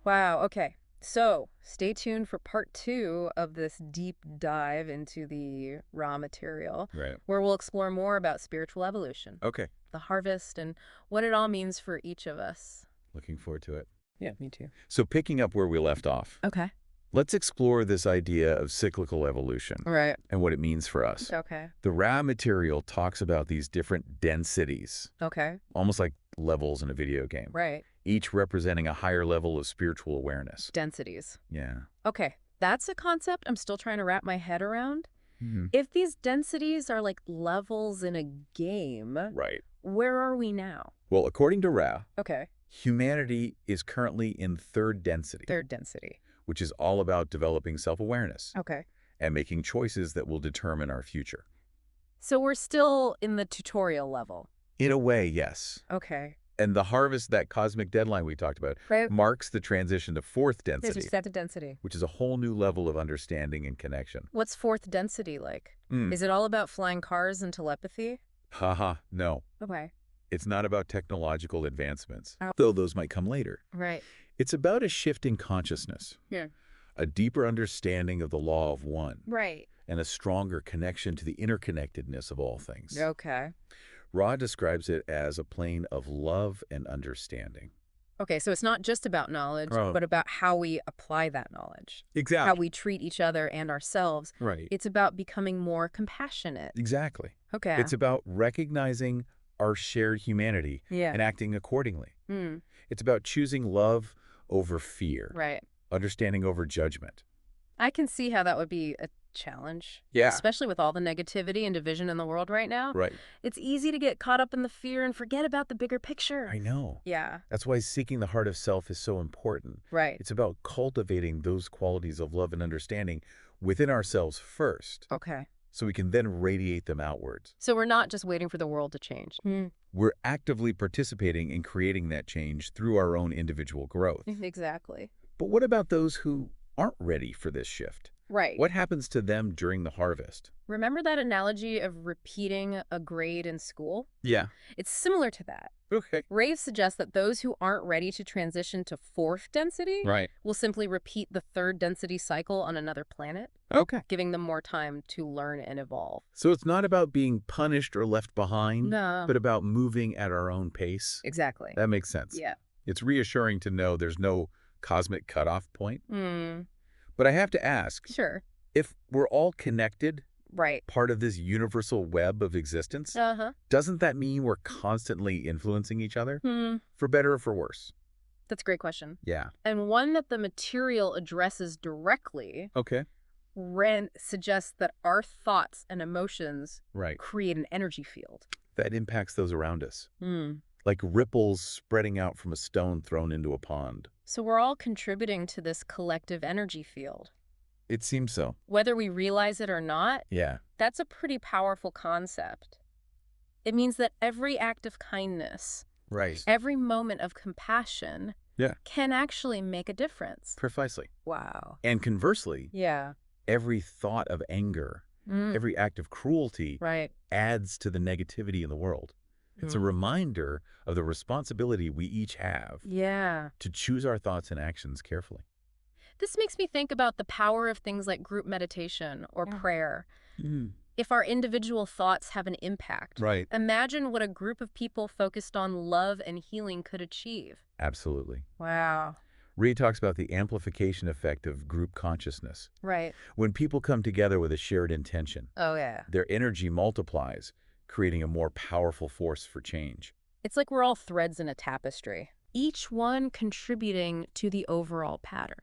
Wow, okay. So, stay tuned for part 2 of this deep dive into the raw material, Right. where we'll explore more about spiritual evolution, Okay. the harvest, and what it all means for each of us. Looking forward to it. Yeah, me too. So picking up where we left off, Okay. let's explore this idea of cyclical evolution Right. and what it means for us. Okay. The raw material talks about these different densities, Okay. almost like levels in a video game, Right. each representing a higher level of spiritual awareness. Densities. Yeah. Okay. That's a concept I'm still trying to wrap my head around. Mhm. If these densities are like levels in a game, Right. where are we now? Well, according to Ra, Okay. humanity is currently in third density, Third density. which is all about developing self-awareness Okay. and making choices that will determine our future. So we're still in the tutorial level. In a way, yes. Okay. And the harvest, that cosmic deadline we talked about, Right. marks the transition to fourth There's density, your second density. which is a whole new level of understanding and connection. What's fourth density like? Mm. Is it all about flying cars and telepathy? Haha, no. Okay. It's not about technological advancements, Oh. though those might come later. Right. It's about a shift in consciousness, Yeah. a deeper understanding of the law of one, Right. and a stronger connection to the interconnectedness of all things. Okay. Ra describes it as a plane of love and understanding. Okay, so it's not just about knowledge, Oh. but about how we apply that knowledge, Exactly. how we treat each other and ourselves. Right. It's about becoming more compassionate. Exactly. Okay. It's about recognizing our shared humanity Yeah. and acting accordingly. Mm, It's about choosing love over fear, right. understanding over judgment. I can see how that would be a challenge. Yeah. Especially with all the negativity and division in the world right now. Right. It's easy to get caught up in the fear and forget about the bigger picture. I know. Yeah. That's why seeking the heart of self is so important. Right. It's about cultivating those qualities of love and understanding within ourselves first, Okay. so we can then radiate them outwards. So we're not just waiting for the world to change. We're actively participating in creating that change through our own individual growth. Exactly. But what about those who aren't ready for this shift? Right. What happens to them during the harvest? Remember that analogy of repeating a grade in school? Yeah. It's similar to that. Okay. Rave suggests that those who aren't ready to transition to fourth density Right. will simply repeat the third density cycle on another planet, Okay. giving them more time to learn and evolve. So it's not about being punished or left behind, No. but about moving at our own pace. Exactly. That makes sense. Yeah. It's reassuring to know there's no cosmic cutoff point. Hmm. But I have to ask, Sure. if we're all connected, Right. part of this universal web of existence, Uh-huh. doesn't that mean we're constantly influencing each other? Hmm. For better or for worse? That's a great question. Yeah. And one that the material addresses directly. Okay. Ren suggests that our thoughts and emotions Right. create an energy field. That impacts those around us, Hmm. like ripples spreading out from a stone thrown into a pond. So we're all contributing to this collective energy field. It seems so. Whether we realize it or not, Yeah. that's a pretty powerful concept. It means that every act of kindness, Right. every moment of compassion, Yeah. can actually make a difference. Precisely. Wow. And conversely, Yeah. every thought of anger, Mm. every act of cruelty Right. adds to the negativity in the world. It's a reminder of the responsibility we each have Yeah. to choose our thoughts and actions carefully. This makes me think about the power of things like group meditation or prayer. If our individual thoughts have an impact, Right. imagine what a group of people focused on love and healing could achieve. Absolutely. Wow. Rhea talks about the amplification effect of group consciousness. Right. When people come together with a shared intention, Oh, yeah. their energy multiplies, creating a more powerful force for change. It's like we're all threads in a tapestry, each one contributing to the overall pattern.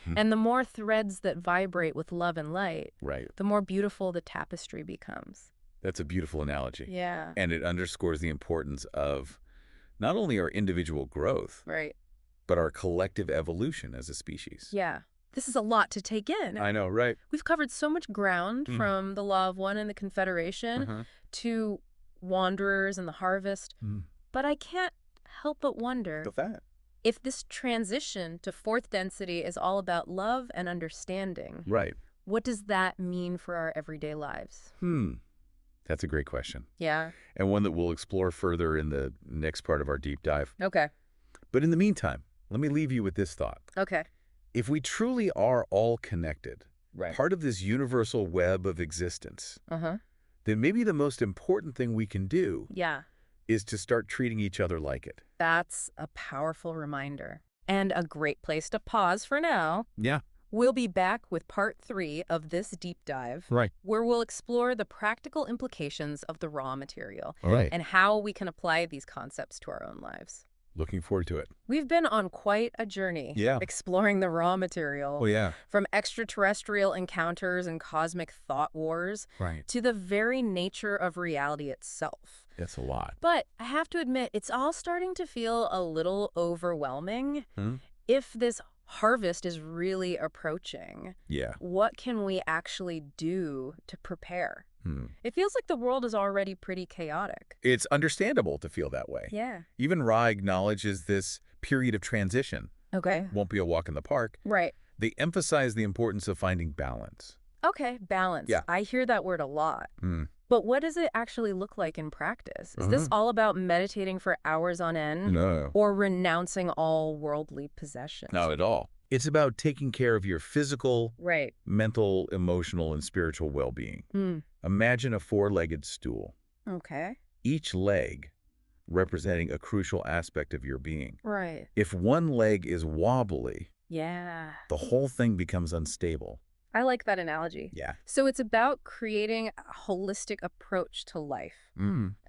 Hmm. And the more threads that vibrate with love and light, Right. the more beautiful the tapestry becomes. That's a beautiful analogy. Yeah. And it underscores the importance of not only our individual growth, Right. but our collective evolution as a species. Yeah. This is a lot to take in. I know, right? We've covered so much ground from the Law of One and the Confederation to Wanderers and the Harvest. But I can't help but wonder that. if this transition to fourth density is all about love and understanding. Right. What does that mean for our everyday lives? That's a great question. Yeah. And one that we'll explore further in the next part of our deep dive. Okay. But in the meantime, let me leave you with this thought. Okay. If we truly are all connected, Right. part of this universal web of existence, Uh-huh. then maybe the most important thing we can do Yeah. is to start treating each other like it. That's a powerful reminder. And a great place to pause for now. Yeah. We'll be back with part 3 of this deep dive, Right. where we'll explore the practical implications of the raw material All right. and how we can apply these concepts to our own lives. Looking forward to it. We've been on quite a journey, Yeah. exploring the raw material, Oh, yeah. from extraterrestrial encounters and cosmic thought wars Right. to the very nature of reality itself. That's a lot. But I have to admit, it's all starting to feel a little overwhelming. If this harvest is really approaching, Yeah. what can we actually do to prepare? It feels like the world is already pretty chaotic. It's understandable to feel that way. Yeah. Even Ra acknowledges this period of transition Okay. won't be a walk in the park. Right. They emphasize the importance of finding balance. Okay, balance. Yeah. I hear that word a lot. But what does it actually look like in practice? Is this all about meditating for hours on end? No. Or renouncing all worldly possessions? Not at all. It's about taking care of your physical, Right. mental, emotional, and spiritual well-being. Imagine a four-legged stool, Okay. each leg representing a crucial aspect of your being. Right. If one leg is wobbly, Yeah. the whole thing becomes unstable. I like that analogy. Yeah. So it's about creating a holistic approach to life,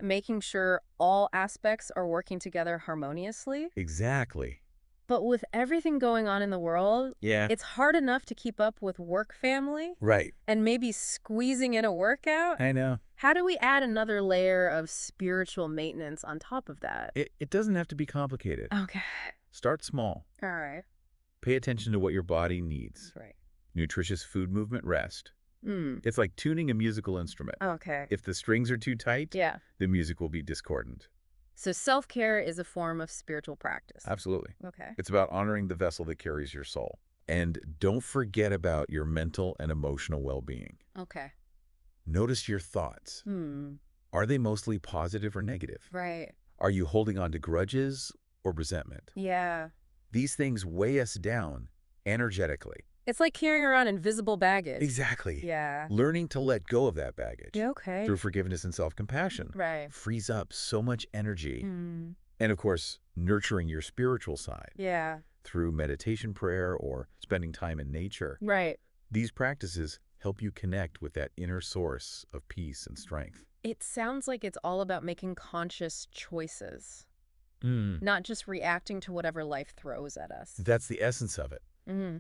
making sure all aspects are working together harmoniously. Exactly. But with everything going on in the world, Yeah. it's hard enough to keep up with work, family, Right. and maybe squeezing in a workout. I know. How do we add another layer of spiritual maintenance on top of that? It doesn't have to be complicated. Okay. Start small. All right. Pay attention to what your body needs. That's right. Nutritious food, movement, rest. It's like tuning a musical instrument. Okay. If the strings are too tight, Yeah. the music will be discordant. So self-care is a form of spiritual practice. Absolutely. Okay. It's about honoring the vessel that carries your soul. And don't forget about your mental and emotional well-being. Okay. Notice your thoughts. Are they mostly positive or negative? Right. Are you holding on to grudges or resentment? Yeah. These things weigh us down energetically. It's like carrying around invisible baggage. Exactly. Yeah. Learning to let go of that baggage Yeah, okay. through forgiveness and self-compassion Right. frees up so much energy. And of course, nurturing your spiritual side Yeah. through meditation, prayer, or spending time in nature. Right. These practices help you connect with that inner source of peace and strength. It sounds like it's all about making conscious choices, not just reacting to whatever life throws at us. That's the essence of it.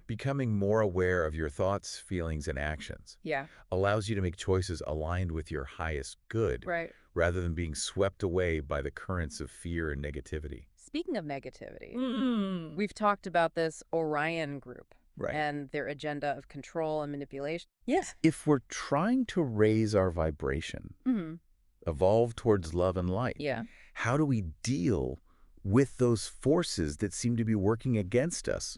Becoming more aware of your thoughts, feelings, and actions Yeah. allows you to make choices aligned with your highest good, Right. rather than being swept away by the currents of fear and negativity. Speaking of negativity, we've talked about this Orion group and their agenda of control and manipulation. Yes. If we're trying to raise our vibration, evolve towards love and light, Yeah. how do we deal with those forces that seem to be working against us?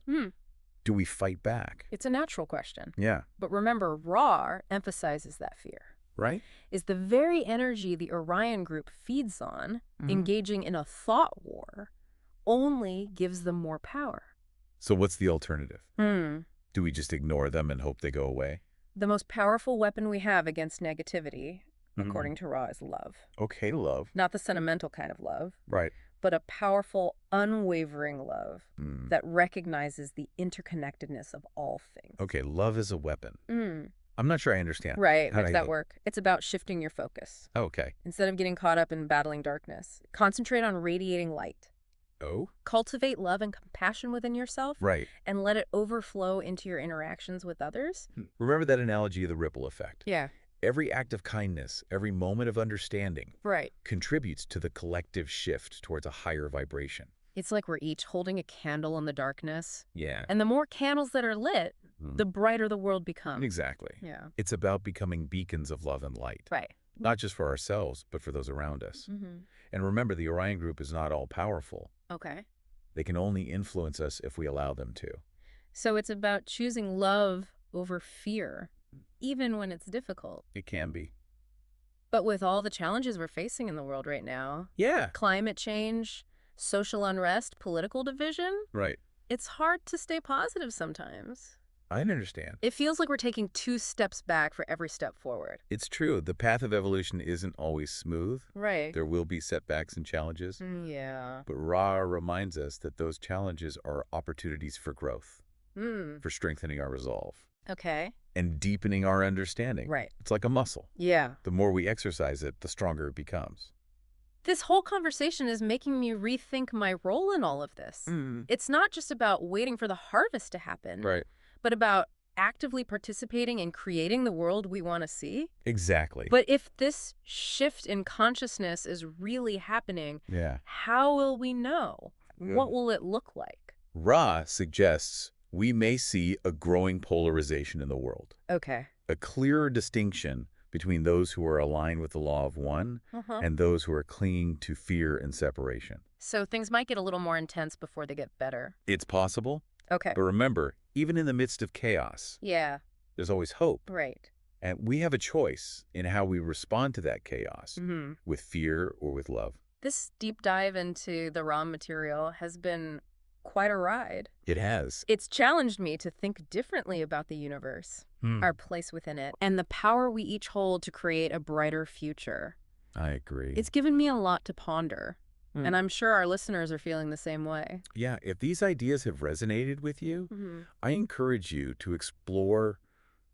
Do we fight back? It's a natural question. Yeah. But remember, Ra emphasizes that fear. Right? Is the very energy the Orion group feeds on, engaging in a thought war, only gives them more power. So what's the alternative? Do we just ignore them and hope they go away? The most powerful weapon we have against negativity, according to Ra, is love. Okay, love. Not the sentimental kind of love, Right. but a powerful, unwavering love that recognizes the interconnectedness of all things. Okay, love is a weapon. I'm not sure I understand. Right, How make do that work. It's about shifting your focus. Okay. Instead of getting caught up in battling darkness, concentrate on radiating light. Oh? Cultivate love and compassion within yourself Right. and let it overflow into your interactions with others. Remember that analogy of the ripple effect. Yeah. Every act of kindness, every moment of understanding Right. contributes to the collective shift towards a higher vibration. It's like we're each holding a candle in the darkness. Yeah. And the more candles that are lit, Mm. the brighter the world becomes. Exactly. Yeah. It's about becoming beacons of love and light, Right. not just for ourselves, but for those around us. Mm-hmm. And remember, the Orion group is not all powerful. Okay. They can only influence us if we allow them to. So it's about choosing love over fear, even when it's difficult. It can be. But with all the challenges we're facing in the world right now, Yeah. climate change, social unrest, political division, Right. it's hard to stay positive sometimes. I understand. It feels like we're taking 2 steps back for every step forward. It's true. The path of evolution isn't always smooth. Right. There will be setbacks and challenges. Yeah. But Ra reminds us that those challenges are opportunities for growth, for strengthening our resolve, Okay. and deepening our understanding. Right. It's like a muscle. Yeah. The more we exercise it, the stronger it becomes. This whole conversation is making me rethink my role in all of this. It's not just about waiting for the harvest to happen, Right. but about actively participating in creating the world we want to see. Exactly. But if this shift in consciousness is really happening, Yeah. how will we know? What will it look like? Ra suggests we may see a growing polarization in the world, Okay. a clearer distinction between those who are aligned with the law of one and those who are clinging to fear and separation. So things might get a little more intense before they get better. It's possible, Okay. but remember, even in the midst of chaos, Yeah. there's always hope. Right. And we have a choice in how we respond to that chaos, with fear or with love. This deep dive into the raw material has been quite a ride. It has. It's challenged me to think differently about the universe, our place within it, and the power we each hold to create a brighter future. I agree. It's given me a lot to ponder, and I'm sure our listeners are feeling the same way. Yeah, if these ideas have resonated with you, I encourage you to explore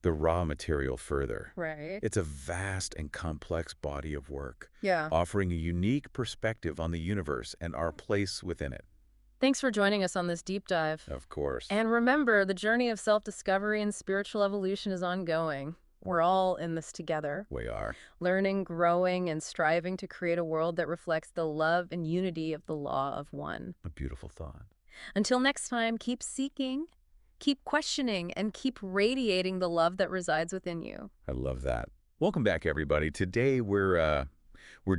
the raw material further. Right. It's a vast and complex body of work, Yeah. offering a unique perspective on the universe and our place within it. Thanks for joining us on this deep dive. Of course. And remember, the journey of self-discovery and spiritual evolution is ongoing. We're all in this together, We are. learning, growing, and striving to create a world that reflects the love and unity of the law of one. A beautiful thought. Until next time, keep seeking, keep questioning, and keep radiating the love that resides within you. I love that. Welcome back, everybody. Today we're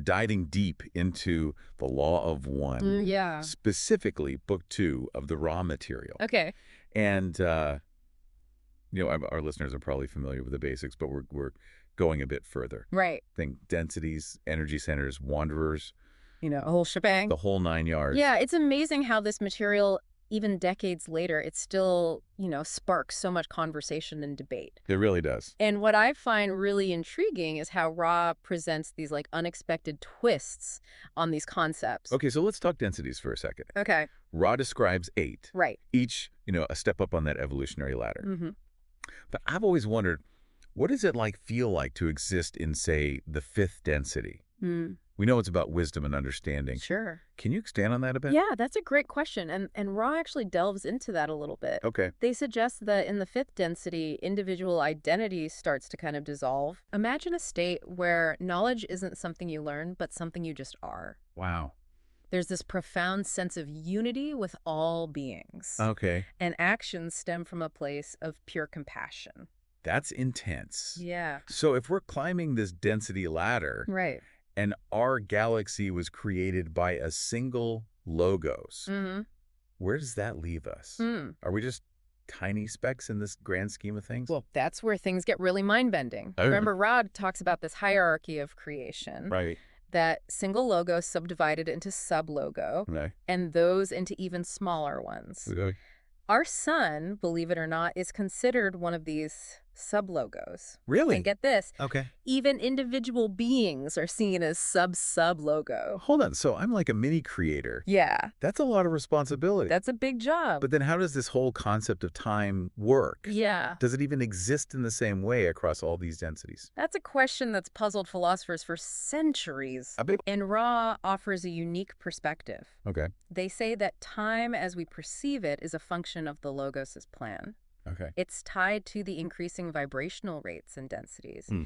diving deep into the law of one, Yeah. specifically book 2 of the raw material. Okay. And our listeners are probably familiar with the basics, but we're going a bit further. Right. Think densities, energy centers, wanderers, A whole shebang. the whole 9 yards. Yeah, it's amazing how this material, even decades later, it still, sparks so much conversation and debate. It really does. And what I find really intriguing is how Ra presents these unexpected twists on these concepts. Okay, so let's talk densities for a second. Okay. Ra describes 8, Right. each, a step up on that evolutionary ladder. Mm-hmm. But I've always wondered, what does it feel like to exist in, say, the 5th density? We know it's about wisdom and understanding. Sure. Can you expand on that a bit? Yeah, that's a great question. And Ra actually delves into that a little bit. Okay. They suggest that in the 5th density, individual identity starts to kind of dissolve. Imagine a state where knowledge isn't something you learn, but something you just are. Wow. There's this profound sense of unity with all beings. Okay. And actions stem from a place of pure compassion. That's intense. Yeah. So if we're climbing this density ladder Right. and our galaxy was created by a single logos, where does that leave us? Are we just tiny specks in this grand scheme of things? Well, that's where things get really mind-bending. Oh. Remember, Rod talks about this hierarchy of creation. Right. That single logo subdivided into sub-logo, Okay. and those into even smaller ones. Okay. Our sun, believe it or not, is considered one of these sublogos. Really? And get this, Okay. even individual beings are seen as sub-logo. Hold on. So I'm like a mini creator. Yeah, That's a lot of responsibility. that's a big job. But then how does this whole concept of time work? Yeah. Does it even exist in the same way across all these densities? That's a question that's puzzled philosophers for centuries. A bit. And Ra offers a unique perspective. Okay. They say that time as we perceive it is a function of the Logos' plan. Okay. It's tied to the increasing vibrational rates and densities. Hmm.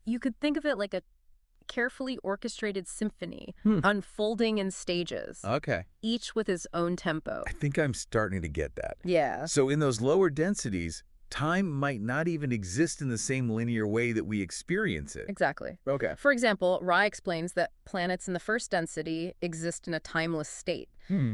You could think of it like a carefully orchestrated symphony Hmm. unfolding in stages, Okay. each with its own tempo. I think I'm starting to get that. Yeah. So in those lower densities, time might not even exist in the same linear way that we experience it. Exactly. Okay. For example, Ra explains that planets in the first density exist in a timeless state.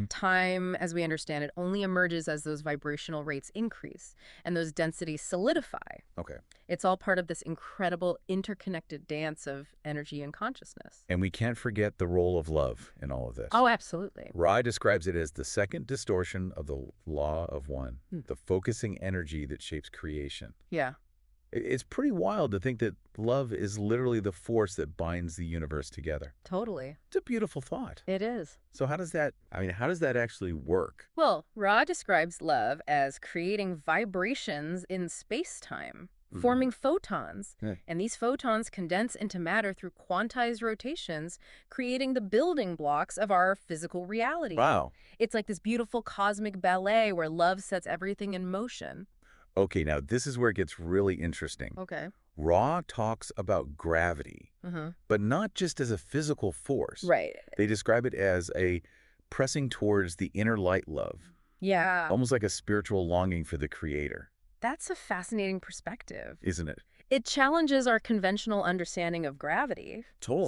Time, as we understand it, only emerges as those vibrational rates increase and those densities solidify. Okay. It's all part of this incredible interconnected dance of energy and consciousness. And we can't forget the role of love in all of this. Oh, absolutely. Rai describes it as the second distortion of the law of one, the focusing energy that shapes creation. Yeah. It's pretty wild to think that love is literally the force that binds the universe together. Totally. It's a beautiful thought. It is. So how does that actually work? Well, Ra describes love as creating vibrations in space-time, forming photons. Yeah. And these photons condense into matter through quantized rotations, creating the building blocks of our physical reality. Wow. It's like this beautiful cosmic ballet where love sets everything in motion. Okay, now this is where it gets really interesting. Okay. Ra talks about gravity, but not just as a physical force. Right. They describe it as a pressing towards the inner light love, Yeah. almost like a spiritual longing for the creator, That's a fascinating perspective. isn't it? It challenges our conventional understanding of gravity,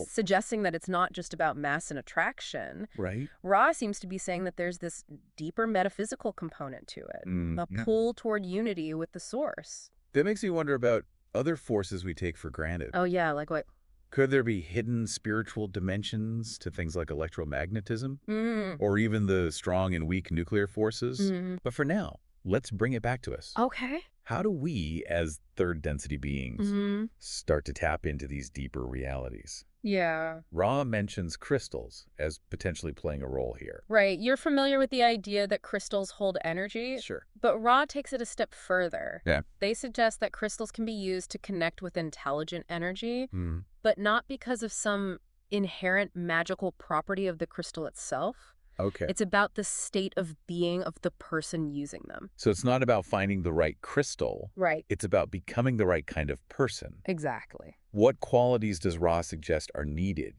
suggesting that it's not just about mass and attraction. Right? Ra seems to be saying that there's this deeper metaphysical component to it, a Yeah. pull toward unity with the source. That makes me wonder about other forces we take for granted. Oh, yeah, like what? Could there be hidden spiritual dimensions to things like electromagnetism, Mm. or even the strong and weak nuclear forces? But for now, let's bring it back to us. Okay. How do we, as third density beings, start to tap into these deeper realities? Yeah. Ra mentions crystals as potentially playing a role here. Right. You're familiar with the idea that crystals hold energy? Sure. But Ra takes it a step further. Yeah. They suggest that crystals can be used to connect with intelligent energy, Mm. but not because of some inherent magical property of the crystal itself. Okay. It's about the state of being of the person using them. So it's not about finding the right crystal. Right. It's about becoming the right kind of person. Exactly. What qualities does Ra suggest are needed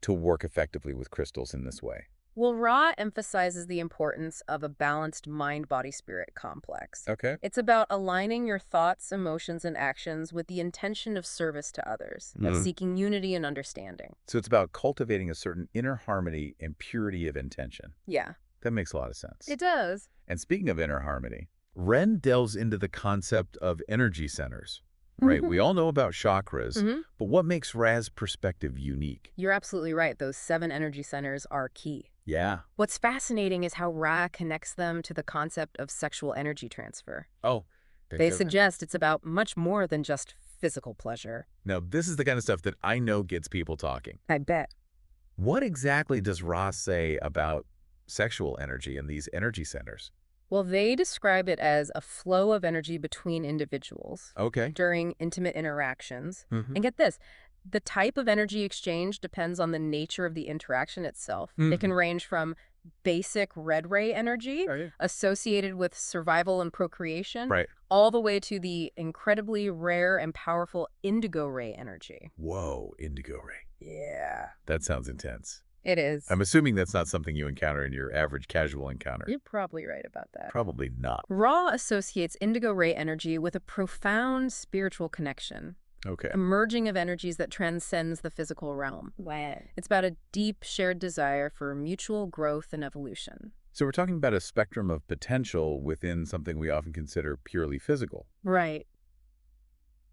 to work effectively with crystals in this way? Well, Ra emphasizes the importance of a balanced mind-body-spirit complex. Okay. It's about aligning your thoughts, emotions, and actions with the intention of service to others, of seeking unity and understanding. So it's about cultivating a certain inner harmony and purity of intention. Yeah. That makes a lot of sense. It does. And speaking of inner harmony, Ren delves into the concept of energy centers. Right? We all know about chakras, but what makes Ra's perspective unique? You're absolutely right. Those 7 energy centers are key. Yeah. What's fascinating is how Ra connects them to the concept of sexual energy transfer. Oh. They suggest it's about much more than just physical pleasure. Now, this is the kind of stuff that I know gets people talking. I bet. What exactly does Ra say about sexual energy in these energy centers? Well, they describe it as a flow of energy between individuals Okay. during intimate interactions. And get this, the type of energy exchange depends on the nature of the interaction itself. It can range from basic red ray energy associated with survival and procreation, Right. all the way to the incredibly rare and powerful indigo ray energy. Whoa, indigo ray. Yeah. That sounds intense. It is. I'm assuming that's not something you encounter in your average casual encounter. You're probably right about that. Probably not. Ra associates indigo ray energy with a profound spiritual connection, Okay. a merging of energies that transcends the physical realm. Wow. It's about a deep shared desire for mutual growth and evolution. So we're talking about a spectrum of potential within something we often consider purely physical. Right.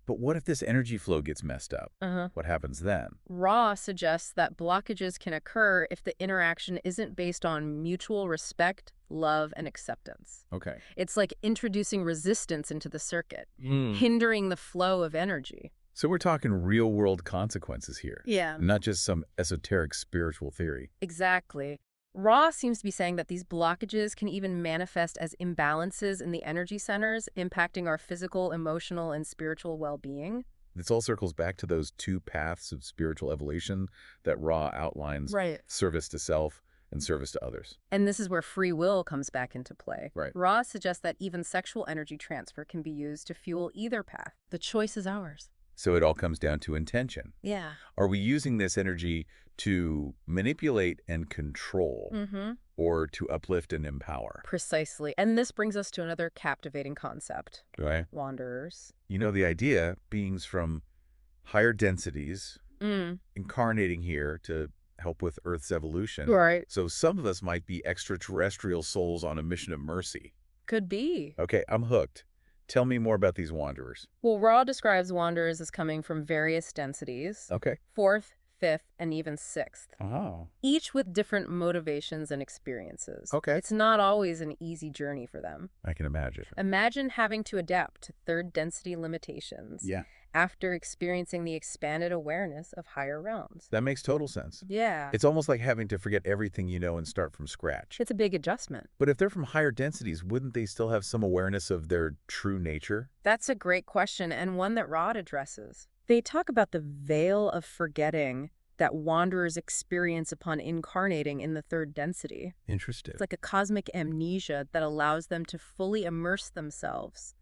But what if this energy flow gets messed up? Uh-huh. What happens then? Ra suggests that blockages can occur if the interaction isn't based on mutual respect, love, and acceptance. Okay. It's like introducing resistance into the circuit, Mm. hindering the flow of energy. So we're talking real-world consequences here, Yeah. not just some esoteric spiritual theory. Exactly. Ra seems to be saying that these blockages can even manifest as imbalances in the energy centers, impacting our physical, emotional, and spiritual well-being. This all circles back to those two paths of spiritual evolution that Ra outlines, Right. service to self and service to others. And this is where free will comes back into play. Right. Ra suggests that even sexual energy transfer can be used to fuel either path. The choice is ours. So it all comes down to intention. Yeah. Are we using this energy to manipulate and control, Mm-hmm. or to uplift and empower? Precisely. And this brings us to another captivating concept. Right? Wanderers. You know, the idea, beings from higher densities incarnating here to help with Earth's evolution. Right. So some of us might be extraterrestrial souls on a mission of mercy. Could be. Okay, I'm hooked. Tell me more about these wanderers. Well, Ra describes wanderers as coming from various densities, Okay. fourth, fifth, and even sixth, Oh. each with different motivations and experiences. Okay. It's not always an easy journey for them. I can imagine. Imagine having to adapt to third density limitations Yeah, after experiencing the expanded awareness of higher realms. that makes total sense. Yeah. It's almost like having to forget everything you know and start from scratch. It's a big adjustment. But if they're from higher densities, wouldn't they still have some awareness of their true nature? That's a great question, and one that Rod addresses. They talk about the veil of forgetting that wanderers experience upon incarnating in the third density. Interesting. It's like a cosmic amnesia that allows them to fully immerse themselves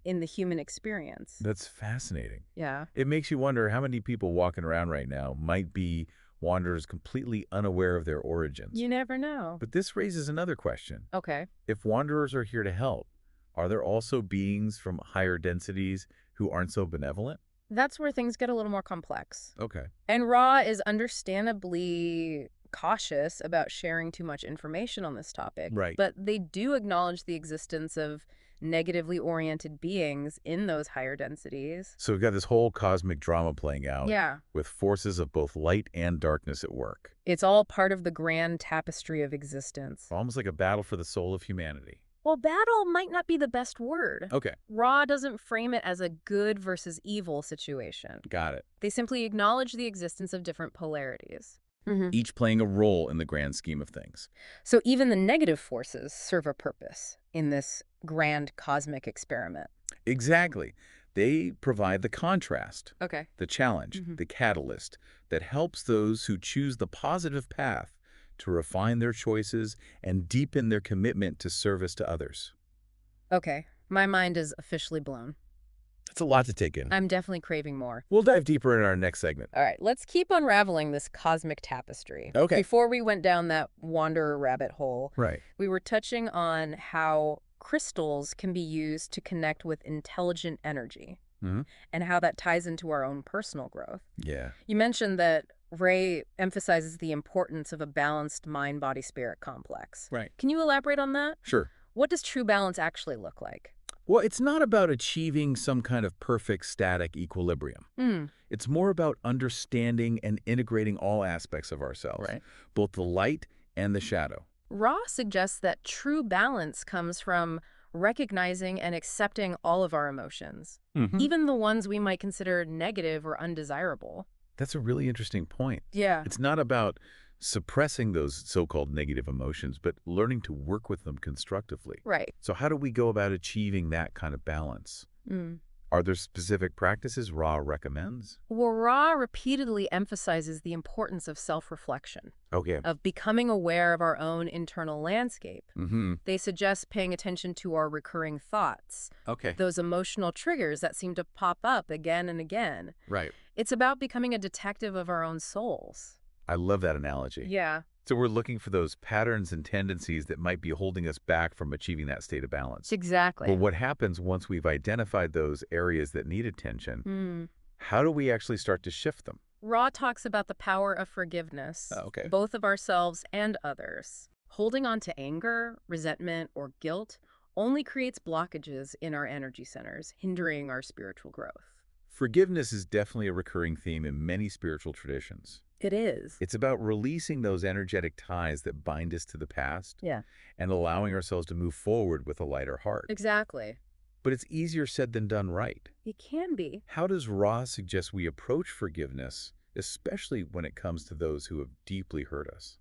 in the human experience. That's fascinating. Yeah. It makes you wonder how many people walking around right now might be wanderers completely unaware of their origins. You never know. But this raises another question. Okay. If wanderers are here to help, are there also beings from higher densities who aren't so benevolent? That's where things get a little more complex. Okay. And Ra is understandably cautious about sharing too much information on this topic. Right. But they do acknowledge the existence of negatively oriented beings in those higher densities. So we've got this whole cosmic drama playing out Yeah. with forces of both light and darkness at work. It's all part of the grand tapestry of existence. Almost like a battle for the soul of humanity. Well, battle might not be the best word. Okay. Ra doesn't frame it as a good versus evil situation. Got it. They simply acknowledge the existence of different polarities. Each playing a role in the grand scheme of things. So even the negative forces serve a purpose in this grand cosmic experiment. Exactly. They provide the contrast, Okay. the challenge, the catalyst that helps those who choose the positive path to refine their choices and deepen their commitment to service to others. Okay. My mind is officially blown. That's a lot to take in. I'm definitely craving more. We'll dive deeper in our next segment. All right, let's keep unraveling this cosmic tapestry. Okay. Before we went down that wanderer rabbit hole, Right. we were touching on how crystals can be used to connect with intelligent energy and how that ties into our own personal growth. Yeah. You mentioned that Ray emphasizes the importance of a balanced mind-body-spirit complex. Right. Can you elaborate on that? Sure. What does true balance actually look like? Well, it's not about achieving some kind of perfect static equilibrium. It's more about understanding and integrating all aspects of ourselves, both the light and the shadow. Ra suggests that true balance comes from recognizing and accepting all of our emotions, even the ones we might consider negative or undesirable. That's a really interesting point. Yeah. It's not about suppressing those so-called negative emotions, but learning to work with them constructively. Right. So how do we go about achieving that kind of balance? Are there specific practices Ra recommends? Well, Ra repeatedly emphasizes the importance of self-reflection, Okay. of becoming aware of our own internal landscape. They suggest paying attention to our recurring thoughts, Okay. those emotional triggers that seem to pop up again and again. Right. It's about becoming a detective of our own souls. I love that analogy. Yeah. So we're looking for those patterns and tendencies that might be holding us back from achieving that state of balance. Exactly. Well, what happens once we've identified those areas that need attention? How do we actually start to shift them? Ra talks about the power of forgiveness, Okay. both of ourselves and others. Holding on to anger, resentment, or guilt only creates blockages in our energy centers, hindering our spiritual growth. Forgiveness is definitely a recurring theme in many spiritual traditions. It is. It's about releasing those energetic ties that bind us to the past Yeah. and allowing ourselves to move forward with a lighter heart. Exactly. But it's easier said than done right. It can be. How does Ra suggest we approach forgiveness, especially when it comes to those who have deeply hurt us?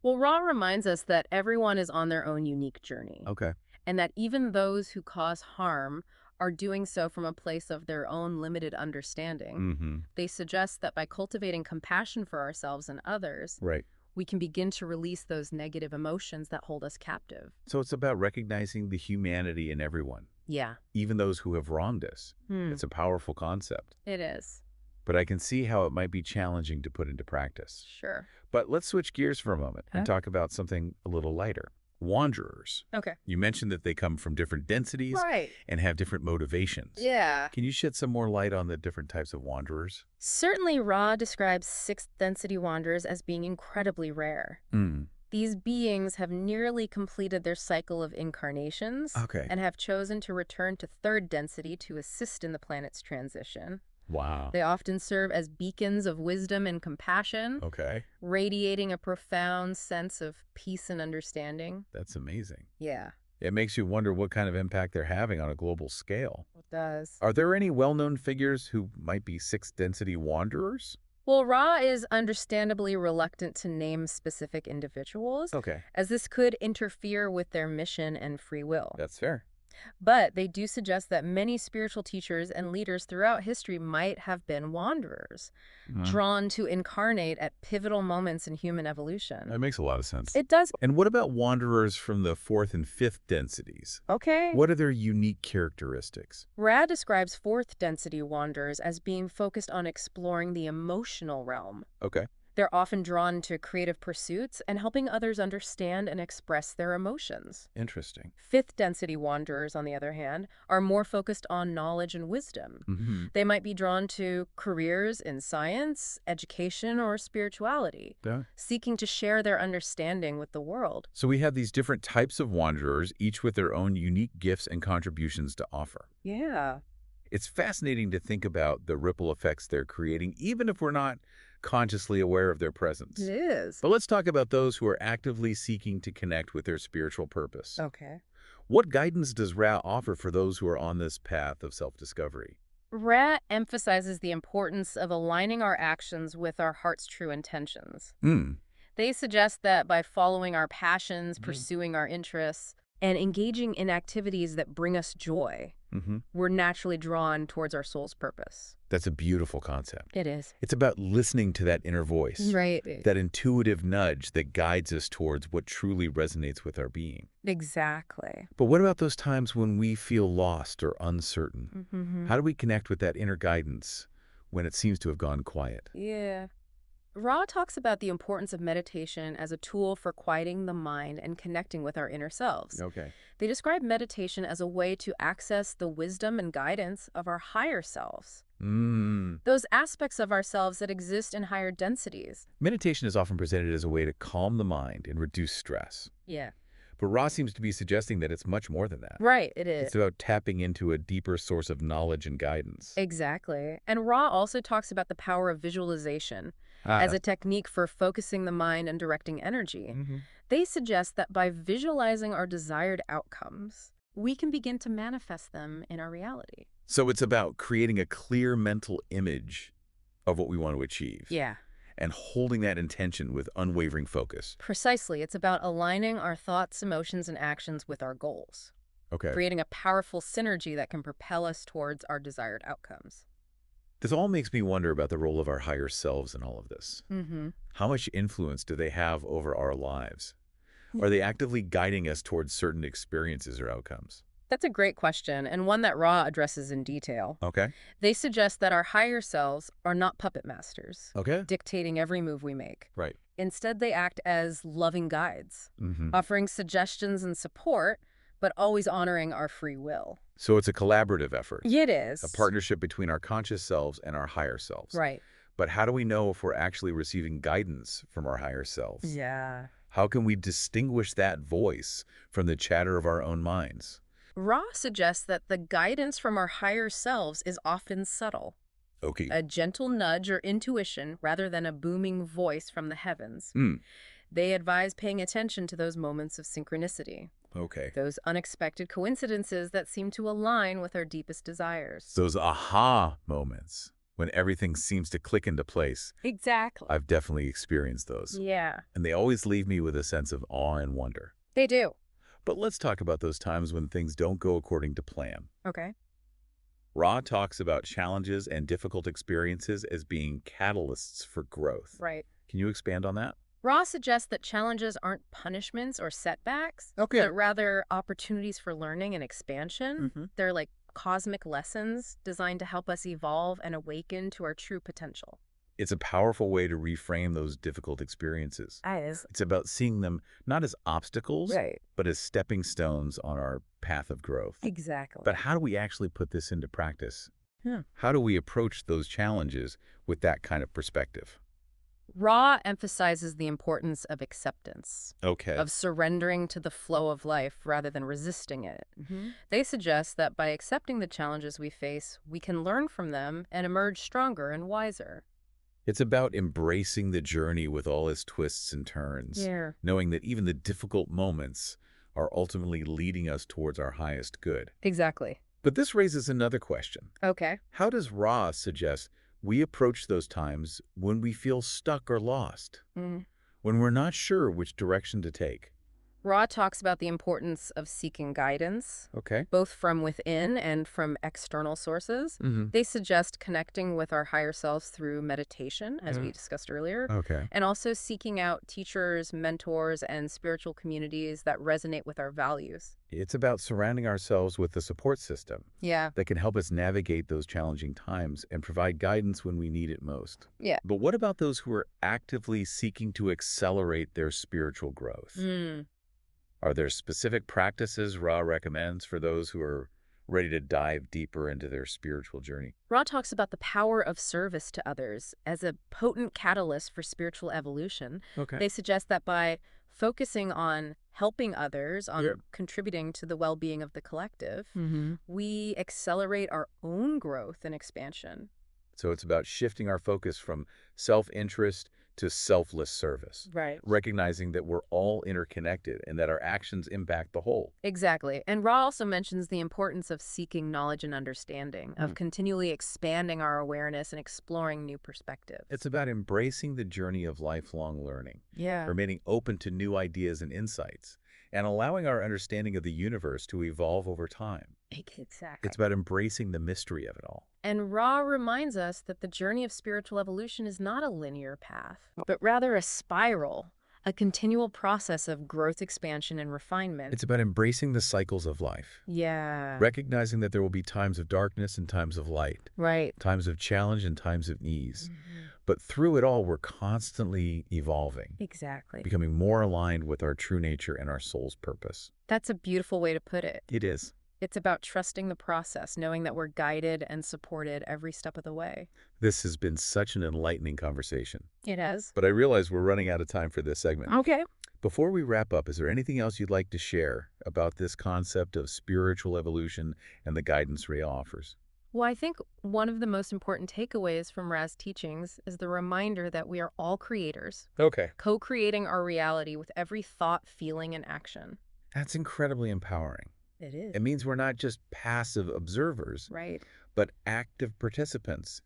Well, Ra reminds us that everyone is on their own unique journey, Okay. and that even those who cause harm are doing so from a place of their own limited understanding. Mm-hmm. They suggest that by cultivating compassion for ourselves and others, Right. we can begin to release those negative emotions that hold us captive. So it's about recognizing the humanity in everyone, Yeah. even those who have wronged us. Hmm. It's a powerful concept, It is. but I can see how it might be challenging to put into practice. Sure. But let's switch gears for a moment and Huh? talk about something a little lighter. Wanderers. Okay. You mentioned that they come from different densities Right. and have different motivations. Yeah. Can you shed some more light on the different types of wanderers? Certainly, Ra describes sixth density wanderers as being incredibly rare. Mm. These beings have nearly completed their cycle of incarnations Okay. and have chosen to return to third density to assist in the planet's transition. Wow. They often serve as beacons of wisdom and compassion, Okay. radiating a profound sense of peace and understanding. That's amazing. Yeah, It makes you wonder what kind of impact they're having on a global scale. it does. Are there any well-known figures who might be sixth density wanderers? Well, Ra is understandably reluctant to name specific individuals, Okay. as this could interfere with their mission and free will. That's fair. But they do suggest that many spiritual teachers and leaders throughout history might have been wanderers, drawn to incarnate at pivotal moments in human evolution. That makes a lot of sense. It does. And what about wanderers from the fourth and fifth densities? Okay. What are their unique characteristics? Ra describes fourth density wanderers as being focused on exploring the emotional realm. Okay. They're often drawn to creative pursuits and helping others understand and express their emotions. Interesting. Fifth density wanderers, on the other hand, are more focused on knowledge and wisdom. Mm-hmm. They might be drawn to careers in science, education, or spirituality, Yeah. seeking to share their understanding with the world. So we have these different types of wanderers, each with their own unique gifts and contributions to offer. Yeah. It's fascinating to think about the ripple effects they're creating, even if we're not consciously aware of their presence. It is. But let's talk about those who are actively seeking to connect with their spiritual purpose. Okay. What guidance does Ra offer for those who are on this path of self-discovery? Ra emphasizes the importance of aligning our actions with our heart's true intentions. Hmm. They suggest that by following our passions, pursuing our interests, and engaging in activities that bring us joy, Mm-hmm. we're naturally drawn towards our soul's purpose. That's a beautiful concept. It is. It's about listening to that inner voice, Right. that intuitive nudge that guides us towards what truly resonates with our being. Exactly. But what about those times when we feel lost or uncertain? Mm-hmm. How do we connect with that inner guidance when it seems to have gone quiet? Yeah. Ra talks about the importance of meditation as a tool for quieting the mind and connecting with our inner selves. Okay. They describe meditation as a way to access the wisdom and guidance of our higher selves, those aspects of ourselves that exist in higher densities. Meditation is often presented as a way to calm the mind and reduce stress. Yeah. But Ra seems to be suggesting that it's much more than that. Right, it is. It's about tapping into a deeper source of knowledge and guidance. Exactly. And Ra also talks about the power of visualization as a technique for focusing the mind and directing energy. They suggest that by visualizing our desired outcomes, we can begin to manifest them in our reality. So it's about creating a clear mental image of what we want to achieve. Yeah. And holding that intention with unwavering focus. Precisely. It's about aligning our thoughts, emotions, and actions with our goals, Okay. creating a powerful synergy that can propel us towards our desired outcomes. This all makes me wonder about the role of our higher selves in all of this. Mm-hmm. How much influence do they have over our lives? Are they actively guiding us towards certain experiences or outcomes? That's a great question, and one that Ra addresses in detail. Okay. They suggest that our higher selves are not puppet masters, Okay. dictating every move we make. Right. Instead, they act as loving guides, Mm-hmm. offering suggestions and support, but always honoring our free will. So it's a collaborative effort, It is. a partnership between our conscious selves and our higher selves. Right. But how do we know if we're actually receiving guidance from our higher selves? Yeah. How can we distinguish that voice from the chatter of our own minds? Ra suggests that the guidance from our higher selves is often subtle, Okay. a gentle nudge or intuition rather than a booming voice from the heavens. Mm. They advise paying attention to those moments of synchronicity, Okay. those unexpected coincidences that seem to align with our deepest desires. Those aha moments when everything seems to click into place. Exactly. I've definitely experienced those. Yeah, And they always leave me with a sense of awe and wonder. they do. But let's talk about those times when things don't go according to plan. Okay. Ra talks about challenges and difficult experiences as being catalysts for growth. Right. Can you expand on that? Ra suggests that challenges aren't punishments or setbacks, Okay. but rather opportunities for learning and expansion. Mhm. They're like cosmic lessons designed to help us evolve and awaken to our true potential. It's a powerful way to reframe those difficult experiences. It's about seeing them not as obstacles, Right. but as stepping stones on our path of growth. Exactly. But how do we actually put this into practice? Yeah. How do we approach those challenges with that kind of perspective? Ra emphasizes the importance of acceptance, Okay. of surrendering to the flow of life rather than resisting it. They suggest that by accepting the challenges we face, we can learn from them and emerge stronger and wiser. It's about embracing the journey with all its twists and turns, knowing that even the difficult moments are ultimately leading us towards our highest good. Exactly. But this raises another question. Okay. How does Ra suggest we approach those times when we feel stuck or lost, when we're not sure which direction to take? Ra talks about the importance of seeking guidance, Okay. both from within and from external sources. They suggest connecting with our higher selves through meditation, as we discussed earlier, Okay. and also seeking out teachers, mentors, and spiritual communities that resonate with our values. It's about surrounding ourselves with a support system Yeah. that can help us navigate those challenging times and provide guidance when we need it most. Yeah. But what about those who are actively seeking to accelerate their spiritual growth? Are there specific practices Ra recommends for those who are ready to dive deeper into their spiritual journey? Ra talks about the power of service to others as a potent catalyst for spiritual evolution. Okay. They suggest that by focusing on helping others, on contributing to the well-being of the collective, we accelerate our own growth and expansion. So it's about shifting our focus from self-interest to selfless service, Right. recognizing that we're all interconnected and that our actions impact the whole. Exactly. And Ra also mentions the importance of seeking knowledge and understanding, of continually expanding our awareness and exploring new perspectives. It's about embracing the journey of lifelong learning, Yeah. remaining open to new ideas and insights, and allowing our understanding of the universe to evolve over time. Exactly. It's about embracing the mystery of it all. And Ra reminds us that the journey of spiritual evolution is not a linear path, but rather a spiral, a continual process of growth, expansion, and refinement. It's about embracing the cycles of life, Yeah. recognizing that there will be times of darkness and times of light, Right. times of challenge and times of ease. But through it all, we're constantly evolving, Exactly. becoming more aligned with our true nature and our soul's purpose. That's a beautiful way to put it. It is. It's about trusting the process, knowing that we're guided and supported every step of the way. This has been such an enlightening conversation. It has. But I realize we're running out of time for this segment. Okay. Before we wrap up, is there anything else you'd like to share about this concept of spiritual evolution and the guidance Ra offers? Well, I think one of the most important takeaways from Ra's teachings is the reminder that we are all creators, Okay. co-creating our reality with every thought, feeling, and action. That's incredibly empowering. It is. It means we're not just passive observers, Right. but active participants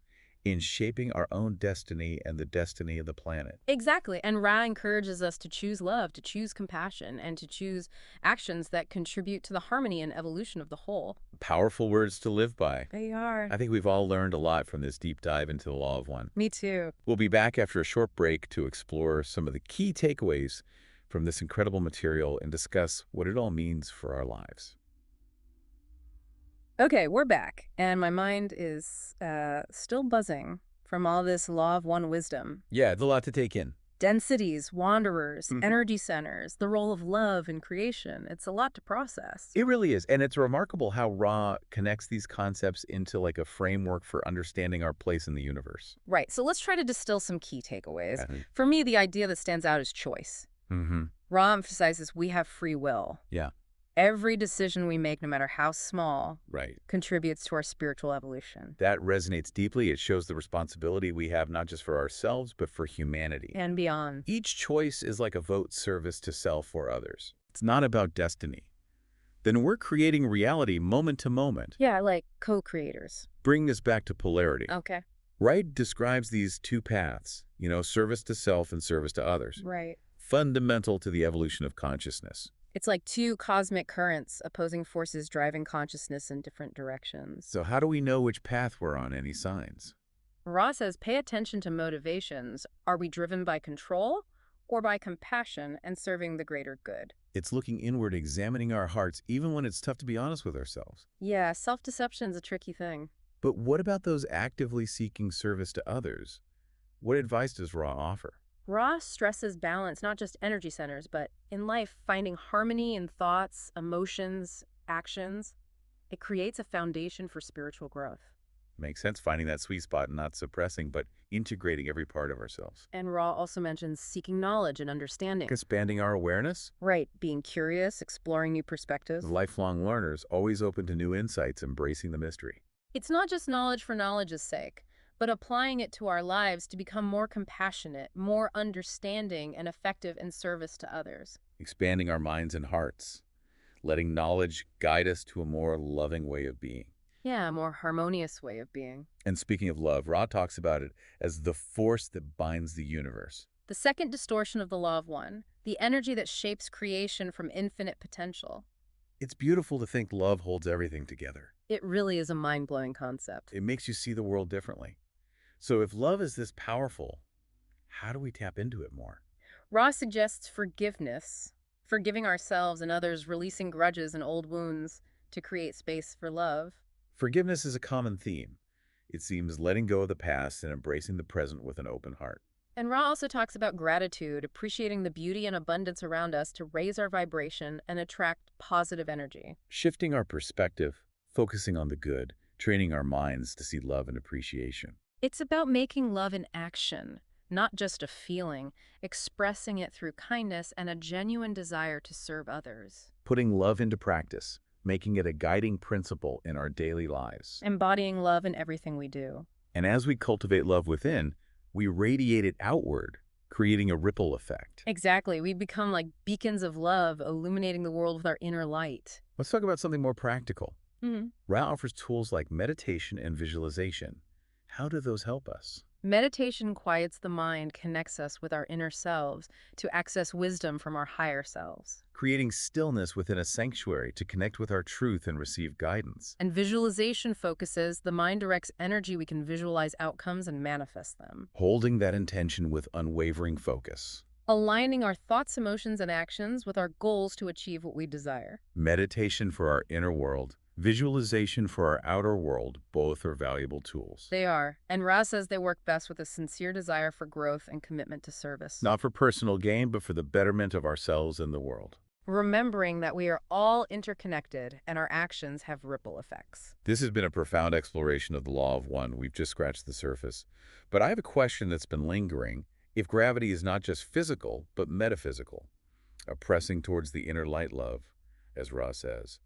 in shaping our own destiny and the destiny of the planet. Exactly. And Ra encourages us to choose love, to choose compassion, and to choose actions that contribute to the harmony and evolution of the whole. Powerful words to live by. They are. I think we've all learned a lot from this deep dive into the law of one. Me too. We'll be back after a short break to explore some of the key takeaways from this incredible material and discuss what it all means for our lives. Okay, we're back, and my mind is still buzzing from all this law of one wisdom. Yeah, it's a lot to take in. Densities, wanderers, energy centers, the role of love in creation. It's a lot to process. It really is. And it's remarkable how Ra connects these concepts into like a framework for understanding our place in the universe. Right, so let's try to distill some key takeaways. Yeah. For me, the idea that stands out is choice. Ra emphasizes we have free will. Yeah. Every decision we make, no matter how small, Right. contributes to our spiritual evolution. That resonates deeply. It shows the responsibility we have not just for ourselves, but for humanity. And beyond. Each choice is like a vote service to self or others. It's not about destiny. Then we're creating reality moment to moment. Yeah, like co-creators. Bring us back to polarity. Okay. Wright describes these two paths, service to self and service to others, Right. fundamental to the evolution of consciousness. It's like two cosmic currents, opposing forces driving consciousness in different directions. So how do we know which path we're on? Any signs? Ra says, pay attention to motivations. Are we driven by control or by compassion and serving the greater good? It's looking inward, examining our hearts, even when it's tough to be honest with ourselves. Yeah, self-deception's a tricky thing. But what about those actively seeking service to others? What advice does Ra offer? Ra stresses balance, not just energy centers, but in life, finding harmony in thoughts, emotions, actions. It creates a foundation for spiritual growth. Makes sense, finding that sweet spot and not suppressing, but integrating every part of ourselves. And Ra also mentions seeking knowledge and understanding. Expanding our awareness? Right, being curious, exploring new perspectives. Lifelong learners, always open to new insights, embracing the mystery. It's not just knowledge for knowledge's sake, but applying it to our lives to become more compassionate, more understanding, and effective in service to others. Expanding our minds and hearts, letting knowledge guide us to a more loving way of being. Yeah, a more harmonious way of being. And speaking of love, Ra talks about it as the force that binds the universe. The second distortion of the law of one, the energy that shapes creation from infinite potential. It's beautiful to think love holds everything together. It really is a mind-blowing concept. It makes you see the world differently. So if love is this powerful, how do we tap into it more? Ra suggests forgiveness, forgiving ourselves and others, releasing grudges and old wounds to create space for love. Forgiveness is a common theme. It seems letting go of the past and embracing the present with an open heart. And Ra also talks about gratitude, appreciating the beauty and abundance around us to raise our vibration and attract positive energy. Shifting our perspective, focusing on the good, training our minds to see love and appreciation. It's about making love an action, not just a feeling, expressing it through kindness and a genuine desire to serve others. Putting love into practice, making it a guiding principle in our daily lives. Embodying love in everything we do. And as we cultivate love within, we radiate it outward, creating a ripple effect. Exactly. We become like beacons of love, illuminating the world with our inner light. Let's talk about something more practical. Mm-hmm. Ra offers tools like meditation and visualization. How do those help us? Meditation quiets the mind, connects us with our inner selves to access wisdom from our higher selves. Creating stillness within a sanctuary to connect with our truth and receive guidance. And visualization focuses, the mind directs energy, we can visualize outcomes and manifest them. Holding that intention with unwavering focus. Aligning our thoughts, emotions, and actions with our goals to achieve what we desire. Meditation for our inner world. Visualization for our outer world, both are valuable tools. They are, and Ra says they work best with a sincere desire for growth and commitment to service. Not for personal gain, but for the betterment of ourselves and the world. Remembering that we are all interconnected and our actions have ripple effects. This has been a profound exploration of the law of one. We've just scratched the surface. But I have a question that's been lingering. If gravity is not just physical, but metaphysical, a pressing towards the inner light love, as Ra says,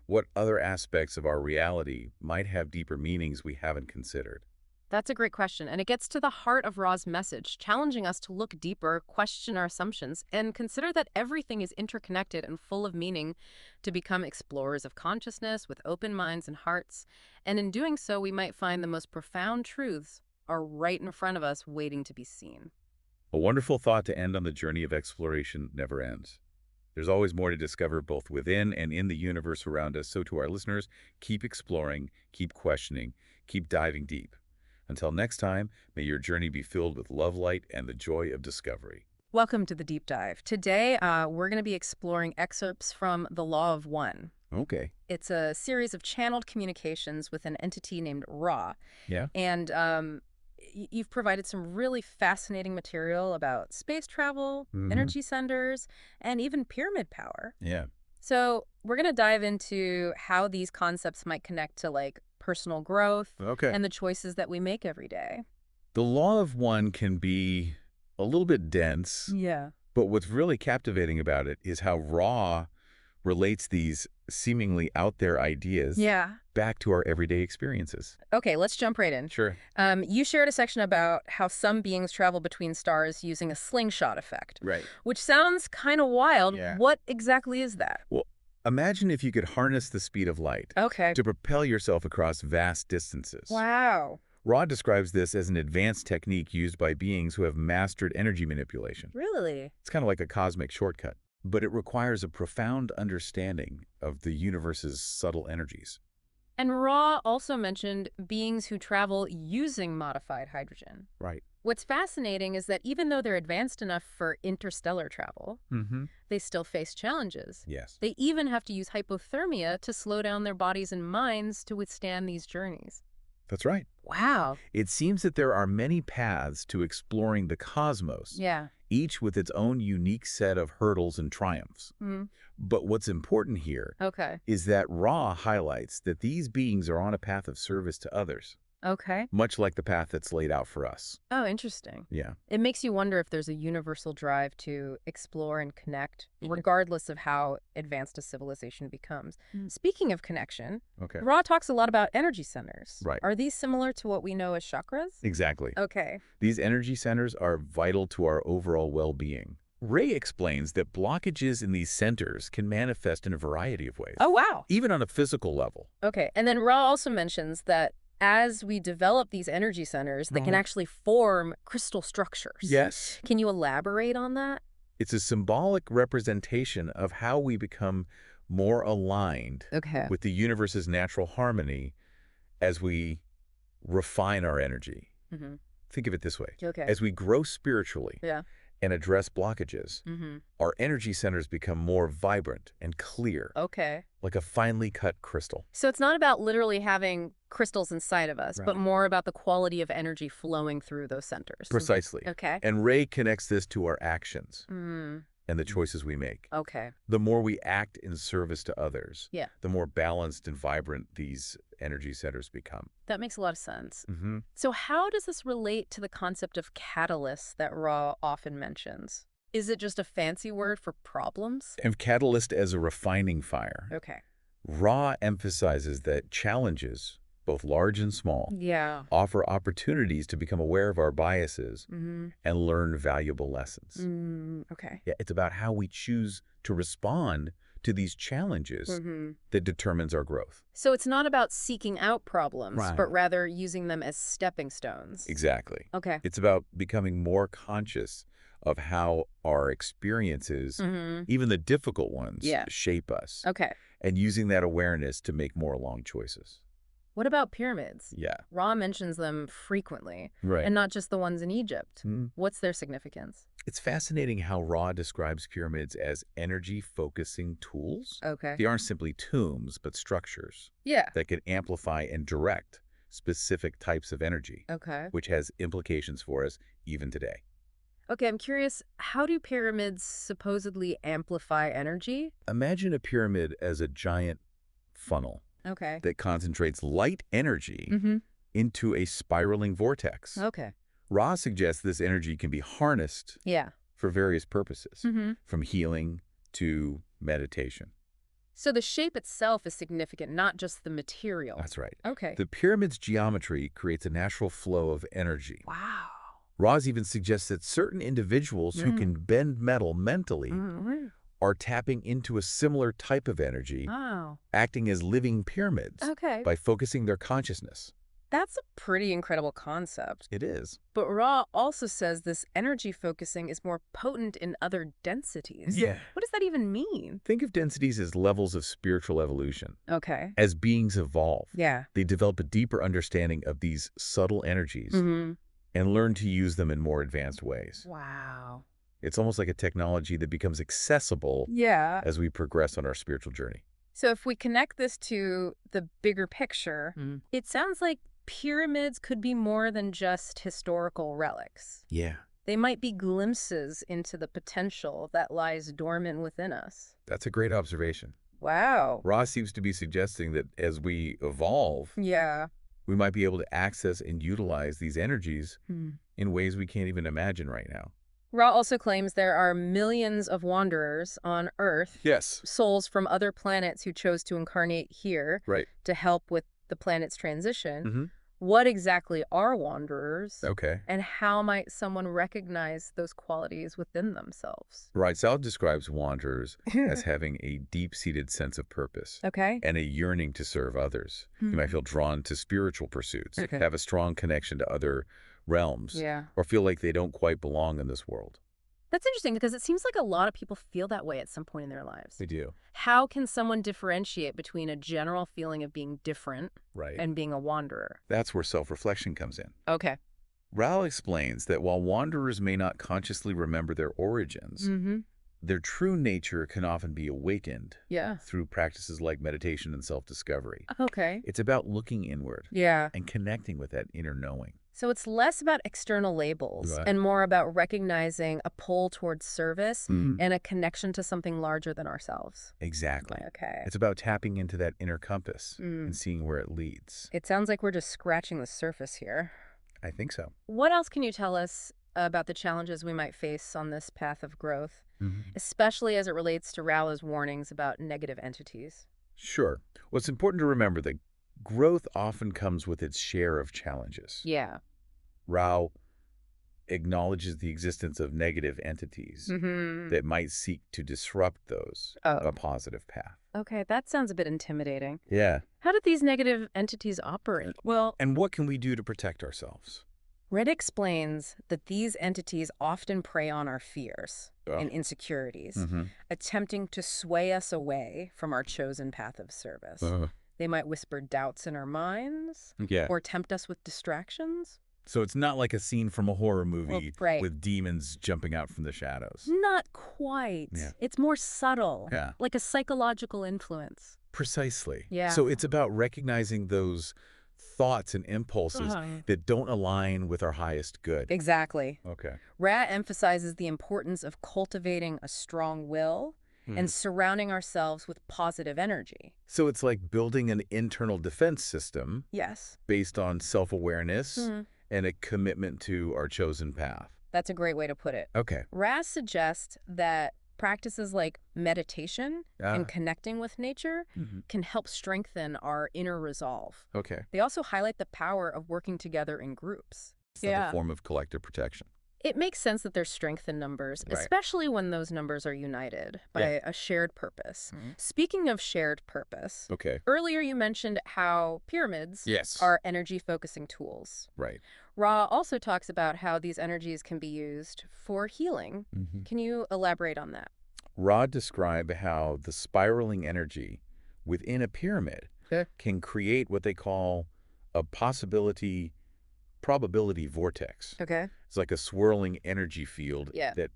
what other aspects of our reality might have deeper meanings we haven't considered? That's a great question, and it gets to the heart of Ra's message, challenging us to look deeper, question our assumptions, and consider that everything is interconnected and full of meaning, to become explorers of consciousness with open minds and hearts. And in doing so, we might find the most profound truths are right in front of us, waiting to be seen. A wonderful thought to end on. The journey of exploration never ends. There's always more to discover both within and in the universe around us. So to our listeners, keep exploring, keep questioning, keep diving deep. Until next time, may your journey be filled with love, light, and the joy of discovery. Welcome to the Deep Dive. Today, we're going to be exploring excerpts from The Law of One. Okay. It's a series of channeled communications with an entity named Ra. Yeah. And you've provided some really fascinating material about space travel, energy centers, and even pyramid power. Yeah. So we're going to dive into how these concepts might connect to like personal growth and the choices that we make every day. The law of one can be a little bit dense. Yeah. But what's really captivating about it is how Ra relates these seemingly out there ideas back to our everyday experiences. Okay, let's jump right in. Sure. You shared a section about how some beings travel between stars using a slingshot effect, Right. which sounds kind of wild. Yeah. What exactly is that? Well, imagine if you could harness the speed of light Okay. to propel yourself across vast distances. Wow. Rod describes this as an advanced technique used by beings who have mastered energy manipulation. Really? It's kind of like a cosmic shortcut, but it requires a profound understanding of the universe's subtle energies. And Ra also mentioned beings who travel using modified hydrogen. Right. What's fascinating is that even though they're advanced enough for interstellar travel, Mm-hmm. they still face challenges. Yes. They even have to use hypothermia to slow down their bodies and minds to withstand these journeys. That's right. Wow. It seems that there are many paths to exploring the cosmos, Yeah. each with its own unique set of hurdles and triumphs. Mm. But what's important here Okay. is that Ra highlights that these beings are on a path of service to others, Okay. much like the path that's laid out for us. Oh, interesting. Yeah. It makes you wonder if there's a universal drive to explore and connect, regardless of how advanced a civilization becomes. Speaking of connection, Okay. Ra talks a lot about energy centers. Right. Are these similar to what we know as chakras? Exactly. Okay. These energy centers are vital to our overall well-being. Ray explains that blockages in these centers can manifest in a variety of ways, Oh, wow. even on a physical level. Okay. And then Ra also mentions that as we develop these energy centers, they can actually form crystal structures. Yes. Can you elaborate on that? It's a symbolic representation of how we become more aligned Okay. with the universe's natural harmony as we refine our energy. Mm-hmm. Think of it this way. Okay. As we grow spiritually Yeah. and address blockages, Mm-hmm. our energy centers become more vibrant and clear, Okay. like a finely cut crystal. So it's not about literally having crystals inside of us, but Right. more about the quality of energy flowing through those centers. Precisely. Okay. And Ray connects this to our actions Mm. and the choices we make. Okay. The more we act in service to others, Yeah. the more balanced and vibrant these energy centers become. That makes a lot of sense. Mm-hmm. So how does this relate to the concept of catalyst that Ra often mentions? Is it just a fancy word for problems? And catalyst as a refining fire. Okay. Ra emphasizes that challenges, both large and small, Yeah. offer opportunities to become aware of our biases Mm-hmm. and learn valuable lessons. Okay. Yeah, it's about how we choose to respond to these challenges Mm-hmm. that determines our growth. So it's not about seeking out problems, Right. but rather using them as stepping stones. Exactly. Okay. It's about becoming more conscious of how our experiences, Mm-hmm. even the difficult ones, Yeah. shape us, Okay. and using that awareness to make more long choices. What about pyramids? Yeah. Ra mentions them frequently, Right. and not just the ones in Egypt. Mhm. What's their significance? It's fascinating how Ra describes pyramids as energy-focusing tools. Okay. They aren't simply tombs, but structures Yeah. that can amplify and direct specific types of energy, Okay. which has implications for us even today. Okay, I'm curious, how do pyramids supposedly amplify energy? Imagine a pyramid as a giant funnel Okay. that concentrates light energy Mm-hmm. into a spiraling vortex. Okay. Ra suggests this energy can be harnessed Yeah. for various purposes, Mm-hmm. from healing to meditation. So the shape itself is significant, not just the material. That's right. Okay. The pyramid's geometry creates a natural flow of energy. Wow. Roz even suggests that certain individuals who can bend metal mentally Mm-hmm. are tapping into a similar type of energy, Wow. acting as living pyramids Okay. by focusing their consciousness. That's a pretty incredible concept. It is. But Ra also says this energy focusing is more potent in other densities. Yeah. What does that even mean? Think of densities as levels of spiritual evolution. Okay. As beings evolve, Yeah. they develop a deeper understanding of these subtle energies Mm-hmm. and learn to use them in more advanced ways. Wow. It's almost like a technology that becomes accessible Yeah. as we progress on our spiritual journey. So if we connect this to the bigger picture, it sounds like pyramids could be more than just historical relics. Yeah. They might be glimpses into the potential that lies dormant within us. That's a great observation. Wow. Ross seems to be suggesting that as we evolve, Yeah. we might be able to access and utilize these energies in ways we can't even imagine right now. Ra also claims there are millions of wanderers on Earth, Yes. souls from other planets who chose to incarnate here Right. to help with the planet's transition. Mm-hmm. What exactly are wanderers? Okay. And how might someone recognize those qualities within themselves? Right. Sal describes wanderers as having a deep-seated sense of purpose Okay. and a yearning to serve others. You might feel drawn to spiritual pursuits, Okay. have a strong connection to other realms, Yeah. or feel like they don't quite belong in this world. That's interesting because it seems like a lot of people feel that way at some point in their lives. They do. How can someone differentiate between a general feeling of being different Right. and being a wanderer? That's where self-reflection comes in. Okay. Rao explains that while wanderers may not consciously remember their origins, Mm-hmm. their true nature can often be awakened Yeah. through practices like meditation and self-discovery. Okay. It's about looking inward Yeah. and connecting with that inner knowing. So it's less about external labels Right. and more about recognizing a pull towards service Mm. and a connection to something larger than ourselves. Exactly. Okay. It's about tapping into that inner compass Mm. and seeing where it leads. It sounds like we're just scratching the surface here. I think so. What else can you tell us about the challenges we might face on this path of growth, Mhm. especially as it relates to Rowlow's warnings about negative entities? Sure. Well, it's important to remember that growth often comes with its share of challenges. Yeah. Rao acknowledges the existence of negative entities Mm-hmm. that might seek to disrupt those Oh. a positive path. Okay, that sounds a bit intimidating. Yeah. How did these negative entities operate? Well, And what can we do to protect ourselves? Red explains that these entities often prey on our fears and insecurities, Mhm. attempting to sway us away from our chosen path of service. They might whisper doubts in our minds Yeah. or tempt us with distractions. So it's not like a scene from a horror movie right. with demons jumping out from the shadows. Not quite. Yeah. It's more subtle, Yeah. like a psychological influence. Precisely. Yeah. So it's about recognizing those thoughts and impulses that don't align with our highest good. Exactly. Okay. Ra emphasizes the importance of cultivating a strong will and surrounding ourselves with positive energy. So it's like building an internal defense system Yes. based on self-awareness and a commitment to our chosen path. That's a great way to put it. Okay. Raz suggests that practices like meditation Ah. and connecting with nature can help strengthen our inner resolve. Okay. They also highlight the power of working together in groups. It's a form of collective protection. It makes sense that there's strength in numbers, Right. especially when those numbers are united by a shared purpose. Speaking of shared purpose, Okay. earlier you mentioned how pyramids Yes. are energy-focusing tools. Right. Ra also talks about how these energies can be used for healing. Can you elaborate on that? Rod described how the spiraling energy within a pyramid can create what they call a probability vortex. Okay. It's like a swirling energy field that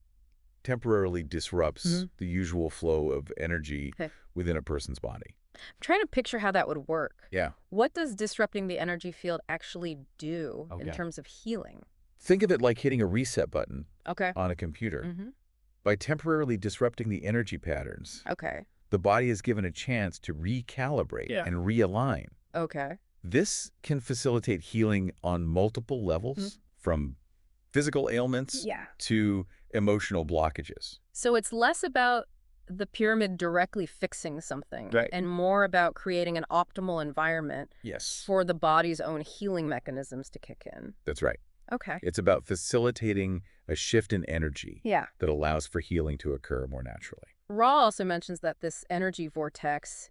temporarily disrupts the usual flow of energy within a person's body. I'm trying to picture how that would work. Yeah. What does disrupting the energy field actually do in yeah. terms of healing? Think of it like hitting a reset button Okay. on a computer. By temporarily disrupting the energy patterns, Okay. the body is given a chance to recalibrate and realign. Okay. This can facilitate healing on multiple levels, from physical ailments to emotional blockages. So it's less about the pyramid directly fixing something and more about creating an optimal environment Yes. for the body's own healing mechanisms to kick in. That's right. Okay. It's about facilitating a shift in energy Yeah. that allows for healing to occur more naturally. Ra also mentions that this energy vortex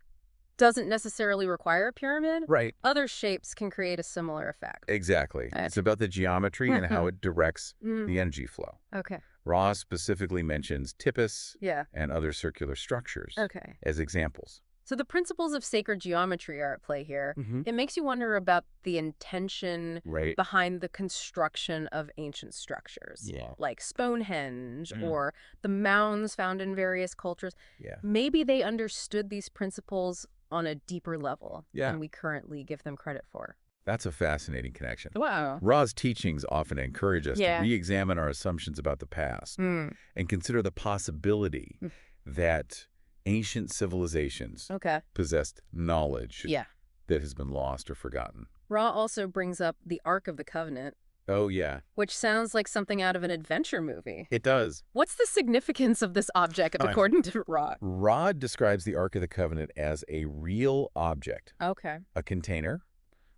doesn't necessarily require a pyramid. Right. Other shapes can create a similar effect. Exactly. It's about the geometry and how it directs the energy flow. Okay. Ra specifically mentions tipis Yeah. and other circular structures Okay. as examples. So the principles of sacred geometry are at play here. It makes you wonder about the intention Right. behind the construction of ancient structures, Yeah. like Stonehenge or the mounds found in various cultures. Yeah. Maybe they understood these principles on a deeper level Yeah. than we currently give them credit for. That's a fascinating connection. Wow. Ra's teachings often encourage us Yeah. to re-examine our assumptions about the past and consider the possibility that ancient civilizations Okay. possessed knowledge Yeah. that has been lost or forgotten. Ra also brings up the Ark of the Covenant, Oh, yeah. which sounds like something out of an adventure movie. It does. What's the significance of this object, Oh, according to Ra? Ra describes the Ark of the Covenant as a real object, Okay. a container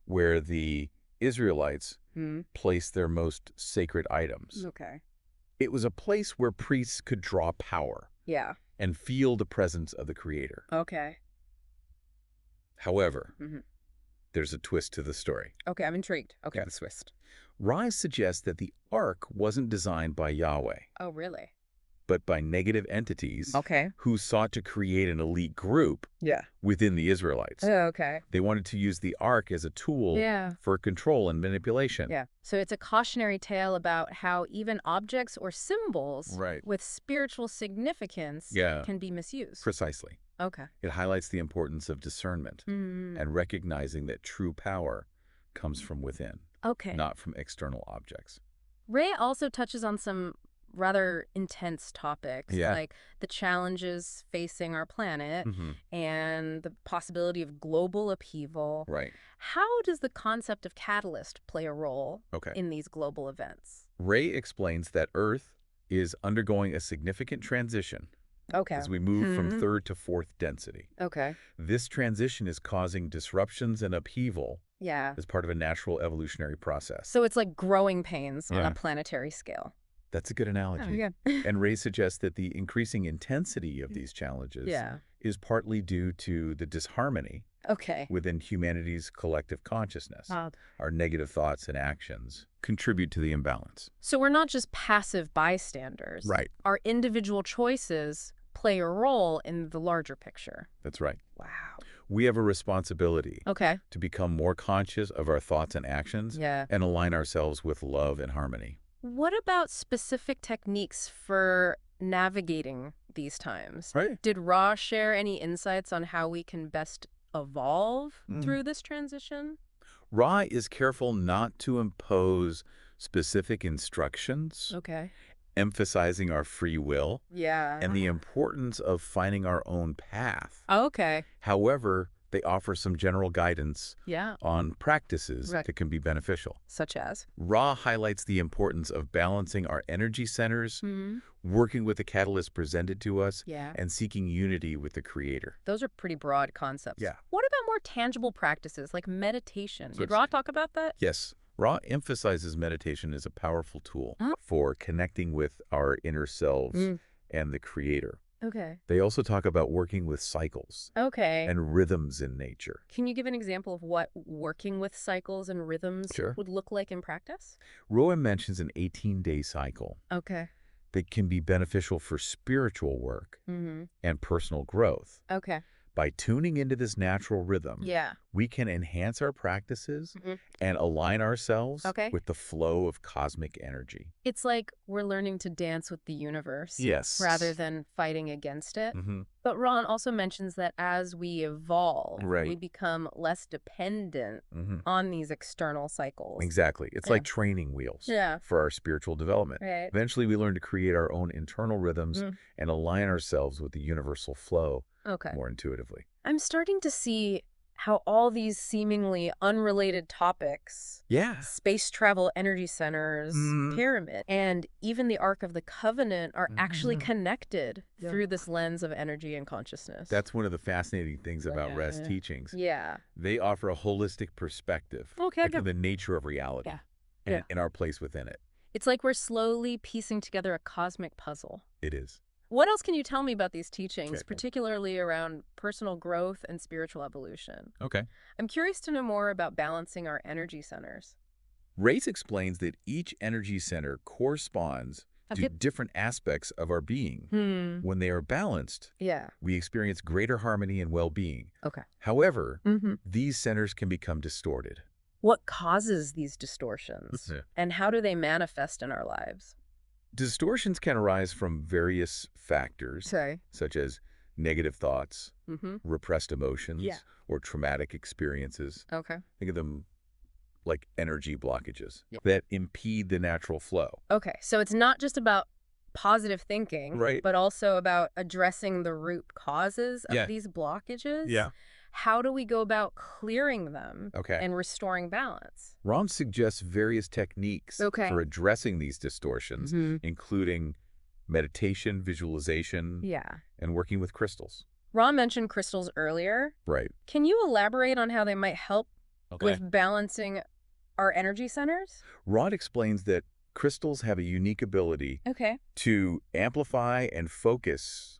where the Israelites Hmm. placed their most sacred items. Okay. It was a place where priests could draw power Yeah. and feel the presence of the Creator. Okay. However, Mhm. there's a twist to the story. Okay, I'm intrigued. Okay, Yeah. the twist. Ra suggests that the Ark wasn't designed by Yahweh, Oh, really? but by negative entities Okay. who sought to create an elite group Yeah. within the Israelites. Oh, okay. They wanted to use the Ark as a tool Yeah. for control and manipulation. Yeah. So it's a cautionary tale about how even objects or symbols Right. with spiritual significance Yeah. can be misused. Precisely. Okay. It highlights the importance of discernment Mm. and recognizing that true power comes from within, Okay. not from external objects. Ray also touches on some rather intense topics, Yeah. like the challenges facing our planet Mm-hmm. and the possibility of global upheaval. Right. How does the concept of catalyst play a role Okay. in these global events? Ray explains that Earth is undergoing a significant transition Okay. as we move from Mhm. third to fourth density. Okay. This transition is causing disruptions and upheaval Yeah. as part of a natural evolutionary process. So it's like growing pains on Yeah. a planetary scale. That's a good analogy. yeah. And Ray suggests that the increasing intensity of these challenges Yeah. is partly due to the disharmony Okay. within humanity's collective consciousness. Uh, Our negative thoughts and actions contribute to the imbalance. So we're not just passive bystanders. Right. Our individual choices play a role in the larger picture. That's right. Wow. We have a responsibility Okay. to become more conscious of our thoughts and actions Yeah. and align ourselves with love and harmony. What about specific techniques for navigating these times? Right. Did Ra share any insights on how we can best evolve Mm. through this transition? Ra is careful not to impose specific instructions, Okay. emphasizing our free will Yeah. and the importance of finding our own path. Okay. However, they offer some general guidance Yeah. on practices Right. that can be beneficial. Such as? Ra highlights the importance of balancing our energy centers, Hmm. working with the catalyst presented to us, Yeah. and seeking unity with the Creator. Those are pretty broad concepts. Yeah. What about more tangible practices like meditation? So Did Ra talk about that? Yes, Ra emphasizes meditation as a powerful tool Huh? for connecting with our inner selves Mm. and the Creator. Okay. They also talk about working with cycles Okay. and rhythms in nature. Can you give an example of what working with cycles and rhythms Sure. would look like in practice? Ra mentions an 18-day cycle Okay. that can be beneficial for spiritual work Mm-hmm. and personal growth. Okay. By tuning into this natural rhythm, Yeah. we can enhance our practices Mhm. and align ourselves Okay. with the flow of cosmic energy. It's like we're learning to dance with the universe Yes. rather than fighting against it. Mm-hmm. But Ron also mentions that as we evolve, Right. we become less dependent Mm-hmm. on these external cycles. Exactly. It's Yeah. like training wheels Yeah. for our spiritual development. Right. Eventually, we learn to create our own internal rhythms Mm. and align ourselves with the universal flow Okay. more intuitively. I'm starting to see how all these seemingly unrelated topics, Yeah. space travel, energy centers, Mhm. pyramid, and even the Ark of the Covenant are actually Mhm. connected Yeah. through this lens of energy and consciousness. That's one of the fascinating things about Yeah. rest teachings. Yeah. They offer a holistic perspective Okay, into the nature of reality Yeah. and, and our place within it. It's like we're slowly piecing together a cosmic puzzle. It is. What else can you tell me about these teachings, Okay. particularly around personal growth and spiritual evolution? Okay. I'm curious to know more about balancing our energy centers. Race explains that each energy center corresponds to Okay. different aspects of our being. When they are balanced, Yeah. we experience greater harmony and well-being. Okay. However, Mm-hmm. these centers can become distorted. What causes these distortions? Yeah. And how do they manifest in our lives? Distortions can arise from various factors, Sorry. such as negative thoughts, Mm-hmm. repressed emotions, Yeah. or traumatic experiences. Okay. Think of them like energy blockages Yeah. that impede the natural flow. Okay. So it's not just about positive thinking, Right. but also about addressing the root causes of Yeah. these blockages. Yeah. how do we go about clearing them Okay. and restoring balance? Ron suggests various techniques Okay. for addressing these distortions, including meditation, visualization, Yeah. and working with crystals. Ron mentioned crystals earlier. Right. Can you elaborate on how they might help with balancing our energy centers? Ron explains that crystals have a unique ability Okay. to amplify and focus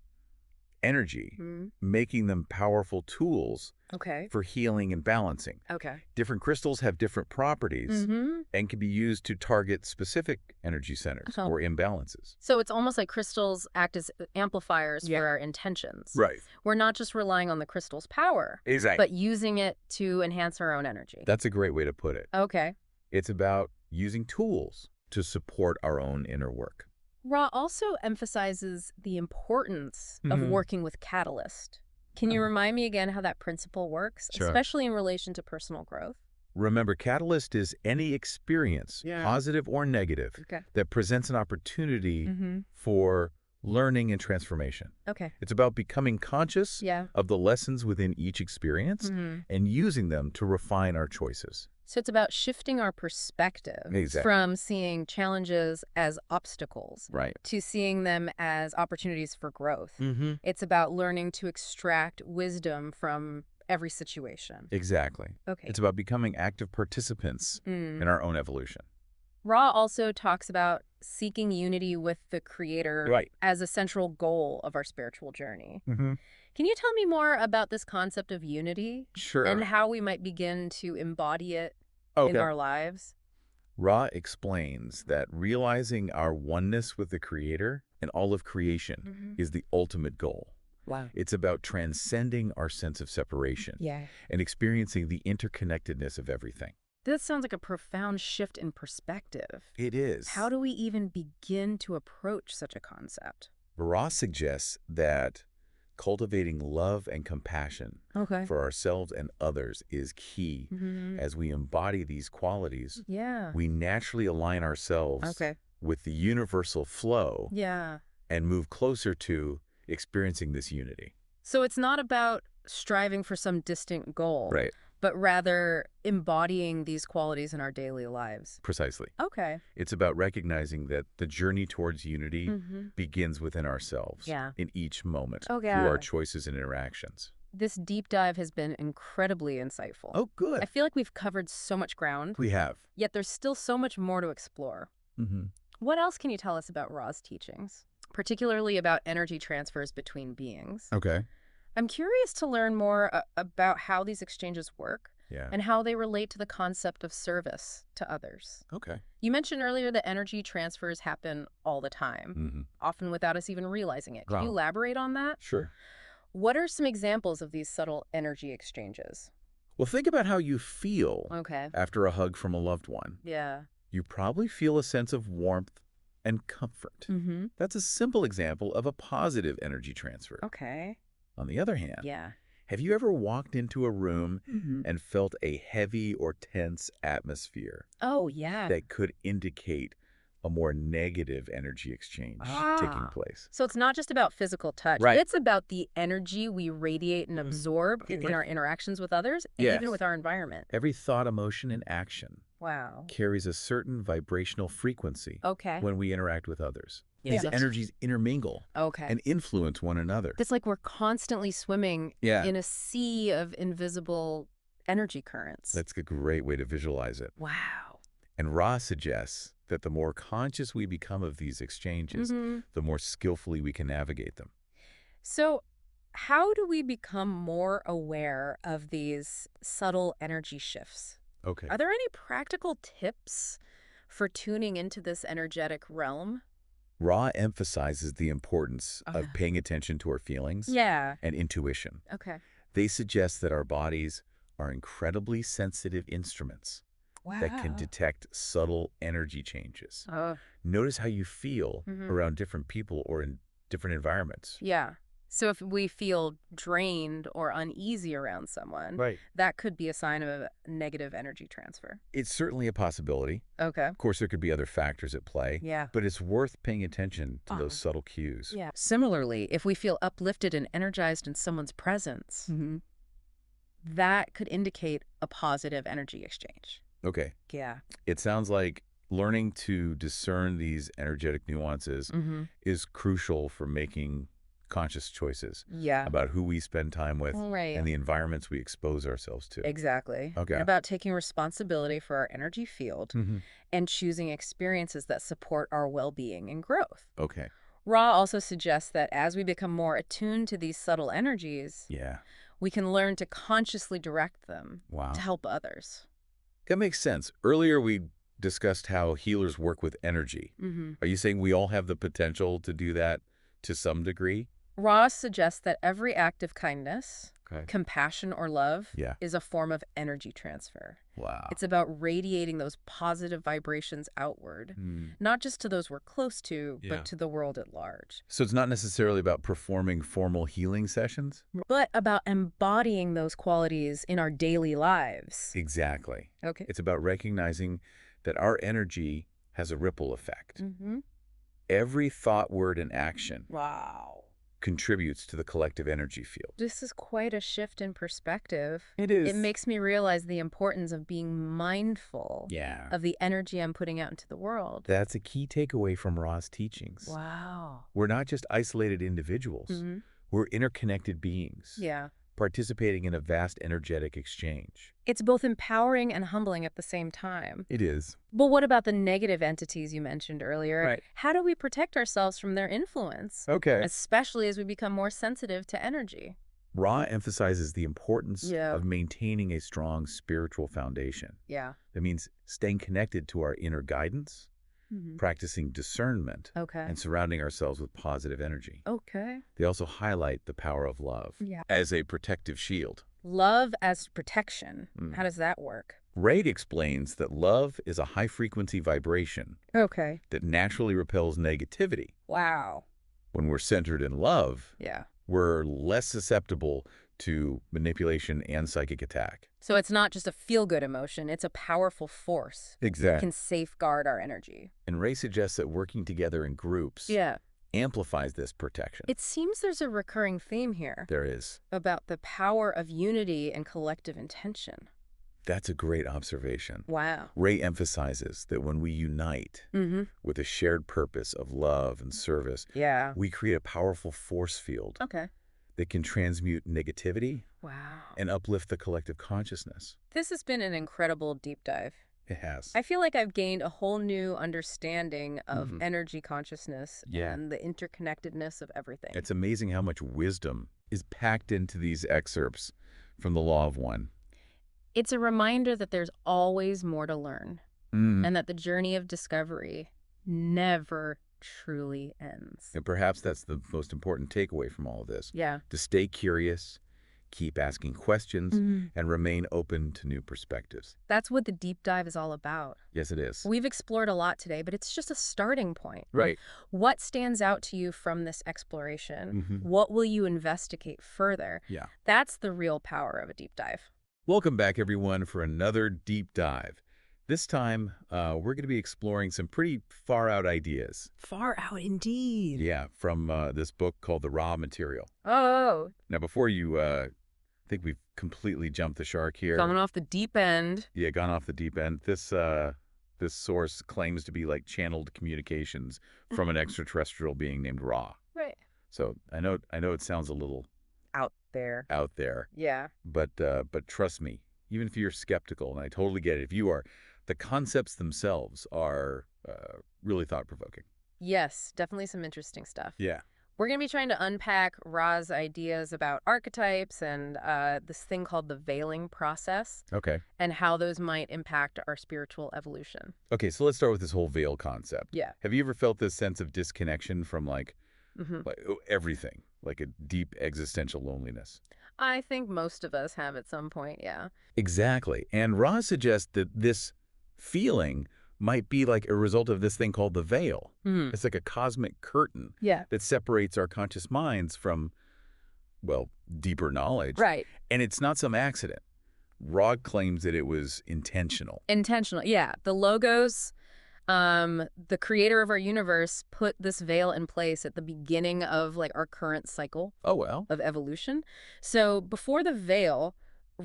energy, making them powerful tools Okay. for healing and balancing. Okay. Different crystals have different properties and can be used to target specific energy centers Oh. or imbalances. So it's almost like crystals act as amplifiers Yeah. for our intentions. Right. We're not just relying on the crystal's power, Exactly. but using it to enhance our own energy. That's a great way to put it. Okay. It's about using tools to support our own inner work. Ra also emphasizes the importance of working with catalyst. Can you remind me again how that principle works, Sure. especially in relation to personal growth? Remember, catalyst is any experience, positive or negative, Okay. that presents an opportunity for learning and transformation. Okay. It's about becoming conscious Yeah. of the lessons within each experience and using them to refine our choices. So it's about shifting our perspective Exactly. from seeing challenges as obstacles Right. to seeing them as opportunities for growth. Mm-hmm. It's about learning to extract wisdom from every situation. Exactly. Okay. It's about becoming active participants in our own evolution. Ra also talks about seeking unity with the Creator Right. as a central goal of our spiritual journey. Mm-hmm. Can you tell me more about this concept of unity Sure. and how we might begin to embody it Okay. in our lives? Ra explains that realizing our oneness with the Creator and all of creation is the ultimate goal. Wow. It's about transcending our sense of separation Yeah. and experiencing the interconnectedness of everything. This sounds like a profound shift in perspective. It is. How do we even begin to approach such a concept? Ra suggests that cultivating love and compassion Okay. for ourselves and others is key. As we embody these qualities, Yeah. we naturally align ourselves with the universal flow Yeah. and move closer to experiencing this unity. So it's not about striving for some distant goal, Right. but rather embodying these qualities in our daily lives. Precisely. Okay. It's about recognizing that the journey towards unity begins within ourselves Yeah. in each moment Okay. through our choices and interactions. This deep dive has been incredibly insightful. Oh, good. I feel like we've covered so much ground, We have. yet there's still so much more to explore. What else can you tell us about Ra's teachings, particularly about energy transfers between beings? Okay. I'm curious to learn more about how these exchanges work Yeah. and how they relate to the concept of service to others. Okay. You mentioned earlier that energy transfers happen all the time, often without us even realizing it. Can you Wow. elaborate on that? Sure. What are some examples of these subtle energy exchanges? Well, think about how you feel Okay. after a hug from a loved one. Yeah. You probably feel a sense of warmth and comfort. That's a simple example of a positive energy transfer. Okay. On the other hand, Yeah. have you ever walked into a room and felt a heavy or tense atmosphere Oh, yeah. that could indicate a more negative energy exchange taking place? So it's not just about physical touch. Right. It's about the energy we radiate and absorb in our interactions with others, and Yes. even with our environment. Every thought, emotion, and action Wow. carries a certain vibrational frequency Okay. when we interact with others. Yes. These energies intermingle Okay. and influence one another. It's like we're constantly swimming Yeah. in a sea of invisible energy currents. That's a great way to visualize it. Wow. And Ra suggests that the more conscious we become of these exchanges, the more skillfully we can navigate them. So how do we become more aware of these subtle energy shifts? Okay. Are there any practical tips for tuning into this energetic realm? Ra emphasizes the importance of paying attention to our feelings Yeah. and intuition. Okay. They suggest that our bodies are incredibly sensitive instruments Wow. that can detect subtle energy changes. Oh, Notice how you feel around different people or in different environments. yeah. So if we feel drained or uneasy around someone, Right. that could be a sign of a negative energy transfer. It's certainly a possibility. Okay. Of course, there could be other factors at play. Yeah. But it's worth paying attention to those subtle cues. Yeah. Similarly, if we feel uplifted and energized in someone's presence, that could indicate a positive energy exchange. Okay. Yeah. It sounds like learning to discern these energetic nuances Mm-hmm. is crucial for making conscious choices Yeah. about who we spend time with Right. and the environments we expose ourselves to. Exactly. Okay. And about taking responsibility for our energy field Hmm. and choosing experiences that support our well-being and growth. Okay. Ra also suggests that as we become more attuned to these subtle energies, Yeah. we can learn to consciously direct them to Wow. help others. That makes sense. Earlier, we discussed how healers work with energy. Mm-hmm. Are you saying we all have the potential to do that to some degree? Ra suggests that every act of kindness, Okay. compassion, or love Yeah. is a form of energy transfer. Wow. It's about radiating those positive vibrations outward, not just to those we're close to, Yeah. but to the world at large. So it's not necessarily about performing formal healing sessions? But about embodying those qualities in our daily lives. Exactly. Okay. It's about recognizing that our energy has a ripple effect. Mm-hmm. Every thought, word, and action Wow. contributes to the collective energy field. This is quite a shift in perspective. It It makes me realize the importance of being mindful Yeah. of the energy I'm putting out into the world. That's a key takeaway from Ra's teachings. Wow. We're not just isolated individuals. Mm-hmm. We're interconnected beings, Yeah. participating in a vast energetic exchange. It's both empowering and humbling at the same time. It is. But what about the negative entities you mentioned earlier? Right. How do we protect ourselves from their influence, Okay. especially as we become more sensitive to energy? Ra emphasizes the importance Yeah. of maintaining a strong spiritual foundation. Yeah. That means staying connected to our inner guidance, Mm-hmm. practicing discernment, Okay. and surrounding ourselves with positive energy. Okay. They also highlight the power of love Yeah. as a protective shield. Love as protection. Mm. How does that work? Ray explains that love is a high-frequency vibration Okay. that naturally repels negativity. Wow. When we're centered in love, Yeah. we're less susceptible to manipulation and psychic attack. So it's not just a feel-good emotion, it's a powerful force. It Exactly. can safeguard our energy. And Ray suggests that working together in groups Yeah. amplifies this protection. It seems there's a recurring theme here There is. about the power of unity and collective intention. That's a great observation. Wow. Ray emphasizes that when we unite Mm-hmm. with a shared purpose of love and service, Yeah. we create a powerful force field Okay. that can transmute negativity Wow. and uplift the collective consciousness. This has been an incredible deep dive. It has. I feel like I've gained a whole new understanding of Mhm. energy consciousness Yeah. and the interconnectedness of everything. It's amazing how much wisdom is packed into these excerpts from the Law of One. It's a reminder that there's always more to learn and that the journey of discovery never truly ends. And perhaps that's the most important takeaway from all of this. Yeah. To stay curious, keep asking questions, and remain open to new perspectives. That's what the deep dive is all about. Yes, it is. We've explored a lot today, but it's just a starting point. Right. What stands out to you from this exploration? Mhm. What will you investigate further? Yeah. That's the real power of a deep dive. Welcome back, everyone, for another deep dive. This time, we're going to be exploring some pretty far-out ideas. Far out indeed. Yeah, from this book called The Raw Material. Oh, Now, before you think we've completely jumped the shark here. coming off the deep end. Yeah, gone off the deep end. This source claims to be like channeled communications from an extraterrestrial being named Ra. Right. So I know it sounds a little Out there. out there, Yeah. but trust me, even if you're skeptical, and I totally get it, if you are, the concepts themselves are really thought-provoking. Yes, definitely some interesting stuff. Yeah. We're going to be trying to unpack Ra's ideas about archetypes and this thing called the veiling process Okay. and how those might impact our spiritual evolution. Okay, so let's start with this whole veil concept. Yeah. Have you ever felt this sense of disconnection from like Hmm. everything, like a deep existential loneliness? I think most of us have at some point, yeah. Exactly. And Ra suggests that this feeling might be like a result of this thing called the veil. Hmm. It's like a cosmic curtain Yeah. that separates our conscious minds from, well, deeper knowledge. Right. And it's not some accident. Ra claims that it was intentional. Intentional. Yeah. The logos, the creator of our universe put this veil in place at the beginning of like our current cycle Oh, well. of evolution. So before the veil,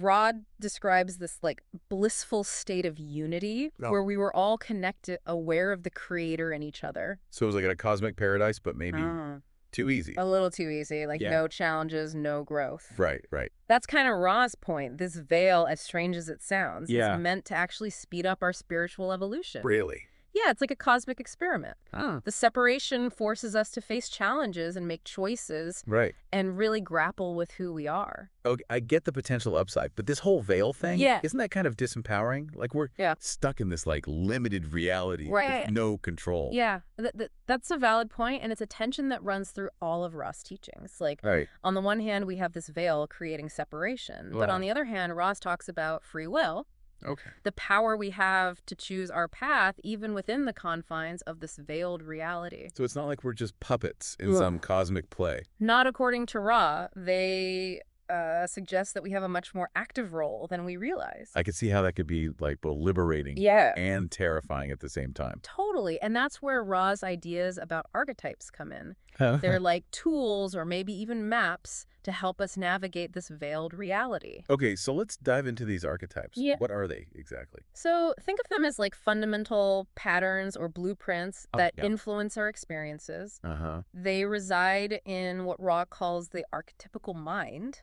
Rod describes this like blissful state of unity where we were all connected, aware of the creator and each other. So it was like a cosmic paradise, but maybe Ah. too easy. A little too easy, like Yeah. no challenges, no growth. Right, right. That's kind of Ra's point. This veil, as strange as it sounds, Yeah. is meant to actually speed up our spiritual evolution. Really? Yeah, it's like a cosmic experiment. Ah. The separation forces us to face challenges and make choices Right. and really grapple with who we are. Okay, I get the potential upside, but this whole veil thing, Yeah. isn't that kind of disempowering? Like we're Yeah. stuck in this like limited reality Right. with no control. Yeah, that's a valid point, and it's a tension that runs through all of Ra's teachings. Like, Right. on the one hand, we have this veil creating separation, but on the other hand, Ra's talks about free will, Okay. the power we have to choose our path even within the confines of this veiled reality. So it's not like we're just puppets in Ugh. some cosmic play. Not according to Ra. They suggest that we have a much more active role than we realize. I could see how that could be like both liberating Yeah. and terrifying at the same time. Totally. And that's where Ra's ideas about archetypes come in. Huh? They're like tools or maybe even maps to help us navigate this veiled reality. Okay, so let's dive into these archetypes. Yeah. What are they exactly? So think of them as like fundamental patterns or blueprints Oh, that yeah. influence our experiences. Uh-huh. They reside in what Ra calls the archetypical mind,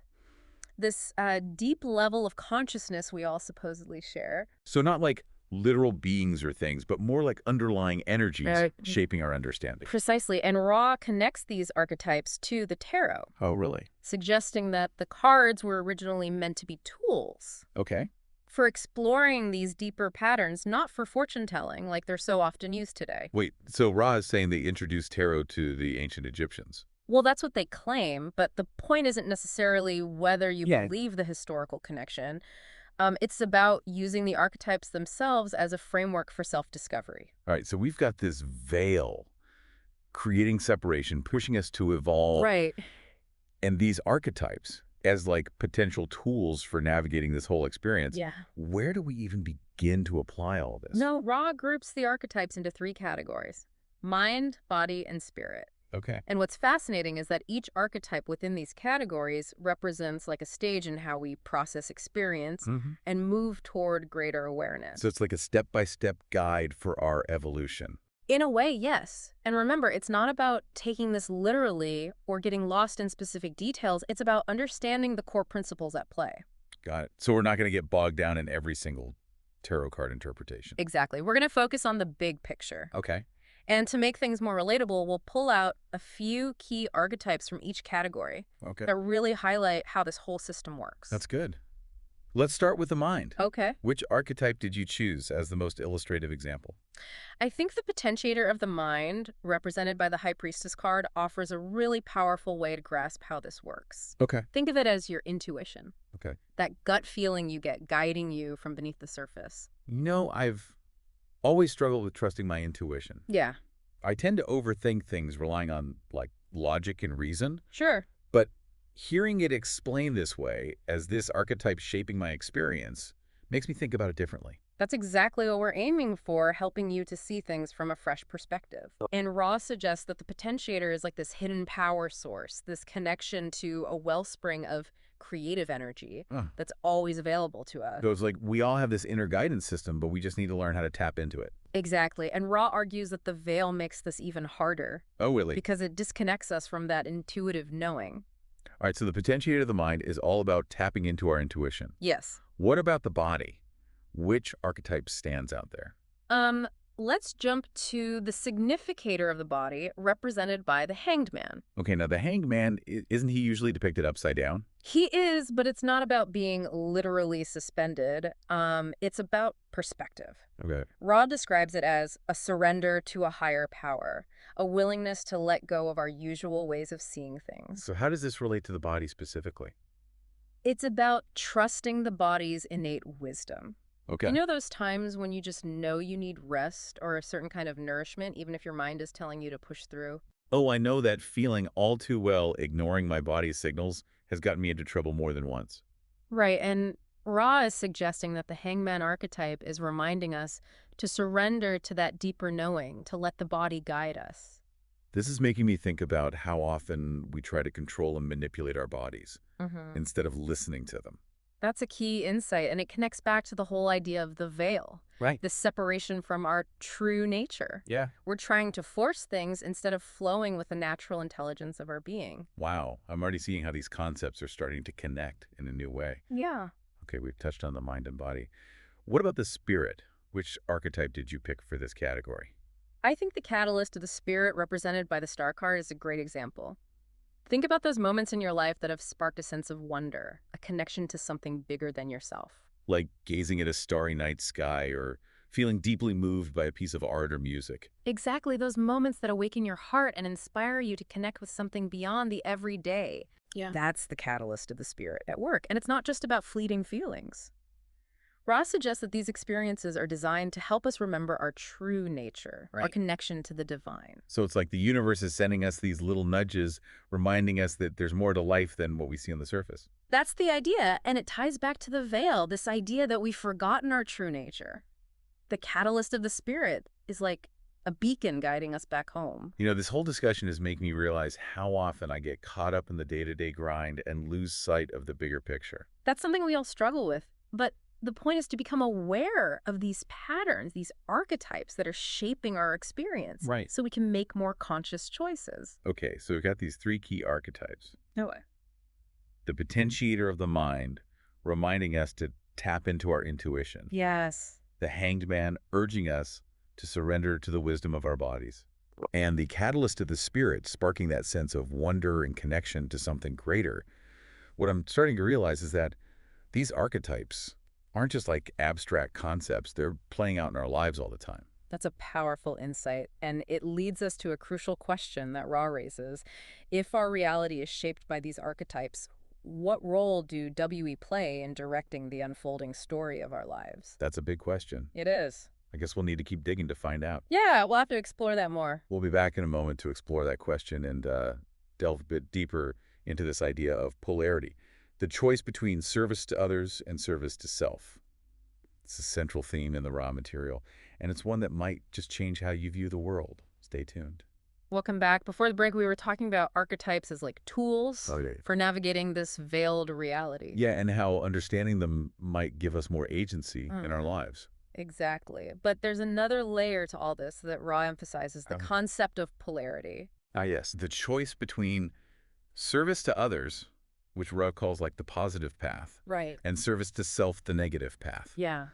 this deep level of consciousness we all supposedly share. So not like literal beings or things, but more like underlying energies Right. shaping our understanding. Precisely. And Ra connects these archetypes to the tarot, Oh, really? suggesting that the cards were originally meant to be tools Okay. for exploring these deeper patterns, not for fortune telling like they're so often used today. Wait, so Ra is saying they introduced tarot to the ancient Egyptians. Well, that's what they claim, but the point isn't necessarily whether you Yeah. believe the historical connection. It's about using the archetypes themselves as a framework for self-discovery. All right, so we've got this veil creating separation, pushing us to evolve. Right. And these archetypes as like potential tools for navigating this whole experience. Yeah. Where do we even begin to apply all this? No, Ra groups the archetypes into 3 categories: mind, body, and spirit. Okay. And what's fascinating is that each archetype within these categories represents like a stage in how we process experience and move toward greater awareness. So it's like a step-by-step guide for our evolution. In a way, yes. And remember, it's not about taking this literally or getting lost in specific details. It's about understanding the core principles at play. Got it. So we're not going to get bogged down in every single tarot card interpretation. Exactly. We're going to focus on the big picture. Okay. And to make things more relatable, we'll pull out a few key archetypes from each category Okay. that really highlight how this whole system works. That's good. Let's start with the mind. Okay. Which archetype did you choose as the most illustrative example? I think the potentiator of the mind, represented by the High Priestess card, offers a really powerful way to grasp how this works. Okay. Think of it as your intuition. Okay. That gut feeling you get guiding you from beneath the surface. I've always struggled with trusting my intuition. Yeah, I tend to overthink things relying on like logic and reason, sure. but hearing it explained this way as this archetype shaping my experience makes me think about it differently. That's exactly what we're aiming for, helping you to see things from a fresh perspective. And Ra suggests that the potentiator is like this hidden power source, this connection to a wellspring of creative energy that's always available to us. So it's like we all have this inner guidance system, but we just need to learn how to tap into it. Exactly. And Ra argues that the veil makes this even harder Oh, really? because it disconnects us from that intuitive knowing. All right, so the potentiator of the mind is all about tapping into our intuition. Yes. What about the body? Which archetype stands out there? Let's jump to the significator of the body, represented by the Hanged Man. Okay, now the hanged man, isn't he usually depicted upside down? He is, but it's not about being literally suspended. It's about perspective. Okay. Ra describes it as a surrender to a higher power, a willingness to let go of our usual ways of seeing things. So how does this relate to the body specifically? It's about trusting the body's innate wisdom. Okay. You know those times when you just know you need rest or a certain kind of nourishment, even if your mind is telling you to push through? Oh, I know that feeling all too well. Ignoring my body's signals has gotten me into trouble more than once. Right, and Ra is suggesting that the hangman archetype is reminding us to surrender to that deeper knowing, to let the body guide us. This is making me think about how often we try to control and manipulate our bodies instead of listening to them. That's a key insight, and it connects back to the whole idea of the veil, Right. this separation from our true nature. Yeah. We're trying to force things instead of flowing with the natural intelligence of our being. Wow. I'm already seeing how these concepts are starting to connect in a new way. Yeah. Okay, we've touched on the mind and body. What about the spirit? Which archetype did you pick for this category? I think the catalyst of the spirit represented by the star card is a great example. Think about those moments in your life that have sparked a sense of wonder, a connection to something bigger than yourself. Like gazing at a starry night sky or feeling deeply moved by a piece of art or music. Exactly those moments that awaken your heart and inspire you to connect with something beyond the everyday. Yeah. That's the catalyst of the spirit at work. And it's not just about fleeting feelings. Ross suggests that these experiences are designed to help us remember our true nature, our Right. connection to the divine. So it's like the universe is sending us these little nudges, reminding us that there's more to life than what we see on the surface. That's the idea, and it ties back to the veil, this idea that we've forgotten our true nature. The catalyst of the spirit is like a beacon guiding us back home. You know, this whole discussion is making me realize how often I get caught up in the day-to-day grind and lose sight of the bigger picture. That's something we all struggle with, but the point is to become aware of these patterns, these archetypes that are shaping our experience. Right. So we can make more conscious choices. Okay, so we've got these three key archetypes. No way. The potentiator of the mind, reminding us to tap into our intuition. Yes. The hanged man, urging us to surrender to the wisdom of our bodies. And the catalyst of the spirit, sparking that sense of wonder and connection to something greater. What I'm starting to realize is that these archetypes aren't just like abstract concepts. They're playing out in our lives all the time. That's a powerful insight, and it leads us to a crucial question that Ra raises. If our reality is shaped by these archetypes, what role do WE play in directing the unfolding story of our lives? That's a big question. It is. I guess we'll need to keep digging to find out. Yeah, we'll have to explore that more. We'll be back in a moment to explore that question and delve a bit deeper into this idea of polarity, the choice between service to others and service to self. It's a central theme in the raw material, and it's one that might just change how you view the world. Stay tuned. Welcome back. Before the break, we were talking about archetypes as like tools for navigating this veiled reality. Yeah, and how understanding them might give us more agency in our lives. Exactly. But there's another layer to all this that Ra emphasizes, the concept of polarity. Ah, yes. The choice between service to others, which Ra calls like the positive path, Right. and service to self, the negative path. Yeah.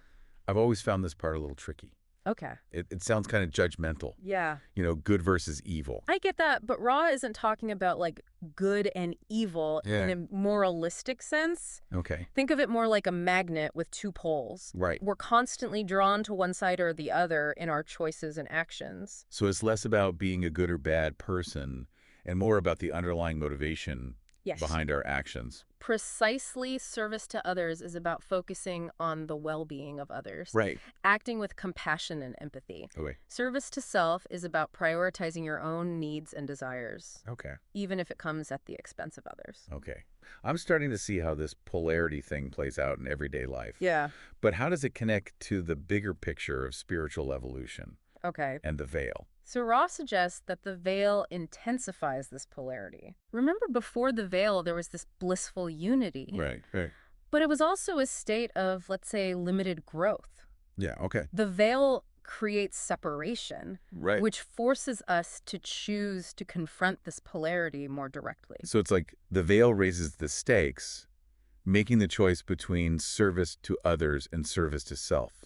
I've always found this part a little tricky. Okay. It sounds kind of judgmental, Yeah. you know, good versus evil. I get that, but Ra isn't talking about like good and evil in a moralistic sense. Okay. Think of it more like a magnet with two poles. Right. We're constantly drawn to one side or the other in our choices and actions. So it's less about being a good or bad person and more about the underlying motivation Yes. behind our actions. Precisely, service to others is about focusing on the well-being of others. Right. Acting with compassion and empathy. Okay. Service to self is about prioritizing your own needs and desires, Okay. even if it comes at the expense of others. Okay. I'm starting to see how this polarity thing plays out in everyday life. Yeah. But how does it connect to the bigger picture of spiritual evolution Okay. and the veil? So Ross suggests that the veil intensifies this polarity. Remember, before the veil, there was this blissful unity. Right. But it was also a state of, let's say, limited growth. Yeah. Okay. The veil creates separation, Right. which forces us to choose to confront this polarity more directly. So it's like the veil raises the stakes, making the choice between service to others and service to self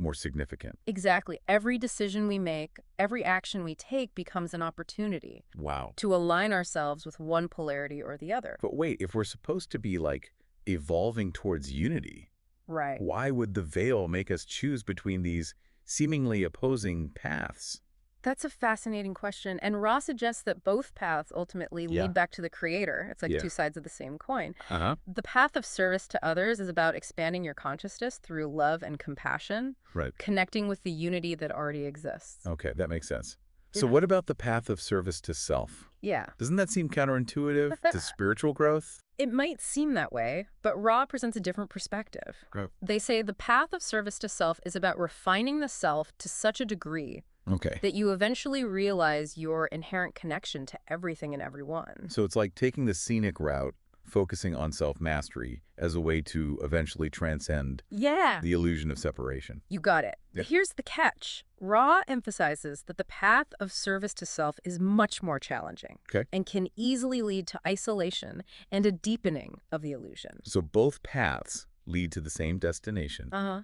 more significant. Exactly. Every decision we make, every action we take becomes an opportunity Wow. to align ourselves with one polarity or the other. But wait, if we're supposed to be like evolving towards unity, Right. why would the veil make us choose between these seemingly opposing paths? That's a fascinating question. And Ross suggests that both paths ultimately lead back to the creator. It's like two sides of the same coin. The path of service to others is about expanding your consciousness through love and compassion, Right. connecting with the unity that already exists. Okay, that makes sense. So Yeah. what about the path of service to self? Yeah. Doesn't that seem counterintuitive to spiritual growth? It might seem that way, but Ra presents a different perspective. Right. They say the path of service to self is about refining the self to such a degree Okay. that you eventually realize your inherent connection to everything and everyone. So it's like taking the scenic route focusing on self-mastery as a way to eventually transcend Yeah. the illusion of separation. You got it. Yeah. Here's the catch. Ra emphasizes that the path of service to self is much more challenging Okay. and can easily lead to isolation and a deepening of the illusion. So both paths lead to the same destination, Uh-huh.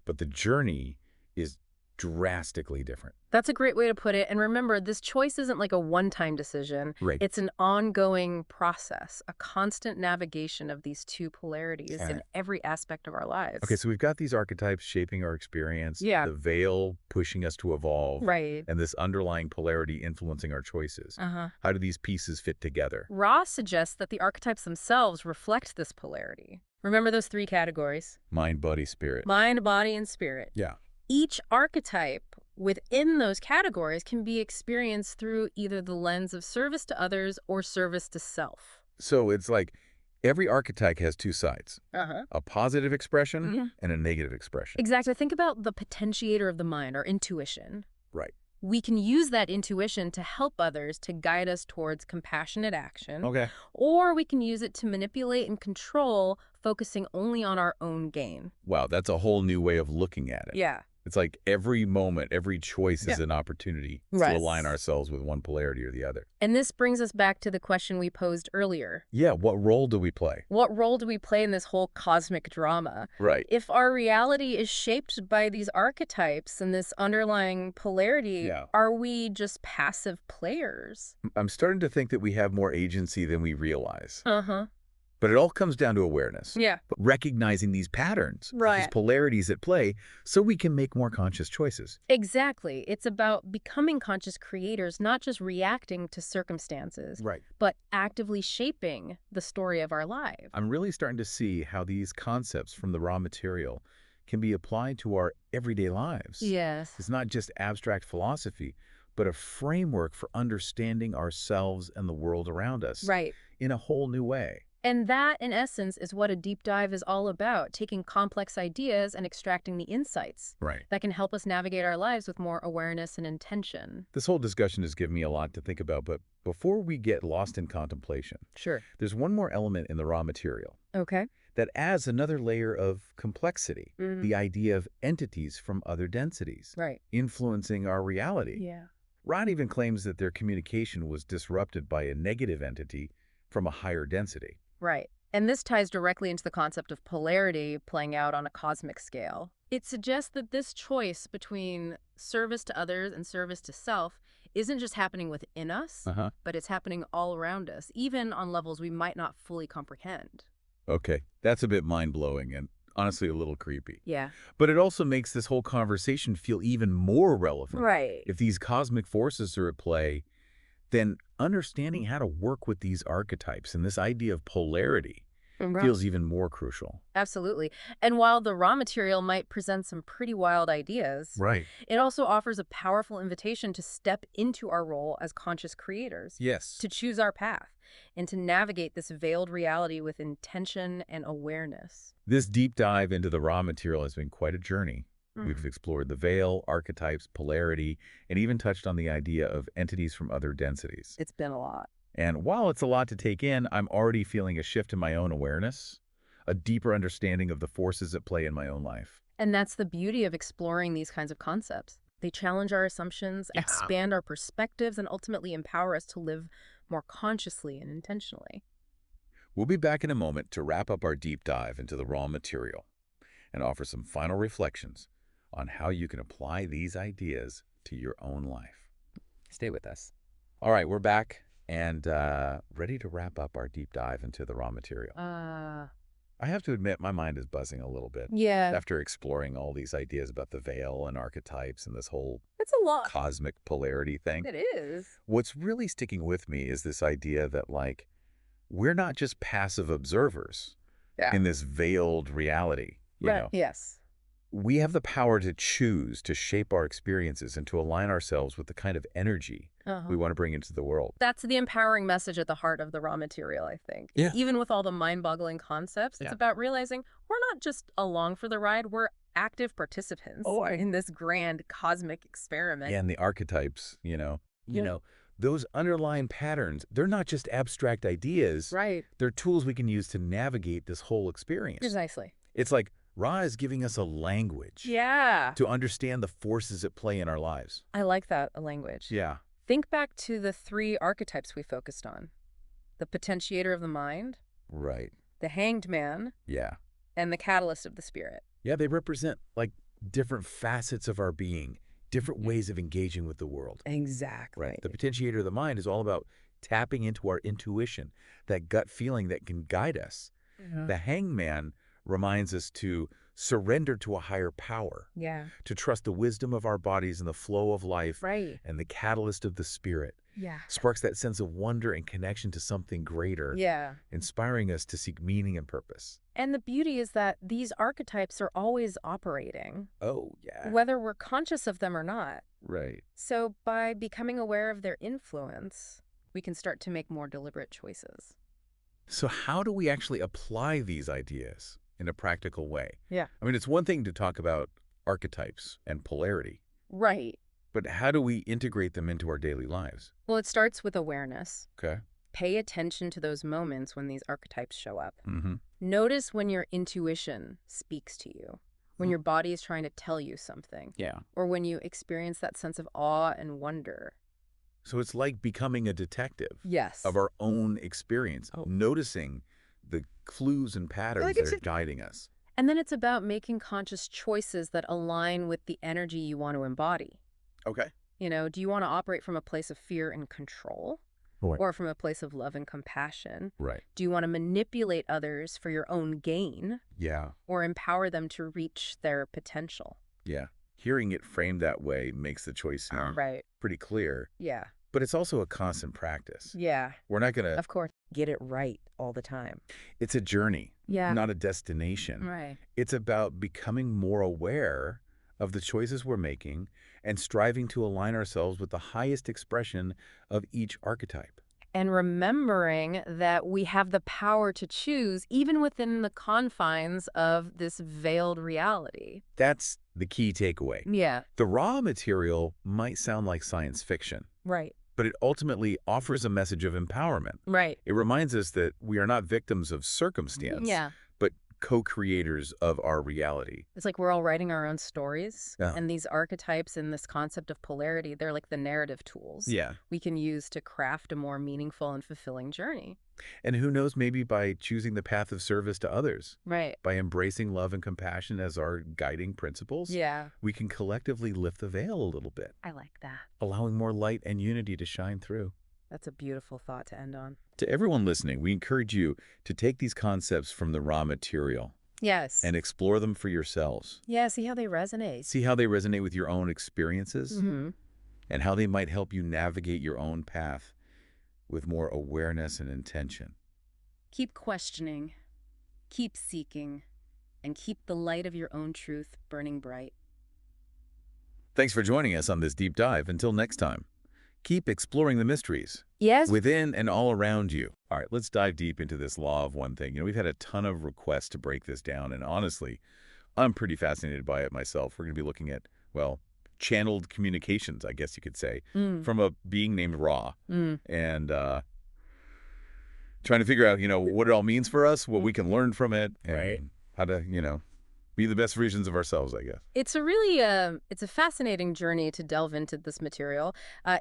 but the journey is drastically different. That's a great way to put it. And remember, this choice isn't like a one-time decision. Right. It's an ongoing process, a constant navigation of these two polarities in every aspect of our lives. Okay, so we've got these archetypes shaping our experience, Yeah. the veil pushing us to evolve, Right. and this underlying polarity influencing our choices. Uh-huh. How do these pieces fit together? Ra suggests that the archetypes themselves reflect this polarity. Remember those three categories? Mind, body, spirit. Mind, body, and spirit. Yeah. Each archetype within those categories can be experienced through either the lens of service to others or service to self. So it's like every archetype has two sides, Uh-huh. a positive expression Mhm. and a negative expression. Exactly. Think about the potentiator of the mind, or intuition. Right. We can use that intuition to help others, to guide us towards compassionate action. Okay. Or we can use it to manipulate and control, focusing only on our own gain. Wow, that's a whole new way of looking at it. Yeah. It's like every moment, every choice is Yeah. an opportunity Right. to align ourselves with one polarity or the other. And this brings us back to the question we posed earlier. Yeah, what role do we play? What role do we play in this whole cosmic drama? Right. If our reality is shaped by these archetypes and this underlying polarity, Yeah. are we just passive players? I'm starting to think that we have more agency than we realize. Uh-huh. But it all comes down to awareness. Yeah. But recognizing these patterns, these Right. polarities at play, so we can make more conscious choices. Exactly. It's about becoming conscious creators, not just reacting to circumstances, Right. but actively shaping the story of our lives. I'm really starting to see how these concepts from the raw material can be applied to our everyday lives. Yes. It's not just abstract philosophy, but a framework for understanding ourselves and the world around us Right. in a whole new way. And that, in essence, is what a deep dive is all about, taking complex ideas and extracting the insights Right. that can help us navigate our lives with more awareness and intention. This whole discussion has given me a lot to think about, but before we get lost in contemplation, Sure. there's one more element in the raw material Okay. that adds another layer of complexity, the idea of entities from other densities, Right. influencing our reality. Yeah. Rod even claims that their communication was disrupted by a negative entity from a higher density. Right. And this ties directly into the concept of polarity playing out on a cosmic scale. It suggests that this choice between service to others and service to self isn't just happening within us, but it's happening all around us, even on levels we might not fully comprehend. Okay, that's a bit mind-blowing and honestly a little creepy. Yeah. But it also makes this whole conversation feel even more relevant. Right. If these cosmic forces are at play, then understanding how to work with these archetypes and this idea of polarity feels even more crucial. Absolutely. And while the raw material might present some pretty wild ideas, Right. it also offers a powerful invitation to step into our role as conscious creators, Yes. to choose our path, and to navigate this veiled reality with intention and awareness. This deep dive into the raw material has been quite a journey. We've explored the veil, archetypes, polarity, and even touched on the idea of entities from other densities. It's been a lot. And while it's a lot to take in, I'm already feeling a shift in my own awareness, a deeper understanding of the forces at play in my own life. And that's the beauty of exploring these kinds of concepts. They challenge our assumptions, Yeah. expand our perspectives, and ultimately empower us to live more consciously and intentionally. We'll be back in a moment to wrap up our deep dive into the raw material and offer some final reflections on how you can apply these ideas to your own life. Stay with us. All right, we're back and ready to wrap up our deep dive into the raw material. I have to admit, my mind is buzzing a little bit Yeah, after exploring all these ideas about the veil and archetypes and this whole it's a lot. cosmic polarity thing. It is. What's really sticking with me is this idea that, like, we're not just passive observers in this veiled reality, you know. Yes. We have the power to choose to shape our experiences and to align ourselves with the kind of energy we want to bring into the world. That's the empowering message at the heart of the raw material, I think. Yeah. Even with all the mind-boggling concepts, it's about realizing we're not just along for the ride, we're active participants in this grand cosmic experiment. Yeah, and the archetypes, those underlying patterns, they're not just abstract ideas. Right. They're tools we can use to navigate this whole experience. Precisely. It's like Ra is giving us a language Yeah. to understand the forces at play in our lives. I like that, a language. Yeah. Think back to the 3 archetypes we focused on. The potentiator of the mind, Right. the hanged man, Yeah. and the catalyst of the spirit. Yeah, they represent like different facets of our being, different ways of engaging with the world. Exactly. Right. The potentiator of the mind is all about tapping into our intuition, that gut feeling that can guide us. Yeah. The hangman reminds us to surrender to a higher power, Yeah. to trust the wisdom of our bodies and the flow of life, Right. and the catalyst of the spirit. Yeah. Sparks that sense of wonder and connection to something greater, Yeah. inspiring us to seek meaning and purpose. And the beauty is that these archetypes are always operating, Oh, yeah. whether we're conscious of them or not. Right. So by becoming aware of their influence, we can start to make more deliberate choices. So how do we actually apply these ideas in a practical way? Yeah. I mean, it's one thing to talk about archetypes and polarity, Right. but how do we integrate them into our daily lives? Well, it starts with awareness. Okay. Pay attention to those moments when these archetypes show up. Mm-hmm. Notice when your intuition speaks to you, when your body is trying to tell you something, Yeah. or when you experience that sense of awe and wonder. So it's like becoming a detective Yes. of our own experience, Oh. noticing the clues and patterns like that it's are guiding us. And then it's about making conscious choices that align with the energy you want to embody. Okay. You know, do you want to operate from a place of fear and control? Right. Or from a place of love and compassion? Right. Do you want to manipulate others for your own gain? Yeah. Or empower them to reach their potential? Yeah. Hearing it framed that way makes the choice sound Right. pretty clear, Yeah. but it's also a constant practice. Yeah. We're not going to, Of course. Get it right all the time. it's a journey, Yeah. not a destination. Right. It's about becoming more aware of the choices we're making and striving to align ourselves with the highest expression of each archetype. And remembering that we have the power to choose even within the confines of this veiled reality. That's the key takeaway. Yeah. The raw material might sound like science fiction, Right. but it ultimately offers a message of empowerment. Right. It reminds us that we are not victims of circumstance, Yeah. but co-creators of our reality. It's like we're all writing our own stories. Yeah. And these archetypes and this concept of polarity, they're like the narrative tools Yeah. we can use to craft a more meaningful and fulfilling journey. And who knows, maybe by choosing the path of service to others, Right. by embracing love and compassion as our guiding principles, Yeah. we can collectively lift the veil a little bit, I like that. allowing more light and unity to shine through. That's a beautiful thought to end on. To everyone listening, we encourage you to take these concepts from the raw material Yes. and explore them for yourselves. Yeah, see how they resonate. See how they resonate with your own experiences Mm-hmm. and how they might help you navigate your own path with more awareness and intention. Keep questioning, keep seeking, and keep the light of your own truth burning bright. Thanks for joining us on this deep dive. Until next time, keep exploring the mysteries Yes. within and all around you. All right, let's dive deep into this law of one thing. You know, we've had a ton of requests to break this down, and honestly, I'm pretty fascinated by it myself. We're going to be looking at, well, channeled communications, I guess you could say, from a being named Ra, and trying to figure out, what it all means for us, what we can learn from it, and how to, be the best versions of ourselves, I guess. It's a really, it's a fascinating journey to delve into this material.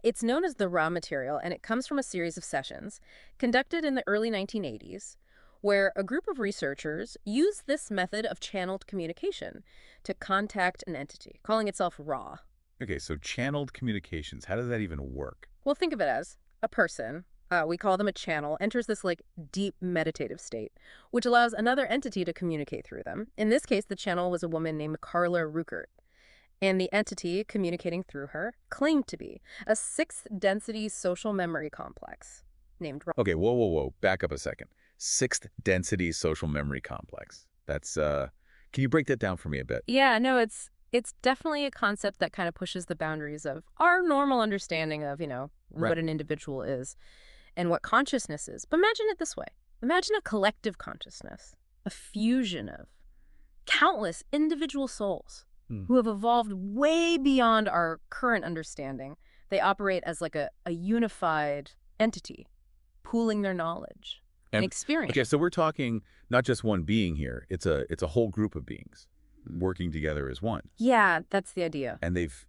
It's known as the raw material, and it comes from a series of sessions conducted in the early 1980s, where a group of researchers used this method of channeled communication to contact an entity, calling itself Ra. Okay, so channeled communications, how does that even work? Well, think of it as a person, we call them a channel, enters this like deep meditative state, which allows another entity to communicate through them. In this case, the channel was a woman named Carla Ruckert. And the entity communicating through her claimed to be a sixth density social memory complex named Ra. Okay, whoa. Back up a second. Sixth density social memory complex. That's, can you break that down for me a bit? Yeah, no, it's definitely a concept that kind of pushes the boundaries of our normal understanding of, Right. what an individual is and what consciousness is. But imagine it this way. Imagine a collective consciousness, a fusion of countless individual souls who have evolved way beyond our current understanding They operate as like a unified entity, pooling their knowledge and And okay, experience. so we're talking not just one being here. It's a whole group of beings working together as one. Yeah, that's the idea. And they've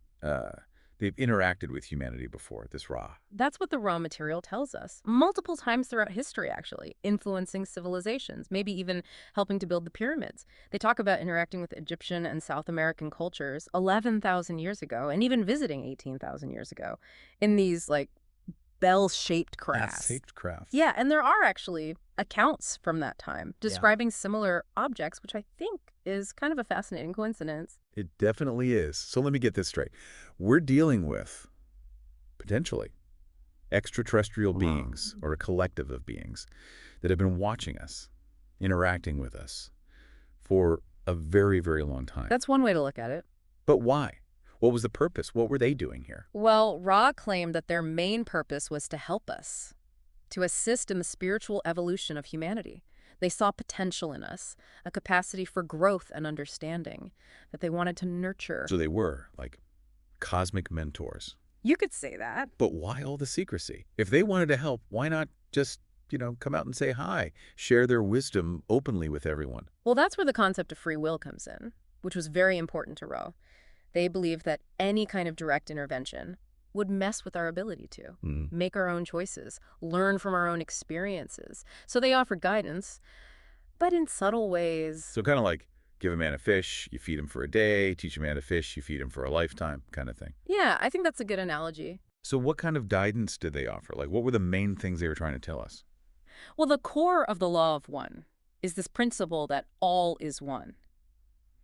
interacted with humanity before, this Ra. That's what the raw material tells us. Multiple times throughout history, actually, influencing civilizations, maybe even helping to build the pyramids. They talk about interacting with Egyptian and South American cultures 11,000 years ago, and even visiting 18,000 years ago in these, like, bell-shaped crafts. Shaped craft. Yeah, and there are actually accounts from that time describing similar objects, which I think is kind of a fascinating coincidence. It definitely is. So let me get this straight. We're dealing with, potentially, extraterrestrial beings or a collective of beings that have been watching us, interacting with us for a very, very long time. That's one way to look at it. But why? What was the purpose? What were they doing here? Well, Ra claimed that their main purpose was to help us, to assist in the spiritual evolution of humanity. They saw potential in us, a capacity for growth and understanding that they wanted to nurture. So they were, like, cosmic mentors. You could say that. But why all the secrecy? If they wanted to help, why not just, come out and say hi, share their wisdom openly with everyone? Well, that's where the concept of free will comes in, which was very important to Ra. They believed that any kind of direct intervention would mess with our ability to make our own choices, learn from our own experiences. So they offered guidance, but in subtle ways. So kind of like give a man a fish, you feed him for a day, teach a man to fish, you feed him for a lifetime kind of thing. Yeah, I think that's a good analogy. So what kind of guidance did they offer? Like, what were the main things they were trying to tell us? Well, the core of the law of one is this principle that all is one,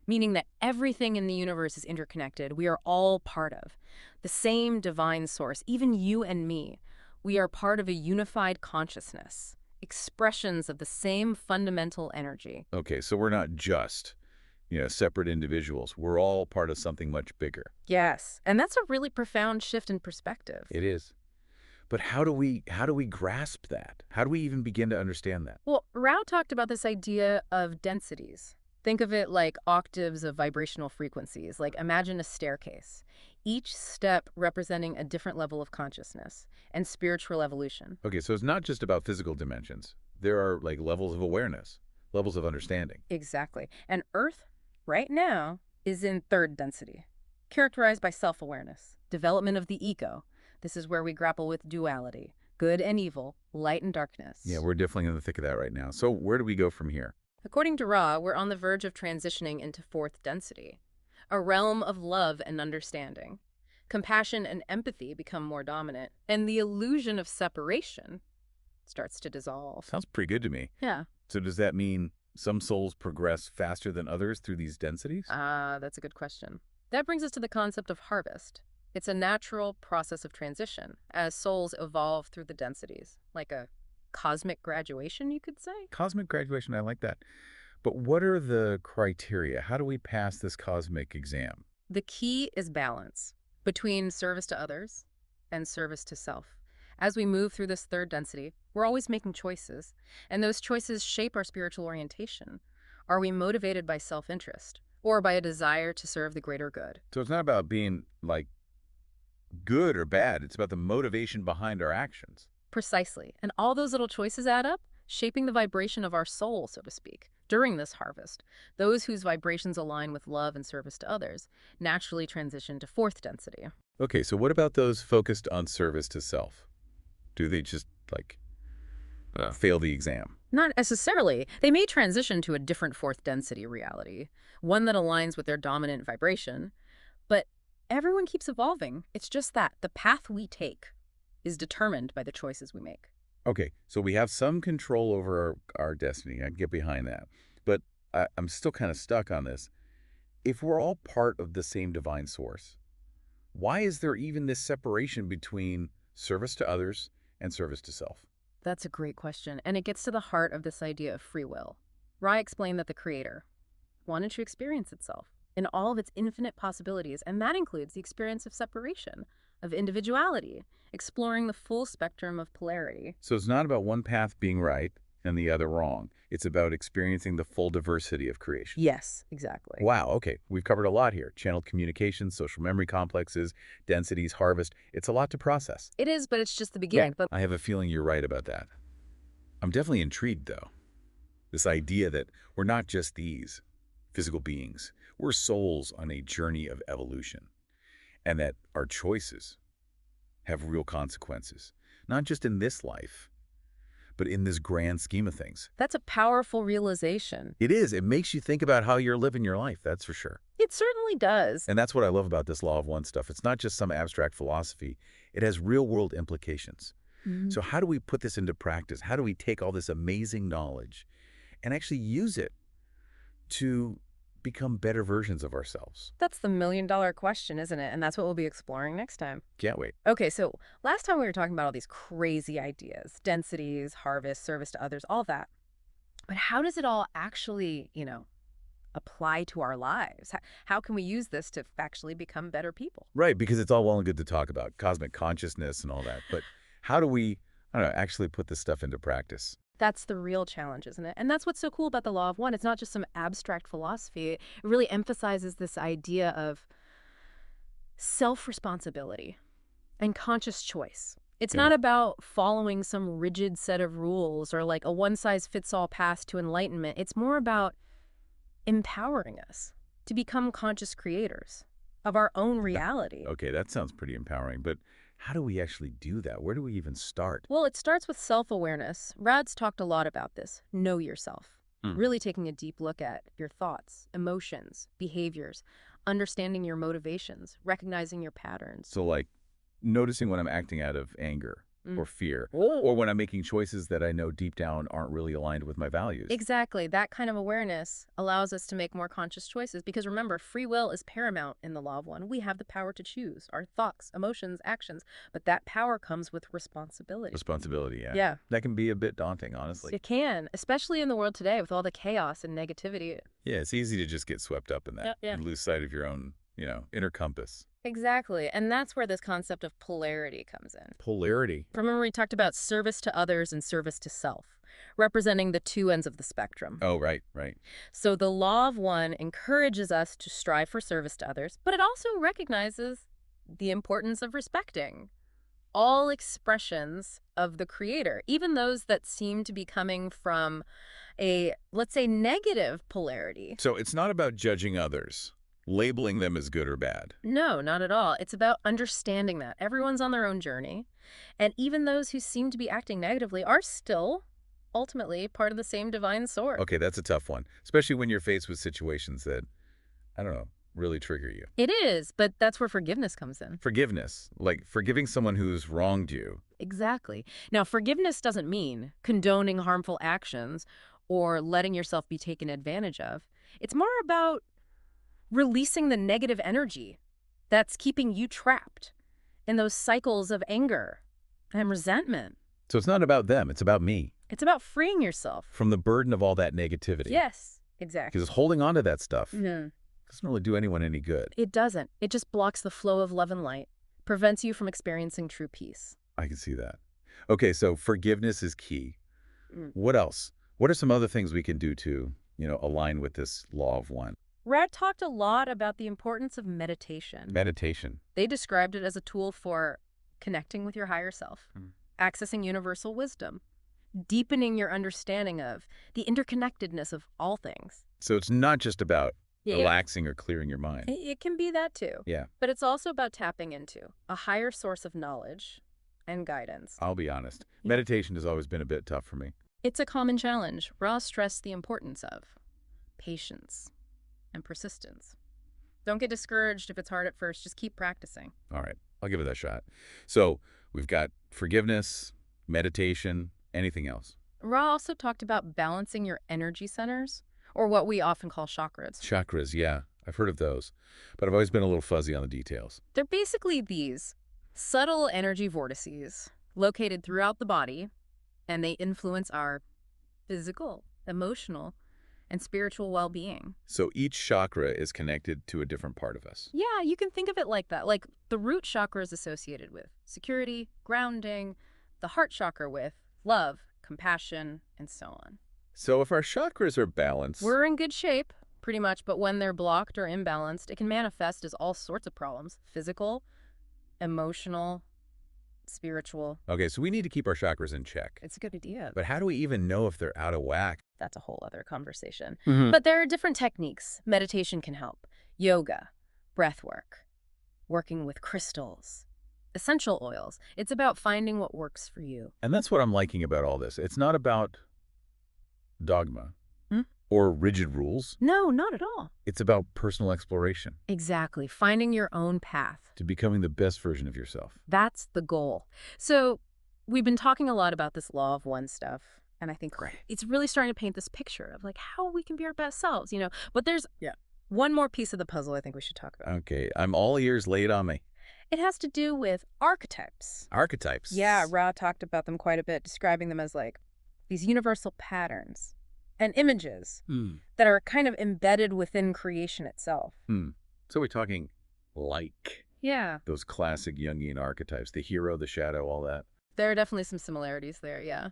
meaning that everything in the universe is interconnected. We are all part of the same divine source, even you and me. We are part of a unified consciousness, expressions of the same fundamental energy. Okay, so we're not just, separate individuals. We're all part of something much bigger. Yes, and that's a really profound shift in perspective. It is. But how do we grasp that? How do we even begin to understand that? Well, Rao talked about this idea of densities. Think of it like octaves of vibrational frequencies. Like imagine a staircase, each step representing a different level of consciousness and spiritual evolution. Okay, so it's not just about physical dimensions. There are like levels of awareness, levels of understanding. Exactly. And Earth, right now, is in third density, characterized by self-awareness, development of the ego. This is where we grapple with duality, good and evil, light and darkness. Yeah, we're definitely in the thick of that right now. So where do we go from here? According to Ra, we're on the verge of transitioning into fourth density, a realm of love and understanding. Compassion and empathy become more dominant, and the illusion of separation starts to dissolve. Sounds pretty good to me. Yeah. So does that mean some souls progress faster than others through these densities? That's a good question. That brings us to the concept of harvest. It's a natural process of transition as souls evolve through the densities, like a cosmic graduation, you could say? Cosmic graduation, I like that. But what are the criteria? How do we pass this cosmic exam? The key is balance between service to others and service to self. As we move through this third density, we're always making choices, and those choices shape our spiritual orientation. Are we motivated by self-interest or by a desire to serve the greater good? So it's not about being, like, good or bad. It's about the motivation behind our actions. Precisely. And all those little choices add up, shaping the vibration of our soul, so to speak. During this harvest, those whose vibrations align with love and service to others naturally transition to fourth density. Okay, so what about those focused on service to self? Do they just, like, fail the exam? Not necessarily. They may transition to a different fourth density reality, one that aligns with their dominant vibration. But everyone keeps evolving. It's just that the path we take is determined by the choices we make. Okay, so we have some control over our destiny. I can get behind that. But I'm still kind of stuck on this. If we're all part of the same divine source, why is there even this separation between service to others and service to self? That's a great question, and it gets to the heart of this idea of free will. Ra explained that the Creator wanted to experience itself in all of its infinite possibilities, and that includes the experience of separation, of individuality, exploring the full spectrum of polarity. So it's not about one path being right and the other wrong. It's about experiencing the full diversity of creation. Yes, exactly. Wow, okay. We've covered a lot here. Channeled communication, social memory complexes, densities, harvest. It's a lot to process. It is, but it's just the beginning. But I have a feeling you're right about that. I'm definitely intrigued, though. This idea that we're not just these physical beings. We're souls on a journey of evolution, and that our choices have real consequences, not just in this life, but in this grand scheme of things. that's a powerful realization. It is. It makes you think about how you're living your life, that's for sure. It certainly does. And that's what I love about this law of one stuff. It's not just some abstract philosophy. It has real-world implications. So how do we put this into practice? How do we take all this amazing knowledge and actually use it to become better versions of ourselves? That's the million-dollar question, isn't it? And that's what we'll be exploring next time. Can't wait. Okay, so last time we were talking about all these crazy ideas, densities, harvest, service to others, all that. But how does it all actually, apply to our lives? How can we use this to actually become better people? Right, because it's all well and good to talk about cosmic consciousness and all that. But how do we, I don't know, actually put this stuff into practice? That's the real challenge, isn't it? And that's what's so cool about the Law of One. It's not just some abstract philosophy. It really emphasizes this idea of self-responsibility and conscious choice. It's not about following some rigid set of rules or like a one-size-fits-all path to enlightenment. It's more about empowering us to become conscious creators of our own reality. Okay, that sounds pretty empowering, but how do we actually do that? Where do we even start? Well, it starts with self-awareness. Rad's talked a lot about this. Know yourself. Really taking a deep look at your thoughts, emotions, behaviors, understanding your motivations, recognizing your patterns. So like noticing when I'm acting out of anger or fear, or when I'm making choices that I know deep down aren't really aligned with my values. Exactly. That kind of awareness allows us to make more conscious choices because remember, free will is paramount in the Law of One. We have the power to choose our thoughts, emotions, actions, but that power comes with responsibility. Responsibility, yeah. Yeah. That can be a bit daunting, honestly. It can, especially in the world today with all the chaos and negativity. Yeah, it's easy to just get swept up in that and lose sight of your own, inner compass. Exactly. And that's where this concept of polarity comes in. Polarity. Remember we talked about service to others and service to self, representing the two ends of the spectrum. Oh, right, right. So the Law of One encourages us to strive for service to others, but it also recognizes the importance of respecting all expressions of the Creator, even those that seem to be coming from a, let's say, negative polarity. So it's not about judging others, labeling them as good or bad. No, not at all. It's about understanding that everyone's on their own journey, and even those who seem to be acting negatively are still ultimately part of the same divine source. Okay, that's a tough one, especially when you're faced with situations that, I don't know, really trigger you. It is, but that's where forgiveness comes in. Forgiveness, like forgiving someone who's wronged you. Exactly. Now, forgiveness doesn't mean condoning harmful actions or letting yourself be taken advantage of. It's more about releasing the negative energy that's keeping you trapped in those cycles of anger and resentment. So it's not about them, it's about me. It's about freeing yourself. From the burden of all that negativity. Yes, exactly. Because holding on to that stuff No, doesn't really do anyone any good. it doesn't. It just blocks the flow of love and light, prevents you from experiencing true peace. I can see that. Okay, so forgiveness is key. What else? What are some other things we can do to, align with this Law of One? Rad talked a lot about the importance of meditation. Meditation. They described it as a tool for connecting with your higher self, accessing universal wisdom, deepening your understanding of the interconnectedness of all things. So it's not just about Yeah. relaxing or clearing your mind. It can be that too. Yeah, But it's also about tapping into a higher source of knowledge and guidance. I'll be honest. Meditation has always been a bit tough for me. It's a common challenge. Ross stressed the importance of patience and persistence. Don't get discouraged if it's hard at first. Just keep practicing. All right, I'll give it a shot. So we've got forgiveness, meditation, anything else? Ra also talked about balancing your energy centers, or what we often call chakras. Chakras, yeah. I've heard of those, but I've always been a little fuzzy on the details. They're basically these subtle energy vortices located throughout the body, and they influence our physical, emotional, and spiritual well-being. So each chakra is connected to a different part of us. Yeah, you can think of it like that. Like the root chakra is associated with security, grounding, the heart chakra with love, compassion, and so on. So if our chakras are balanced, We're in good shape, pretty much, but when they're blocked or imbalanced, it can manifest as all sorts of problems: physical, emotional, spiritual. okay, so we need to keep our chakras in check. It's a good idea. But how do we even know if they're out of whack? That's a whole other conversation. Mhm. But there are different techniques. Meditation can help. Yoga, breath work, working with crystals, essential oils. It's about finding what works for you. And that's what I'm liking about all this. It's not about dogma Hmm? or rigid rules. No, not at all. It's about personal exploration Exactly. Finding your own path. to becoming the best version of yourself. That's the goal. So we've been talking a lot about this law of one stuff, and I think it's really starting to paint this picture of like how we can be our best selves, But there's one more piece of the puzzle I think we should talk about. Okay, I'm all ears. Lay it on me. It has to do with archetypes. Archetypes. Yeah, Ra talked about them quite a bit, describing them as like these universal patterns and images that are kind of embedded within creation itself. So we're talking like Yeah. those classic Jungian archetypes, the hero, the shadow, all that. There are definitely some similarities there, yeah.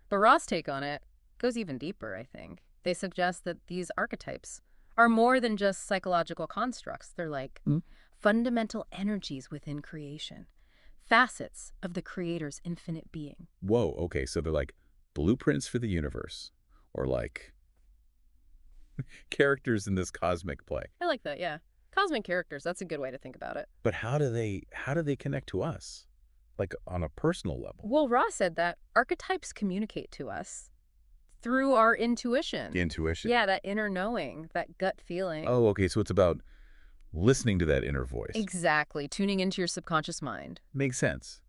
But Ra's take on it goes even deeper, I think. They suggest that these archetypes are more than just psychological constructs. They're like fundamental energies within creation, facets of the creator's infinite being. Whoa, okay, so they're like blueprints for the universe, or like characters in this cosmic play. I like that, yeah. Cosmic characters, that's a good way to think about it. But how do they connect to us? Like on a personal level? Well, Ra said that archetypes communicate to us through our intuition. Intuition. Yeah, that inner knowing, that gut feeling. Oh, okay, so it's about listening to that inner voice. Exactly, tuning into your subconscious mind. Makes sense.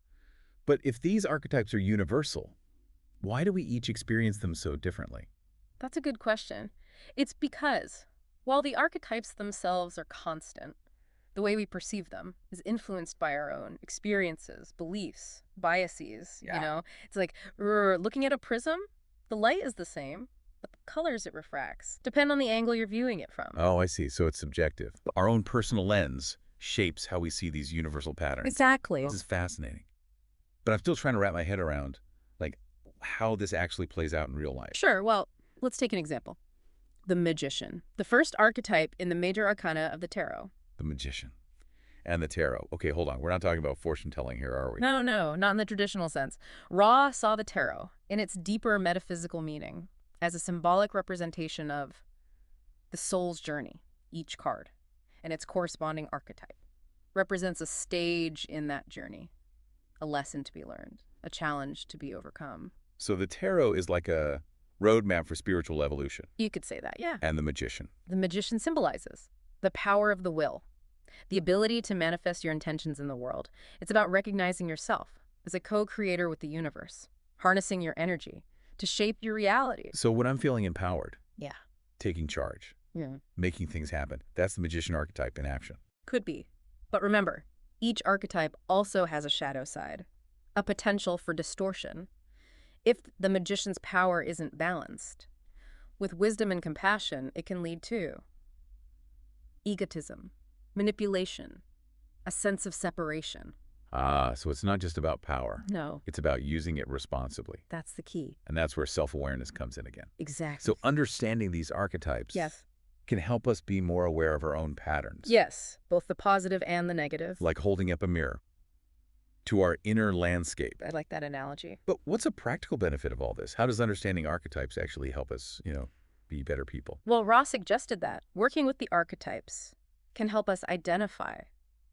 But if these archetypes are universal, why do we each experience them so differently? That's a good question. It's because while the archetypes themselves are constant, the way we perceive them is influenced by our own experiences, beliefs, biases, It's like looking at a prism, the light is the same, but the colors it refracts depend on the angle you're viewing it from. Oh, I see. So it's subjective. Our own personal lens shapes how we see these universal patterns. Exactly. This is fascinating. But I'm still trying to wrap my head around, like, how this actually plays out in real life. Sure, well, let's take an example. The magician, the first archetype in the major arcana of the tarot. The magician and the tarot. Okay, hold on. We're not talking about fortune-telling here, are we? No, not in the traditional sense. Ra saw the tarot in its deeper metaphysical meaning as a symbolic representation of the soul's journey, each card, and its corresponding archetype represents a stage in that journey, a lesson to be learned, a challenge to be overcome. So the tarot is like a roadmap for spiritual evolution. You could say that, yeah. And the magician. The magician symbolizes the power of the will, the ability to manifest your intentions in the world. It's about recognizing yourself as a co-creator with the universe, harnessing your energy to shape your reality. So when I'm feeling empowered, Yeah. taking charge, making things happen, that's the magician archetype in action. Could be. But remember, each archetype also has a shadow side, a potential for distortion. If the magician's power isn't balanced, with wisdom and compassion, it can lead to egotism, manipulation, a sense of separation. Ah, so it's not just about power. No, It's about using it responsibly. that's the key. And that's where self-awareness comes in again. Exactly. So understanding these archetypes Yes. can help us be more aware of our own patterns. Yes, both the positive and the negative. Like holding up a mirror to our inner landscape. I like that analogy. But what's a practical benefit of all this? How does understanding archetypes actually help us, be better people? Well, Ross suggested that working with the archetypes can help us identify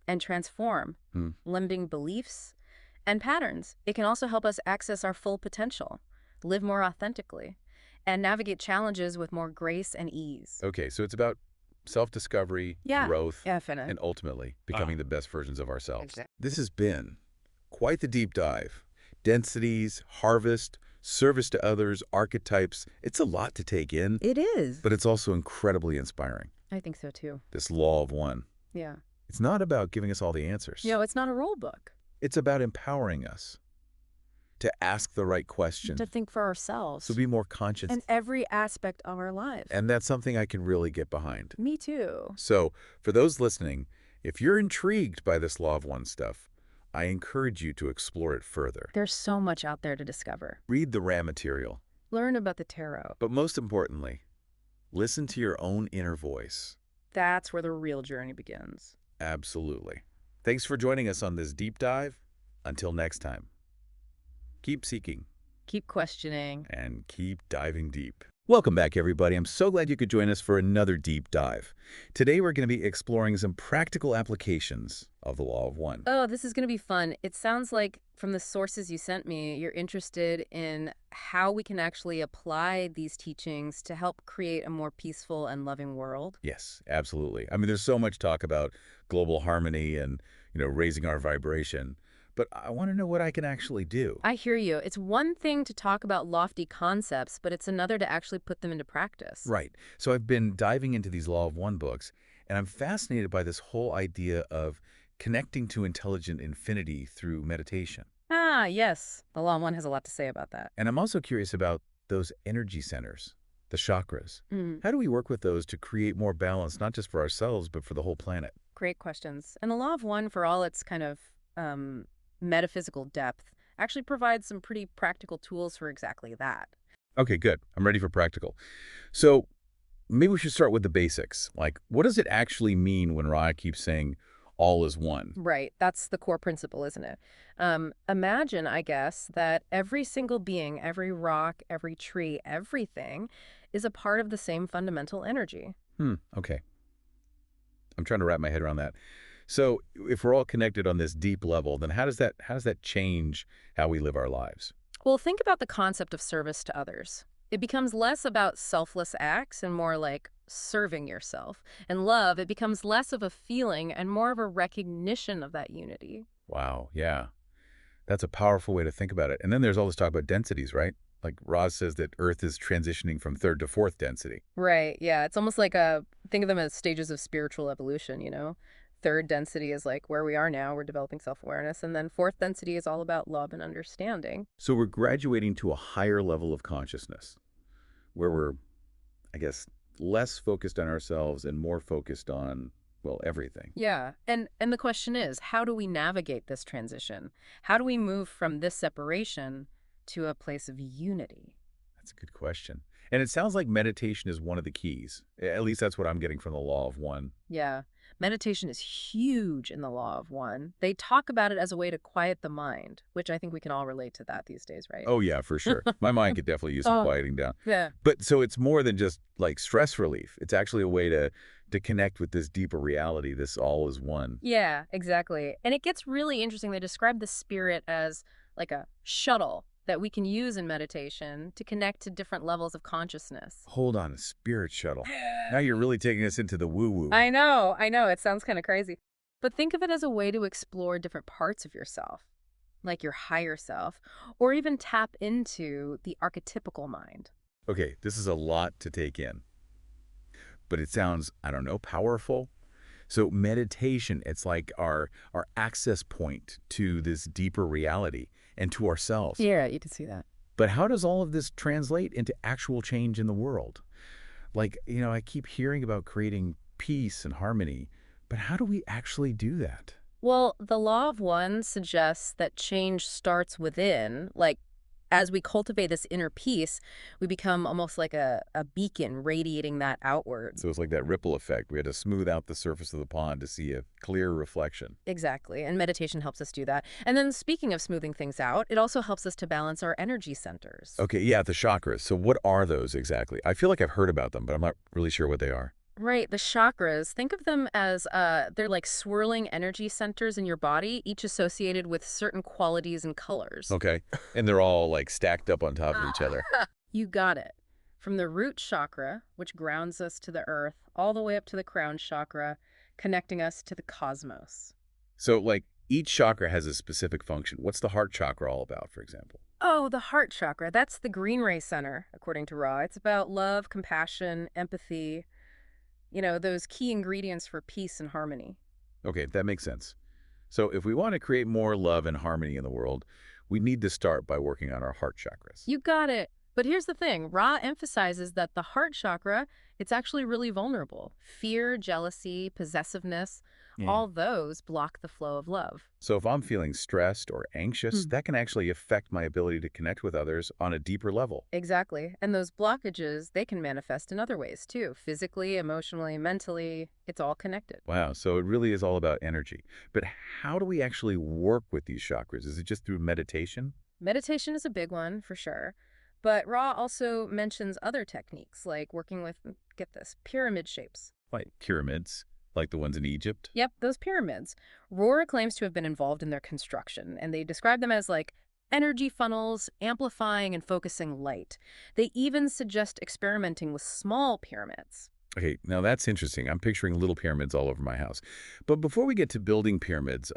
and transform limiting beliefs and patterns. It can also help us access our full potential, live more authentically, and navigate challenges with more grace and ease. Okay, so it's about self-discovery, growth, Definitely. and ultimately becoming the best versions of ourselves. Exactly. This has been quite the deep dive. Densities, harvest, service to others, archetypes. It's a lot to take in, It is. but it's also incredibly inspiring. I think so too. This law of one. Yeah. It's not about giving us all the answers. It's not a rule book. It's about empowering us to ask the right question, To think for ourselves. to be more conscious. in every aspect of our lives. And that's something I can really get behind. Me too. So, for those listening, if you're intrigued by this law of one stuff, I encourage you to explore it further. There's so much out there to discover. Read the Ra material, Learn about the tarot. but most importantly, listen to your own inner voice. That's where the real journey begins. Absolutely. Thanks for joining us on this deep dive. Until next time, keep seeking Keep questioning. and keep diving deep. Welcome back, everybody. I'm so glad you could join us for another deep dive. Today, we're going to be exploring some practical applications of the Law of One. Oh, this is going to be fun. It sounds like from the sources you sent me, you're interested in how we can actually apply these teachings to help create a more peaceful and loving world. Yes, absolutely. I mean, there's so much talk about global harmony and, raising our vibration. But I want to know what I can actually do. I hear you. It's one thing to talk about lofty concepts, but it's another to actually put them into practice. Right. So I've been diving into these Law of One books, and I'm fascinated by this whole idea of connecting to intelligent infinity through meditation. Ah, yes. The Law of One has a lot to say about that. And I'm also curious about those energy centers, the chakras. Mm, How do we work with those to create more balance, not just for ourselves, but for the whole planet? great questions. And the Law of One, for all its kind of metaphysical depth, actually provides some pretty practical tools for exactly that. Okay, good. I'm ready for practical. So maybe we should start with the basics. Like, what does it actually mean when Raya keeps saying all is one? Right. That's the core principle, isn't it? Imagine, I guess, that every single being, every rock, every tree, everything is a part of the same fundamental energy. Okay. I'm trying to wrap my head around that. So if we're all connected on this deep level, then how does that change how we live our lives? Well, think about the concept of service to others. It becomes less about selfless acts and more like serving yourself. And love, it becomes less of a feeling and more of a recognition of that unity. Wow, yeah. That's a powerful way to think about it. And then there's all this talk about densities, right? Like Roz says that Earth is transitioning from third to fourth density. Right, yeah. It's almost like think of them as stages of spiritual evolution, you know? Third density is like where we are now, we're developing self-awareness. And then fourth density is all about love and understanding. So we're graduating to a higher level of consciousness where we're, I guess, less focused on ourselves and more focused on, well, everything. Yeah, and the question is, how do we navigate this transition? How do we move from this separation to a place of unity? That's a good question. And it sounds like meditation is one of the keys. At least that's what I'm getting from the Law of One. Yeah, meditation is huge in the Law of One. They talk about it as a way to quiet the mind, which I think we can all relate to that these days, right? Oh, yeah, for sure. My mind could definitely use some Oh, quieting down. yeah. But so it's more than just like stress relief. It's actually a way to connect with this deeper reality, this all is one. Yeah, exactly. And it gets really interesting. They describe the spirit as like a shuttle that we can use in meditation to connect to different levels of consciousness. Hold on, a spirit shuttle. Now you're really taking us into the woo-woo. I know. It sounds kind of crazy. But think of it as a way to explore different parts of yourself, like your higher self, or even tap into the archetypical mind. Okay, this is a lot to take in. But it sounds, I don't know, powerful. So meditation, it's like our access point to this deeper reality and to ourselves. Yeah, you can see that. But how does all of this translate into actual change in the world? Like, I keep hearing about creating peace and harmony, but how do we actually do that? Well, the Law of One suggests that change starts within, like as we cultivate this inner peace, we become almost like a beacon radiating that outward. So it's like that ripple effect. We had to smooth out the surface of the pond to see a clear reflection. Exactly. And meditation helps us do that. And then speaking of smoothing things out, it also helps us to balance our energy centers. Okay, yeah, the chakras. So what are those exactly? I feel like I've heard about them, but I'm not really sure what they are. Right. The chakras, think of them as they're like swirling energy centers in your body, each associated with certain qualities and colors. Okay. And they're all like stacked up on top of each other. You got it. From the root chakra, which grounds us to the earth, all the way up to the crown chakra, connecting us to the cosmos. So like each chakra has a specific function. What's the heart chakra all about, for example? Oh, the heart chakra. That's the green ray center, according to Ra. It's about love, compassion, empathy, those key ingredients for peace and harmony. Okay, that makes sense. So if we want to create more love and harmony in the world, we need to start by working on our heart chakras. You got it. But here's the thing. Ra emphasizes that the heart chakra, it's actually really vulnerable. Fear, jealousy, possessiveness, Yeah. All those block the flow of love. So if I'm feeling stressed or anxious, Hmm. that can actually affect my ability to connect with others on a deeper level. Exactly. And those blockages, they can manifest in other ways too. Physically, emotionally, mentally, it's all connected. Wow, so it really is all about energy. But how do we actually work with these chakras? Is it just through meditation? Meditation is a big one for sure. But Ra also mentions other techniques like working with, get this, pyramid shapes. Like pyramids, like the ones in Egypt? Yep, those pyramids. Rohr claims to have been involved in their construction, and they describe them as like energy funnels, amplifying and focusing light. They even suggest experimenting with small pyramids. Okay, now that's interesting. I'm picturing little pyramids all over my house. But before we get to building pyramids,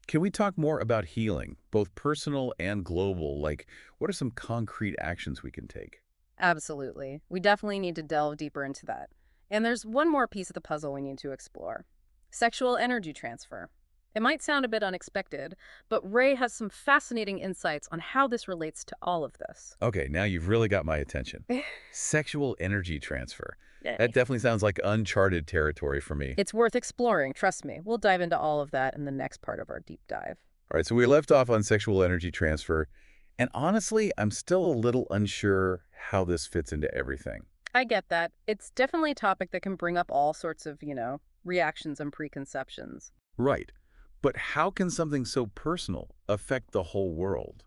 can we talk more about healing, both personal and global? Like, what are some concrete actions we can take? Absolutely. We definitely need to delve deeper into that. And there's one more piece of the puzzle we need to explore: sexual energy transfer. It might sound a bit unexpected, but Ray has some fascinating insights on how this relates to all of this. Okay, now you've really got my attention. Sexual energy transfer. That Yay. definitely sounds like uncharted territory for me. It's worth exploring, trust me. We'll dive into all of that in the next part of our deep dive. All right, so we left off on sexual energy transfer, and honestly, I'm still a little unsure how this fits into everything. I get that. It's definitely a topic that can bring up all sorts of, reactions and preconceptions. Right. But how can something so personal affect the whole world?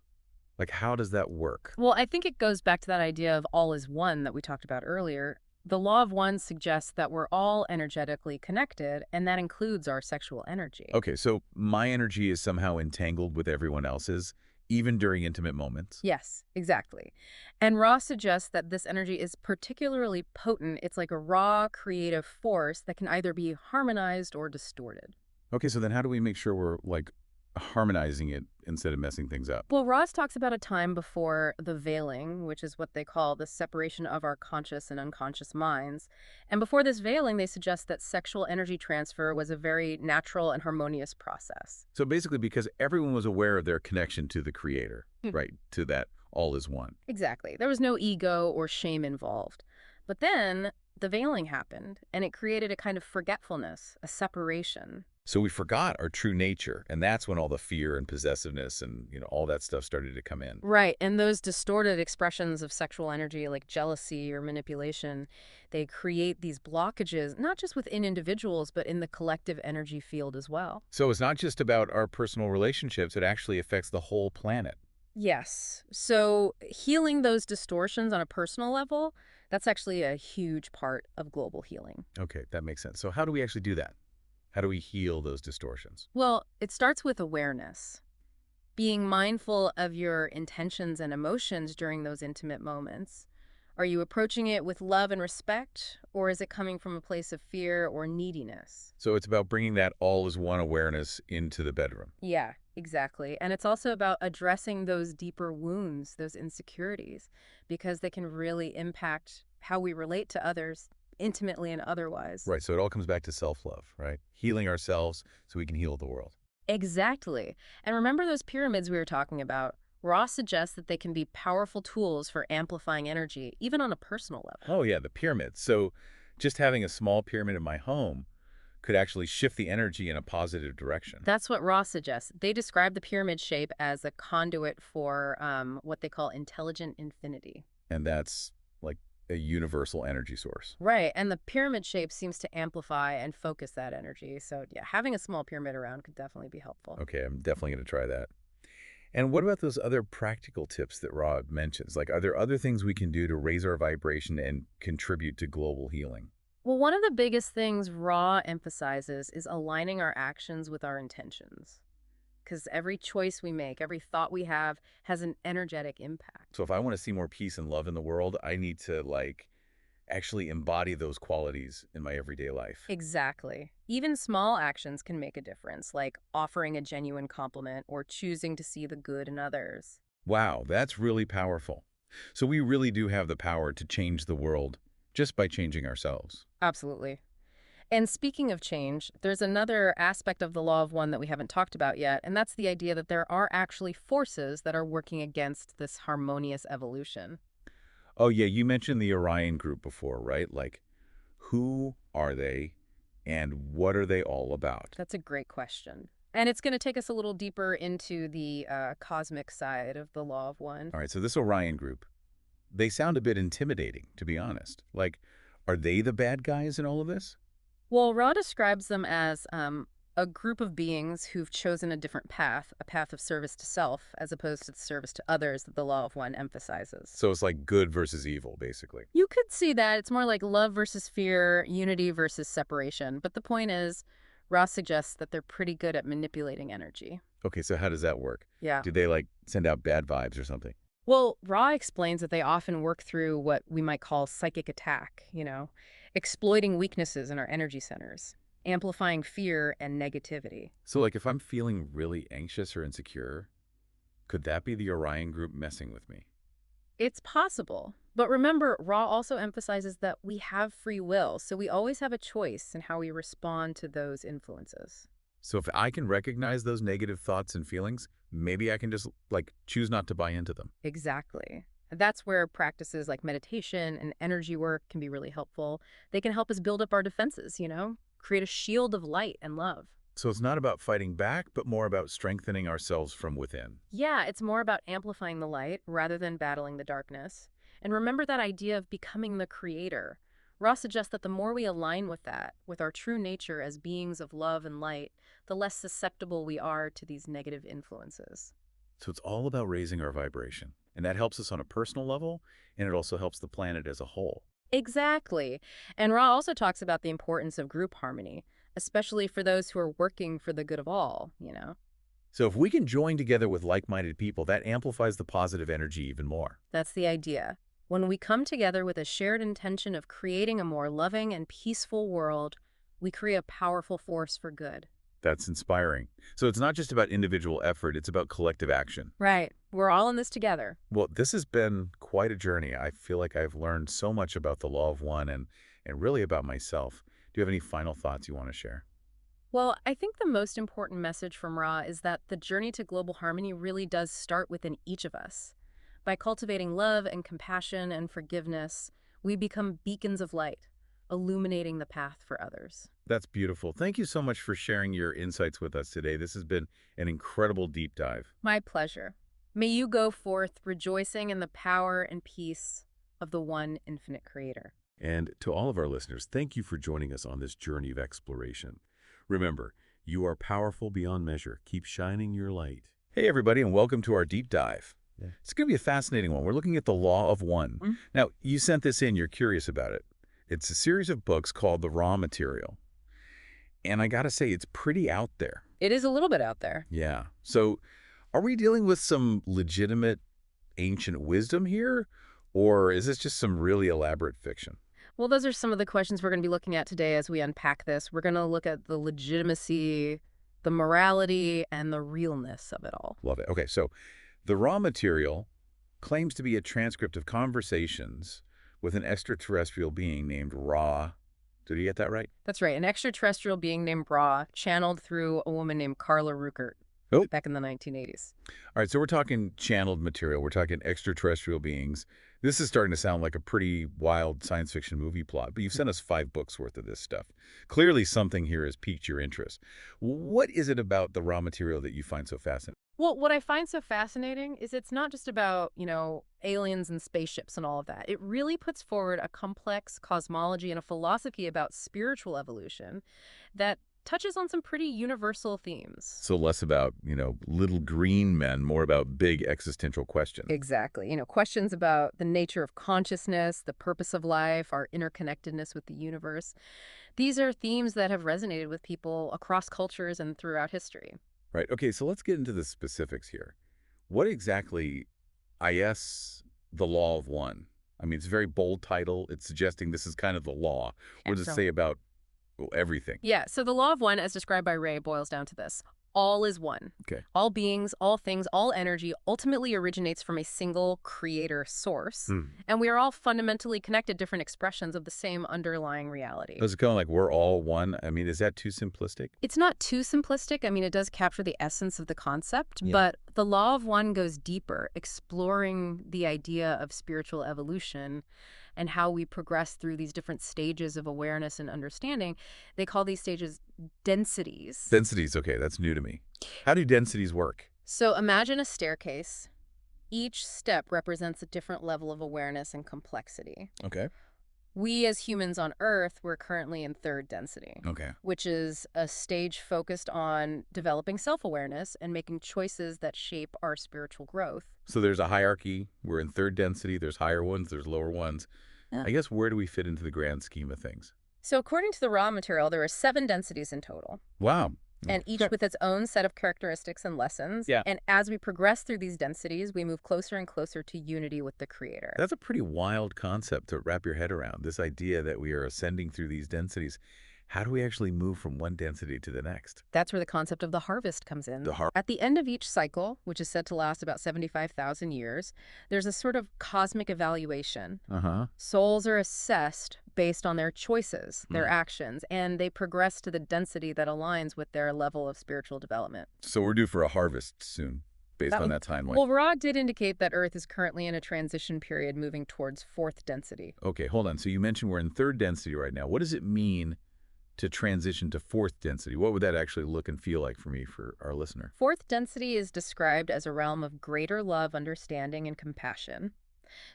Like, how does that work? Well, I think it goes back to that idea of all is one that we talked about earlier. The law of one suggests that we're all energetically connected, and that includes our sexual energy. Okay, so my energy is somehow entangled with everyone else's, even during intimate moments? Yes, exactly. And Ra suggests that this energy is particularly potent. It's like a raw, creative force that can either be harmonized or distorted. Okay, so then how do we make sure we're, like, harmonizing it instead of messing things up? Well, Ross talks about a time before the veiling, which is what they call the separation of our conscious and unconscious minds. And before this veiling, they suggest that sexual energy transfer was a very natural and harmonious process. So basically, because everyone was aware of their connection to the creator, Hmm. right? To that all is one. Exactly. There was no ego or shame involved. But then the veiling happened, and it created a kind of forgetfulness, a separation. So we forgot our true nature, and that's when all the fear and possessiveness and, all that stuff started to come in. Right, and those distorted expressions of sexual energy like jealousy or manipulation, they create these blockages, not just within individuals, but in the collective energy field as well. So it's not just about our personal relationships, it actually affects the whole planet. Yes, so healing those distortions on a personal level, that's actually a huge part of global healing. Okay, that makes sense. So how do we actually do that? How do we heal those distortions? Well, it starts with awareness, being mindful of your intentions and emotions during those intimate moments. Are you approaching it with love and respect, or is it coming from a place of fear or neediness? So it's about bringing that all is one awareness into the bedroom. Yeah, exactly. And it's also about addressing those deeper wounds, those insecurities, because they can really impact how we relate to others intimately and otherwise. Right, so it all comes back to self-love, right? Healing ourselves so we can heal the world. Exactly. And remember those pyramids we were talking about? Ross suggests that they can be powerful tools for amplifying energy, even on a personal level. Oh yeah, the pyramids. So just having a small pyramid in my home could actually shift the energy in a positive direction. That's what Ross suggests. They describe the pyramid shape as a conduit for what they call intelligent infinity. And that's like a universal energy source. Right, and the pyramid shape seems to amplify and focus that energy. So yeah, having a small pyramid around could definitely be helpful. Okay, I'm definitely going to try that. And what about those other practical tips that Rob mentions? Like, are there other things we can do to raise our vibration and contribute to global healing? Well, one of the biggest things Ra emphasizes is aligning our actions with our intentions. Because every choice we make, every thought we have, has an energetic impact. So if I want to see more peace and love in the world, I need to, like, actually embody those qualities in my everyday life. Exactly. Even small actions can make a difference, like offering a genuine compliment or choosing to see the good in others. Wow, that's really powerful. So we really do have the power to change the world just by changing ourselves. Absolutely. And speaking of change, there's another aspect of the law of one that we haven't talked about yet, and that's the idea that there are actually forces that are working against this harmonious evolution. Oh yeah, you mentioned the Orion group before, right? Like, who are they And what are they all about? That's a great question. And it's going to take us a little deeper into the cosmic side of the Law of One. All right, so this Orion group, they sound a bit intimidating, to be honest. Like, are they the bad guys in all of this? Well, Ra describes them as a group of beings who've chosen a different path, a path of service to self, as opposed to the service to others that the Law of One emphasizes. So it's like good versus evil, basically. You could see that. It's more like love versus fear, unity versus separation. But the point is, Ra suggests that they're pretty good at manipulating energy. Okay, so how does that work? Yeah. Do they, like, send out bad vibes or something? Well, Ra explains that they often work through what we might call psychic attack, exploiting weaknesses in our energy centers, amplifying fear and negativity. So, like, if I'm feeling really anxious or insecure, could that be the Orion group messing with me? It's possible. But remember, Ra also emphasizes that we have free will, so we always have a choice in how we respond to those influences. So if I can recognize those negative thoughts and feelings, maybe I can just, like, choose not to buy into them. Exactly. That's where practices like meditation and energy work can be really helpful. They can help us build up our defenses, create a shield of light and love. So it's not about fighting back, but more about strengthening ourselves from within. Yeah, it's more about amplifying the light rather than battling the darkness. And remember that idea of becoming the creator. Ross suggests that the more we align with that, with our true nature as beings of love and light, the less susceptible we are to these negative influences. So it's all about raising our vibration. And that helps us on a personal level, and it also helps the planet as a whole. Exactly. And Ra also talks about the importance of group harmony, especially for those who are working for the good of all. So if we can join together with like-minded people, that amplifies the positive energy even more. That's the idea. When we come together with a shared intention of creating a more loving and peaceful world, we create a powerful force for good. That's inspiring. So it's not just about individual effort, it's about collective action. Right. We're all in this together. Well, this has been quite a journey. I feel like I've learned so much about the Law of One and really about myself. Do you have any final thoughts you want to share? Well, I think the most important message from Ra is that the journey to global harmony really does start within each of us. By cultivating love and compassion and forgiveness, we become beacons of light, illuminating the path for others. That's beautiful. Thank you so much for sharing your insights with us today. This has been an incredible deep dive. My pleasure. May you go forth rejoicing in the power and peace of the one infinite creator. And to all of our listeners, thank you for joining us on this journey of exploration. Remember, you are powerful beyond measure. Keep shining your light. Hey, everybody, and welcome to our deep dive. Yeah. It's going to be a fascinating one. We're looking at the Law of One. Mm-hmm. Now, you sent this in. You're curious about it. It's a series of books called The Raw Material. And I got to say, it's pretty out there. It is a little bit out there. Yeah. So are we dealing with some legitimate ancient wisdom here? Or is this just some really elaborate fiction? Well, those are some of the questions we're going to be looking at today as we unpack this. We're going to look at the legitimacy, the morality, and the realness of it all. Love it. Okay, so the Raw Material claims to be a transcript of conversations with an extraterrestrial being named Ra. Did you get that right? That's right. An extraterrestrial being named Ra, channeled through a woman named Carla Ruckert back in the 1980s. All right, so we're talking channeled material. We're talking extraterrestrial beings. This is starting to sound like a pretty wild science fiction movie plot, but you've sent us 5 books worth of this stuff. Clearly something here has piqued your interest. What is it about the Raw Material that you find so fascinating? Well, what I find so fascinating is it's not just about, aliens and spaceships and all of that. It really puts forward a complex cosmology and a philosophy about spiritual evolution that touches on some pretty universal themes. So less about, little green men, more about big existential questions. Exactly. Questions about the nature of consciousness, the purpose of life, our interconnectedness with the universe. These are themes that have resonated with people across cultures and throughout history. Right. Okay, so let's get into the specifics here. What exactly is the Law of One? I mean, it's a very bold title. It's suggesting this is kind of the law. What does it say about everything? Yeah, so the Law of One, as described by Ray, boils down to this. All is one. Okay. All beings, all things, all energy ultimately originates from a single creator source. And we are all fundamentally connected, different expressions of the same underlying reality. Does it kind of like we're all one? I mean, is that too simplistic? It's not too simplistic. I mean, it does capture the essence of the concept, but the Law of One goes deeper, exploring the idea of spiritual evolution and how we progress through these different stages of awareness and understanding. They call these stages densities. Densities, okay, that's new to me. How do densities work? So imagine a staircase. Each step represents a different level of awareness and complexity. Okay. We as humans on Earth, we're currently in third density, Okay. which is a stage focused on developing self-awareness and making choices that shape our spiritual growth. So there's a hierarchy. We're in third density. There's higher ones. There's lower ones. Yeah. I guess where do we fit into the grand scheme of things? So according to the raw material, there are 7 densities in total, Wow. and each with its own set of characteristics and lessons. Yeah. And as we progress through these densities, we move closer and closer to unity with the Creator. That's a pretty wild concept to wrap your head around, this idea that we are ascending through these densities. How do we actually move from one density to the next? That's where the concept of the harvest comes in. At the end of each cycle, which is said to last about 75,000 years, there's a sort of cosmic evaluation. Souls are assessed based on their choices, their actions, and they progress to the density that aligns with their level of spiritual development. So we're due for a harvest soon, based on that timeline. Well, Ra did indicate that Earth is currently in a transition period moving towards 4th density. Okay, hold on. So you mentioned we're in third density right now. What does it mean to transition to 4th density? What would that actually look and feel like for our listener? 4th density is described as a realm of greater love, understanding, and compassion.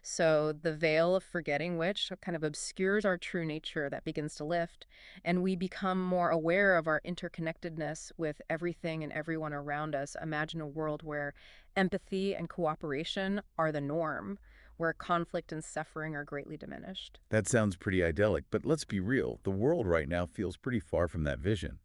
So the veil of forgetting, which kind of obscures our true nature, that begins to lift, and we become more aware of our interconnectedness with everything and everyone around us. Imagine a world where empathy and cooperation are the norm, where conflict and suffering are greatly diminished. That sounds pretty idyllic, but let's be real. The world right now feels pretty far from that vision.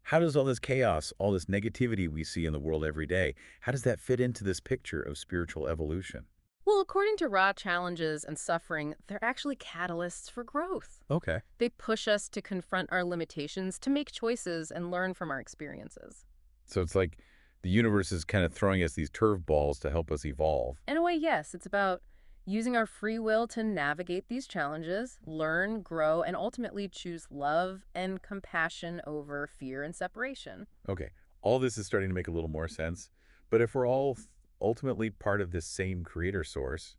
How does all this chaos, all this negativity we see in the world every day, how does that fit into this picture of spiritual evolution? Well, according to Ra, challenges and suffering, they're actually catalysts for growth. Okay. They push us to confront our limitations, to make choices, and learn from our experiences. So it's like the universe is kind of throwing us these curveballs to help us evolve. In a way, yes. It's about using our free will to navigate these challenges, learn, grow, and ultimately choose love and compassion over fear and separation. Okay. All this is starting to make a little more sense. But if we're all ultimately part of this same creator source,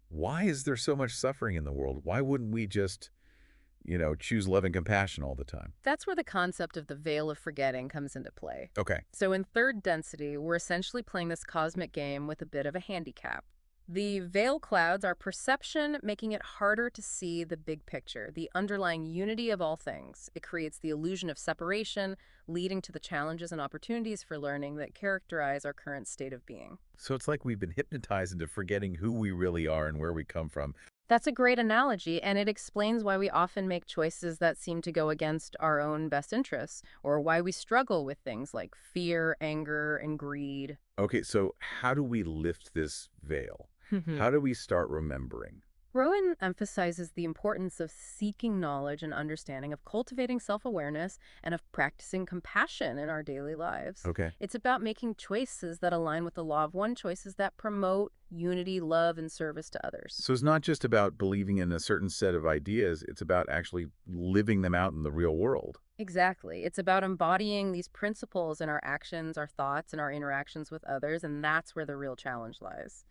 why is there so much suffering in the world? Why wouldn't we just, choose love and compassion all the time? That's where the concept of the veil of forgetting comes into play. Okay. So in third density, we're essentially playing this cosmic game with a bit of a handicap. The veil clouds our perception, making it harder to see the big picture, the underlying unity of all things. It creates the illusion of separation, leading to the challenges and opportunities for learning that characterize our current state of being. So it's like we've been hypnotized into forgetting who we really are and where we come from. That's a great analogy, and it explains why we often make choices that seem to go against our own best interests, or why we struggle with things like fear, anger, and greed. Okay, so how do we lift this veil? How do we start remembering? Rowan emphasizes the importance of seeking knowledge and understanding, of cultivating self-awareness, and of practicing compassion in our daily lives. Okay. It's about making choices that align with the law of one, choices that promote unity, love, and service to others. So it's not just about believing in a certain set of ideas, it's about actually living them out in the real world. Exactly. It's about embodying these principles in our actions, our thoughts, and our interactions with others, and that's where the real challenge lies.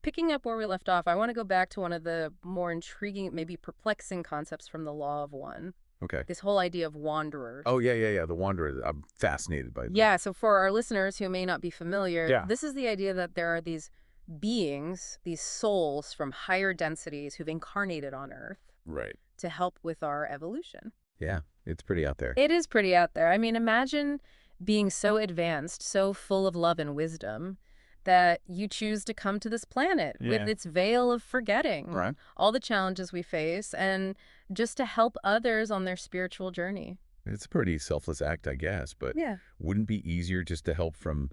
Picking up where we left off, I want to go back to one of the more intriguing, maybe perplexing concepts from the Law of One. Okay. This whole idea of wanderers. Oh, yeah. The wanderer. I'm fascinated by that. Yeah, so for our listeners who may not be familiar, this is the idea that there are these beings, these souls from higher densities who've incarnated on Earth. Right. To help with our evolution. Yeah, it's pretty out there. It is pretty out there. I mean, imagine being so advanced, so full of love and wisdom, that you choose to come to this planet with its veil of forgetting all the challenges we face, and just to help others on their spiritual journey. It's a pretty selfless act, I guess, but wouldn't it be easier just to help from,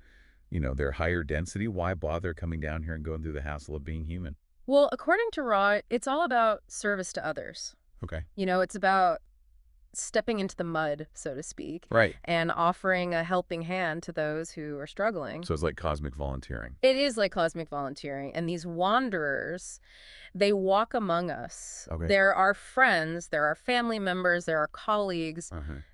their higher density? Why bother coming down here and going through the hassle of being human? Well, according to Ra, it's all about service to others. Okay. It's about stepping into the mud, so to speak. Right. And offering a helping hand to those who are struggling. So it's like cosmic volunteering. It is like cosmic volunteering. And these wanderers, they walk among us. Okay. They're our friends, they're our family members, they're our colleagues.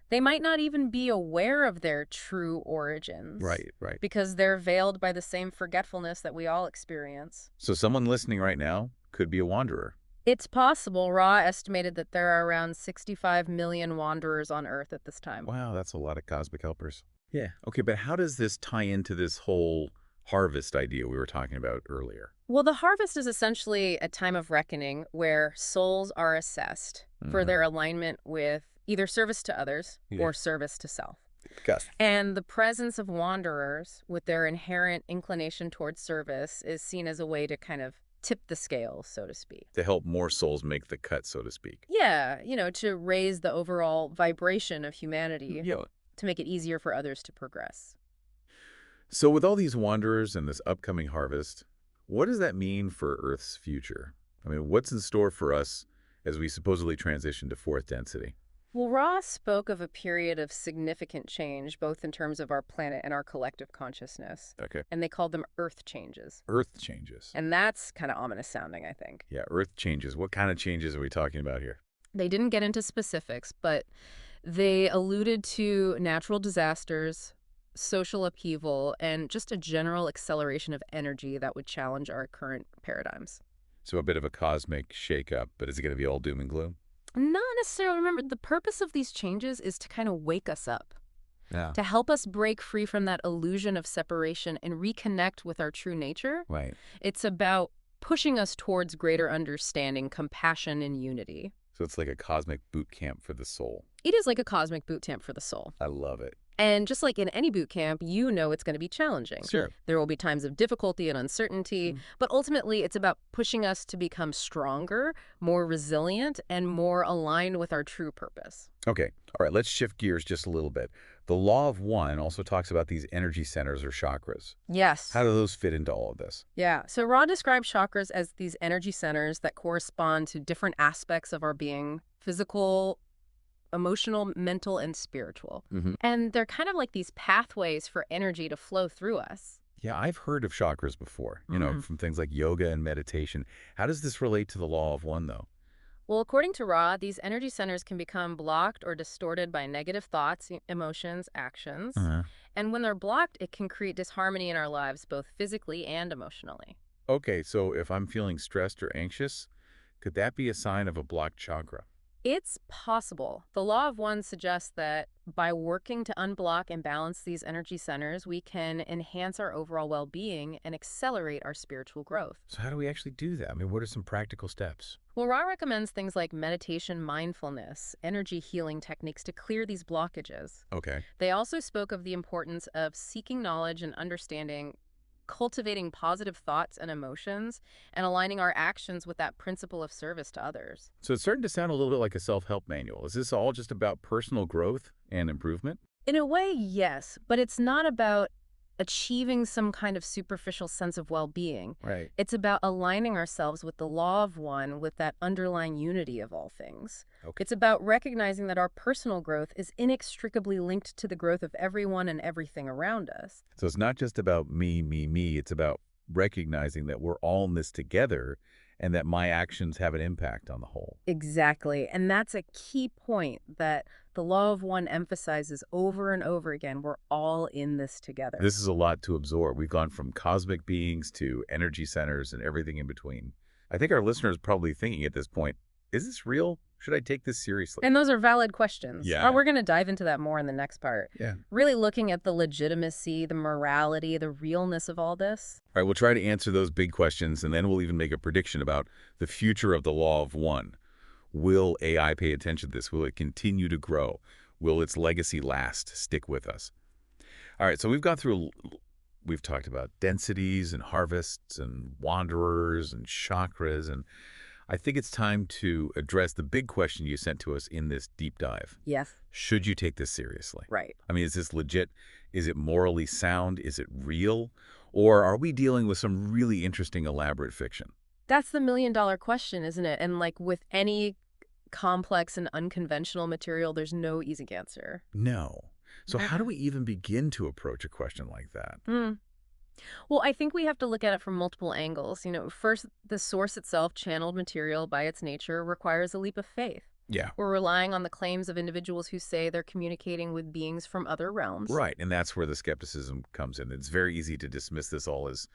They might not even be aware of their true origins. Right. Because they're veiled by the same forgetfulness that we all experience. So someone listening right now could be a wanderer. It's possible. Ra estimated that there are around 65 million wanderers on Earth at this time. Wow, that's a lot of cosmic helpers. Yeah. Okay, but how does this tie into this whole harvest idea we were talking about earlier? Well, the harvest is essentially a time of reckoning where souls are assessed for Hmm. their alignment with either service to others Yeah. or service to self. Gus. And the presence of wanderers with their inherent inclination towards service is seen as a way to kind of tip the scale, so to speak. To help more souls make the cut, so to speak. Yeah, to raise the overall vibration of humanity Yeah. to make it easier for others to progress. So with all these wanderers and this upcoming harvest, what does that mean for Earth's future? I mean, what's in store for us as we supposedly transition to fourth density? Well, Ross spoke of a period of significant change, both in terms of our planet and our collective consciousness. Okay. And they called them Earth changes. Earth changes. And that's kind of ominous sounding, I think. Yeah, Earth changes. What kind of changes are we talking about here? They didn't get into specifics, but they alluded to natural disasters, social upheaval, and just a general acceleration of energy that would challenge our current paradigms. So a bit of a cosmic shakeup, but is it going to be all doom and gloom? Not necessarily. Remember, the purpose of these changes is to kind of wake us up, Yeah. to help us break free from that illusion of separation and reconnect with our true nature. Right. It's about pushing us towards greater understanding, compassion, and unity. So it's like a cosmic boot camp for the soul. It is like a cosmic boot camp for the soul. I love it. And just like in any boot camp, it's going to be challenging. Sure. There will be times of difficulty and uncertainty, but ultimately it's about pushing us to become stronger, more resilient, and more aligned with our true purpose. Okay. All right, let's shift gears just a little bit. The Law of One also talks about these energy centers or chakras. Yes. How do those fit into all of this? Yeah. So Ra describes chakras as these energy centers that correspond to different aspects of our being: physical, emotional, mental, and spiritual. Mm-hmm. And they're kind of like these pathways for energy to flow through us. Yeah, I've heard of chakras before, from things like yoga and meditation. How does this relate to the Law of One, though? Well, according to Ra, these energy centers can become blocked or distorted by negative thoughts, emotions, actions. Uh-huh. And when they're blocked, it can create disharmony in our lives, both physically and emotionally. Okay, so if I'm feeling stressed or anxious, could that be a sign of a blocked chakra? It's possible. The Law of One suggests that by working to unblock and balance these energy centers, we can enhance our overall well-being and accelerate our spiritual growth. So how do we actually do that? I mean, what are some practical steps? Well, Ra recommends things like meditation, mindfulness, energy healing techniques to clear these blockages. Okay. They also spoke of the importance of seeking knowledge and understanding, cultivating positive thoughts and emotions, and aligning our actions with that principle of service to others. So it's starting to sound a little bit like a self-help manual. Is this all just about personal growth and improvement? In a way, yes, but it's not about achieving some kind of superficial sense of well-being. Right. It's about aligning ourselves with the Law of One, with that underlying unity of all things. Okay. It's about recognizing that our personal growth is inextricably linked to the growth of everyone and everything around us. So it's not just about me, me, me. It's about recognizing that we're all in this together and that my actions have an impact on the whole. Exactly. And that's a key point that the Law of One emphasizes over and over again. We're all in this together. This is a lot to absorb. We've gone from cosmic beings to energy centers and everything in between. I think our listeners are probably thinking at this point, is this real? Should I take this seriously? And those are valid questions. Yeah. We're going to dive into that more in the next part. Yeah. Really looking at the legitimacy, the morality, the realness of all this. All right, we'll try to answer those big questions, and then we'll even make a prediction about the future of the Law of One. Will AI pay attention to this? Will it continue to grow? Will its legacy last, stick with us? All right, so we've talked about densities and harvests and wanderers and chakras, and I think it's time to address the big question you sent to us in this deep dive. Yes. Should you take this seriously? Right. I mean, is this legit? Is it morally sound? Is it real? Or are we dealing with some really interesting, elaborate fiction? That's the million-dollar question, isn't it? And like with any complex and unconventional material, there's no easy answer. No. So how do we even begin to approach a question like that? Well, I think we have to look at it from multiple angles. First, the source itself, channeled material by its nature, requires a leap of faith. Yeah. We're relying on the claims of individuals who say they're communicating with beings from other realms. Right, and that's where the skepticism comes in. It's very easy to dismiss this all as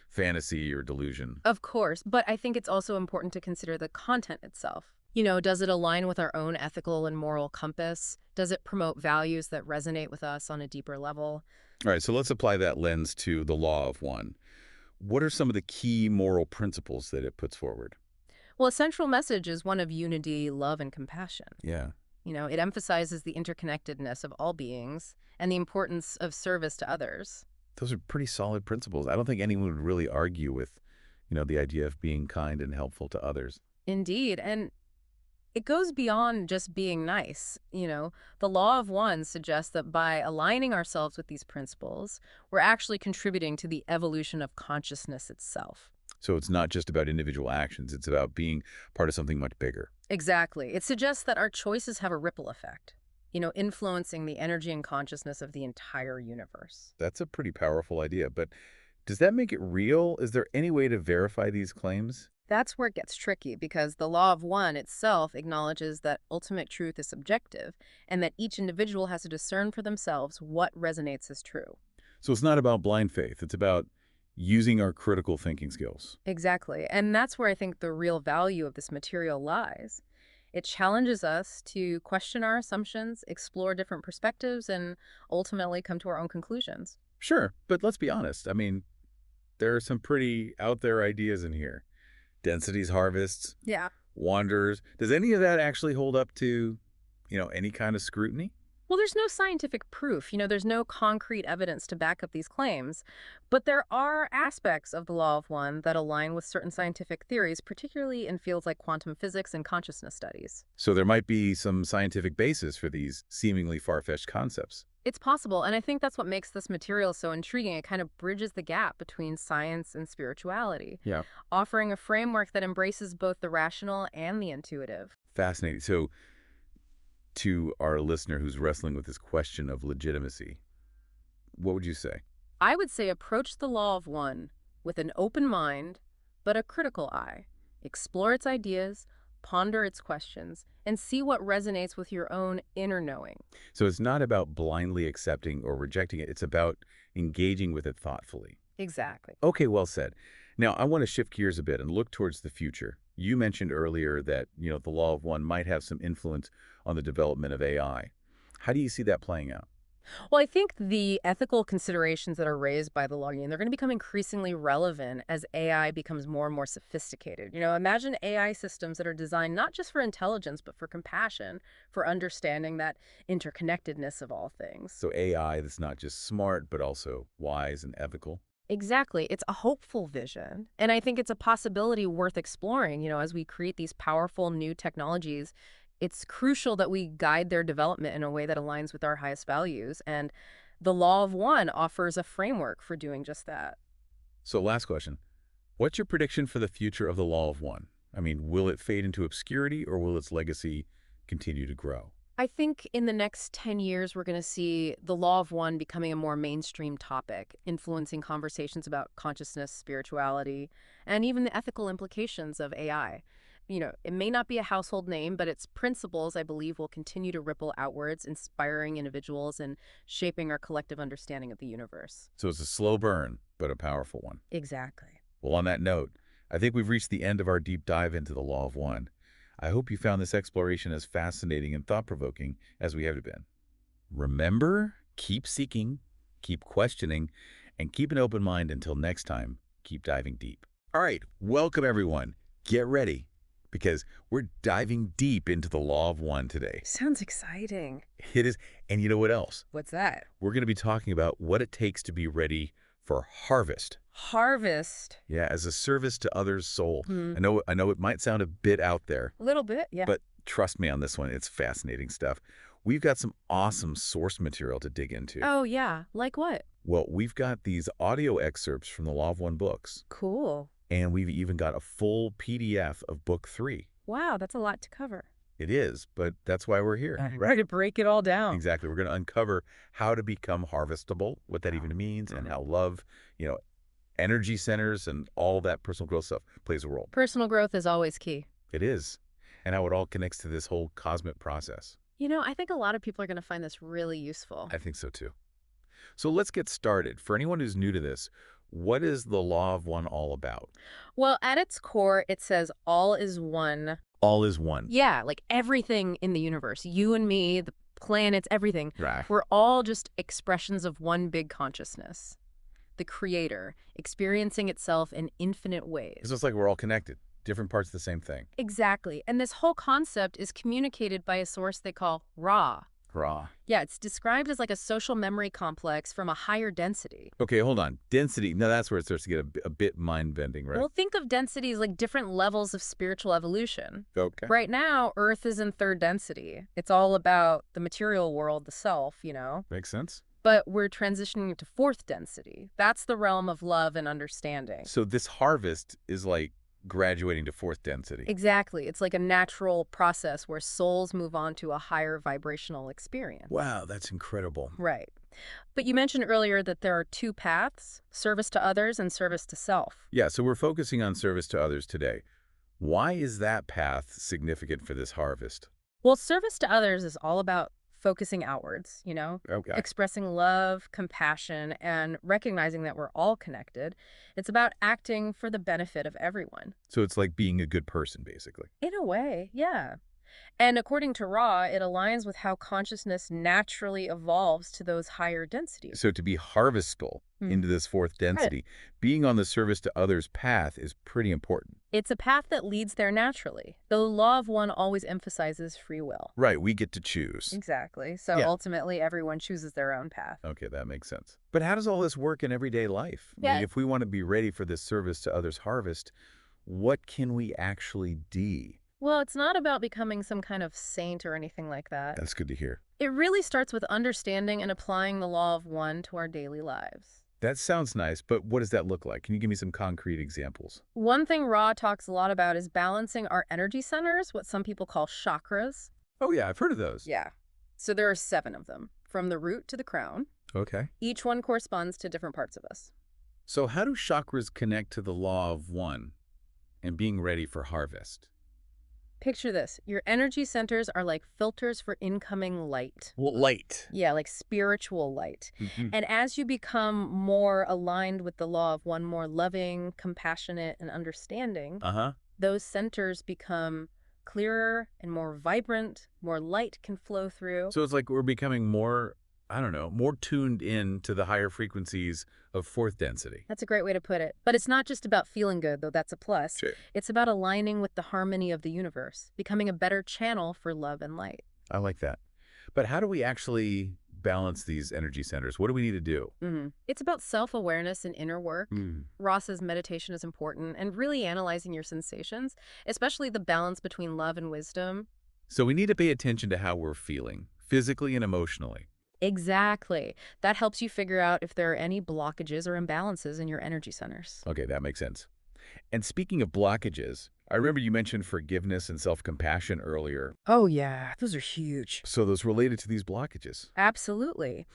fantasy or delusion. Of course, but I think it's also important to consider the content itself. Does it align with our own ethical and moral compass? Does it promote values that resonate with us on a deeper level? All right, so let's apply that lens to the law of one. What are some of the key moral principles that it puts forward? Well, a central message is one of unity, love, and compassion. Yeah. It emphasizes the interconnectedness of all beings and the importance of service to others. Those are pretty solid principles. I don't think anyone would really argue with, the idea of being kind and helpful to others. Indeed, and it goes beyond just being nice. The law of one suggests that by aligning ourselves with these principles, we're actually contributing to the evolution of consciousness itself. So it's not just about individual actions. It's about being part of something much bigger. Exactly. It suggests that our choices have a ripple effect, influencing the energy and consciousness of the entire universe. That's a pretty powerful idea, but does that make it real? Is there any way to verify these claims? That's where it gets tricky because the law of one itself acknowledges that ultimate truth is subjective and that each individual has to discern for themselves what resonates as true. So it's not about blind faith. It's about using our critical thinking skills. Exactly. And that's where I think the real value of this material lies. It challenges us to question our assumptions, explore different perspectives, and ultimately come to our own conclusions. Sure, but let's be honest. There are some pretty out there ideas in here. Densities harvests, Yeah. wanderers. Does any of that actually hold up to, any kind of scrutiny? Well, there's no scientific proof. There's no concrete evidence to back up these claims. But there are aspects of the law of one that align with certain scientific theories, particularly in fields like quantum physics and consciousness studies. So there might be some scientific basis for these seemingly far-fetched concepts. It's possible, and I think that's what makes this material so intriguing. It kind of bridges the gap between science and spirituality, Yeah. offering a framework that embraces both the rational and the intuitive. Fascinating. So to our listener who's wrestling with this question of legitimacy, what would you say? I would say approach the law of one with an open mind, but a critical eye. Explore its ideas, ponder its questions, and see what resonates with your own inner knowing. So it's not about blindly accepting or rejecting it. It's about engaging with it thoughtfully. Exactly. Okay, well said. Now, I want to shift gears a bit and look towards the future. You mentioned earlier that, the law of one might have some influence on the development of AI. How do you see that playing out? Well, I think the ethical considerations that are raised by the law, they're going to become increasingly relevant as AI becomes more and more sophisticated. Imagine AI systems that are designed not just for intelligence, but for compassion, for understanding that interconnectedness of all things. So AI that's not just smart, but also wise and ethical. Exactly. It's a hopeful vision. And I think it's a possibility worth exploring, as we create these powerful new technologies. It's crucial that we guide their development in a way that aligns with our highest values. And the law of one offers a framework for doing just that. So last question. What's your prediction for the future of the law of one? Will it fade into obscurity or will its legacy continue to grow? I think in the next 10 years, we're going to see the law of one becoming a more mainstream topic, influencing conversations about consciousness, spirituality, and even the ethical implications of AI. It may not be a household name, but its principles, I believe, will continue to ripple outwards, inspiring individuals and shaping our collective understanding of the universe. So it's a slow burn, but a powerful one. Exactly. Well, on that note, I think we've reached the end of our deep dive into the law of one. I hope you found this exploration as fascinating and thought-provoking as we have been. Remember, keep seeking, keep questioning, and keep an open mind until next time. Keep diving deep. All right, welcome everyone. Get ready, because we're diving deep into the law of one today. Sounds exciting. It is, and you know what else? What's that? We're going to be talking about what it takes to be ready for harvest. Harvest. Yeah, as a service to others' soul. Hmm. I know it might sound a bit out there, A little bit, yeah. but trust me on this one, it's fascinating stuff. We've got some awesome source material to dig into. Oh, yeah. Like what? Well, we've got these audio excerpts from the Law of One books, Cool. and we've even got a full PDF of book 3. Wow, that's a lot to cover. It is, but that's why we're here. Right, to break it all down. Exactly. We're going to uncover how to become harvestable, what that even means, and how love, energy centers and all that personal growth stuff plays a role. Personal growth is always key. It is. and how it all connects to this whole cosmic process. I think a lot of people are going to find this really useful. I think so too. So let's get started. For anyone who's new to this, what is the Law of One all about? Well, at its core, it says all is one. All is one. Yeah, like everything in the universe, you and me, the planets, everything. Right. We're all just expressions of one big consciousness. The creator, experiencing itself in infinite ways. It's just like we're all connected. Different parts of the same thing. Exactly. And this whole concept is communicated by a source they call Ra. Raw. Yeah, it's described as like a social memory complex from a higher density. Okay, hold on. Density. Now that's where it starts to get a bit mind-bending, right? Well, think of densities like different levels of spiritual evolution. Okay. Right now, Earth is in third density. It's all about the material world, the self, Makes sense. But we're transitioning to fourth density. That's the realm of love and understanding. So this harvest is like graduating to fourth density. Exactly. It's like a natural process where souls move on to a higher vibrational experience. Wow, that's incredible. Right. But you mentioned earlier that there are two paths, service to others and service to self. Yeah, so we're focusing on service to others today. Why is that path significant for this harvest? Well, service to others is all about focusing outwards, Okay. expressing love, compassion, and recognizing that we're all connected. It's about acting for the benefit of everyone. So it's like being a good person, basically. In a way, yeah. And according to Ra, it aligns with how consciousness naturally evolves to those higher densities. So to be harvestable into this fourth density, being on the service to others path is pretty important. It's a path that leads there naturally. The Law of One always emphasizes free will. Right, we get to choose. Exactly. So Yeah. ultimately, everyone chooses their own path. Okay, that makes sense. But how does all this work in everyday life? I Yeah. mean, if we want to be ready for this service to others harvest, what can we actually do? Well, it's not about becoming some kind of saint or anything like that. That's good to hear. It really starts with understanding and applying the Law of One to our daily lives. That sounds nice, but what does that look like? Can you give me some concrete examples? One thing Ra talks a lot about is balancing our energy centers, what some people call chakras. Oh yeah, I've heard of those. Yeah. So there are 7 of them, from the root to the crown. Okay. Each one corresponds to different parts of us. So how do chakras connect to the Law of One and being ready for harvest? Picture this. Your energy centers are like filters for incoming light. Well, light. Yeah, like spiritual light. And as you become more aligned with the Law of One, more loving, compassionate, and understanding, Uh-huh. those centers become clearer and more vibrant, more light can flow through. So it's like we're becoming more, more tuned in to the higher frequencies of fourth density. That's a great way to put it. But it's not just about feeling good, though that's a plus. Sure. It's about aligning with the harmony of the universe, becoming a better channel for love and light. I like that. But how do we actually balance these energy centers? What do we need to do? It's about self-awareness and inner work. Ra says meditation is important, and really analyzing your sensations, especially the balance between love and wisdom. So we need to pay attention to how we're feeling, physically and emotionally. Exactly. That helps you figure out if there are any blockages or imbalances in your energy centers. Okay, that makes sense. And speaking of blockages, I remember you mentioned forgiveness and self-compassion earlier. Oh, yeah. Those are huge. So those related to these blockages. Absolutely.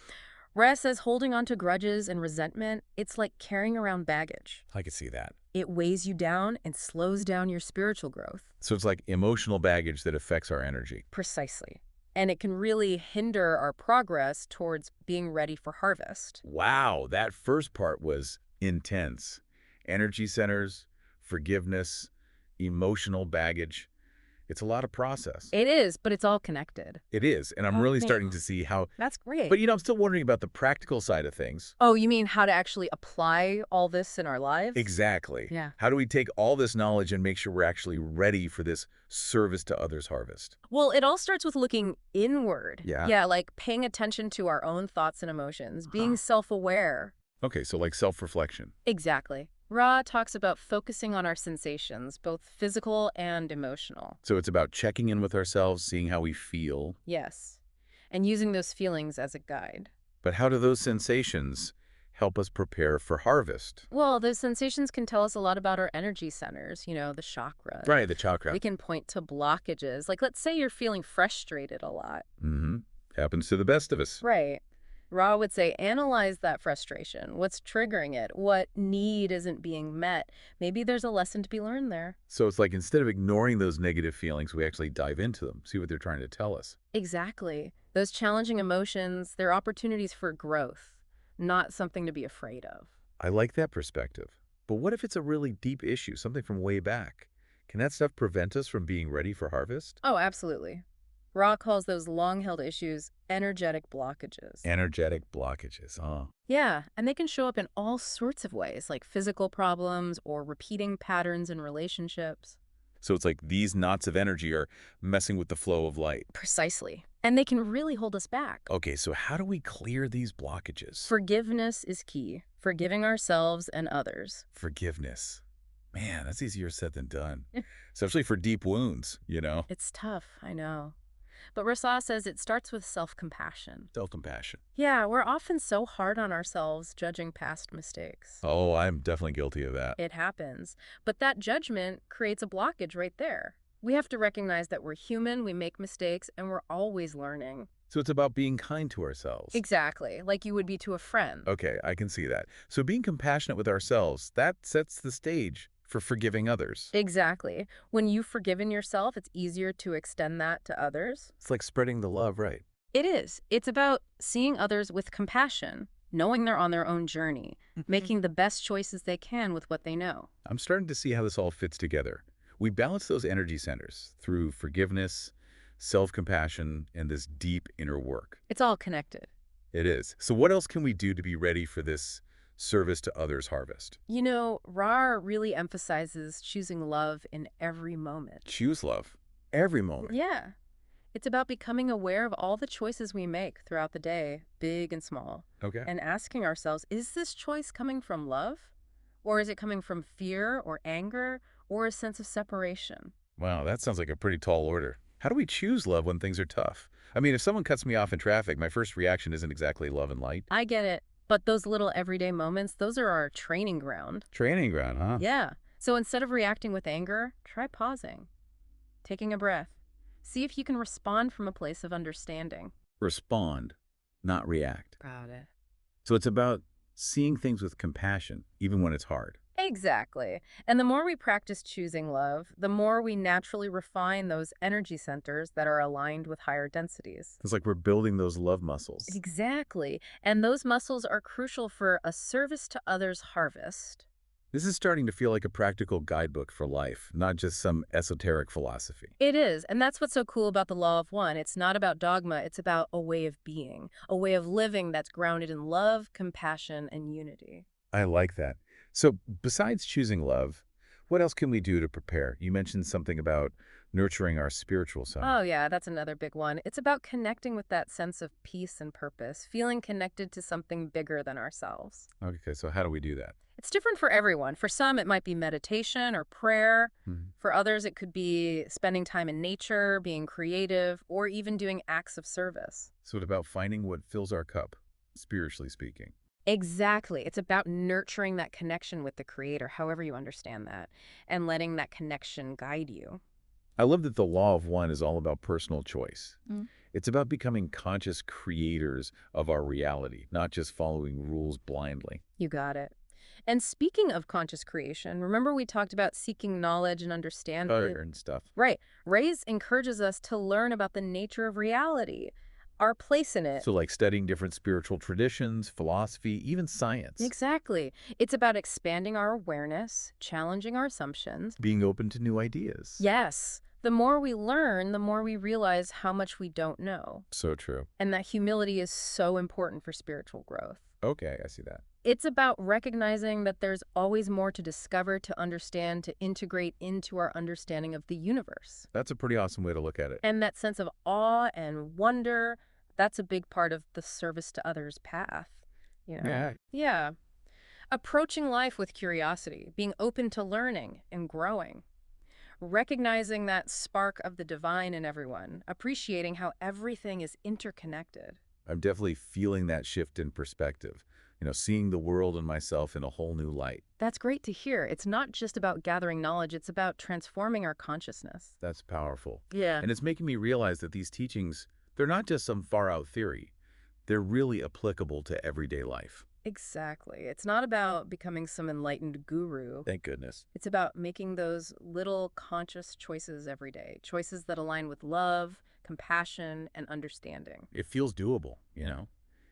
Ra says holding on to grudges and resentment, it's like carrying around baggage. I could see that. It weighs you down and slows down your spiritual growth. So it's like emotional baggage that affects our energy. Precisely. And it can really hinder our progress towards being ready for harvest. Wow, that first part was intense. Energy centers, forgiveness, emotional baggage. It's a lot of process. It is, but it's all connected. It is, and I'm really starting to see how... That's great. But, I'm still wondering about the practical side of things. Oh, you mean how to actually apply all this in our lives? Exactly. Yeah. How do we take all this knowledge and make sure we're actually ready for this service to others harvest? Well, it all starts with looking inward. Yeah. Yeah, like paying attention to our own thoughts and emotions, being self-aware. Okay, so like self-reflection. Exactly. Ra talks about focusing on our sensations, both physical and emotional. So it's about checking in with ourselves, seeing how we feel. Yes. And using those feelings as a guide. But how do those sensations help us prepare for harvest? Well, those sensations can tell us a lot about our energy centers, the chakras. Right, the chakra. We can point to blockages. Like, let's say you're feeling frustrated a lot. Happens to the best of us. Right. Ra would say, analyze that frustration. What's triggering it? What need isn't being met? Maybe there's a lesson to be learned there. So it's like instead of ignoring those negative feelings, we actually dive into them, see what they're trying to tell us. Exactly. Those challenging emotions, they're opportunities for growth, not something to be afraid of. I like that perspective. But what if it's a really deep issue, something from way back? Can that stuff prevent us from being ready for harvest? Oh, absolutely. Ra calls those long-held issues energetic blockages. Energetic blockages, huh? Yeah, and they can show up in all sorts of ways, like physical problems or repeating patterns in relationships. So it's like these knots of energy are messing with the flow of light. Precisely. And they can really hold us back. Okay, so how do we clear these blockages? Forgiveness is key. Forgiving ourselves and others. Forgiveness. Man, that's easier said than done. Especially for deep wounds, you know? It's tough, I know. But Rasa says it starts with self-compassion. Self-compassion. Yeah, we're often so hard on ourselves, judging past mistakes. Oh, I'm definitely guilty of that. It happens. But that judgment creates a blockage right there. We have to recognize that we're human, we make mistakes, and we're always learning. So it's about being kind to ourselves. Exactly, like you would be to a friend. Okay, I can see that. So being compassionate with ourselves, that sets the stage for forgiving others. Exactly. When you've forgiven yourself, it's easier to extend that to others. It's like spreading the love, right? It is. It's about seeing others with compassion, knowing they're on their own journey, making the best choices they can with what they know. I'm starting to see how this all fits together. We balance those energy centers through forgiveness, self-compassion, and this deep inner work. It's all connected. It is. So what else can we do to be ready for this service to others harvest? You know, Ra really emphasizes choosing love in every moment. Choose love every moment. Yeah. It's about becoming aware of all the choices we make throughout the day, big and small, Okay. and asking ourselves, is this choice coming from love? Or is it coming from fear or anger or a sense of separation? Wow, that sounds like a pretty tall order. How do we choose love when things are tough? I mean, if someone cuts me off in traffic, my first reaction isn't exactly love and light. I get it. But those little everyday moments, those are our training ground. Training ground, huh? Yeah. So instead of reacting with anger, try pausing, taking a breath. See if you can respond from a place of understanding. Respond, not react. Got it. So it's about seeing things with compassion, even when it's hard. Exactly. And the more we practice choosing love, the more we naturally refine those energy centers that are aligned with higher densities. It's like we're building those love muscles. Exactly. And those muscles are crucial for a service to others harvest. This is starting to feel like a practical guidebook for life, not just some esoteric philosophy. It is, and that's what's so cool about the Law of One. It's not about dogma, it's about a way of being, a way of living that's grounded in love, compassion, and unity. I like that. So besides choosing love, what else can we do to prepare? You mentioned something about nurturing our spiritual side. Oh yeah, that's another big one. It's about connecting with that sense of peace and purpose, feeling connected to something bigger than ourselves. Okay, so how do we do that? It's different for everyone. For some, it might be meditation or prayer. Mhm. For others, it could be spending time in nature, being creative, or even doing acts of service. So it's about finding what fills our cup, spiritually speaking. Exactly. It's about nurturing that connection with the Creator, however you understand that, and letting that connection guide you. I love that the law of one is all about personal choice. Mm. It's about becoming conscious creators of our reality, not just following rules blindly. You got it. And speaking of conscious creation, remember we talked about seeking knowledge and understanding? And stuff. Right. Rays encourages us to learn about the nature of reality, our place in it. So like studying different spiritual traditions, philosophy, even science. Exactly. It's about expanding our awareness, challenging our assumptions. Being open to new ideas. Yes. The more we learn, the more we realize how much we don't know. So true. And that humility is so important for spiritual growth. Okay, I see that. It's about recognizing that there's always more to discover, to understand, to integrate into our understanding of the universe. That's a pretty awesome way to look at it. And that sense of awe and wonder, that's a big part of the service to others path. You know? Yeah. Yeah. Approaching life with curiosity, being open to learning and growing. Recognizing that spark of the divine in everyone, appreciating how everything is interconnected. I'm definitely feeling that shift in perspective. Seeing the world and myself in a whole new light. That's great to hear. It's not just about gathering knowledge, it's about transforming our consciousness. That's powerful. Yeah. And it's making me realize that these teachings, they're not just some far-out theory. they're really applicable to everyday life. Exactly. It's not about becoming some enlightened guru. Thank goodness. It's about making those little conscious choices every day, choices that align with love, compassion, and understanding. It feels doable,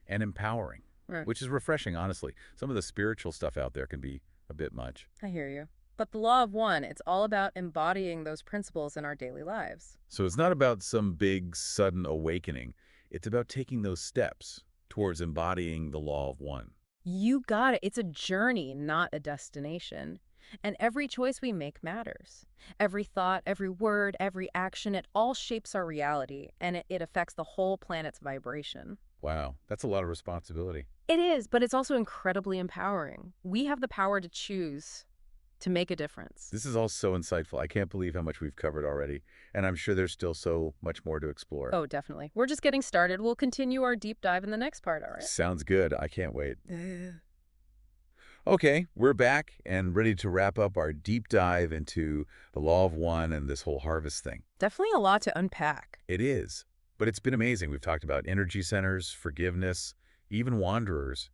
and empowering, Right. which is refreshing, honestly. Some of the spiritual stuff out there can be a bit much. I hear you. But the law of one, it's all about embodying those principles in our daily lives. So it's not about some big, sudden awakening. It's about taking those steps towards embodying the law of one. You got it. It's a journey, not a destination. And every choice we make matters. Every thought, every word, every action, it all shapes our reality, and it affects the whole planet's vibration. Wow, that's a lot of responsibility. It is, but it's also incredibly empowering. We have the power to choose to make a difference. This is all so insightful. I can't believe how much we've covered already, and I'm sure there's still so much more to explore. Oh, definitely. We're just getting started. We'll continue our deep dive in the next part, all right? Sounds good. I can't wait. Okay, we're back and ready to wrap up our deep dive into the law of one and this whole harvest thing. Definitely a lot to unpack. It is, but it's been amazing. We've talked about energy centers, forgiveness, even wanderers.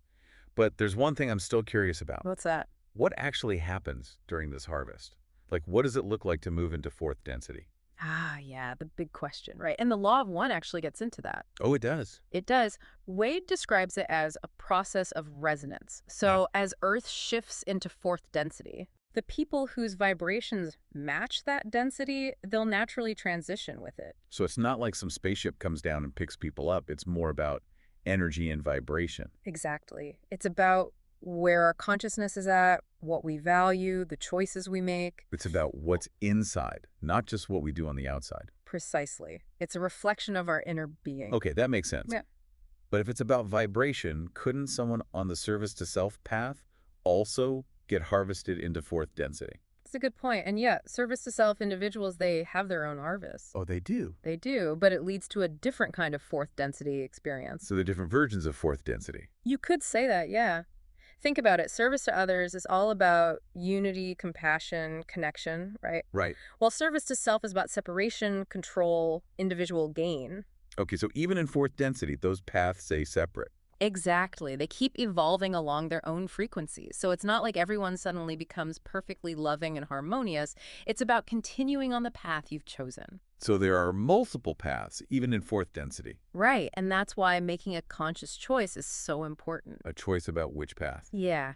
But there's one thing I'm still curious about. What's that? What actually happens during this harvest? Like, what does it look like to move into fourth density? Ah, yeah, the big question, right? And the law of one actually gets into that. Oh, it does. It does. Wade describes it as a process of resonance. So as Earth shifts into fourth density, the people whose vibrations match that density, they'll naturally transition with it. So it's not like some spaceship comes down and picks people up. It's more about energy and vibration. Exactly. It's about where our consciousness is at, what we value, the choices we make. It's about what's inside, not just what we do on the outside. Precisely. It's a reflection of our inner being. Okay, that makes sense. Yeah. But if it's about vibration, couldn't someone on the service to self path also get harvested into fourth density? That's a good point. And yeah, service to self individuals, they have their own harvest. Oh, they do. They do, but it leads to a different kind of fourth density experience. So they're different versions of fourth density. You could say that, yeah. Think about it. Service to others is all about unity, compassion, connection, right? Right. While service to self is about separation, control, individual gain. Okay, so even in fourth density, those paths stay separate. Exactly. They keep evolving along their own frequencies. So it's not like everyone suddenly becomes perfectly loving and harmonious. It's about continuing on the path you've chosen. So there are multiple paths, even in fourth density. Right. And that's why making a conscious choice is so important. A choice about which path. Yeah.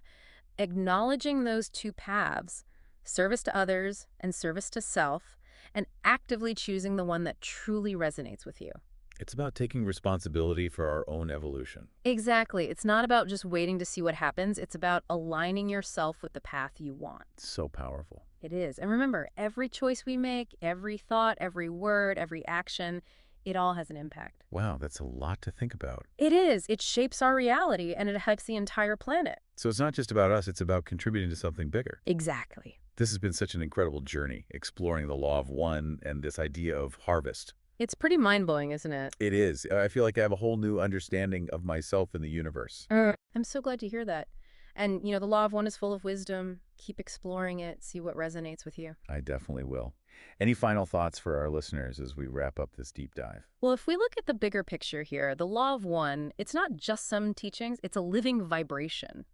Acknowledging those two paths, service to others and service to self, and actively choosing the one that truly resonates with you. It's about taking responsibility for our own evolution. Exactly. It's not about just waiting to see what happens. It's about aligning yourself with the path you want. So powerful. It is. And remember, every choice we make, every thought, every word, every action, it all has an impact. Wow, that's a lot to think about. It is. It shapes our reality, and it affects the entire planet. So it's not just about us, it's about contributing to something bigger. Exactly. This has been such an incredible journey, exploring the law of one and this idea of harvest. It's pretty mind-blowing, isn't it? It is. I feel like I have a whole new understanding of myself in the universe. I'm so glad to hear that. And, the law of one is full of wisdom. Keep exploring it. See what resonates with you. I definitely will. Any final thoughts for our listeners as we wrap up this deep dive? Well, if we look at the bigger picture here, the law of one, it's not just some teachings. It's a living vibration,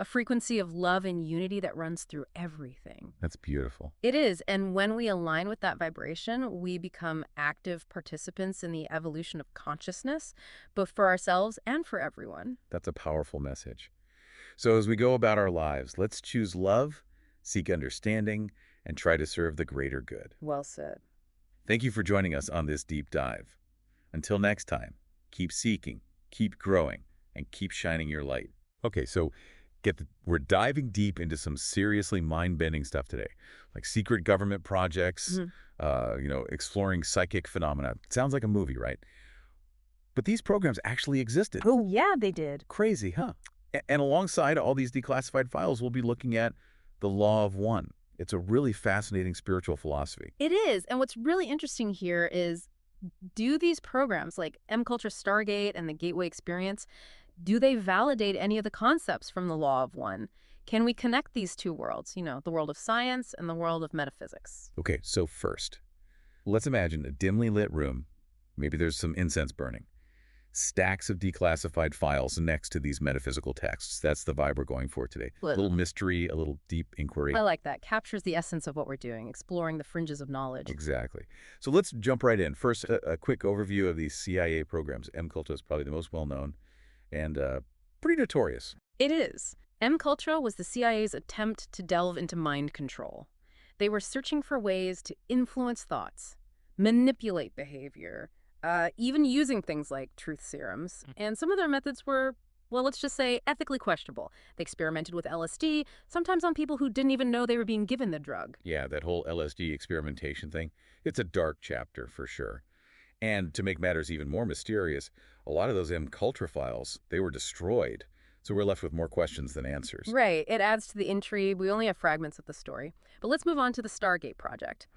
a frequency of love and unity that runs through everything. That's beautiful. It is. And when we align with that vibration, we become active participants in the evolution of consciousness, both for ourselves and for everyone. That's a powerful message. So as we go about our lives, let's choose love, seek understanding, and try to serve the greater good. Well said. Thank you for joining us on this deep dive. Until next time, keep seeking, keep growing, and keep shining your light. Okay, so we're diving deep into some seriously mind-bending stuff today, like secret government projects, exploring psychic phenomena. It sounds like a movie, right? But these programs actually existed. Oh, yeah, they did. Crazy, huh? And alongside all these declassified files, we'll be looking at the law of one. It's a really fascinating spiritual philosophy. It is. And what's really interesting here is, do these programs like M-Culture Stargate and the Gateway Experience, do they validate any of the concepts from the law of one? Can we connect these two worlds, the world of science and the world of metaphysics? Okay, so first, let's imagine a dimly lit room. Maybe there's some incense burning. stacks of declassified files next to these metaphysical texts. That's the vibe we're going for today. A Well, little mystery, a little deep inquiry. I like that. Captures the essence of what we're doing, exploring the fringes of knowledge. Exactly. So let's jump right in. First, a quick overview of these CIA programs. MKUltra is probably the most well-known and pretty notorious. It is. MKUltra was the CIA's attempt to delve into mind control. They were searching for ways to influence thoughts, manipulate behavior, even using things like truth serums. And some of their methods were, well, let's just say, ethically questionable. They experimented with LSD, sometimes on people who didn't even know they were being given the drug. Yeah, that whole LSD experimentation thing, it's a dark chapter for sure. And to make matters even more mysterious, a lot of those MKUltra files, they were destroyed. So we're left with more questions than answers. Right. It adds to the intrigue. We only have fragments of the story. But let's move on to the Stargate project.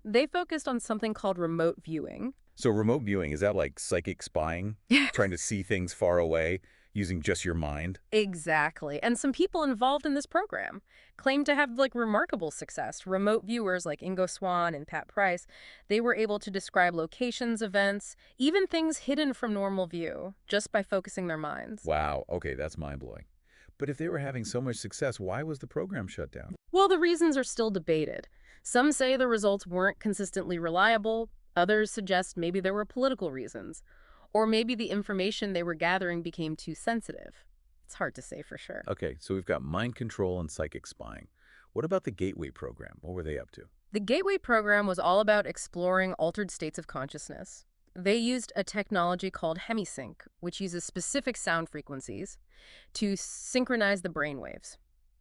They focused on something called remote viewing. So remote viewing, is that like psychic spying? Trying to see things far away using just your mind? Exactly. And some people involved in this program claimed to have remarkable success. Remote viewers like Ingo Swann and Pat Price, they were able to describe locations, events, even things hidden from normal view just by focusing their minds. Wow, okay, that's mind-blowing. But if they were having so much success, why was the program shut down? Well, the reasons are still debated. Some say the results weren't consistently reliable. Others suggest maybe there were political reasons. Or maybe the information they were gathering became too sensitive. It's hard to say for sure. Okay, so we've got mind control and psychic spying. What about the Gateway program? What were they up to? The Gateway program was all about exploring altered states of consciousness. They used a technology called hemisync, which uses specific sound frequencies to synchronize the brainwaves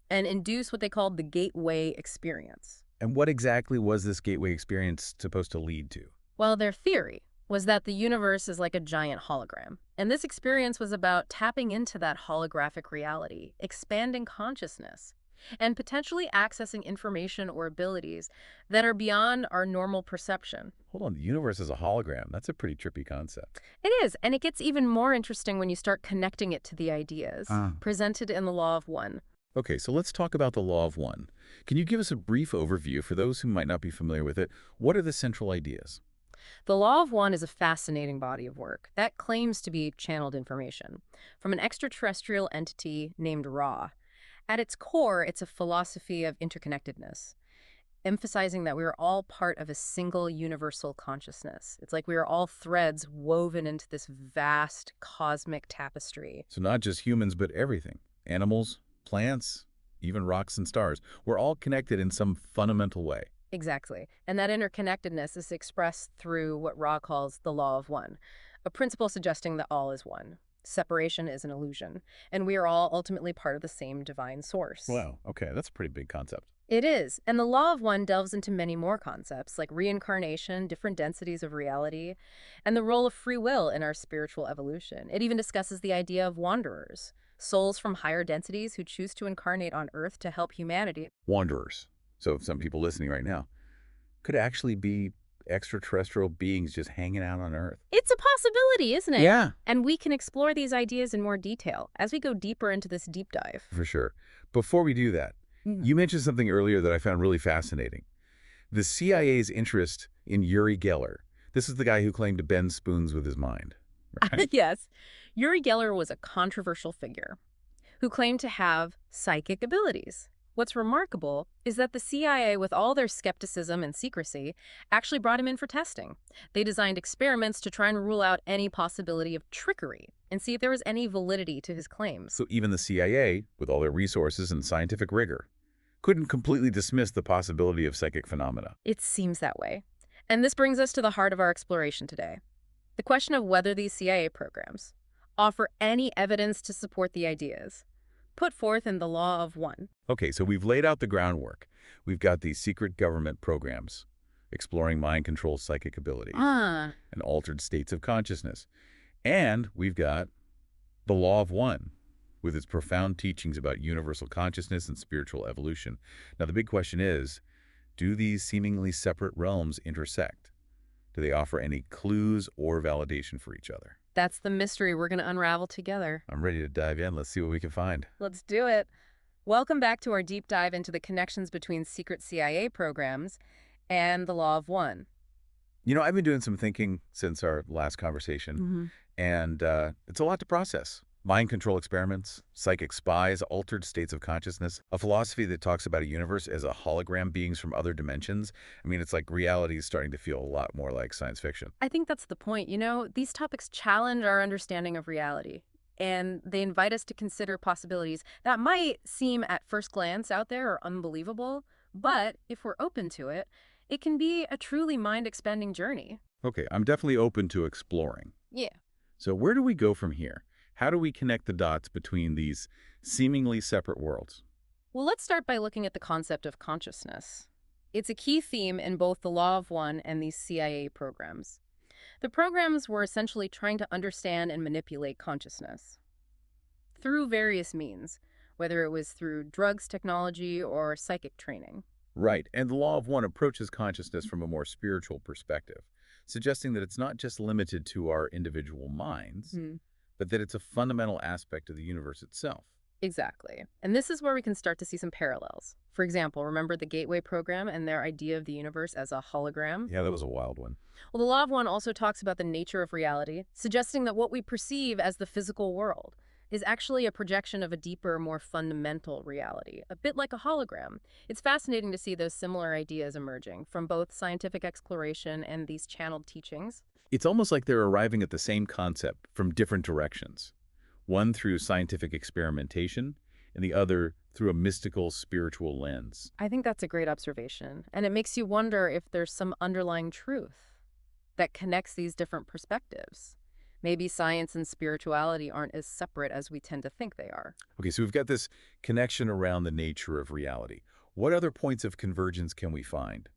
and induce what they called the Gateway experience. And what exactly was this Gateway experience supposed to lead to? Well, their theory was that the universe is like a giant hologram. And this experience was about tapping into that holographic reality, expanding consciousness, and potentially accessing information or abilities that are beyond our normal perception. Hold on, the universe is a hologram. That's a pretty trippy concept. It is, and it gets even more interesting when you start connecting it to the ideas presented in the Law of One. Okay, so let's talk about the Law of One. Can you give us a brief overview for those who might not be familiar with it? What are the central ideas? The Law of One is a fascinating body of work that claims to be channeled information from an extraterrestrial entity named Ra. At its core, it's a philosophy of interconnectedness, emphasizing that we are all part of a single universal consciousness. It's like we are all threads woven into this vast cosmic tapestry. So not just humans, but everything. Animals, plants, even rocks and stars. We're all connected in some fundamental way. Exactly. And that interconnectedness is expressed through what Ra calls the Law of One, a principle suggesting that all is one. Separation is an illusion, and we are all ultimately part of the same divine source. Wow, okay, that's a pretty big concept. It is, and the Law of One delves into many more concepts, like reincarnation, different densities of reality, and the role of free will in our spiritual evolution. It even discusses the idea of wanderers, souls from higher densities who choose to incarnate on Earth to help humanity. Wanderers. So some people listening right now could actually be extraterrestrial beings just hanging out on Earth. It's a possibility, isn't it? Yeah. And we can explore these ideas in more detail as we go deeper into this deep dive. For sure. Before we do that, you mentioned something earlier that I found really fascinating. The CIA's interest in Uri Geller. This is the guy who claimed to bend spoons with his mind. Right? Yes. Uri Geller was a controversial figure who claimed to have psychic abilities. What's remarkable is that the CIA, with all their skepticism and secrecy, actually brought him in for testing. They designed experiments to try and rule out any possibility of trickery and see if there was any validity to his claims. So even the CIA, with all their resources and scientific rigor, couldn't completely dismiss the possibility of psychic phenomena. It seems that way. And this brings us to the heart of our exploration today. The question of whether these CIA programs offer any evidence to support the ideas put forth in the Law of One. Okay, so we've laid out the groundwork. We've got these secret government programs exploring mind-controlled psychic abilities and altered states of consciousness. And we've got the Law of One with its profound teachings about universal consciousness and spiritual evolution. Now, the big question is, do these seemingly separate realms intersect? Do they offer any clues or validation for each other? That's the mystery we're going to unravel together. I'm ready to dive in. Let's see what we can find. Let's do it. Welcome back to our deep dive into the connections between secret CIA programs and the Law of One. You know, I've been doing some thinking since our last conversation, And it's a lot to process. Mind control experiments, psychic spies, altered states of consciousness, a philosophy that talks about a universe as a hologram beings from other dimensions. I mean, it's like reality is starting to feel a lot more like science fiction. I think that's the point. These topics challenge our understanding of reality, and they invite us to consider possibilities that might seem at first glance out there or unbelievable, but if we're open to it, it can be a truly mind-expanding journey. Okay, I'm definitely open to exploring. Yeah. So where do we go from here? How do we connect the dots between these seemingly separate worlds? Well, let's start by looking at the concept of consciousness. It's a key theme in both the Law of One and these CIA programs. The programs were essentially trying to understand and manipulate consciousness through various means, whether it was through drugs, technology, or psychic training. Right, and the Law of One approaches consciousness from a more spiritual perspective, suggesting that it's not just limited to our individual minds, Hmm. but that it's a fundamental aspect of the universe itself. Exactly. And this is where we can start to see some parallels. For example, remember the Gateway program and their idea of the universe as a hologram? Yeah, that was a wild one. Well, the Law of One also talks about the nature of reality, suggesting that what we perceive as the physical world is actually a projection of a deeper, more fundamental reality, a bit like a hologram. It's fascinating to see those similar ideas emerging from both scientific exploration and these channeled teachings. It's almost like they're arriving at the same concept from different directions, one through scientific experimentation and the other through a mystical, spiritual lens. I think that's a great observation, and it makes you wonder if there's some underlying truth that connects these different perspectives. Maybe science and spirituality aren't as separate as we tend to think they are. Okay, so we've got this connection around the nature of reality. What other points of convergence can we find?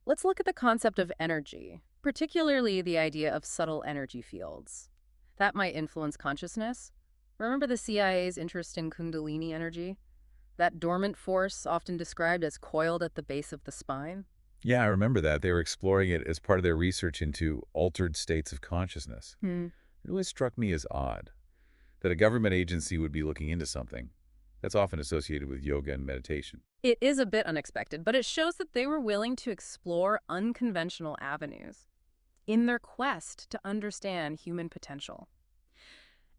Let's look at the concept of energy, particularly the idea of subtle energy fields. That might influence consciousness. Remember the CIA's interest in Kundalini energy? That dormant force often described as coiled at the base of the spine? Yeah, I remember that. They were exploring it as part of their research into altered states of consciousness. Hmm. It always struck me as odd that a government agency would be looking into something that's often associated with yoga and meditation. It is a bit unexpected, but it shows that they were willing to explore unconventional avenues in their quest to understand human potential.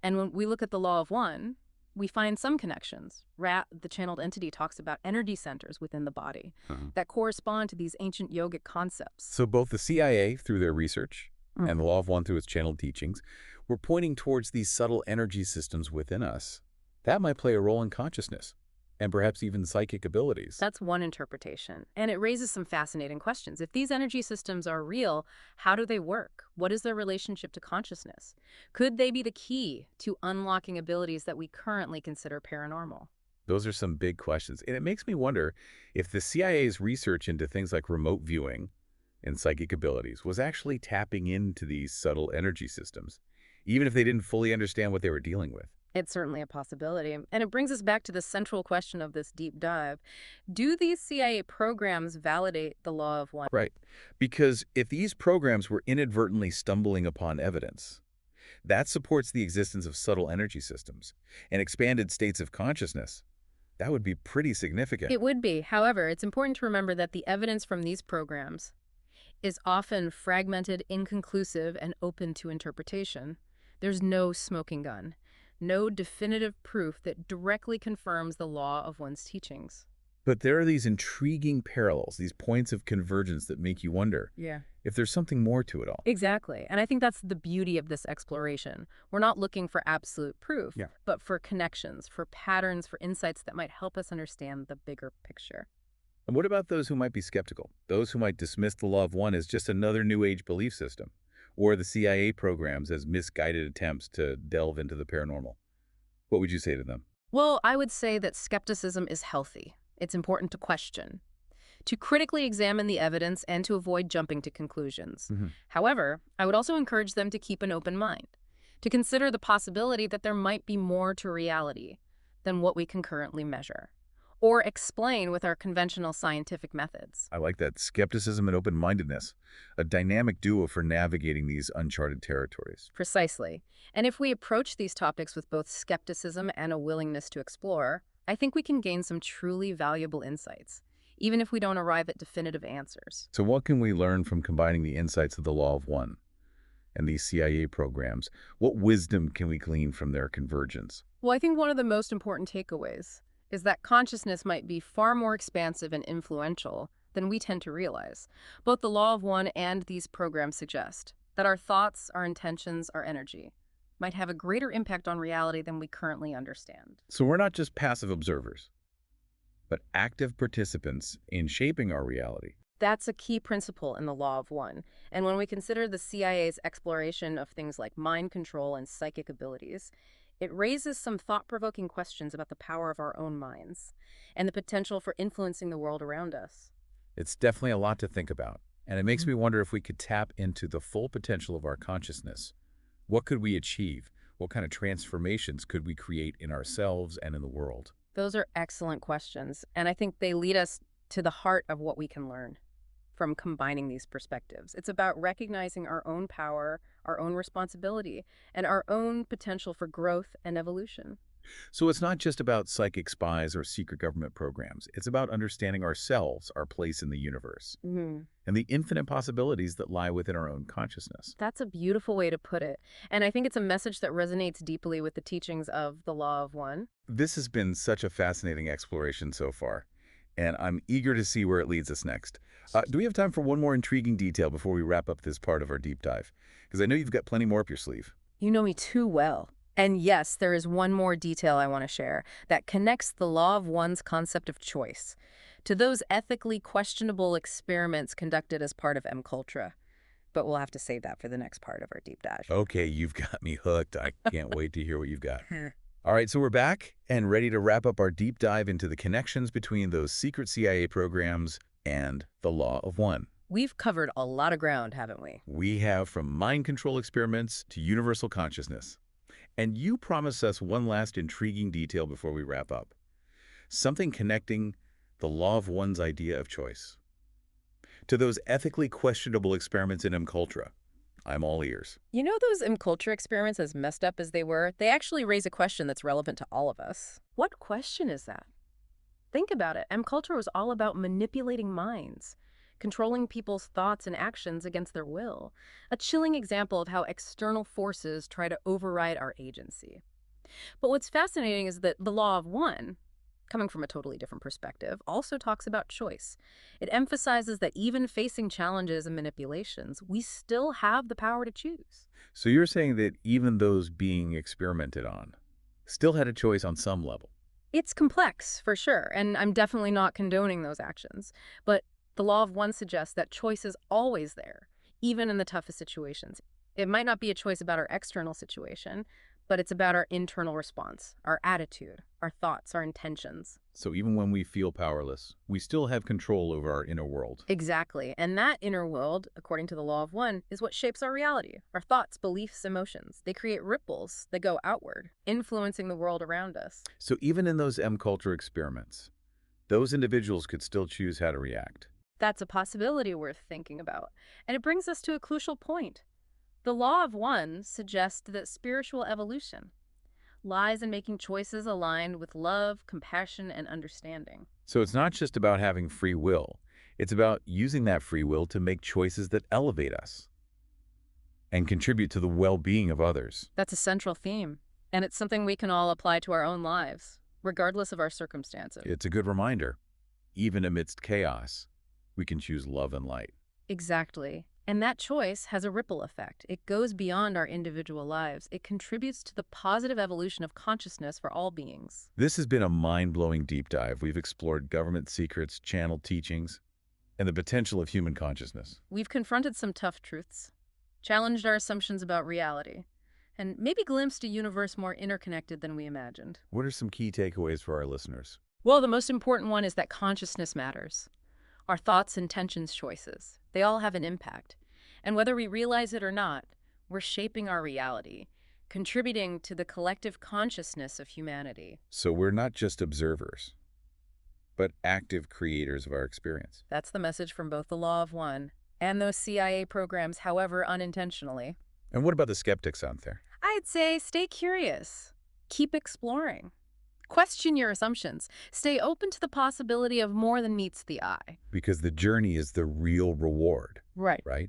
And when we look at the Law of One, we find some connections. The channeled entity, talks about energy centers within the body that correspond to these ancient yogic concepts. So both the CIA, through their research, and the Law of One through its channeled teachings, were pointing towards these subtle energy systems within us. That might play a role in consciousness, and perhaps even psychic abilities. That's one interpretation, and it raises some fascinating questions. If these energy systems are real, how do they work? What is their relationship to consciousness? Could they be the key to unlocking abilities that we currently consider paranormal? Those are some big questions. And it makes me wonder if the CIA's research into things like remote viewing and psychic abilities was actually tapping into these subtle energy systems, even if they didn't fully understand what they were dealing with. It's certainly a possibility. And it brings us back to the central question of this deep dive. Do these CIA programs validate the Law of One? Right. Because if these programs were inadvertently stumbling upon evidence, that supports the existence of subtle energy systems and expanded states of consciousness. That would be pretty significant. It would be. However, it's important to remember that the evidence from these programs is often fragmented, inconclusive, and open to interpretation. There's no smoking gun, no definitive proof that directly confirms the Law of One's teachings. But there are these intriguing parallels, these points of convergence that make you wonder if there's something more to it all. Exactly. And I think that's the beauty of this exploration. We're not looking for absolute proof, but for connections, for patterns, for insights that might help us understand the bigger picture. And what about those who might be skeptical? Those who might dismiss the Law of One as just another New Age belief system, or the CIA programs as misguided attempts to delve into the paranormal? What would you say to them? Well, I would say that skepticism is healthy. It's important to question, to critically examine the evidence, and to avoid jumping to conclusions. However, I would also encourage them to keep an open mind, to consider the possibility that there might be more to reality than what we can currently measure, or explain with our conventional scientific methods. I like that. Skepticism and open-mindedness, a dynamic duo for navigating these uncharted territories. Precisely. And if we approach these topics with both skepticism and a willingness to explore, I think we can gain some truly valuable insights, even if we don't arrive at definitive answers. So what can we learn from combining the insights of the Law of One and these CIA programs? What wisdom can we glean from their convergence? Well, I think one of the most important takeaways is that consciousness might be far more expansive and influential than we tend to realize. Both the law of one and these programs suggest that our thoughts, our intentions, our energy might have a greater impact on reality than we currently understand. So we're not just passive observers, but active participants in shaping our reality. That's a key principle in the law of one. And when we consider the CIA's exploration of things like mind control and psychic abilities, it raises some thought-provoking questions about the power of our own minds and the potential for influencing the world around us. It's definitely a lot to think about, and it makes me wonder if we could tap into the full potential of our consciousness. What could we achieve? What kind of transformations could we create in ourselves and in the world? Those are excellent questions, and I think they lead us to the heart of what we can learn from combining these perspectives. It's about recognizing our own power, our own responsibility, and our own potential for growth and evolution. So it's not just about psychic spies or secret government programs. It's about understanding ourselves, our place in the universe, Mhm. and the infinite possibilities that lie within our own consciousness. That's a beautiful way to put it. And I think it's a message that resonates deeply with the teachings of the Law of One. This has been such a fascinating exploration so far, and I'm eager to see where it leads us next. Do we have time for one more intriguing detail before we wrap up this part of our deep dive? Because I know you've got plenty more up your sleeve. You know me too well. And yes, there is one more detail I want to share that connects the Law of One's concept of choice to those ethically questionable experiments conducted as part of MKultra. But we'll have to save that for the next part of our deep dive. Okay, you've got me hooked. I can't wait to hear what you've got. All right, so we're back and ready to wrap up our deep dive into the connections between those secret CIA programs and the Law of One. We've covered a lot of ground, haven't we? We have from mind control experiments to universal consciousness. And you promised us one last intriguing detail before we wrap up. Something connecting the Law of One's idea of choice to those ethically questionable experiments in MKultra. I'm all ears. You know, those MKultra experiments, as messed up as they were, they actually raise a question that's relevant to all of us. What question is that? Think about it. MKultra was all about manipulating minds, controlling people's thoughts and actions against their will. A chilling example of how external forces try to override our agency. But what's fascinating is that the Law of One, coming from a totally different perspective, also talks about choice. It emphasizes that even facing challenges and manipulations, we still have the power to choose. So you're saying that even those being experimented on still had a choice on some level? It's complex, for sure, and I'm definitely not condoning those actions. But the Law of One suggests that choice is always there, even in the toughest situations. It might not be a choice about our external situation, but it's about our internal response, our attitude, our thoughts, our intentions. So even when we feel powerless, we still have control over our inner world. Exactly. And that inner world, according to the Law of One, is what shapes our reality. Our thoughts, beliefs, emotions. They create ripples that go outward, influencing the world around us. So even in those MKultra experiments, those individuals could still choose how to react. That's a possibility worth thinking about. And it brings us to a crucial point. The Law of One suggests that spiritual evolution lies in making choices aligned with love, compassion, and understanding. So it's not just about having free will. It's about using that free will to make choices that elevate us and contribute to the well-being of others. That's a central theme, and it's something we can all apply to our own lives, regardless of our circumstances. It's a good reminder. Even amidst chaos, we can choose love and light. Exactly. And that choice has a ripple effect. It goes beyond our individual lives. It contributes to the positive evolution of consciousness for all beings. This has been a mind-blowing deep dive. We've explored government secrets, channeled teachings, and the potential of human consciousness. We've confronted some tough truths, challenged our assumptions about reality, and maybe glimpsed a universe more interconnected than we imagined. What are some key takeaways for our listeners? Well, the most important one is that consciousness matters. Our thoughts, intentions, choices, they all have an impact. And whether we realize it or not, we're shaping our reality, contributing to the collective consciousness of humanity. So we're not just observers, but active creators of our experience. That's the message from both the Law of One and those CIA programs, however unintentionally. And what about the skeptics out there? I'd say stay curious. Keep exploring. Question your assumptions. Stay open to the possibility of more than meets the eye. Because the journey is the real reward, Right. right?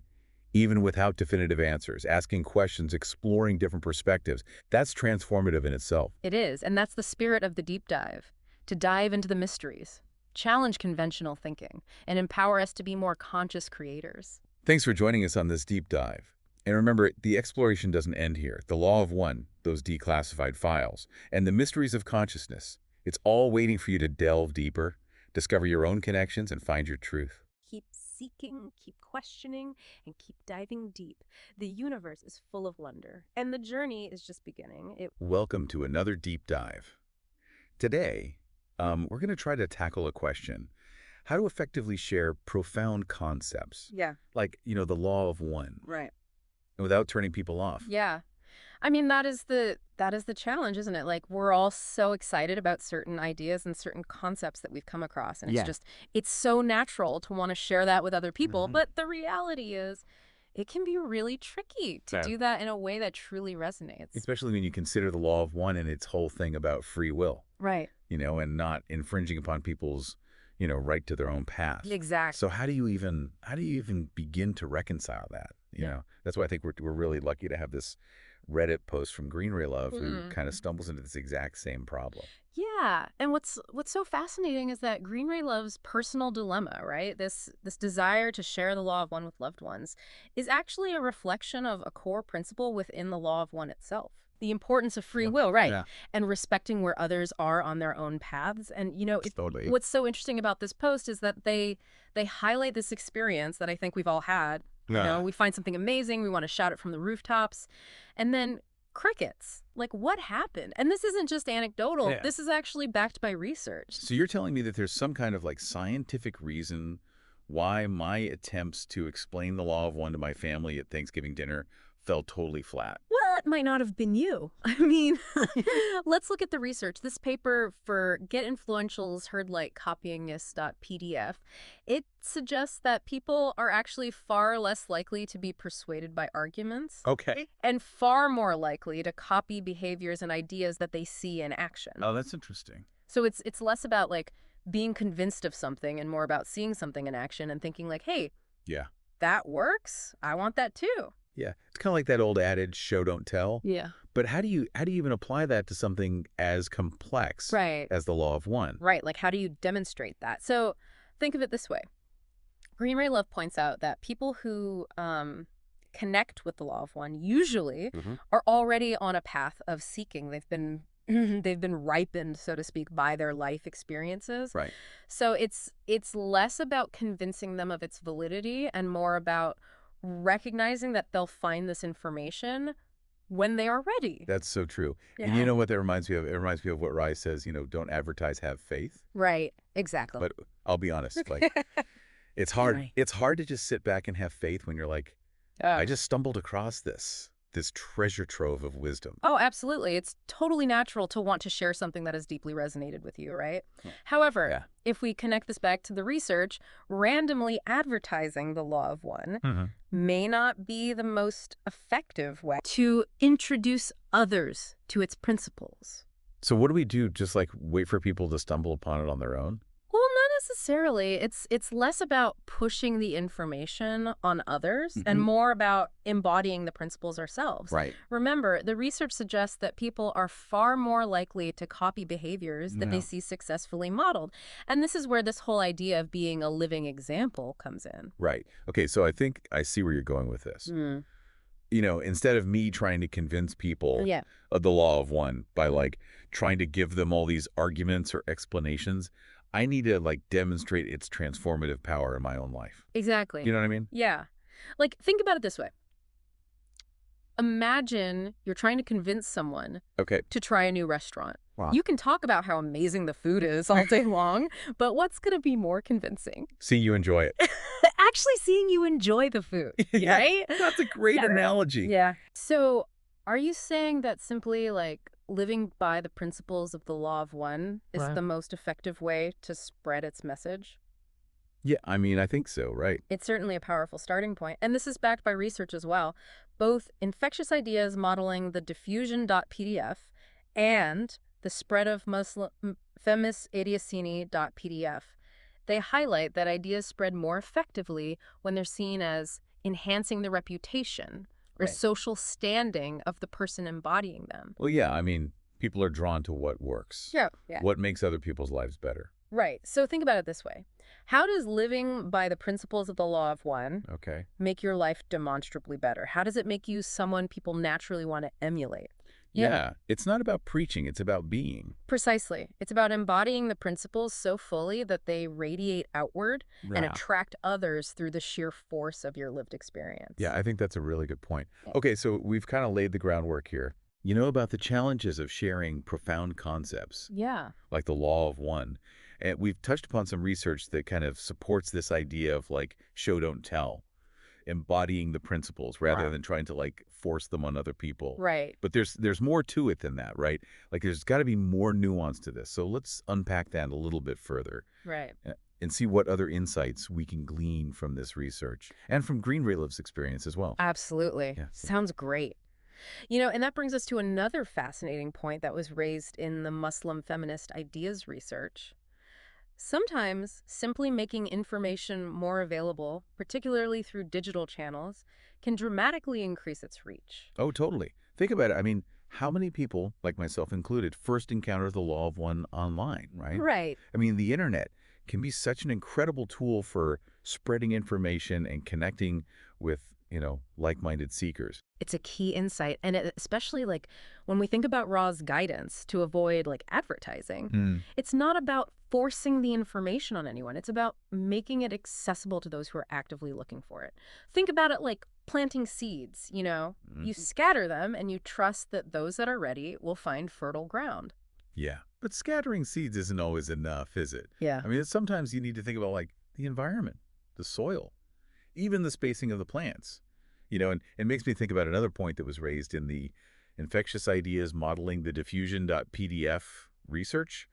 even without definitive answers, asking questions, exploring different perspectives. That's transformative in itself. It is, and that's the spirit of the deep dive, to dive into the mysteries, challenge conventional thinking, and empower us to be more conscious creators. Thanks for joining us on this deep dive. And remember, the exploration doesn't end here. The law of one, those declassified files, and the mysteries of consciousness, it's all waiting for you to delve deeper, discover your own connections, and find your truth. Keep seeking, keep questioning, and keep diving deep. The universe is full of wonder, and the journey is just beginning. Welcome to another deep dive. Today, we're going to try to tackle a question: how to effectively share profound concepts, Yeah, like, the law of one, right. without turning people off. Yeah. I mean, that is the challenge, isn't it? Like, we're all so excited about certain ideas and certain concepts that we've come across, and Yeah. it's so natural to want to share that with other people, Mhm. but the reality is it can be really tricky to Yeah. do that in a way that truly resonates. Especially when you consider the law of one and its whole thing about free will, Right. and not infringing upon people's, right to their own path. Exactly. So how do you even begin to reconcile that? That's why I think we're really lucky to have this Reddit post from Green Ray Love, who kind of stumbles into this exact same problem. Yeah, and what's so fascinating is that Green Ray Love's personal dilemma, right? This desire to share the law of one with loved ones is actually a reflection of a core principle within the law of one itself. The importance of free Yeah. will, right? Yeah. And respecting where others are on their own paths. And Totally. what's so interesting about this post is that they highlight this experience that I think we've all had. Yeah. We find something amazing, we want to shout it from the rooftops, and then crickets. Like, what happened? And this isn't just anecdotal. Yeah. This is actually backed by research. So you're telling me that there's some kind of scientific reason why my attempts to explain the law of one to my family at Thanksgiving dinner fell totally flat. Well, it might not have been you. I mean, let's look at the research. This paper for Get Influential's Heard Like Copyingness.pdf, it suggests that people are actually far less likely to be persuaded by arguments Okay. and far more likely to copy behaviors and ideas that they see in action. Oh, that's interesting. So it's less about being convinced of something and more about seeing something in action and thinking hey, Yeah. that works. I want that too. Yeah. It's kind of like that old adage, show, don't tell. Yeah. But how do you even apply that to something as complex Right. as the law of one? Right. Like, how do you demonstrate that? So think of it this way. Green Ray Love points out that people who connect with the law of one usually are already on a path of seeking. They've been ripened, so to speak, by their life experiences. Right. So it's less about convincing them of its validity and more about recognizing that they'll find this information when they are ready. That's so true. Yeah. And you know what that reminds me of? It reminds me of what Rai says, don't advertise, have faith. Right. Exactly. But I'll be honest, it's hard. Right. It's hard to just sit back and have faith when you're like, I just stumbled across this treasure trove of wisdom. Oh, absolutely. It's totally natural to want to share something that has deeply resonated with you, right? However, Yeah. if we connect this back to the research, randomly advertising the law of one may not be the most effective way to introduce others to its principles. So what do we do? Just wait for people to stumble upon it on their own? Well, not necessarily. It's less about pushing the information on others and more about embodying the principles ourselves. Right. Remember, the research suggests that people are far more likely to copy behaviors that they see successfully modeled. And this is where this whole idea of being a living example comes in. Right. Okay, so I think I see where you're going with this. Instead of me trying to convince people Yeah. of the law of one by trying to give them all these arguments or explanations, I need to demonstrate its transformative power in my own life. Exactly. You know what I mean? Yeah. Think about it this way. Imagine you're trying to convince someone Okay. to try a new restaurant. Wow. You can talk about how amazing the food is all day long, but what's going to be more convincing? See, you enjoy it. Actually seeing you enjoy the food, Yeah. right? That's a great analogy. Yeah. So are you saying that simply living by the principles of the law of one is Wow. the most effective way to spread its message? Yeah, I mean, I think so, right? It's certainly a powerful starting point, and this is backed by research as well. Both Infectious Ideas modeling the diffusion.pdf and the spread of femis idiocini.pdf, they highlight that ideas spread more effectively when they're seen as enhancing the reputation or Right. social standing of the person embodying them. Well, yeah, I mean, people are drawn to what works. Yeah, yeah. What makes other people's lives better. Right. So think about it this way. How does living by the principles of the law of one Okay. make your life demonstrably better? How does it make you someone people naturally want to emulate? Yeah, it's not about preaching, it's about being. Precisely. It's about embodying the principles so fully that they radiate outward and Yeah. attract others through the sheer force of your lived experience. Yeah, I think that's a really good point. Yeah. Okay, so we've kind of laid the groundwork here. You know about the challenges of sharing profound concepts, Yeah. like the law of one. And we've touched upon some research that kind of supports this idea of like show, don't tell, embodying the principles rather Right. than trying to like force them on other people. Right. But there's more to it than that, right? Like there's got to be more nuance to this. So let's unpack that a little bit further Right. and see what other insights we can glean from this research and from Green Raylove's experience as well. Absolutely. Yeah. Sounds great. And that brings us to another fascinating point that was raised in the Muslim feminist ideas research. Sometimes simply making information more available, particularly through digital channels, can dramatically increase its reach. Oh, totally. Think about it. I mean, how many people, like myself included, first encounter the law of one online, right? Right. I mean, the internet can be such an incredible tool for spreading information and connecting with, like-minded seekers. It's a key insight, and especially like when we think about Ra's guidance to avoid like advertising, Hmm. it's not about forcing the information on anyone. It's about making it accessible to those who are actively looking for it. Think about it like planting seeds, You scatter them and you trust that those that are ready will find fertile ground. Yeah. But scattering seeds isn't always enough, is it? Yeah. I mean, sometimes you need to think about, like, the environment, the soil, even the spacing of the plants. And it makes me think about another point that was raised in the infectious ideas modeling the diffusion.pdf research.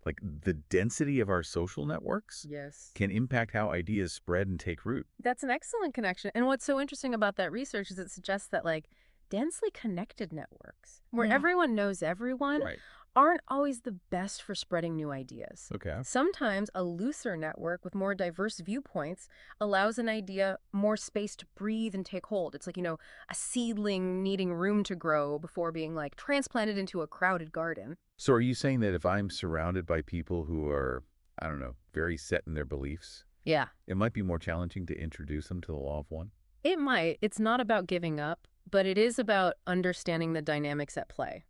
Like the density of our social networks Yes. can impact how ideas spread and take root. That's an excellent connection. And what's so interesting about that research is it suggests that like densely connected networks, where Yeah. everyone knows everyone, Right. aren't always the best for spreading new ideas. Okay. Sometimes a looser network with more diverse viewpoints allows an idea more space to breathe and take hold. It's like, a seedling needing room to grow before being like transplanted into a crowded garden. So are you saying that if I'm surrounded by people who are, I don't know, very set in their beliefs, Yeah. it might be more challenging to introduce them to the law of one? It might. It's not about giving up, but it is about understanding the dynamics at play.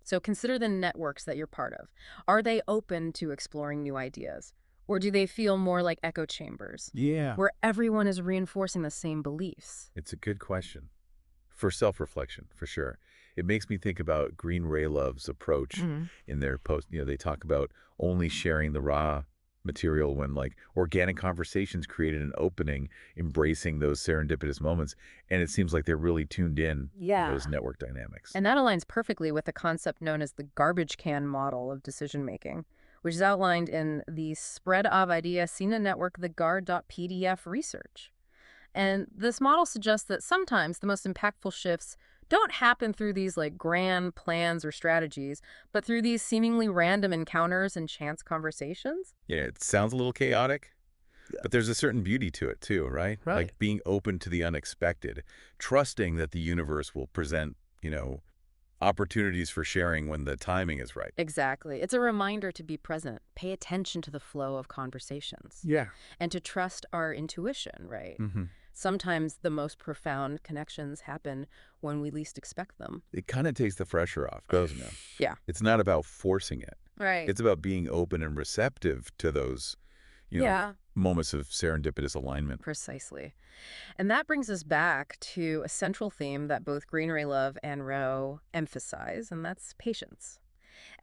So consider the networks that you're part of. Are they open to exploring new ideas? Or do they feel more like echo chambers, Yeah. where everyone is reinforcing the same beliefs? It's a good question. For self-reflection, for sure. It makes me think about Green Raylove's approach in their post. They talk about only sharing the raw material when like organic conversations created an opening, embracing those serendipitous moments. And it seems like they're really tuned in to those network dynamics. And that aligns perfectly with a concept known as the garbage can model of decision making, which is outlined in the Spread of Ideas Sina Network, the GAR.pdf research. And this model suggests that sometimes the most impactful shifts don't happen through these like grand plans or strategies, but through these seemingly random encounters and chance conversations. Yeah, it sounds a little chaotic, but there's a certain beauty to it too, right? Right. Like being open to the unexpected, trusting that the universe will present, opportunities for sharing when the timing is right. Exactly. It's a reminder to be present, pay attention to the flow of conversations, Yeah. and to trust our intuition, right? Mm-hmm. Sometimes the most profound connections happen when we least expect them. It kind of takes the pressure off, doesn't it? Yeah. It's not about forcing it. Right. It's about being open and receptive to those, moments of serendipitous alignment. Precisely. And that brings us back to a central theme that both Green Ray Love and Rowe emphasize, and that's patience.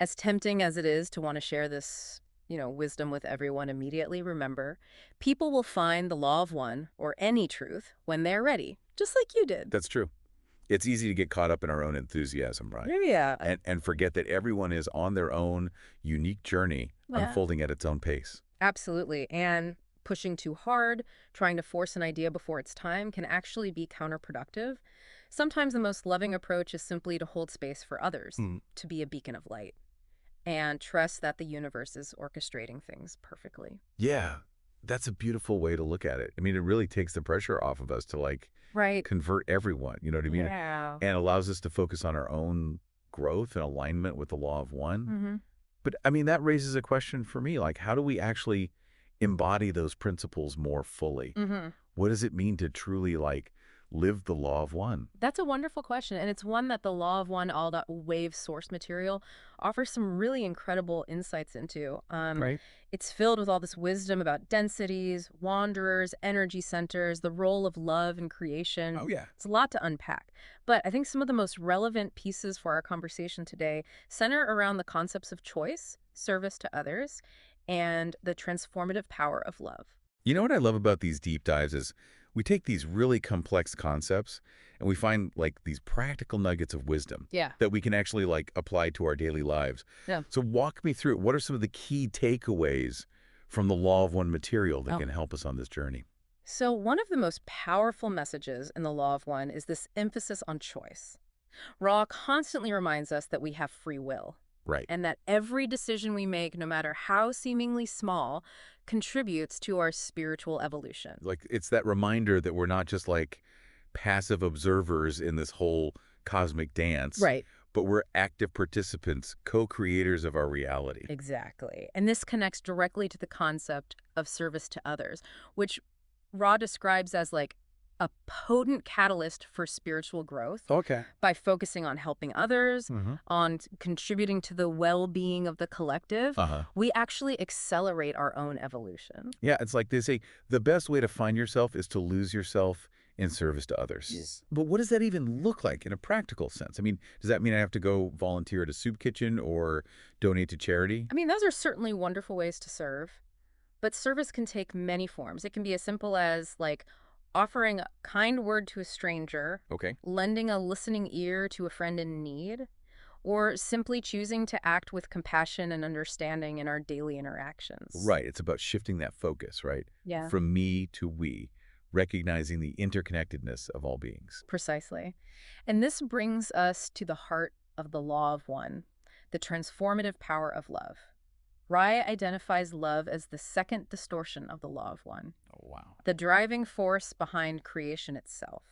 As tempting as it is to want to share this, wisdom with everyone immediately, remember, people will find the law of one or any truth when they're ready, just like you did. That's true. It's easy to get caught up in our own enthusiasm, right? Yeah. And forget that everyone is on their own unique journey, Yeah. unfolding at its own pace. Absolutely. And pushing too hard, trying to force an idea before it's time can actually be counterproductive. Sometimes the most loving approach is simply to hold space for others, to be a beacon of light, and trust that the universe is orchestrating things perfectly. Yeah. That's a beautiful way to look at it. I mean, it really takes the pressure off of us to like Right. convert everyone, you know what I mean? Yeah. And allows us to focus on our own growth and alignment with the law of one. Mm-hmm. But I mean, that raises a question for me, like how do we actually embody those principles more fully? Mm-hmm. What does it mean to truly like live the law of one? That's a wonderful question, and it's one that the Law of One all dot wave source material offers some really incredible insights into. Right. It's filled with all this wisdom about densities, wanderers, energy centers, the role of love in creation. Oh yeah. It's a lot to unpack, but I think some of the most relevant pieces for our conversation today center around the concepts of choice, service to others, and the transformative power of love. You know what I love about these deep dives is we take these really complex concepts and we find like these practical nuggets of wisdom Yeah. that we can actually like apply to our daily lives. Yeah. So walk me through it. What are some of the key takeaways from the law of one material that Oh. can help us on this journey? So, one of the most powerful messages in the Law of One is this emphasis on choice. Ra constantly reminds us that we have free will Right. and that every decision we make, no matter how seemingly small, contributes to our spiritual evolution. Like it's that reminder that we're not just like passive observers in this whole cosmic dance, Right. but we're active participants, co-creators of our reality. Exactly. And this connects directly to the concept of service to others, which Ra describes as like a potent catalyst for spiritual growth. Okay. By focusing on helping others, Mm-hmm. on contributing to the well-being of the collective, Uh-huh. we actually accelerate our own evolution. Yeah, it's like they say, the best way to find yourself is to lose yourself in service to others. Yes. But what does that even look like in a practical sense? I mean, does that mean I have to go volunteer at a soup kitchen or donate to charity? I mean, those are certainly wonderful ways to serve, but service can take many forms. It can be as simple as, like, offering a kind word to a stranger, Okay. lending a listening ear to a friend in need, or simply choosing to act with compassion and understanding in our daily interactions. Right. It's about shifting that focus, right? Yeah. From me to we, recognizing the interconnectedness of all beings. Precisely. And this brings us to the heart of the Law of One, the transformative power of love. Rai identifies love as the second distortion of the Law of One, Oh, wow. the driving force behind creation itself.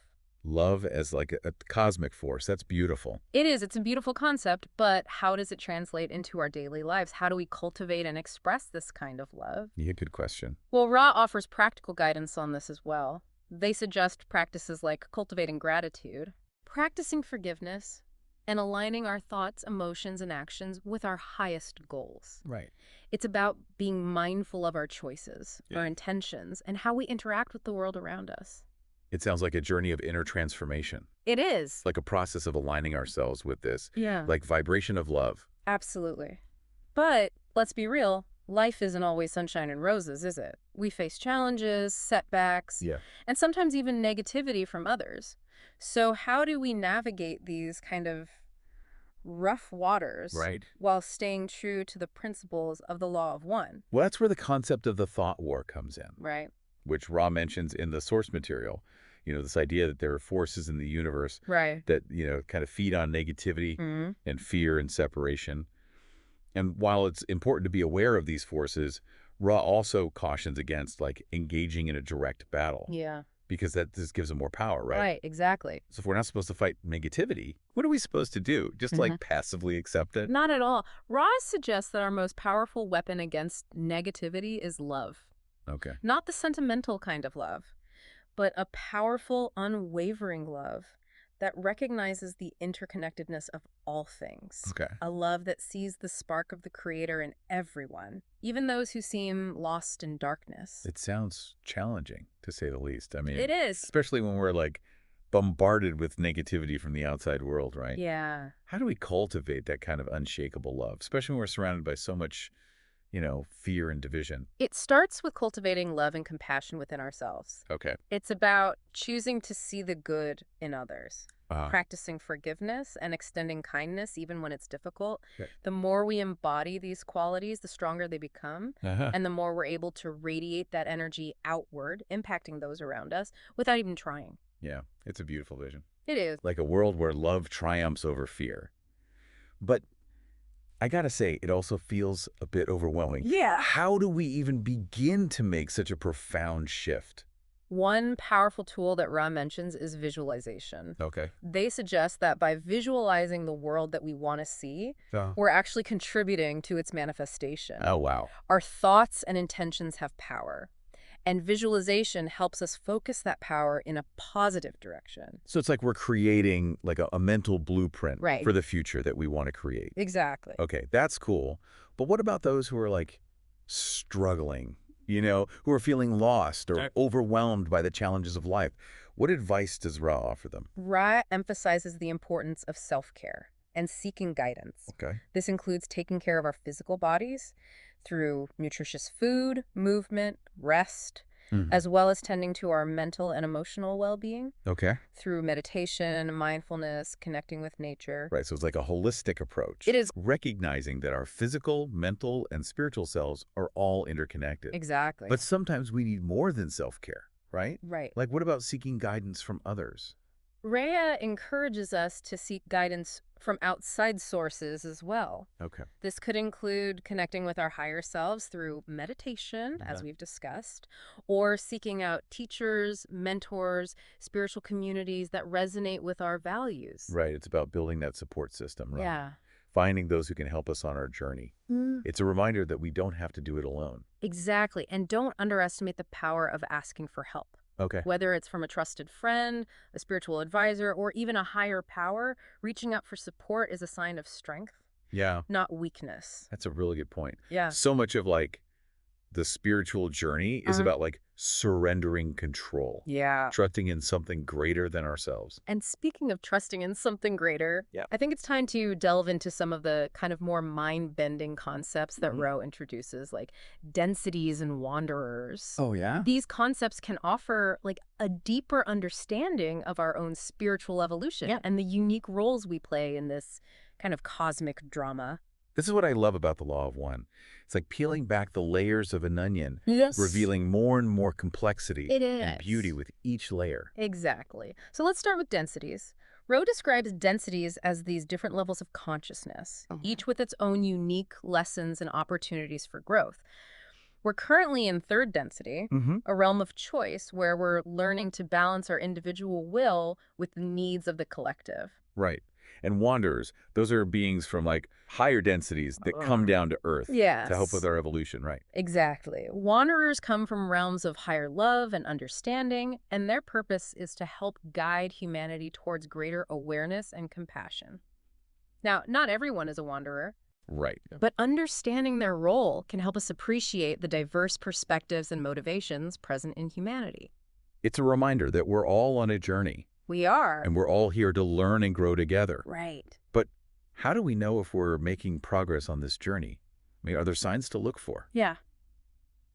Love as like a cosmic force. That's beautiful. It is, it's a beautiful concept, but how does it translate into our daily lives? How do we cultivate and express this kind of love? Yeah, good question. Well, Ra offers practical guidance on this as well. They suggest practices like cultivating gratitude, practicing forgiveness, and aligning our thoughts, emotions, and actions with our highest goals. Right. It's about being mindful of our choices, our Yeah. intentions, and how we interact with the world around us. It sounds like a journey of inner transformation, It is. like a process of aligning ourselves with this, Yeah. like vibration of love. Absolutely. But let's be real, life isn't always sunshine and roses, is it? We face challenges, setbacks, Yeah. and sometimes even negativity from others. So how do we navigate these kind of rough waters Right. while staying true to the principles of the Law of One, Well, that's where the concept of the thought war comes in, right? which Ra mentions in the source material. You know, this idea that there are forces in the universe Right. that, you know, kind of feed on negativity Mm-hmm. and fear and separation. And while it's important to be aware of these forces, Ra also cautions against like engaging in a direct battle Yeah. because that just gives them more power, right? Right, exactly. So if we're not supposed to fight negativity, what are we supposed to do? Just like passively accept it? Not at all. Ra suggests that our most powerful weapon against negativity is love. Okay. Not the sentimental kind of love, but a powerful, unwavering love that recognizes the interconnectedness of all things. Okay. A love that sees the spark of the Creator in everyone, even those who seem lost in darkness. It sounds challenging, to say the least. I mean, It is. especially when we're like bombarded with negativity from the outside world, right? Yeah. How do we cultivate that kind of unshakable love, especially when we're surrounded by so much, you know, fear and division? It starts with cultivating love and compassion within ourselves. Okay. It's about choosing to see the good in others, Uh, practicing forgiveness and extending kindness even when it's difficult. Okay. The more we embody these qualities, the stronger they become, uh-huh. and the more we're able to radiate that energy outward, impacting those around us without even trying. Yeah, it's a beautiful vision. It is. Like a world where love triumphs over fear. But I gotta say, it also feels a bit overwhelming. Yeah. How do we even begin to make such a profound shift? One powerful tool that Ra mentions is visualization. Okay. They suggest that by visualizing the world that we want to see, Oh. we're actually contributing to its manifestation. Oh, wow. Our thoughts and intentions have power, and visualization helps us focus that power in a positive direction. So it's like we're creating like a mental blueprint Right. for the future that we want to create. Exactly. Okay, that's cool. But what about those who are like struggling, who are feeling lost or overwhelmed by the challenges of life? What advice does Ra offer them? Ra emphasizes the importance of self-care and seeking guidance. Okay. This includes taking care of our physical bodies through nutritious food, movement, rest, as well as tending to our mental and emotional well-being Okay. through meditation, mindfulness, connecting with nature. Right, so it's like a holistic approach. It is. Recognizing that our physical, mental, and spiritual selves are all interconnected. Exactly. But sometimes we need more than self-care, right? Right. Like, what about seeking guidance from others? Rhea encourages us to seek guidance from outside sources as well. Okay. This could include connecting with our higher selves through meditation, as we've discussed, or seeking out teachers, mentors, spiritual communities that resonate with our values. Right, it's about building that support system, right? Yeah. Finding those who can help us on our journey. It's a reminder that we don't have to do it alone. Exactly. And don't underestimate the power of asking for help. Okay. Whether it's from a trusted friend, a spiritual advisor, or even a higher power, reaching out for support is a sign of strength, Yeah, not weakness. that's a really good point. Yeah. So much of like the spiritual journey is about like surrendering control. Yeah. Trusting in something greater than ourselves. And speaking of trusting in something greater, I think it's time to delve into some of the kind of more mind-bending concepts that Roe introduces, like densities and wanderers. Oh, yeah? These concepts can offer like a deeper understanding of our own spiritual evolution and the unique roles we play in this kind of cosmic drama. This is what I love about the Law of One. It's like peeling back the layers of an onion, Yes. revealing more and more complexity It and is. beauty with each layer. Exactly. So let's start with densities. Roe describes densities as these different levels of consciousness, each with its own unique lessons and opportunities for growth. We're currently in third density, a realm of choice where we're learning to balance our individual will with the needs of the collective. Right. And wanderers, those are beings from like higher densities that come down to Earth Yes. to help with our evolution, right? Exactly. Wanderers come from realms of higher love and understanding, and their purpose is to help guide humanity towards greater awareness and compassion. Now, not everyone is a wanderer, Right. but understanding their role can help us appreciate the diverse perspectives and motivations present in humanity. It's a reminder that we're all on a journey We are. and we're all here to learn and grow together. Right. But how do we know if we're making progress on this journey? I mean, are there signs to look for? Yeah.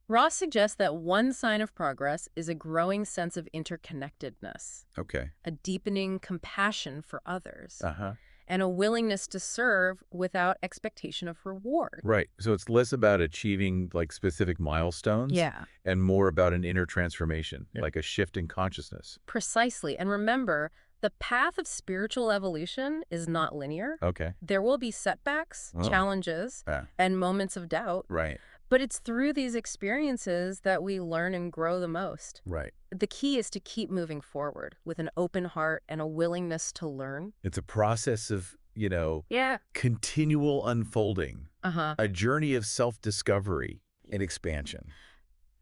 Ross suggests that one sign of progress is a growing sense of interconnectedness, Okay. a deepening compassion for others, Uh-huh. and a willingness to serve without expectation of reward. Right. So it's less about achieving like specific milestones Yeah, and more about an inner transformation, like a shift in consciousness. precisely. And remember, the path of spiritual evolution is not linear. Okay. There will be setbacks, Oh. challenges, Yeah. and moments of doubt, Right. but it's through these experiences that we learn and grow the most. Right. The key is to keep moving forward with an open heart and a willingness to learn. It's a process of, Yeah. continual unfolding, Uh-huh. a journey of self-discovery and expansion.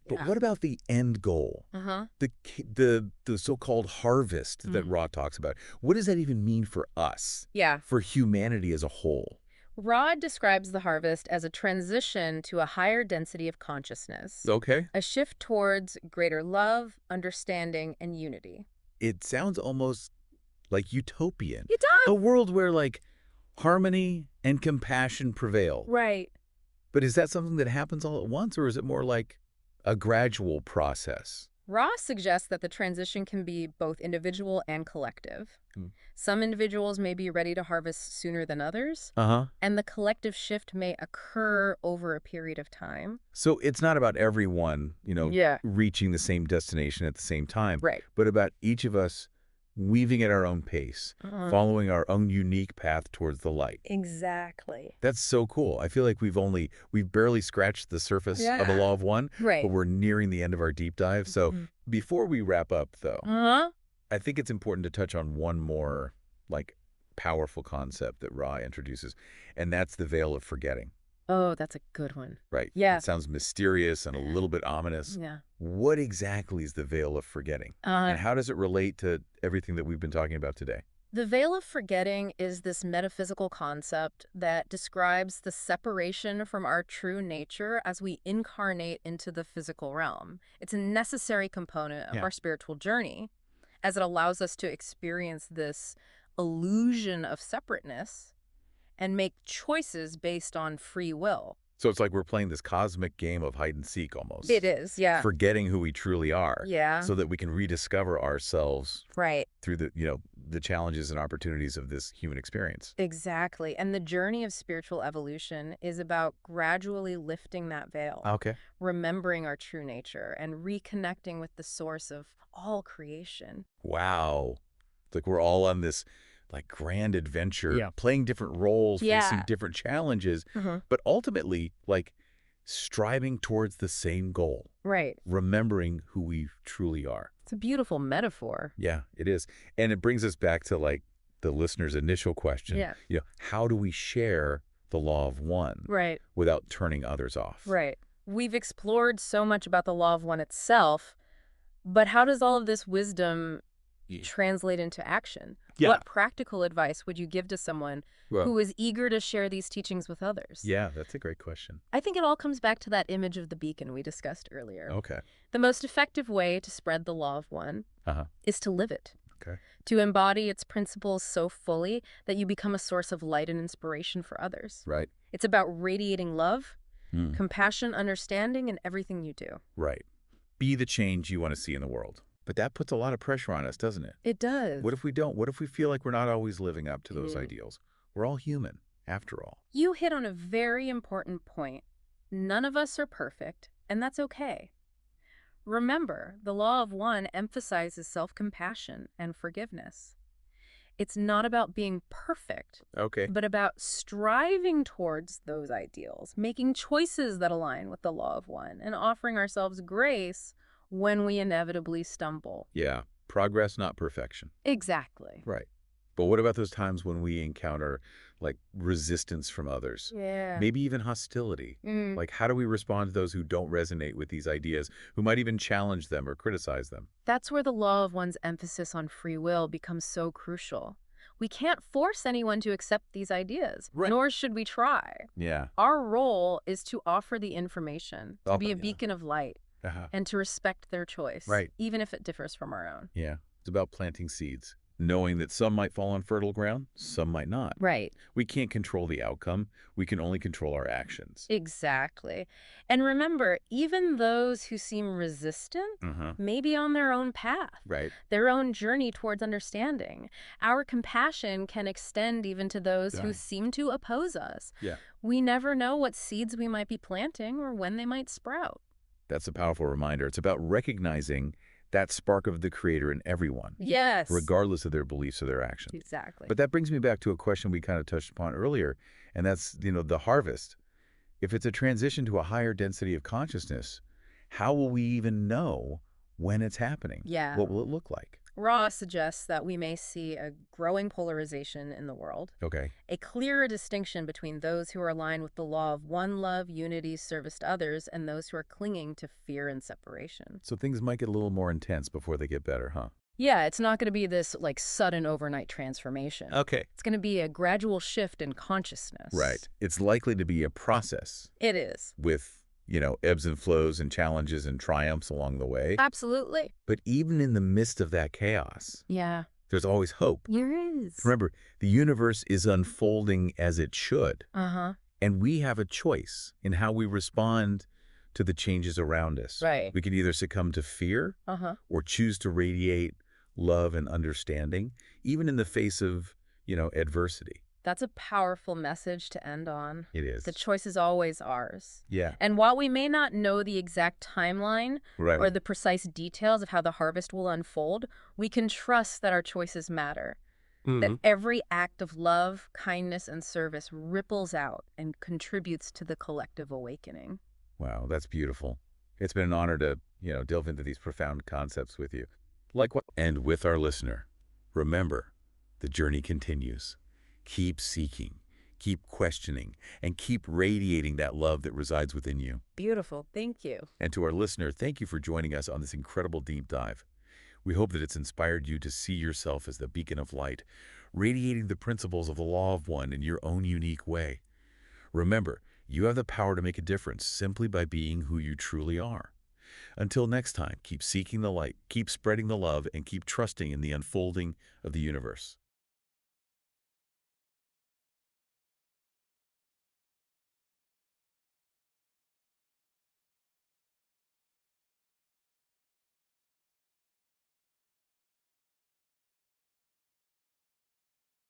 But Yeah. what about the end goal? Uh-huh. The so-called harvest that Ra talks about. What does that even mean for us, Yeah. for humanity as a whole? Rod describes the harvest as a transition to a higher density of consciousness, Okay. a shift towards greater love, understanding, and unity. It sounds almost like utopian. It does! A world where like harmony and compassion prevail. Right. But is that something that happens all at once, or is it more like a gradual process? Ross suggests that the transition can be both individual and collective. Some individuals may be ready to harvest sooner than others, Uh-huh. and the collective shift may occur over a period of time. So it's not about everyone, Yeah. reaching the same destination at the same time, Right. but about each of us weaving at our own pace, following our own unique path towards the light. Exactly. That's so cool. I feel like we've barely scratched the surface of the Yeah. law of one, Right. but we're nearing the end of our deep dive. So before we wrap up, though, I think it's important to touch on one more, like, powerful concept that Ra introduces, and that's the veil of forgetting. Oh, that's a good one. Right. Yeah. It sounds mysterious and a little bit ominous. Yeah. What exactly is the veil of forgetting? And how does it relate to everything that we've been talking about today? The veil of forgetting is this metaphysical concept that describes the separation from our true nature as we incarnate into the physical realm. It's a necessary component of Yeah. our spiritual journey, as it allows us to experience this illusion of separateness and make choices based on free will. So it's like we're playing this cosmic game of hide and seek almost. It is, yeah. Forgetting who we truly are. Yeah. So that we can rediscover ourselves Right. through the challenges and opportunities of this human experience. Exactly. And the journey of spiritual evolution is about gradually lifting that veil, Okay. remembering our true nature, and reconnecting with the source of all creation. Wow. It's like we're all on this like grand adventure, Yeah. playing different roles, facing Yeah. different challenges, but ultimately like striving towards the same goal, Right. remembering who we truly are. It's a beautiful metaphor. Yeah, it is. And it brings us back to like the listener's initial question. Yeah. How do we share the law of one Right. without turning others off? Right. We've explored so much about the law of one itself, but how does all of this wisdom translate into action? Yeah. What practical advice would you give to someone Well, who is eager to share these teachings with others? yeah, that's a great question. I think it all comes back to that image of the beacon we discussed earlier. Okay. The most effective way to spread the law of one Uh-huh. is to live it, Okay. to embody its principles so fully that you become a source of light and inspiration for others. Right. It's about radiating love, Hmm. compassion, understanding in everything you do. Right. Be the change you want to see in the world. But that puts a lot of pressure on us, doesn't it? It does. What if we don't? What if we feel like we're not always living up to those Mm. ideals? We're all human, after all. You hit on a very important point. None of us are perfect, and that's okay. Remember, the law of one emphasizes self-compassion and forgiveness. It's not about being perfect, Okay. but about striving towards those ideals, making choices that align with the law of one, and offering ourselves grace when we inevitably stumble. Yeah. Progress, not perfection. Exactly. Right. But what about those times when we encounter like resistance from others? Yeah. Maybe even hostility. Mm. Like, how do we respond to those who don't resonate with these ideas, who might even challenge them or criticize them? That's where the law of one's emphasis on free will becomes so crucial. We can't force anyone to accept these ideas, Right. nor should we try. Yeah. Our role is to offer the information, to be a Yeah. beacon of light, Uh-huh. and to respect their choice, Right. even if it differs from our own. Yeah. It's about planting seeds, knowing that some might fall on fertile ground, some might not. Right. We can't control the outcome. We can only control our actions. Exactly. And remember, even those who seem resistant may be on their own path, Right. their own journey towards understanding. Our compassion can extend even to those who Right. seem to oppose us. Yeah. We never know what seeds we might be planting or when they might sprout. That's a powerful reminder. It's about recognizing that spark of the creator in everyone, Yes. regardless of their beliefs or their actions. Exactly. But that brings me back to a question we kind of touched upon earlier, and that's, the harvest. If it's a transition to a higher density of consciousness, how will we even know when it's happening? Yeah. What will it look like? Ra suggests that we may see a growing polarization in the world, Okay. a clearer distinction between those who are aligned with the law of one love, unity, service to others, and those who are clinging to fear and separation. So things might get a little more intense before they get better, huh? Yeah, it's not going to be this like sudden overnight transformation. Okay. It's going to be a gradual shift in consciousness. Right. It's likely to be a process It is. with, ebbs and flows and challenges and triumphs along the way. Absolutely. But even in the midst of that chaos, Yeah. there's always hope. There is. Remember, the universe is unfolding as it should, Uh-huh. and we have a choice in how we respond to the changes around us. Right. We can either succumb to fear Uh-huh. or choose to radiate love and understanding, even in the face of, adversity. That's a powerful message to end on. It The is. choice is always ours. Yeah. And while we may not know the exact timeline or Right. the precise details of how the harvest will unfold, we can trust that our choices matter, that Hmm. every act of love, kindness, and service ripples out and contributes to the collective awakening. Wow, that's beautiful. It's been an honor to, delve into these profound concepts with you. Like what? And with our listener, remember, the journey continues. Keep seeking, keep questioning, and keep radiating that love that resides within you. Beautiful. Thank you. And to our listener, thank you for joining us on this incredible deep dive. We hope that it's inspired you to see yourself as the beacon of light, radiating the principles of the law of one in your own unique way. Remember, you have the power to make a difference simply by being who you truly are. Until next time, keep seeking the light, keep spreading the love, and keep trusting in the unfolding of the universe.